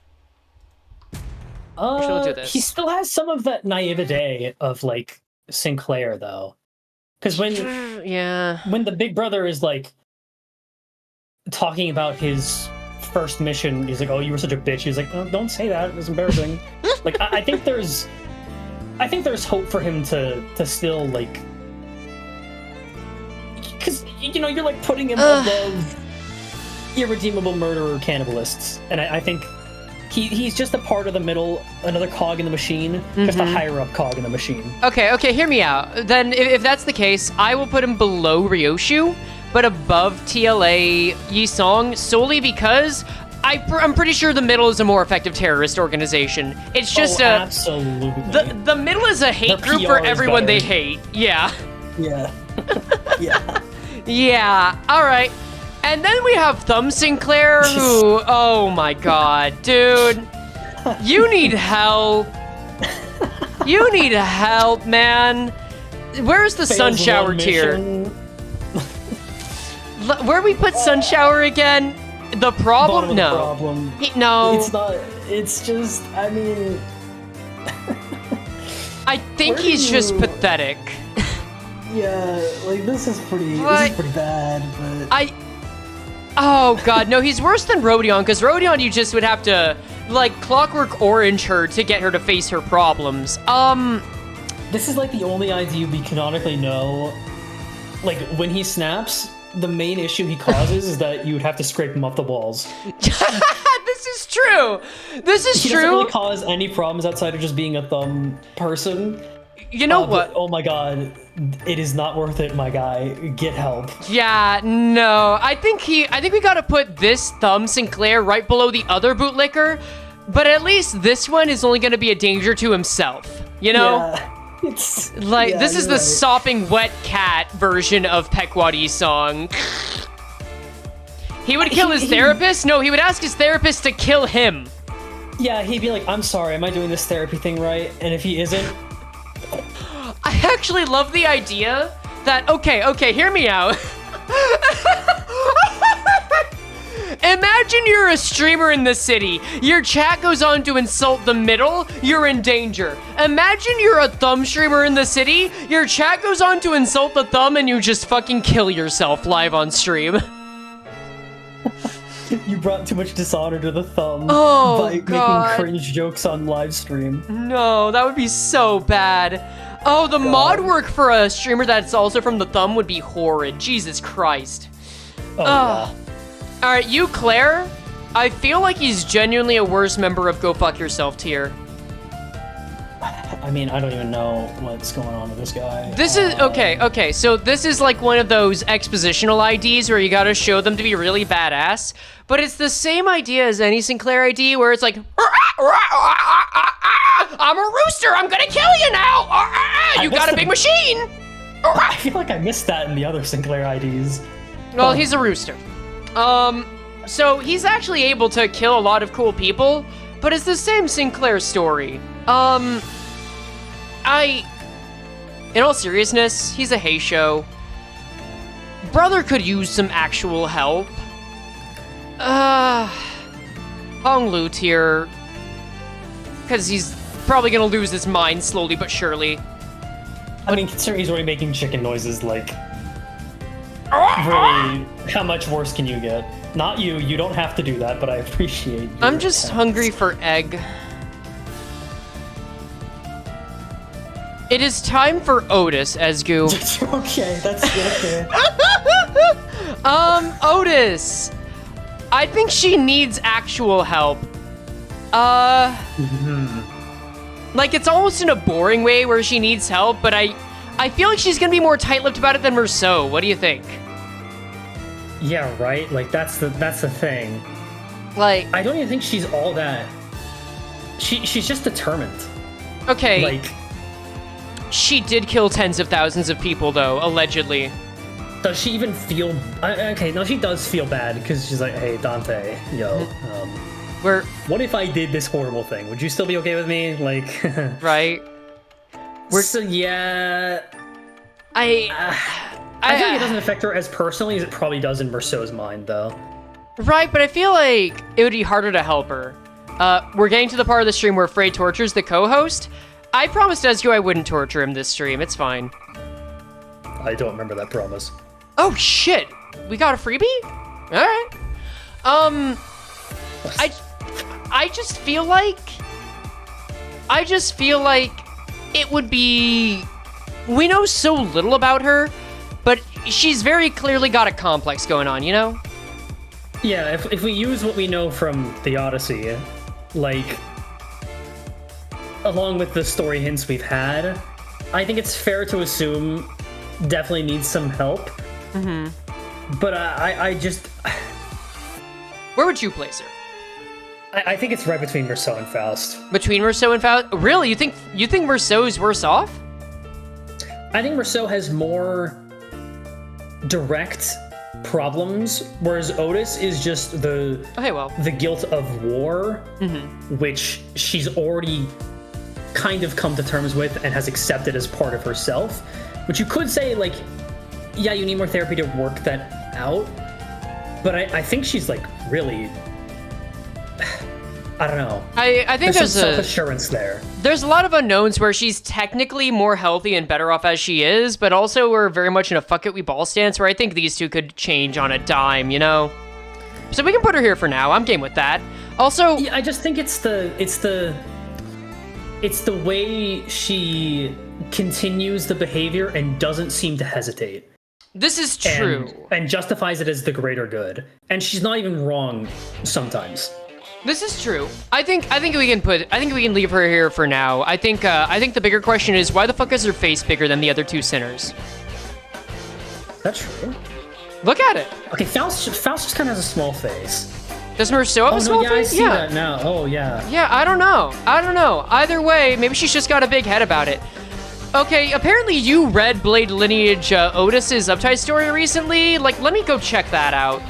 S1: We'll do this.
S2: He still has some of that naivete of like Sinclair though, because when the big brother is like talking about his first mission, he's like, "Oh, you were such a bitch." He's like, "Oh, don't say that. It was embarrassing." Like I think there's hope for him to still like, because you're like putting him above irredeemable murderer cannibalists, and I think. He's just a part of the middle, another cog in the machine, just a higher up cog in the machine. Okay,
S1: hear me out. Then if that's the case, I will put him below Ryoshu, but above TLA Yisong, solely because I'm pretty sure the middle is a more effective terrorist organization. It's just
S2: absolutely.
S1: The middle is a hate group for everyone they hate. Yeah.
S2: Yeah. Yeah.
S1: Yeah, alright. And then we have Thumb Sinclair, who, oh my god, dude. You need help. You need help, man. Where's the Sun Shower tier? Where we put Sun Shower again? The problem? No.
S2: Problem.
S1: No.
S2: It's not, it's just, I mean...
S1: I think he's just pathetic.
S4: Yeah, like this is pretty bad, but...
S1: Oh god, no, he's worse than Rodion, because Rodion you just would have to, like, Clockwork Orange her to get her to face her problems.
S2: This is like the only ID we canonically know. Like, when he snaps, the main issue he causes is that you would have to scrape him off the walls.
S1: This is true! This is
S2: he
S1: true!
S2: He doesn't really cause any problems outside of just being a thumb person.
S1: You know what?
S2: Oh my god, it is not worth it, my guy. Get help.
S1: Yeah, no. I think we gotta put this Thumb Sinclair right below the other bootlicker, but at least this one is only gonna be a danger to himself, you know?
S2: Yeah, it's...
S1: Like,
S2: yeah,
S1: this is the
S2: right.
S1: sopping wet cat version of Pekwadi's song. He would kill his therapist? No, he would ask his therapist to kill him.
S2: Yeah, he'd be like, I'm sorry, am I doing this therapy thing right? And if he isn't...
S1: I actually love the idea that, okay, hear me out. Imagine you're a streamer in the city. Your chat goes on to insult the middle, you're in danger. Imagine you're a thumb streamer in the city, your chat goes on to insult the thumb and you just fucking kill yourself live on stream.
S2: You brought too much dishonor to the thumb
S1: by
S2: making cringe jokes on live stream.
S1: No, that would be so bad. Oh, the mod work for a streamer that's also from the thumb would be horrid. Jesus Christ.
S2: Yeah.
S1: Alright, you, Claire, I feel like he's genuinely a worse member of Go Fuck Yourself tier.
S4: I mean, I don't even know what's going on with this guy.
S1: This is okay. So this is like one of those expositional IDs where you gotta show them to be really badass, but it's the same idea as any Sinclair ID where it's like, I'm a rooster, I'm gonna kill you now. You got a big machine.
S2: I feel like I missed that in the other Sinclair IDs.
S1: Well, he's a rooster. So he's actually able to kill a lot of cool people, but it's the same Sinclair story. In all seriousness, he's a Hey Show. Brother could use some actual help. Hong Loot here, because he's probably gonna lose his mind slowly but surely.
S2: I mean, considering he's already making chicken noises, like, really, how much worse can you get? Not you, you don't have to do that, but I appreciate you.
S1: I'm just hungry for egg. It is time for Otis, Esgu.
S2: Okay, that's okay.
S1: Otis. I think she needs actual help. Like, it's almost in a boring way where she needs help, but I feel like she's gonna be more tight-lipped about it than Merceau. What do you think?
S2: Yeah, right? Like, that's the thing.
S1: Like,
S2: I don't even think she's all that... She's just determined.
S1: okay,
S2: Like,
S1: she did kill tens of thousands of people, though, allegedly.
S2: does she even feel... okay, no, she does feel bad, because she's like, hey, Dante, yo,
S1: We're,
S2: what if I did this horrible thing? Would you still be okay with me? Like...
S1: right?
S2: So, yeah...
S1: I
S2: feel like it doesn't affect her as personally as it probably does in Merceau's mind, though.
S1: Right, but I feel like it would be harder to help her. We're getting to the part of the stream where Frey tortures the co-host. I promised Esgu I wouldn't torture him this stream. It's fine.
S2: I don't remember that promise.
S1: Oh, shit! We got a freebie? Alright. I just feel like it would be... We know so little about her, but she's very clearly got a complex going on, you know?
S2: Yeah, if we use what we know from the Odyssey, like, along with the story hints we've had, I think it's fair to assume definitely needs some help. Mm-hmm. But I just...
S1: Where would you place her?
S2: I think it's right between Merceau and Faust.
S1: Between Merceau and Faust? Really? You think Merceau's worse off?
S2: I think Merceau has more direct problems, whereas Otis is just the guilt of war, which she's already kind of come to terms with and has accepted as part of herself. Which you could say, like, yeah, you need more therapy to work that out, but I think she's, like, really... I don't know.
S1: I think there's
S2: some self-assurance there.
S1: There's a lot of unknowns where she's technically more healthy and better off as she is, but also we're very much in a fuck it we ball stance where I think these two could change on a dime, you know? So we can put her here for now. I'm game with that. Also,
S2: yeah, I just think it's the way she continues the behavior and doesn't seem to hesitate.
S1: This is true.
S2: And justifies it as the greater good. And she's not even wrong sometimes.
S1: This is true. I think we can leave her here for now. I think the bigger question is why the fuck is her face bigger than the other two sinners?
S2: That's true.
S1: Look at it.
S2: Okay, Faust just kind of has a small face.
S1: Does Merceau have a small face?
S2: I see that now. Oh yeah.
S1: Yeah, I don't know. Either way, maybe she's just got a big head about it. Okay, apparently you read Blade Lineage Otis's Uptide story recently. Like, let me go check that out.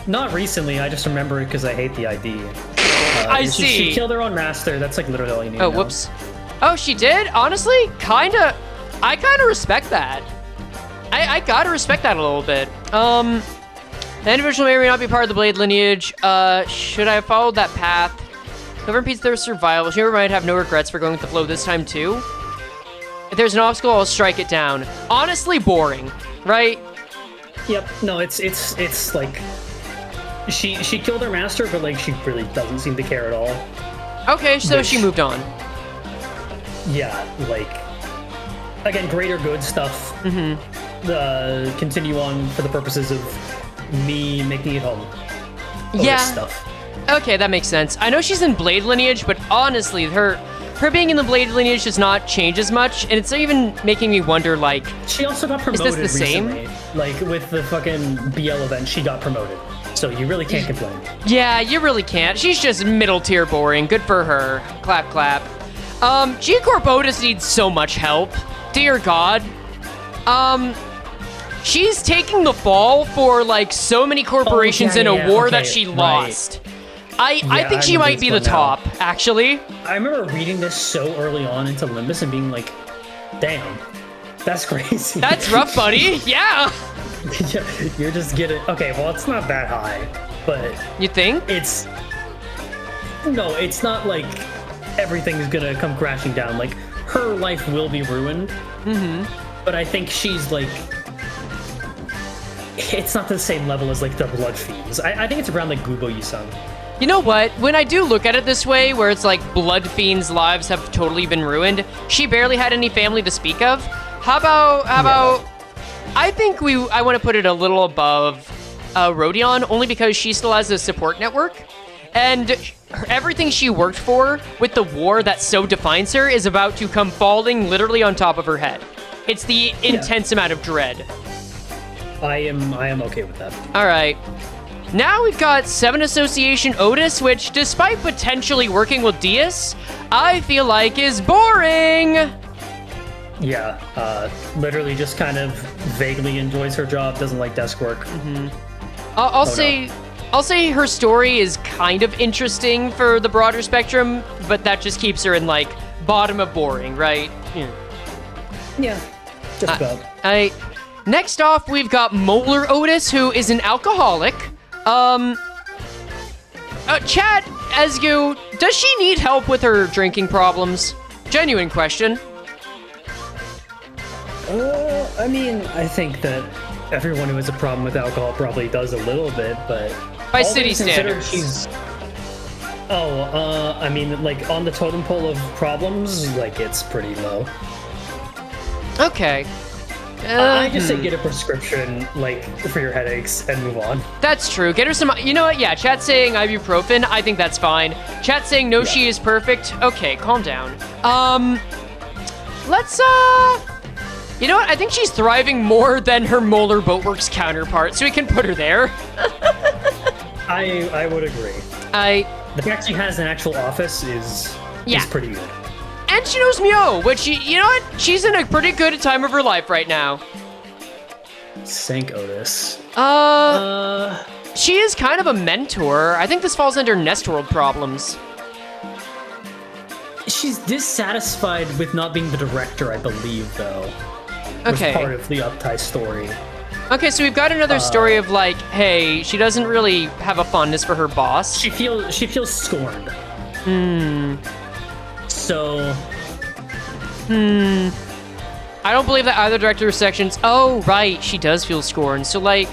S2: Not recently, I just remember it because I hate the ID.
S1: I see.
S2: She killed her own master, that's like literally all you need to know.
S1: Whoops. Oh, she did? Honestly, I kinda respect that. I gotta respect that a little bit. The individual may or may not be part of the Blade lineage. Should I have followed that path? Whoever impedes their survival, she might have no regrets for going with the flow this time too. If there's an obstacle, I'll strike it down. Honestly, boring, right?
S2: Yep, no, it's like... She killed her master, but like she really doesn't seem to care at all.
S1: Okay, so she moved on.
S2: Yeah, like again, greater good stuff. Continue on for the purposes of me making it home. Stuff.
S1: Okay, that makes sense. I know she's in Blade lineage, but honestly, her her being in the Blade lineage does not change as much, and it's even making me wonder, like,
S2: She also got promoted
S1: Is this the same?
S2: recently. Like, with the fucking BL event, she got promoted. So you really can't complain.
S1: yeah, you really can't. She's just middle tier boring. Good for her. Clap, clap. G-Corp Otis needs so much help. Dear God. She's taking the fall for, like, so many corporations in a war that she lost. I think she might be the top, actually.
S2: I remember reading this so early on into Limbus and being like, damn, that's crazy.
S1: That's rough, buddy. Yeah.
S2: Yeah, you're just getting... Okay, well, it's not that high, but...
S1: You think?
S2: It's... No, it's not like everything's gonna come crashing down. Like, her life will be ruined. But I think she's, like... It's not the same level as, like, the Blood Fiends. I think it's around, like, Gubo Yusung.
S1: You know what? When I do look at it this way, where it's like Blood Fiends' lives have totally been ruined, she barely had any family to speak of. How about... I think I want to put it a little above Rodion, only because she still has a support network. And everything she worked for with the war that so defines her is about to come falling literally on top of her head. It's the intense amount of dread.
S2: I am okay with that.
S1: All right. Now we've got 7 Association Otis, which, despite potentially working with Diaz, I feel like is boring.
S2: Yeah, literally just kind of vaguely enjoys her job, doesn't like desk work.
S1: I'll say her story is kind of interesting for the broader spectrum, but that just keeps her in, like, bottom of boring, right?
S2: Yeah, just about.
S1: Next off, we've got Molar Otis, who is an alcoholic. Chat, as you, does she need help with her drinking problems? Genuine question.
S2: I mean, I think that everyone who has a problem with alcohol probably does a little bit, but...
S1: By
S2: all
S1: city
S2: things considered,
S1: standards.
S2: I mean, like, on the totem pole of problems, like, it's pretty low.
S1: Okay.
S2: I just say get a prescription, like, for your headaches and move on.
S1: That's true. Get her some... You know what? Yeah, chat's saying ibuprofen. I think that's fine. Chat's saying no, she is perfect. Okay, calm down. Let's, You know what? I think she's thriving more than her Molar Boatworks counterpart, so we can put her there.
S2: I would agree. The fact she has an actual office is pretty good.
S1: And she knows Mio, which, you know what? She's in a pretty good time of her life right now.
S2: Sank Otis.
S1: She is kind of a mentor. I think this falls under Nestworld problems.
S2: She's dissatisfied with not being the director, I believe, though.
S1: Okay.
S2: Was part of the Uptie story.
S1: Okay, so we've got another story of, like, hey, she doesn't really have a fondness for her boss.
S2: She feels scorned. So...
S1: I don't believe that either director sections... Oh, right, she does feel scorned. So, like...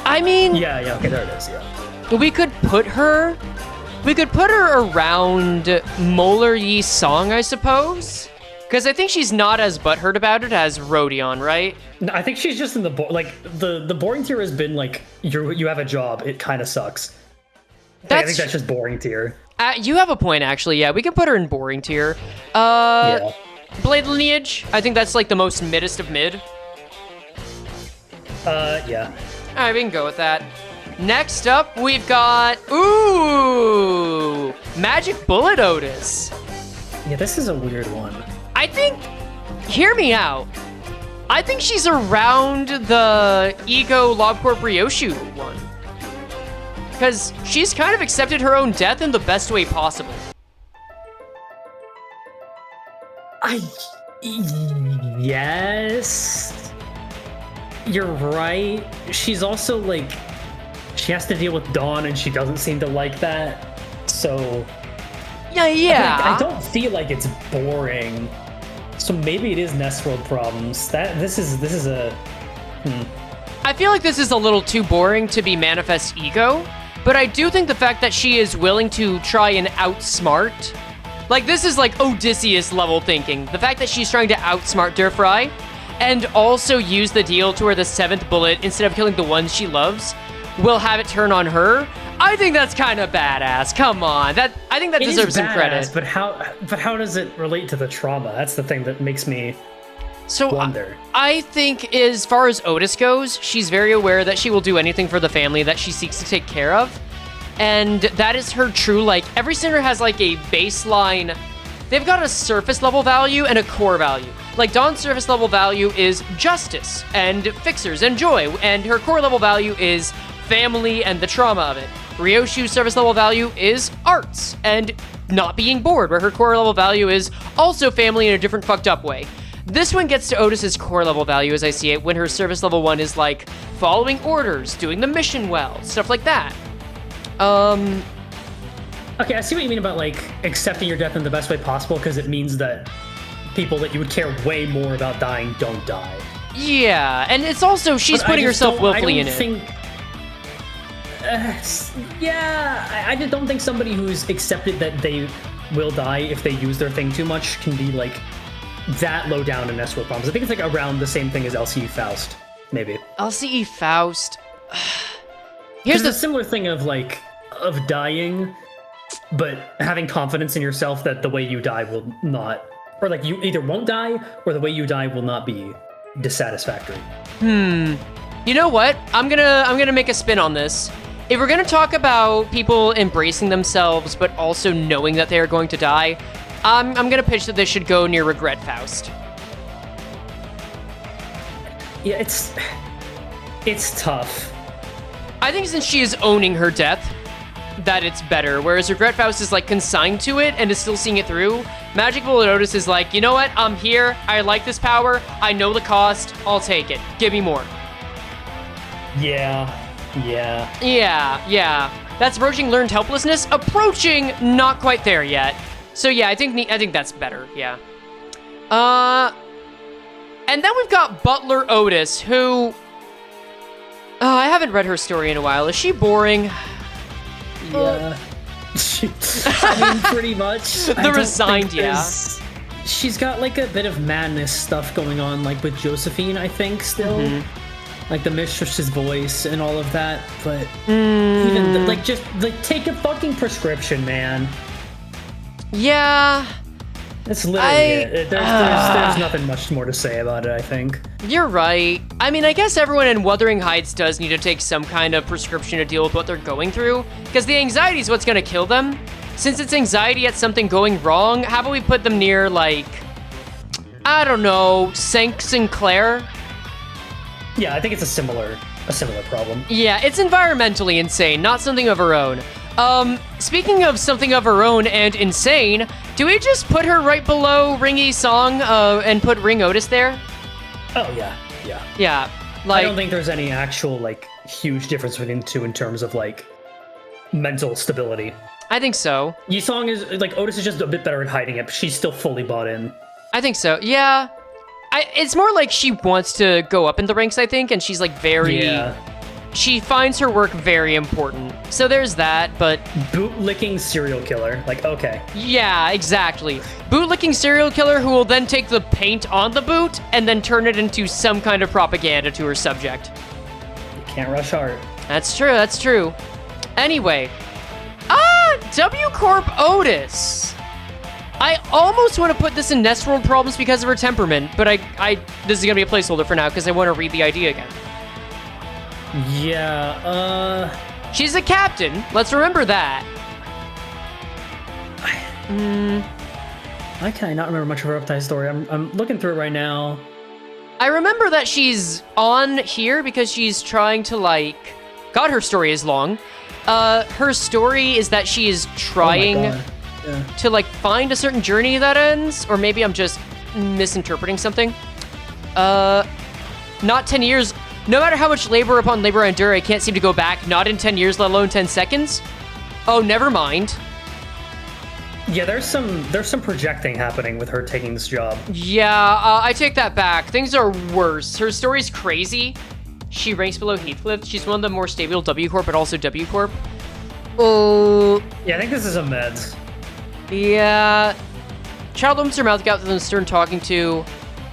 S1: I mean...
S2: Yeah, okay, there it is, yeah.
S1: We could put her around Molar Yi's song, I suppose? Because I think she's not as butthurt about it as Rodion, right?
S2: No, I think she's just in the... the boring tier has been, like, you have a job, it kind of sucks. I think that's just boring tier.
S1: You have a point, actually. Yeah, we can put her in boring tier.
S2: Yeah.
S1: Blade Lineage. I think that's like the most middest of mid.
S2: Yeah.
S1: All right, we can go with that. Next up, we've got Magic Bullet Otis.
S2: Yeah, this is a weird one.
S1: I think. Hear me out. I think she's around the Ego LobCorp Ryoshu one. Because she's kind of accepted her own death in the best way possible.
S2: Yes. You're right. She's also, like... She has to deal with Dawn, and she doesn't seem to like that. So...
S1: Yeah.
S2: I don't feel like it's boring. So maybe it is Nestworld problems. This is a...
S1: I feel like this is a little too boring to be Manifest Ego. But I do think the fact that she is willing to try and outsmart, like this is like Odysseus level thinking. The fact that she's trying to outsmart Durfry and also use the deal to where the 7th bullet, instead of killing the ones she loves, will have it turn on her. I think that's kind of badass. Come on, I think that
S2: It is
S1: deserves some
S2: badass,
S1: credit.
S2: But how does it relate to the trauma? That's the thing that makes me wonder.
S1: I think as far as Otis goes, she's very aware that she will do anything for the family that she seeks to take care of. And that is her true, like, every sinner has like a baseline. They've got a surface level value and a core value. Like, Dawn's surface level value is justice and fixers and joy, and her core level value is family and the trauma of it. Ryoshu's surface level value is arts and not being bored, where her core level value is also family in a different fucked up way. This one gets to Otis's core level value as I see it, when her service level 1 is like following orders, doing the mission well, stuff like that.
S2: Okay, I see what you mean about like accepting your death in the best way possible, because it means that people that you would care way more about dying don't die.
S1: Yeah, and it's also she's
S2: But
S1: putting herself willfully in it.
S2: I just don't think somebody who's accepted that they will die if they use their thing too much can be like that low down in S-World problems. I think it's like around the same thing as LCE Faust, maybe.
S1: LCE Faust.
S2: Here's the similar thing of like of dying, but having confidence in yourself that the way you die will not, or like you either won't die or the way you die will not be dissatisfactory.
S1: You know what? I'm gonna make a spin on this. If we're gonna talk about people embracing themselves but also knowing that they are going to die, I'm gonna pitch that this should go near Regret Faust.
S2: Yeah, it's tough.
S1: I think since she is owning her death, that it's better. Whereas Regret Faust is like consigned to it and is still seeing it through. Magic Bullet Otis is like, you know what? I'm here. I like this power. I know the cost. I'll take it. Give me more.
S2: Yeah.
S1: That's approaching learned helplessness. Approaching, not quite there yet. So yeah, I think that's better. Yeah. And then we've got Butler Otis, who I haven't read her story in a while. Is she boring?
S2: Yeah. I mean, pretty much.
S1: The Resigned, yeah.
S2: She's got like a bit of madness stuff going on, like with Josephine, I think, still.
S1: Mm-hmm.
S2: Like the mistress's voice and all of that, but even like just like take a fucking prescription, man.
S1: Yeah.
S2: That's literally it. There's nothing much more to say about it, I think.
S1: You're right. I mean, I guess everyone in Wuthering Heights does need to take some kind of prescription to deal with what they're going through, because the anxiety is what's going to kill them. Since it's anxiety at something going wrong, how about we put them near, like, I don't know, St. Sinclair?
S2: Yeah, I think it's a similar problem.
S1: Yeah, it's environmentally insane, not something of her own. Speaking of something of her own and insane, do we just put her right below Ringy's song, and put Ring Otis there?
S2: Oh, yeah.
S1: Yeah, like...
S2: I don't think there's any actual, like, huge difference between the two in terms of, like, mental stability.
S1: I think so.
S2: Yi-song is, like, Otis is just a bit better at hiding it, but she's still fully bought in.
S1: I think so, yeah. It's more like she wants to go up in the ranks, I think, and she's, like, very...
S2: Yeah.
S1: She finds her work very important. So there's that, but...
S2: Bootlicking serial killer. Like, okay.
S1: Yeah, exactly. Bootlicking serial killer who will then take the paint on the boot and then turn it into some kind of propaganda to her subject.
S2: You can't rush art.
S1: That's true. Anyway. W Corp Otis. I almost want to put this in Nestworld problems because of her temperament, but this is going to be a placeholder for now because I want to read the idea again.
S2: Yeah,
S1: She's a captain. Let's remember that.
S2: I cannot remember much of her Uptide story. I'm looking through it right now.
S1: I remember that she's on here because she's trying to, like... God, her story is long. Her story is that she is trying to, like, find a certain journey that ends. Or maybe I'm just misinterpreting something. Not 10 years... No matter how much labor upon labor I endure, I can't seem to go back. Not in 10 years, let alone 10 seconds. Oh, never mind.
S2: Yeah, there's some projecting happening with her taking this job.
S1: Yeah, I take that back. Things are worse. Her story's crazy. She ranks below Heathcliff. She's one of the more stable W Corp, but also W Corp. Oh.
S2: Yeah, I think this is a meds.
S1: Yeah. Child opens her mouth, got them stern talking to.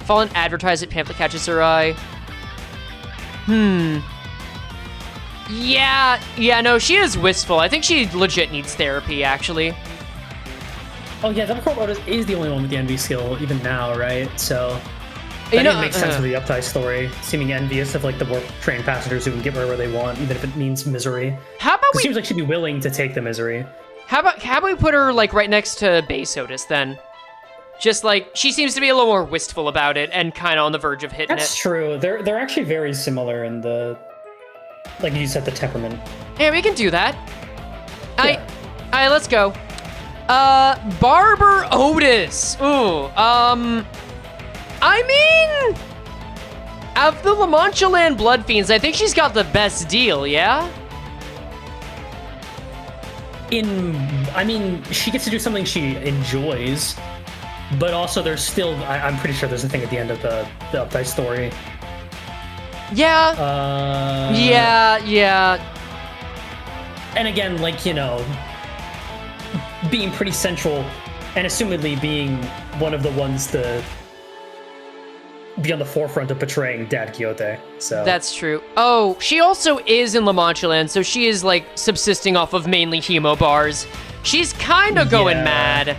S1: Fallen advertisement pamphlet catches her eye. Yeah, no, she is wistful. I think she legit needs therapy, actually.
S4: Oh yeah, Double Otis is the only one with the envy skill even now, right? So
S2: That even makes sense with the Uptie story, seeming envious of like the warp train passengers who can get wherever they want, even if it means misery.
S1: How about
S2: It seems like she'd be willing to take the misery.
S1: How about we put her like right next to Base Otis then? Just like she seems to be a little more wistful about it and kind of on the verge of hitting
S2: That's
S1: it.
S2: true. They're actually very similar in the, like you said, the temperament.
S1: Yeah, we can do that.
S2: Yeah.
S1: Alright, let's go. Barber Otis. Ooh, I mean, of the La Mancha Land Blood Fiends, I think she's got the best deal, yeah?
S2: I mean, she gets to do something she enjoys, but also there's still, I'm pretty sure there's a thing at the end of the Uptie story.
S1: Yeah. Yeah.
S2: And again, like, you know, being pretty central and assumedly being one of the ones to be on the forefront of portraying Dad Quixote. So
S1: That's true. Oh, she also is in La Mancha Land, so she is like subsisting off of mainly hemo bars. She's kind of going
S2: Yeah.
S1: mad.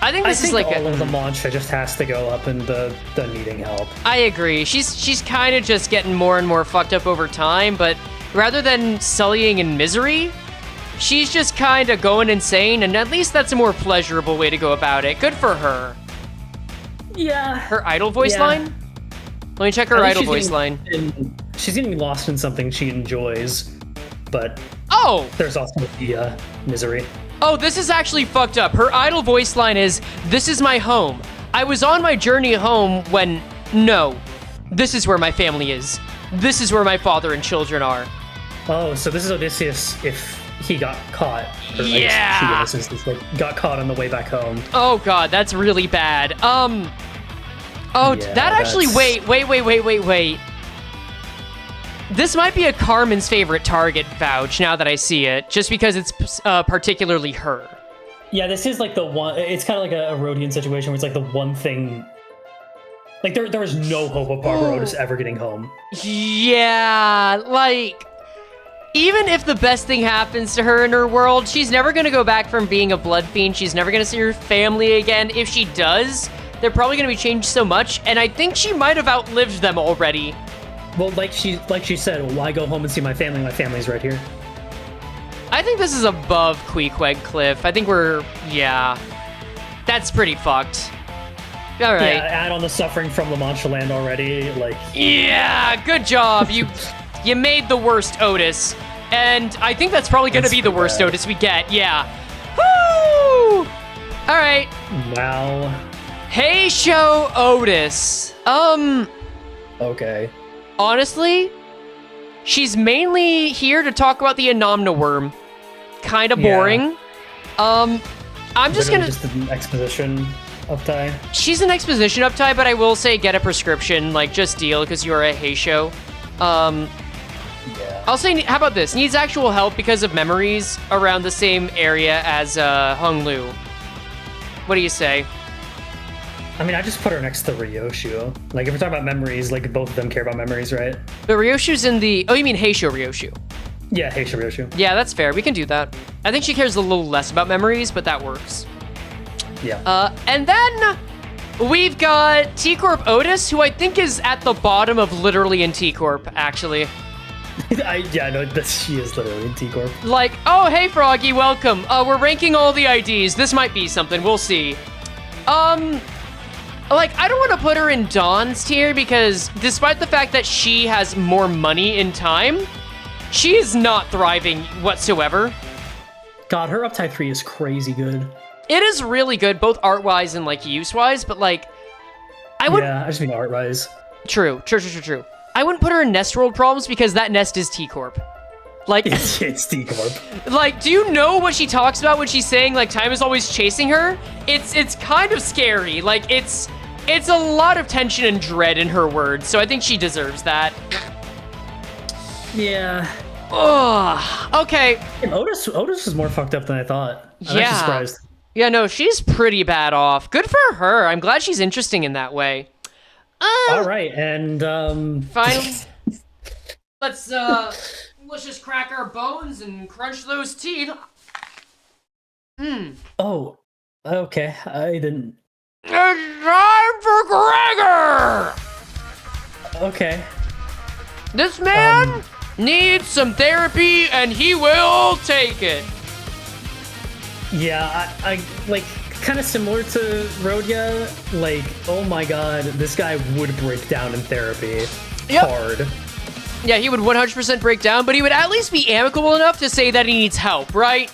S1: I think this is like
S2: all of the Mancha just has to go up in the needing help.
S1: I agree. She's kind of just getting more and more fucked up over time, but rather than sullying in misery, she's just kind of going insane, and at least that's a more pleasurable way to go about it. Good for her.
S4: Yeah.
S1: Her idle voice
S2: Yeah.
S1: line? Let me check her
S2: At least
S1: idle
S2: she's
S1: voice
S2: getting-
S1: line.
S2: She's getting lost in something she enjoys, but
S1: Oh!
S2: there's also the misery.
S1: Oh, this is actually fucked up. Her idle voice line is, "This is my home. I was on my journey home when... No. This is where my family is. This is where my father and children are."
S2: Oh, so this is Odysseus if he got caught. Or I guess
S1: Yeah.
S2: she, in this instance, like, got caught on the way back home.
S1: Oh god, that's really bad. Oh,
S2: Yeah,
S1: that actually,
S2: that's-
S1: wait. This might be a Carmen's favorite target, Vouch, now that I see it, just because it's particularly her.
S2: Yeah, this is like the one. It's kind of like a Rhodian situation where it's like the one thing. Like there was no hope of Barbara Otis ever getting home.
S1: Yeah, like, even if the best thing happens to her in her world, she's never gonna go back from being a blood fiend. She's never gonna see her family again. If she does, they're probably gonna be changed so much, and I think she might have outlived them already.
S2: Well, like she said, well, why go home and see my family? My family's right here.
S1: I think this is above Queequeg Cliff. I think yeah. That's pretty fucked. All right.
S2: Yeah, add on the suffering from La Mancha Land already. Like,
S1: Yeah, good job. You made the worst Otis. And I think that's probably going to
S2: That's
S1: be the
S2: pretty
S1: worst
S2: bad.
S1: Otis we get. Yeah. Woo! All right.
S2: wow.
S1: Hey, show Otis.
S2: Okay.
S1: Honestly, she's mainly here to talk about the Anomna worm. Kind of
S2: Yeah.
S1: boring. I'm just
S2: Literally
S1: gonna...
S2: just an exposition of Ty.
S1: She's an exposition uptie, but I will say get a prescription, like, just deal, because you are a Hey show.
S2: Yeah.
S1: I'll say, how about this? Needs actual help because of memories around the same area as Hung Lu. What do you say?
S2: I mean, I just put her next to Ryoshu. Like, if we're talking about memories, like, both of them care about memories, right?
S1: But Ryoshu's in the... Oh, you mean Heisho Ryoshu.
S2: Yeah, hey, Ryoshu.
S1: Yeah, that's fair. We can do that. I think she cares a little less about memories, but that works.
S2: Yeah.
S1: And then we've got T-Corp Otis, who I think is at the bottom of literally in T-Corp, actually.
S2: She is literally in T-Corp.
S1: Like, oh, hey, Froggy, welcome. We're ranking all the IDs. This might be something. We'll see. Like, I don't want to put her in Dawn's tier because despite the fact that she has more money in time, she is not thriving whatsoever.
S2: God, her Uptie 3 is crazy good.
S1: It is really good, both art-wise and, like, use-wise, but, like, I would...
S2: Yeah, I just mean art-wise.
S1: True. I wouldn't put her in Nest World Problems because that nest is T-Corp. Like,
S2: It's T-Corp.
S1: like, do you know what she talks about when she's saying, like, time is always chasing her? It's kind of scary. Like, it's a lot of tension and dread in her words, so I think she deserves that.
S2: Yeah.
S1: Ugh. Okay.
S2: And Otis was more fucked up than I thought. I'm
S1: Yeah.
S2: actually surprised.
S1: Yeah, no, she's pretty bad off. Good for her. I'm glad she's interesting in that way.
S2: All right, and
S1: Finally, let's let's just crack our bones and crunch those teeth.
S2: Oh, okay. I didn't.
S1: It's time for Gregor!
S2: Okay.
S1: This man needs some therapy, and he will take it.
S2: Yeah, I like kind of similar to Rodya. Like, oh my god, this guy would break down in therapy.
S1: Yep.
S2: Hard.
S1: Yeah, he would 100% break down, but he would at least be amicable enough to say that he needs help, right?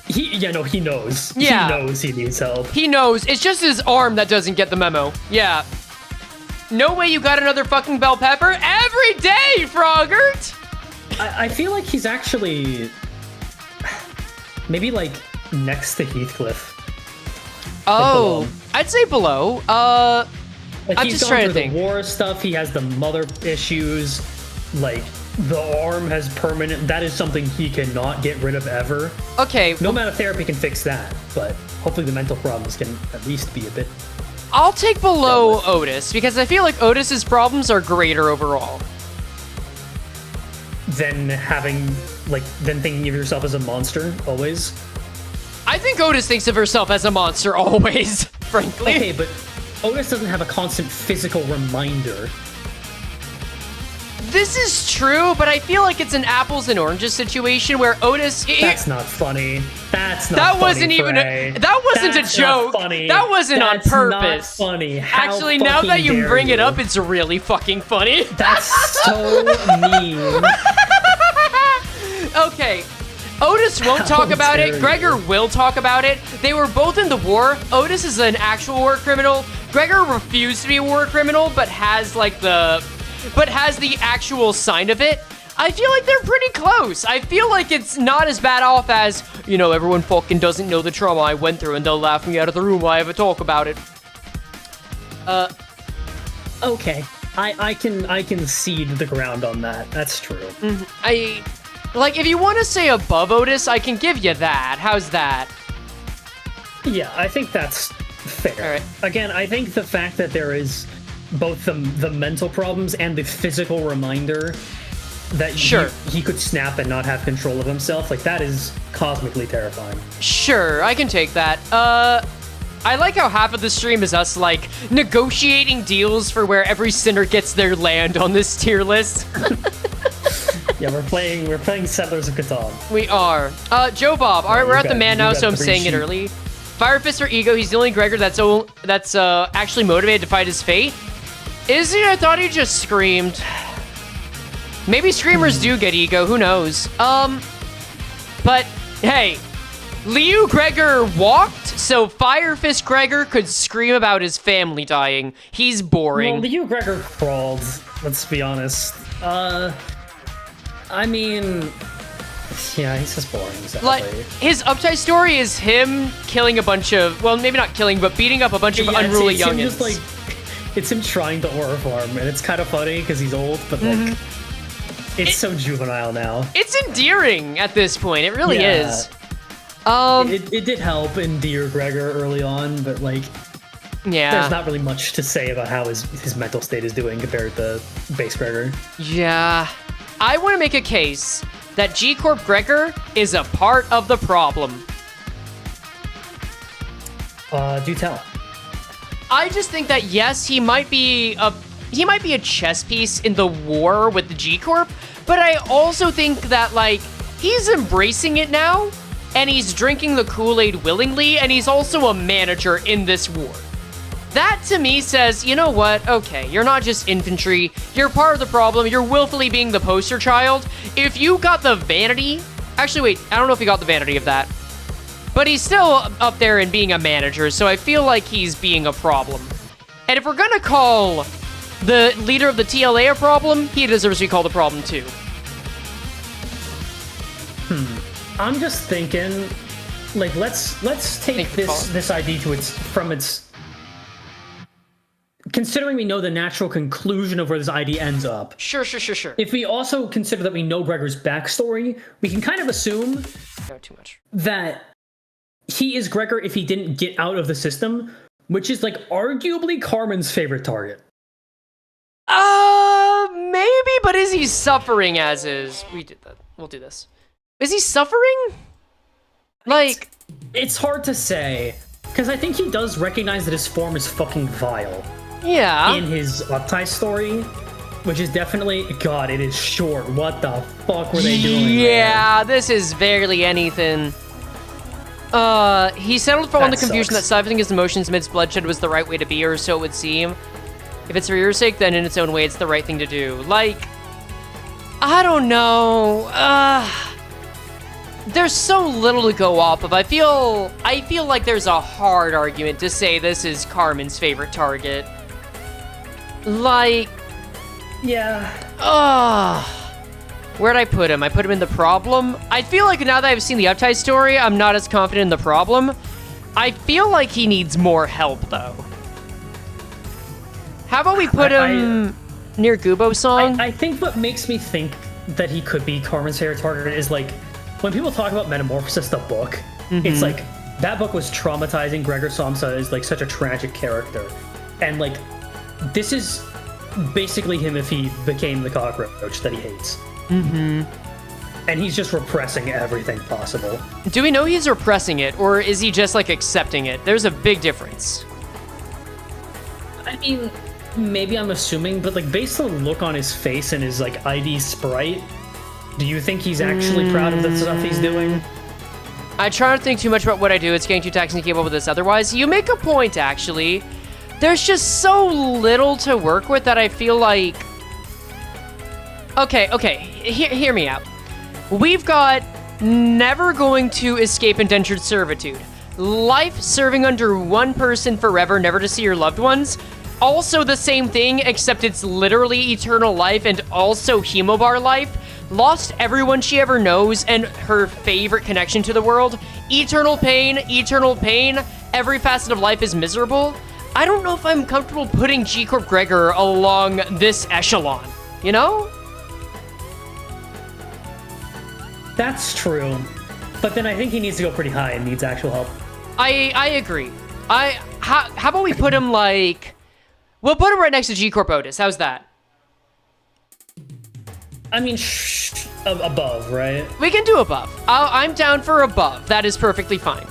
S2: He knows.
S1: Yeah.
S2: He knows he needs help.
S1: He knows. It's just his arm that doesn't get the memo. Yeah. No way you got another fucking bell pepper every day, Frogert!
S2: I feel like he's actually maybe like next to Heathcliff.
S1: Oh,
S2: below.
S1: I'd say below.
S2: Like,
S1: I'm
S2: he's
S1: just
S2: gone
S1: trying to
S2: through
S1: think.
S2: The war stuff. He has the mother issues. Like, the arm has permanent. That is something he cannot get rid of ever.
S1: Okay,
S2: No amount of therapy can fix that, but hopefully the mental problems can at least be a bit.
S1: I'll take below Otis, because I feel like Otis's problems are greater overall.
S2: Than thinking of yourself as a monster always.
S1: I think Otis thinks of herself as a monster always, frankly.
S2: Okay, but Otis doesn't have a constant physical reminder.
S1: This is true, but I feel like it's an apples and oranges situation where Otis...
S2: That's not funny. That's not
S1: That
S2: funny,
S1: wasn't even
S2: Frey.
S1: that wasn't
S2: That's
S1: a joke.
S2: Not funny.
S1: That wasn't
S2: That's
S1: on
S2: not
S1: purpose.
S2: funny. How
S1: Actually, now that
S2: fucking
S1: you
S2: dare
S1: bring it
S2: you.
S1: up, it's really fucking funny.
S2: That's so mean.
S1: Okay. Otis won't talk about it.
S2: dare
S1: Gregor
S2: you.
S1: will talk about it. They were both in the war. Otis is an actual war criminal. Gregor refused to be a war criminal, but has the actual sign of it. I feel like they're pretty close. I feel like it's not as bad off as, everyone fucking doesn't know the trauma I went through and they'll laugh me out of the room while I have a talk about it.
S2: Okay. I can cede the ground on that. That's true.
S1: If you want to say above Otis, I can give you that. How's that?
S2: Yeah, I think that's fair.
S1: All right.
S2: Again, I think the fact that there is both the mental problems and the physical reminder that
S1: Sure.
S2: he could snap and not have control of himself, like, that is cosmically terrifying.
S1: Sure, I can take that. I like how half of the stream is us, negotiating deals for where every sinner gets their land on this tier list.
S2: Yeah, we're playing Settlers of Catan.
S1: We are. Joe Bob. All right, we're at the man now,
S2: you
S1: so
S2: got
S1: I'm
S2: three
S1: saying it
S2: sheep.
S1: early. Fire Fist or Ego, he's the only Gregor that's actually motivated to fight his fate. Is he? I thought he just screamed. Maybe screamers do get ego, who knows? But, hey, Liu Gregor walked, so Fire Fist Gregor could scream about his family dying. He's boring.
S2: Well, Liu Gregor crawled, let's be honest. I mean, yeah, he's just boring, sadly.
S1: His upside story is him killing a bunch of, well, maybe not killing, but beating up a bunch of unruly
S2: it's him
S1: youngins.
S2: it's him trying to aura farm, and it's kind of funny because he's old, but it's so juvenile now.
S1: It's endearing at this point. It really
S2: Yeah.
S1: is.
S2: It did help endear Gregor early on, but
S1: Yeah.
S2: there's not really much to say about how his mental state is doing compared to base Gregor.
S1: Yeah. I want to make a case that G Corp Gregor is a part of the problem.
S2: Do tell.
S1: I just think that yes, he might be a chess piece in the war with the G Corp, but I also think that he's embracing it now, and he's drinking the Kool-Aid willingly, and he's also a manager in this war. That to me says, you know what? Okay, you're not just infantry. You're part of the problem. You're willfully being the poster child. If you got the vanity, actually wait, I don't know if he got the vanity of that. But he's still up there in being a manager, so I feel like he's being a problem. And if we're gonna call the leader of the TLA a problem, he deserves to be called a problem too.
S2: I'm just thinking, let's take this idea from its. Considering we know the natural conclusion of where this ID ends up.
S1: Sure.
S2: If we also consider that we know Gregor's backstory, we can kind of assume
S1: No, too much.
S2: that he is Gregor if he didn't get out of the system, which is arguably Carmen's favorite target.
S1: Maybe, but What is he suffering as is? We did that. We'll do this. Is he suffering? Like...
S2: It's hard to say, because I think he does recognize that his form is fucking vile.
S1: Yeah.
S2: In his Uptie story, which is definitely... God, it is short. What the fuck were they doing?
S1: Yeah, this is barely anything. He settled for all the confusion that siphoning his emotions amidst bloodshed was the right way to be, or so it would seem. If it's for your sake, then in its own way, it's the right thing to do. Like, I don't know. There's so little to go off of. I feel like there's a hard argument to say this is Carmen's favorite target. Like,
S2: yeah.
S1: Where'd I put him? I put him in the problem. I feel like now that I've seen the Uptie story, I'm not as confident in the problem. I feel like he needs more help, though. How about we put him near Gubo's song?
S2: I think what makes me think that he could be Carmen's favorite target is, like, when people talk about Metamorphosis, the book, it's like, that book was traumatizing. Gregor Samsa is, like, such a tragic character. And, like, this is basically him if he became the cockroach that he hates. And he's just repressing everything possible.
S1: Do we know he's repressing it, or is he just, like, accepting it? There's a big difference.
S2: I mean, maybe I'm assuming, but, like, based on the look on his face and his, like, ID sprite, do you think he's actually proud of the stuff he's doing?
S1: I try not to think too much about what I do. It's getting too taxing to keep up with this otherwise. You make a point, actually. There's just so little to work with that I feel like... Okay, hear me out. We've got never going to escape indentured servitude. Life serving under one person forever, never to see your loved ones. Also the same thing, except it's literally eternal life and also hemobar life. Lost everyone she ever knows and her favorite connection to the world. Eternal pain, every facet of life is miserable. I don't know if I'm comfortable putting G-Corp Gregor along this echelon, you know?
S2: That's true. But then I think he needs to go pretty high and needs actual help.
S1: I agree. How about we put him like... We'll put him right next to G-Corp Otis. How's that?
S2: I mean, above, right?
S1: We can do above. I'm down for above. That is perfectly fine.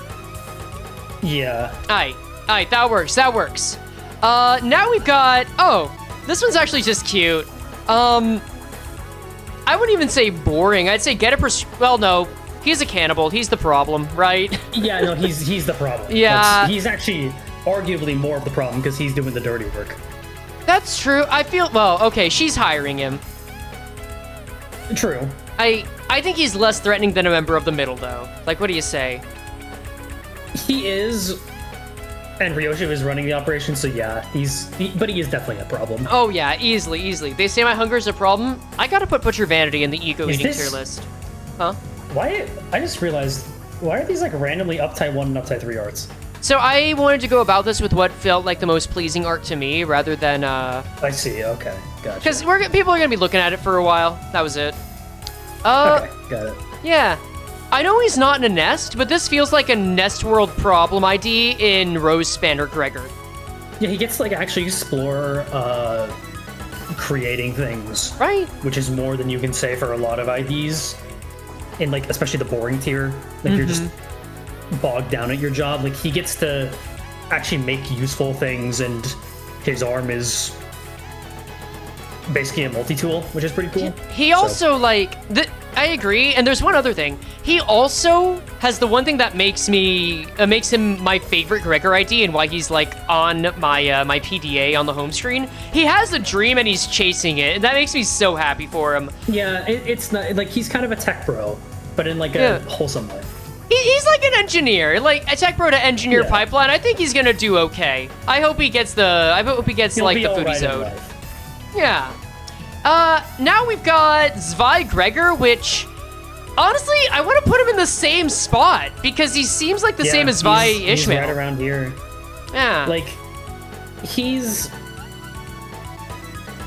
S2: Yeah.
S1: Alright, that works. Now we've got... Oh, this one's actually just cute. I wouldn't even say boring. I'd say get a well, no. He's a cannibal. He's the problem, right?
S2: Yeah, no, he's the problem.
S1: Yeah.
S2: He's actually arguably more of the problem because he's doing the dirty work.
S1: That's true. I feel... Well, okay, she's hiring him.
S2: True.
S1: I think he's less threatening than a member of the middle, though. Like, what do you say?
S2: He is, and Ryoshi is running the operation, so yeah, but he is definitely a problem.
S1: Oh yeah, easily. They say my hunger is a problem. I gotta put Butcher Vanity in the ego-eating tier list. Huh?
S2: Why? I just realized, why are these like randomly Uptie 1 and Uptie 3 arts?
S1: So I wanted to go about this with what felt like the most pleasing art to me, rather than,
S2: I see, okay, gotcha.
S1: Because people are gonna be looking at it for a while. That was it.
S2: Okay, got it.
S1: Yeah. I know he's not in a nest, but this feels like a Nest World problem ID in Rose Spanner Gregor.
S2: Yeah, he gets to like actually explore creating things.
S1: Right.
S2: Which is more than you can say for a lot of IDs. In like, especially the boring tier. Like you're just bogged down at your job. Like he gets to actually make useful things and his arm is basically a multi-tool, which is pretty cool.
S1: He also, I agree, and there's one other thing. He also has the one thing that makes him my favorite Gregor ID and why he's, like, on my my PDA on the home screen. He has a dream and he's chasing it, and that makes me so happy for him.
S2: Yeah, it's not, like, he's kind of a tech bro, but in, like, a wholesome way.
S1: He's like an engineer, like a tech bro to engineer pipeline. I think he's gonna do okay. I hope he gets like, the foodie zone. Yeah. Now we've got Zwei Gregor, which, honestly, I want to put him in the same spot, because he seems like the same as Zwei Ishmael.
S2: He's right around here.
S1: Yeah.
S2: Like,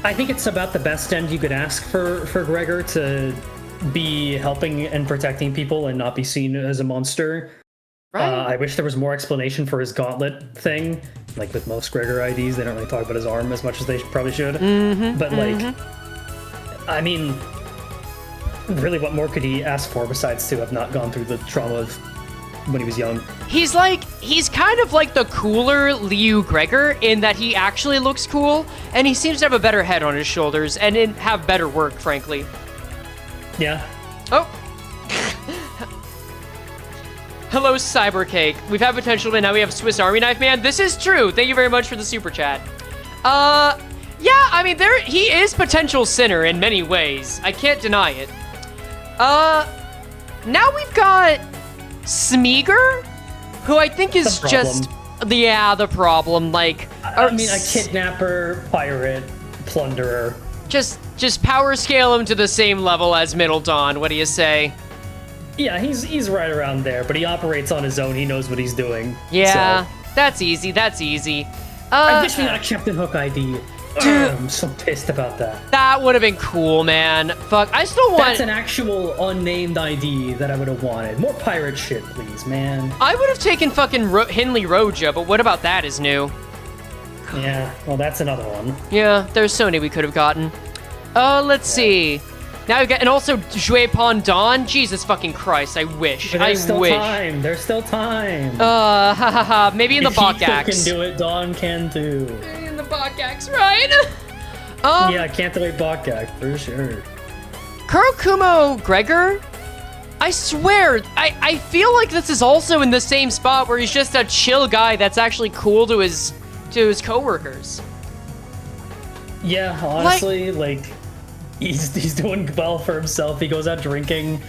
S2: I think it's about the best end you could ask for Gregor to be helping and protecting people and not be seen as a monster.
S1: Right.
S2: I wish there was more explanation for his gauntlet thing. Like with most Gregor IDs, they don't really talk about his arm as much as they probably should. But like, I mean, really, what more could he ask for besides to have not gone through the trauma of when he was young?
S1: He's kind of like the cooler Liu Gregor in that he actually looks cool, and he seems to have a better head on his shoulders and have better work, frankly.
S2: Yeah.
S1: Oh. Hello, Cybercake. We've had potential, but now we have Swiss Army Knife Man. This is true. Thank you very much for the super chat. Yeah, I mean, he is potential sinner in many ways. I can't deny it. Now we've got Smeagol, who I think is just the problem. Like,
S2: I mean, a kidnapper, pirate, plunderer.
S1: Just power scale him to the same level as Middle Dawn. What do you say?
S2: Yeah, he's right around there, but he operates on his own. He knows what he's doing.
S1: Yeah,
S2: so.
S1: That's easy. That's easy.
S2: I wish we got a Captain Hook ID. Dude, I'm so pissed about that.
S1: That would have been cool, man. Fuck, I still want...
S2: That's an actual unnamed ID that I would have wanted. More pirate shit, please, man.
S1: I would have taken fucking Hinley Roja, but what about that is new?
S2: Yeah, well, that's another one.
S1: Yeah, there's so many we could have gotten. Let's see. Now we got... And also, Jue Pon Dawn? Jesus fucking Christ, I wish.
S2: But there's still time. There's still time.
S1: Maybe in the Bakax.
S2: If can do it, Dawn can too.
S1: In the Bakax, right?
S2: Yeah, I can't delay Bakax, for sure.
S1: Kurokumo Gregor? I swear, I feel like this is also in the same spot where he's just a chill guy that's actually cool to his coworkers.
S2: Yeah, honestly, like he's doing well for himself. He goes out drinking.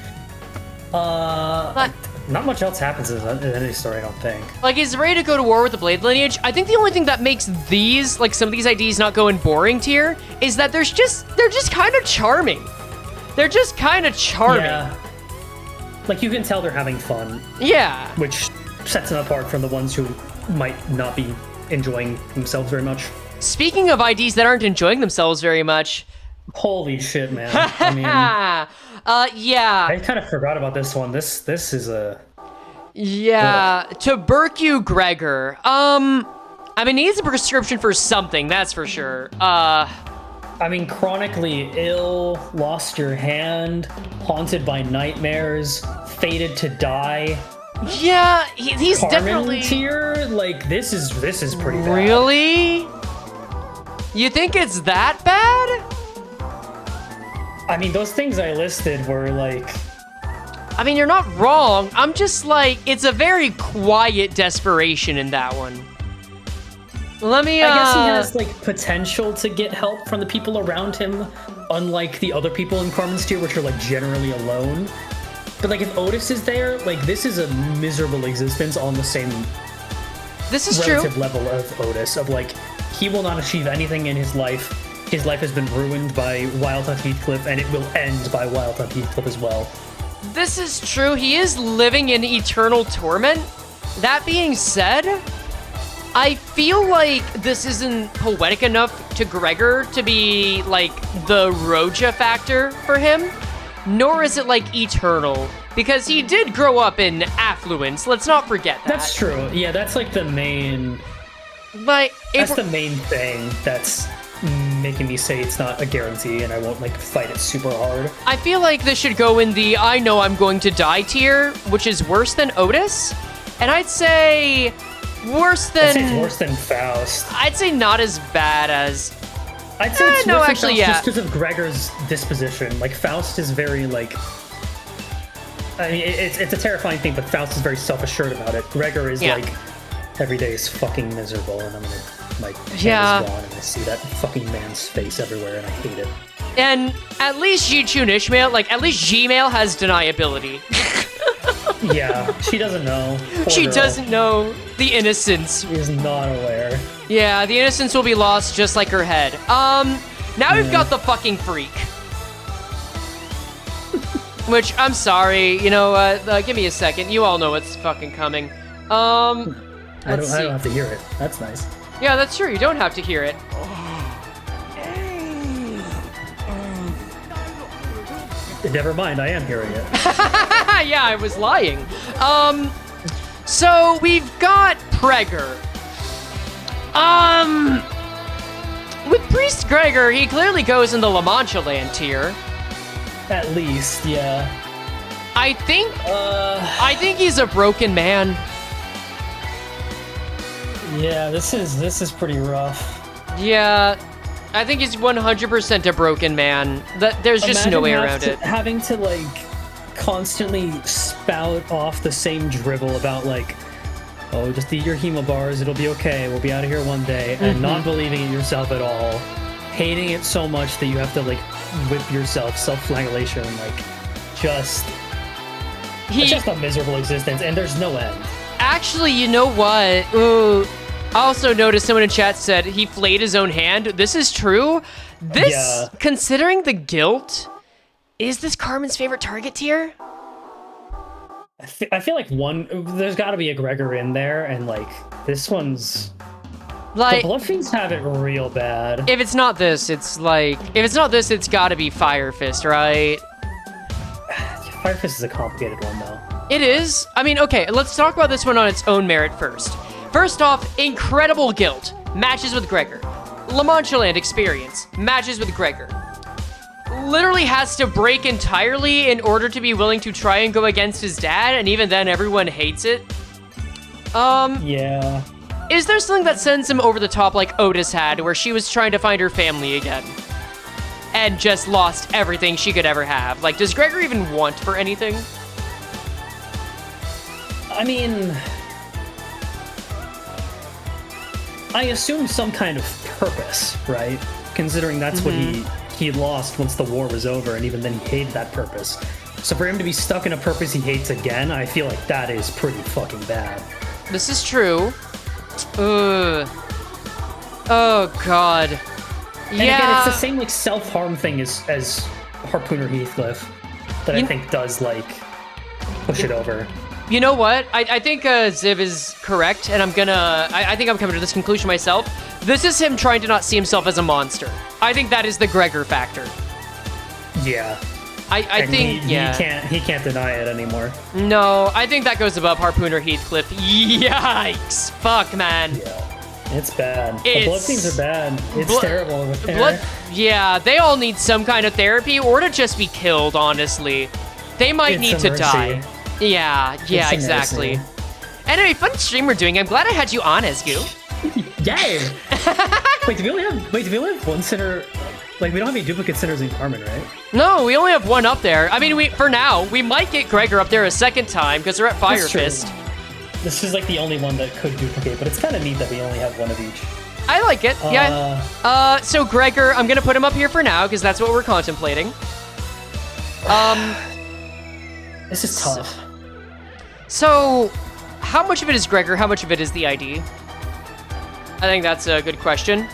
S2: Not much else happens in any story, I don't think.
S1: Like, he's ready to go to war with the Blade lineage. I think the only thing that makes these, like, some of these IDs not go in boring tier is that they're just kind of charming. They're just kind of charming.
S2: Yeah. Like, you can tell they're having fun.
S1: Yeah.
S2: Which sets them apart from the ones who might not be enjoying themselves very much.
S1: Speaking of IDs that aren't enjoying themselves very much.
S2: Holy shit, man. I mean...
S1: yeah.
S2: I kind of forgot about this one. This is a...
S1: Yeah, Tubercu Gregor. I mean, he needs a prescription for something, that's for sure.
S2: I mean, chronically ill, lost your hand, haunted by nightmares, fated to die.
S1: Yeah, he's
S2: Carmen
S1: definitely...
S2: tier? Like, this is pretty bad.
S1: Really? You think it's that bad?
S2: I mean, those things I listed were like...
S1: I mean, you're not wrong. I'm just like, it's a very quiet desperation in that one. Let me,
S2: I guess he has, like, potential to get help from the people around him, unlike the other people in Carmen's tier, which are, like, generally alone. But, like, if Otis is there, like, this is a miserable existence on the same relative level of Otis, of, like, he will not achieve anything in his life. His life has been ruined by Wild Hunt Heathcliff, and it will end by Wild Hunt Heathcliff as well.
S1: This is true. He is living in eternal torment. That being said, I feel like this isn't poetic enough to Gregor to be, like, the Roja factor for him, nor is it, like, eternal, because he did grow up in affluence. Let's not forget that.
S2: That's true. Yeah, that's, like, the main...
S1: But
S2: that's the main thing that's making me say it's not a guarantee, and I won't, like, fight it super hard.
S1: I feel like this should go in the I know I'm going to die tier, which is worse than Otis, and I'd say worse than...
S2: I'd say it's worse than Faust.
S1: I'd say not as bad as...
S2: I'd say it's worse than Faust
S1: yeah.
S2: just because of Gregor's disposition. Like, Faust is very, like... I mean, it's a terrifying thing, but Faust is very self-assured about it. Gregor is, like, every day is fucking miserable, and I'm gonna... My head is gone, and I see that fucking man's face everywhere, and I hate it.
S1: And at least Jichun Ishmael, like, at least Gmail has deniability.
S2: Yeah, she doesn't know.
S1: She doesn't know the innocence.
S2: She is not aware.
S1: Yeah, the innocence will be lost just like her head. Now we've got the fucking freak. Which, I'm sorry, you know, give me a second. You all know what's fucking coming.
S2: I don't have to hear it. That's nice.
S1: Yeah, that's true. You don't have to hear it.
S2: Never mind, I am hearing it.
S1: Yeah, I was lying. So we've got Pregor. With Priest Gregor, he clearly goes in the La Mancha land tier.
S4: At least, yeah.
S1: I think he's a broken man.
S4: Yeah, this is pretty rough.
S1: Yeah, I think he's 100% a broken man. There's just no way around it.
S4: Having to like constantly spout off the same drivel about like, oh, just eat your hemo bars, it'll be okay, we'll be out of here one day, and not believing in yourself at all, hating it so much that you have to like whip yourself, self-flagellation, like just it's just a miserable existence, and there's no end.
S1: Actually, you know what? Ooh, I also noticed someone in chat said he flayed his own hand. This is true. Considering the guilt, is this Carmen's favorite target tier?
S4: I feel like there's got to be a Gregor in there, and like this one's
S1: like
S4: the Bloodfiends have it real bad.
S1: If it's not this, it's got to be Fire Fist, right?
S4: Fire Fist is a complicated one though.
S1: It is. I mean, okay, let's talk about this one on its own merit first. First off, incredible guilt matches with Gregor. La Mancha Land experience matches with Gregor. Literally has to break entirely in order to be willing to try and go against his dad, and even then everyone hates it.
S4: Yeah.
S1: Is there something that sends him over the top like Otis had, where she was trying to find her family again and just lost everything she could ever have? Like, does Gregor even want for anything?
S4: I mean, I assume some kind of purpose, right? Considering that's what he lost once the war was over, and even then he hated that purpose. So for him to be stuck in a purpose he hates again, I feel like that is pretty fucking bad.
S1: This is true. Ugh. Oh, God.
S4: And again, it's the same like self-harm thing as Harpooner Heathcliff that I think does like push it over.
S1: You know what? I think Ziv is correct, and I think I'm coming to this conclusion myself. This is him trying to not see himself as a monster. I think that is the Gregor factor.
S4: Yeah.
S1: I think
S4: he can't deny it anymore.
S1: No, I think that goes above Harpooner Heathcliff. Yikes! Fuck, man.
S4: Yeah. It's bad. The Bloodfiends are bad. It's terrible.
S1: They all need some kind of therapy or to just be killed, honestly. They might need to die. Yeah, exactly. Anyway, fun stream we're doing. I'm glad I had you on, Esgu.
S4: Yay! Wait, do we only have one center? Like, we don't have any duplicate centers in Carmen, right?
S1: No, we only have one up there. I mean, for now, we might get Gregor up there a second time because we're at Fire Fist.
S4: This is like the only one that could duplicate, but it's kind of neat that we only have one of each.
S1: I like it, yeah. So Gregor, I'm gonna put him up here for now because that's what we're contemplating.
S4: This is tough.
S1: So, how much of it is Gregor? How much of it is the ID? I think that's a good question.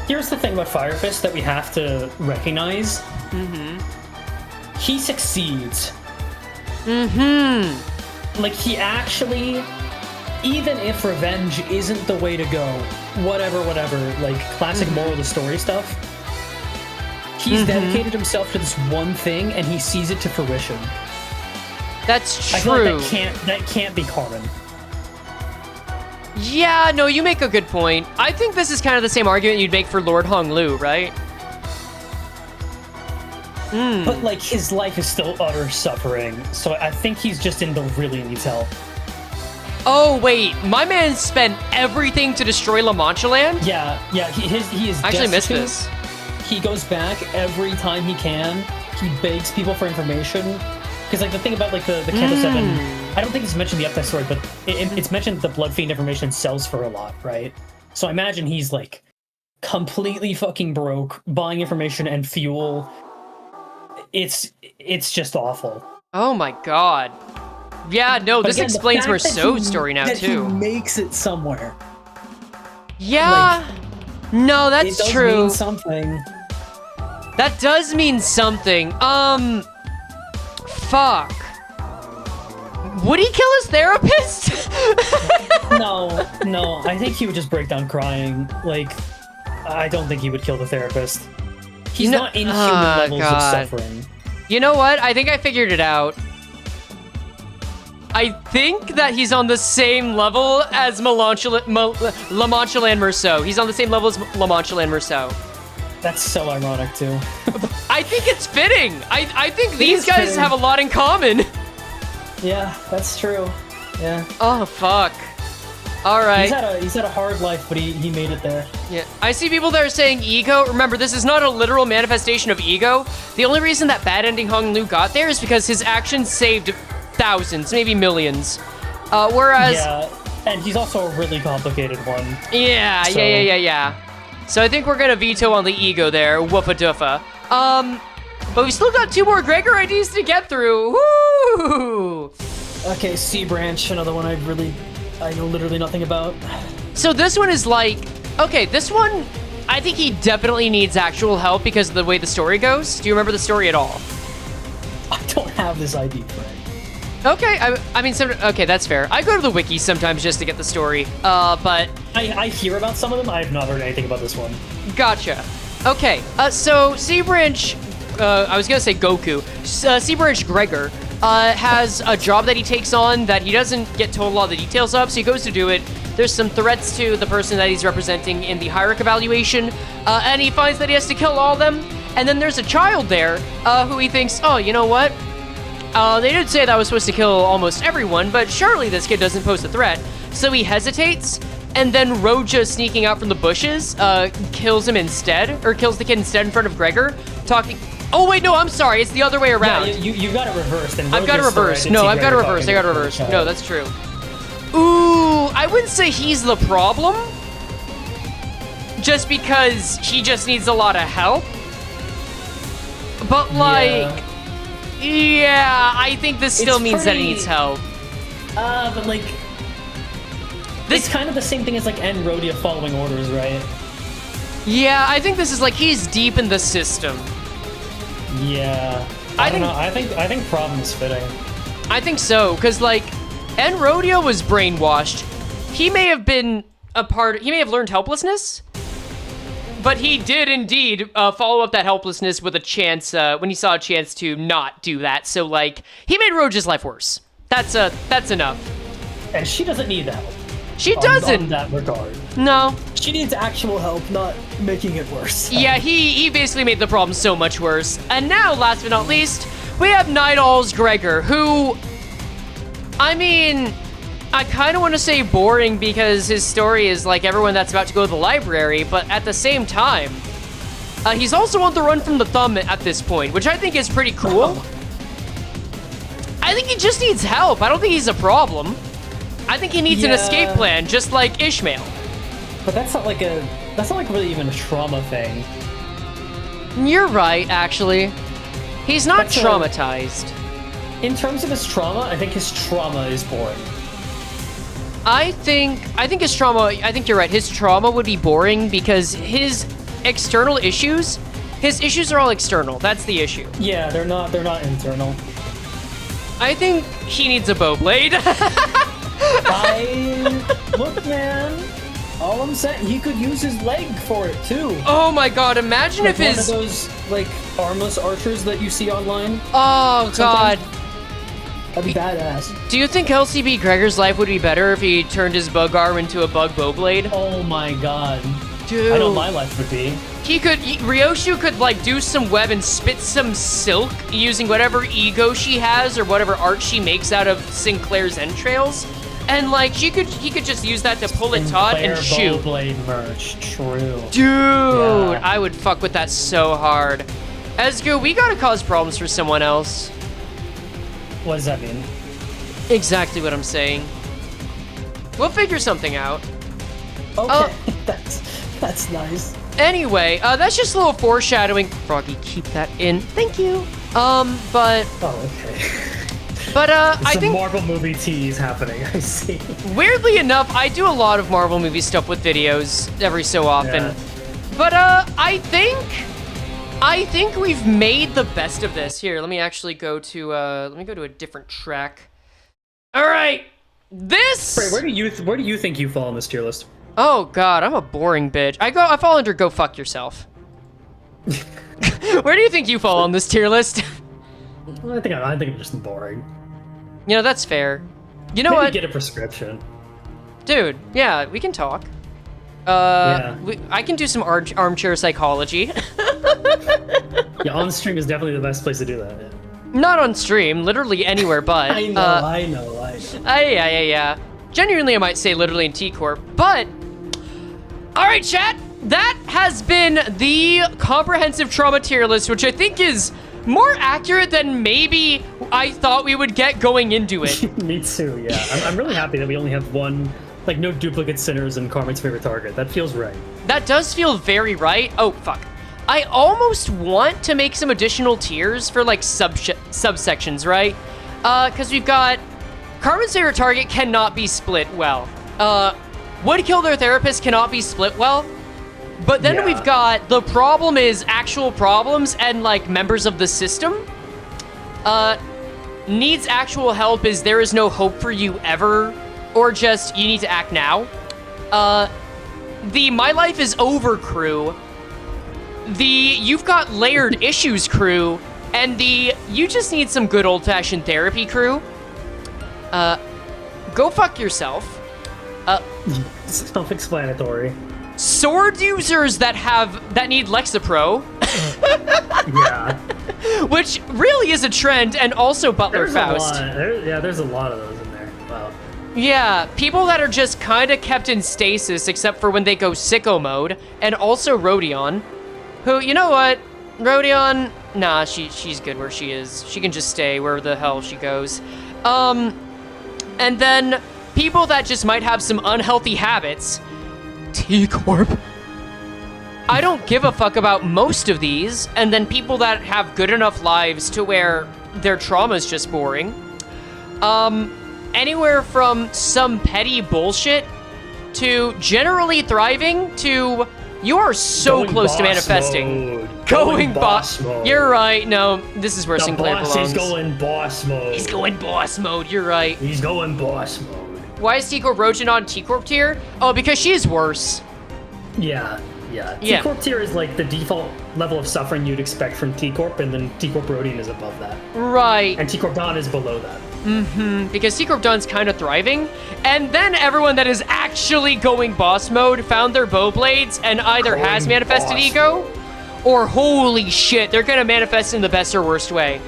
S4: Here's the thing about Fire Fist that we have to recognize. He succeeds. Like, he actually, even if revenge isn't the way to go, whatever, like, classic moral of the story stuff, he's dedicated himself to this one thing, and he sees it to fruition.
S1: That's true.
S4: I feel like that can't be Carmen.
S1: Yeah, no, you make a good point. I think this is kind of the same argument you'd make for Lord Hong Lu, right?
S4: But, like, his life is still utter suffering, so I think he's just in the really needs help.
S1: Oh, wait, my man spent everything to destroy La Mancha Land?
S4: Yeah, he is
S1: I actually missed
S4: destitute.
S1: this.
S4: He goes back every time he can. He begs people for information. Because, like, the thing about, like, the Canto 7, I don't think it's mentioned in the update story, but it's mentioned the Bloodfiend information sells for a lot, right? So I imagine he's, like, completely fucking broke, buying information and fuel. It's just awful.
S1: Oh my god. Yeah, no, this explains Merceau's story now, too.
S4: He makes it somewhere.
S1: Yeah.
S4: Like,
S1: no, that's
S4: it does
S1: true.
S4: mean something.
S1: That does mean something. Fuck. Would he kill his therapist?
S4: No. I think he would just break down crying. Like, I don't think he would kill the therapist. He's not in human levels of suffering.
S1: You know what? I think I figured it out. I think that he's on the same level as Lamanchalan Merceau. He's on the same level as Lamanchalan Merceau.
S4: That's so ironic too.
S1: I think it's fitting. I think these
S4: is
S1: guys
S4: fitting.
S1: have a lot in common.
S4: Yeah, that's true. Yeah.
S1: Oh, fuck. All right.
S4: He's had a hard life, but he made it there.
S1: Yeah, I see people that are saying ego. Remember, this is not a literal manifestation of ego. The only reason that bad ending Hong Lu got there is because his actions saved thousands, maybe millions. Whereas...
S4: Yeah, and he's also a really complicated one.
S1: Yeah,
S4: So-
S1: yeah. So I think we're gonna veto on the ego there, whoopa doofa. But we still got 2 more Gregor IDs to get through. Woo!
S4: Okay, C Branch, another one I know literally nothing about.
S1: So this one is like, okay, this one, I think he definitely needs actual help because of the way the story goes. Do you remember the story at all?
S4: I don't have this ID, Frank.
S1: Okay, I mean, okay, that's fair. I go to the wiki sometimes just to get the story, but...
S4: I hear about some of them. I have not heard anything about this one.
S1: Gotcha. Okay, so C-Branch, I was gonna say Goku. C-Branch Gregor has a job that he takes on that he doesn't get told a lot of the details of, so he goes to do it. There's some threats to the person that he's representing in the hierarch evaluation, and he finds that he has to kill all of them. And then there's a child there who he thinks, oh, you know what? They did say that I was supposed to kill almost everyone, but surely this kid doesn't pose a threat. So he hesitates, and then Roja, sneaking out from the bushes, kills him instead, or kills the kid instead in front of Gregor, talking... Oh, wait, no, I'm sorry. It's the other way around.
S4: Yeah, you got it reversed. And
S1: I've got it
S4: Roja's story, I
S1: reversed.
S4: did
S1: No,
S4: see
S1: I've got it
S4: Gregor
S1: reversed. I got it
S4: talking
S1: reversed.
S4: about
S1: No,
S4: the
S1: that's true. Ooh, I wouldn't say he's the problem. Just because he just needs a lot of help. But, like... Yeah, I think this still
S4: It's
S1: means that he
S4: pretty-
S1: needs help.
S4: But like... It's kind of the same thing as like N. Rhodia following orders, right?
S1: Yeah, I think this is like he's deep in the system.
S4: Yeah. I don't know. I think Problem's fitting.
S1: I think so, because like N. Rhodia was brainwashed. He may have been he may have learned helplessness, but he did indeed follow up that helplessness with a chance when he saw a chance to not do that. So like he made Roja's life worse. That's enough.
S4: And she doesn't need that.
S1: She
S4: In
S1: doesn't.
S4: that regard.
S1: No.
S4: She needs actual help, not making it worse.
S1: Yeah, he basically made the problem so much worse. And now, last but not least, we have Night Owl's Gregor, who, I mean, I kind of want to say boring because his story is like everyone that's about to go to the library, but at the same time, he's also on the run from the thumb at this point, which I think is pretty cool. I think he just needs help. I don't think he's a problem. I think he needs an escape plan, just like Ishmael.
S4: But that's not like really even a trauma thing.
S1: You're right, actually. He's not
S4: That's
S1: traumatized.
S4: In terms of his trauma, I think his trauma is boring.
S1: I think his trauma, I think you're right. His trauma would be boring because his external issues, his issues are all external. That's the issue.
S4: Yeah, they're not internal.
S1: I think he needs a bow blade.
S4: Look, man. All I'm saying, he could use his leg for it too.
S1: Oh my god, imagine
S4: Like
S1: if
S4: one
S1: his...
S4: of those like armless archers that you see online.
S1: Oh god.
S4: That'd be badass.
S1: Do you think LCB Gregor's life would be better if he turned his bug arm into a bug bow blade?
S4: Oh my god.
S1: Dude.
S4: I know my life would be.
S1: Ryoshu could like do some web and spit some silk using whatever ego she has or whatever art she makes out of Sinclair's entrails. And like he could just use that to pull it taut and shoot.
S4: Blade merch, true.
S1: Dude,
S4: Yeah.
S1: I would fuck with that so hard. Ezgu, we gotta cause problems for someone else.
S4: What does that mean?
S1: Exactly what I'm saying. We'll figure something out.
S4: Okay, that's nice.
S1: Anyway, that's just a little foreshadowing. Froggy, keep that in. Thank you. But
S4: Oh, okay.
S1: I
S4: Some
S1: think
S4: Marvel movie tease happening. I see.
S1: weirdly enough, I do a lot of Marvel movie stuff with videos every so often.
S4: Yeah.
S1: But I think we've made the best of this. Here, let me actually go to a different track. All right, this.
S4: Wait, where do you think you fall on this tier list?
S1: Oh god, I'm a boring bitch. I fall under go fuck yourself. Where do you think you fall on this tier list?
S4: I think I'm just boring.
S1: You know, that's fair. You know
S2: Maybe
S1: what?
S2: get a prescription.
S1: Dude, yeah, we can talk. I can do some armchair psychology.
S2: Yeah, on stream is definitely the best place to do that. Yeah.
S1: Not on stream, literally anywhere but.
S2: I know.
S1: Yeah. Genuinely, I might say literally in T-Corp, but... Alright, chat, that has been the comprehensive trauma tier list, which I think is more accurate than maybe I thought we would get going into it.
S2: Me too, yeah. I'm really happy that we only have one, like, no duplicate sinners and Carmen's favorite target. That feels right.
S1: That does feel very right. Oh, fuck. I almost want to make some additional tiers for, like, subsections, right? Because we've got... Carmen's favorite target cannot be split well. Would kill their therapist cannot be split well. But then we've got the problem is actual problems and, like, members of the system. Needs actual help is there is no hope for you ever. Or just, you need to act now. The My Life is Over crew. The You've Got Layered Issues crew. And the You Just Need Some Good Old-Fashioned Therapy crew. Go fuck yourself.
S2: Self-explanatory.
S1: Sword users that need Lexapro.
S2: Yeah.
S1: Which really is a trend, and also Butler Faust.
S2: There's a lot of those in there. Wow.
S1: Yeah, people that are just kind of kept in stasis except for when they go sicko mode, and also Rodion, who, you know what? Rodion, nah, she's good where she is. She can just stay where the hell she goes. And then people that just might have some unhealthy habits. T-Corp. I don't give a fuck about most of these, and then people that have good enough lives to where their trauma is just boring. Anywhere from some petty bullshit to generally thriving to you are so
S2: Going
S1: close to
S2: boss
S1: manifesting.
S2: mode.
S1: Going
S2: boss
S1: boss.
S2: mode.
S1: You're right. No, this is where
S2: The
S1: Sinclair
S2: boss
S1: belongs.
S2: is going boss mode.
S1: He's going boss mode. You're right.
S2: He's going boss mode.
S1: Why is T-Corp Rojan on T-Corp tier? Oh, because she's worse.
S2: Yeah.
S1: Yeah.
S2: T-Corp tier is like the default level of suffering you'd expect from T-Corp, and then T-Corp Rodian is above that.
S1: Right.
S2: And T-Corp Dawn is below that.
S1: Because T-Corp Dawn's kind of thriving, and then everyone that is actually going boss mode found their bow blades and either has
S2: Going
S1: manifested
S2: boss
S1: ego, or holy shit, they're gonna manifest in the best or worst way.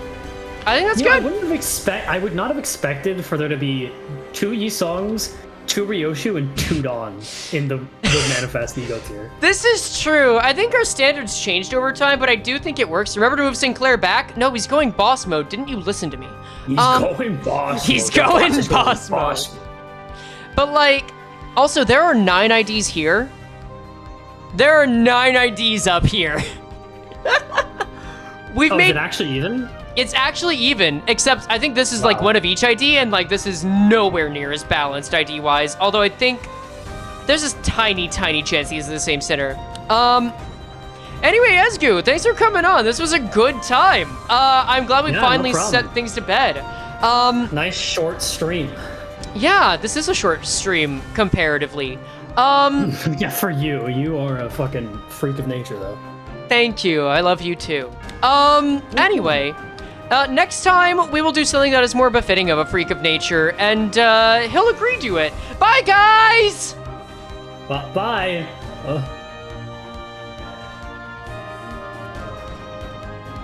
S1: I think that's good.
S2: I would not have expected for there to be 2 Yi songs, 2 Ryoshu, and 2 Dawn in the manifest ego tier.
S1: This is true. I think our standards changed over time, but I do think it works. Remember to move Sinclair back? No, he's going boss mode. Didn't you listen to me?
S2: He's going boss
S1: He's
S2: mode.
S1: going
S2: The
S1: boss mode. But, like, also, there are 9 IDs here. There are 9 IDs up here. We've
S2: Is
S1: made...
S2: it actually even?
S1: It's actually even, except I think this is like one of each ID, and like this is nowhere near as balanced ID-wise. Although I think there's this tiny chance he's in the same center. Anyway, Esgu, thanks for coming on. This was a good time. I'm glad we finally set things to bed.
S2: Nice short stream.
S1: Yeah, this is a short stream comparatively.
S2: Yeah, for you. You are a fucking freak of nature, though.
S1: Thank you. I love you too. Anyway, next time we will do something that is more befitting of a freak of nature, and he'll agree to it. Bye, guys!
S2: Bye.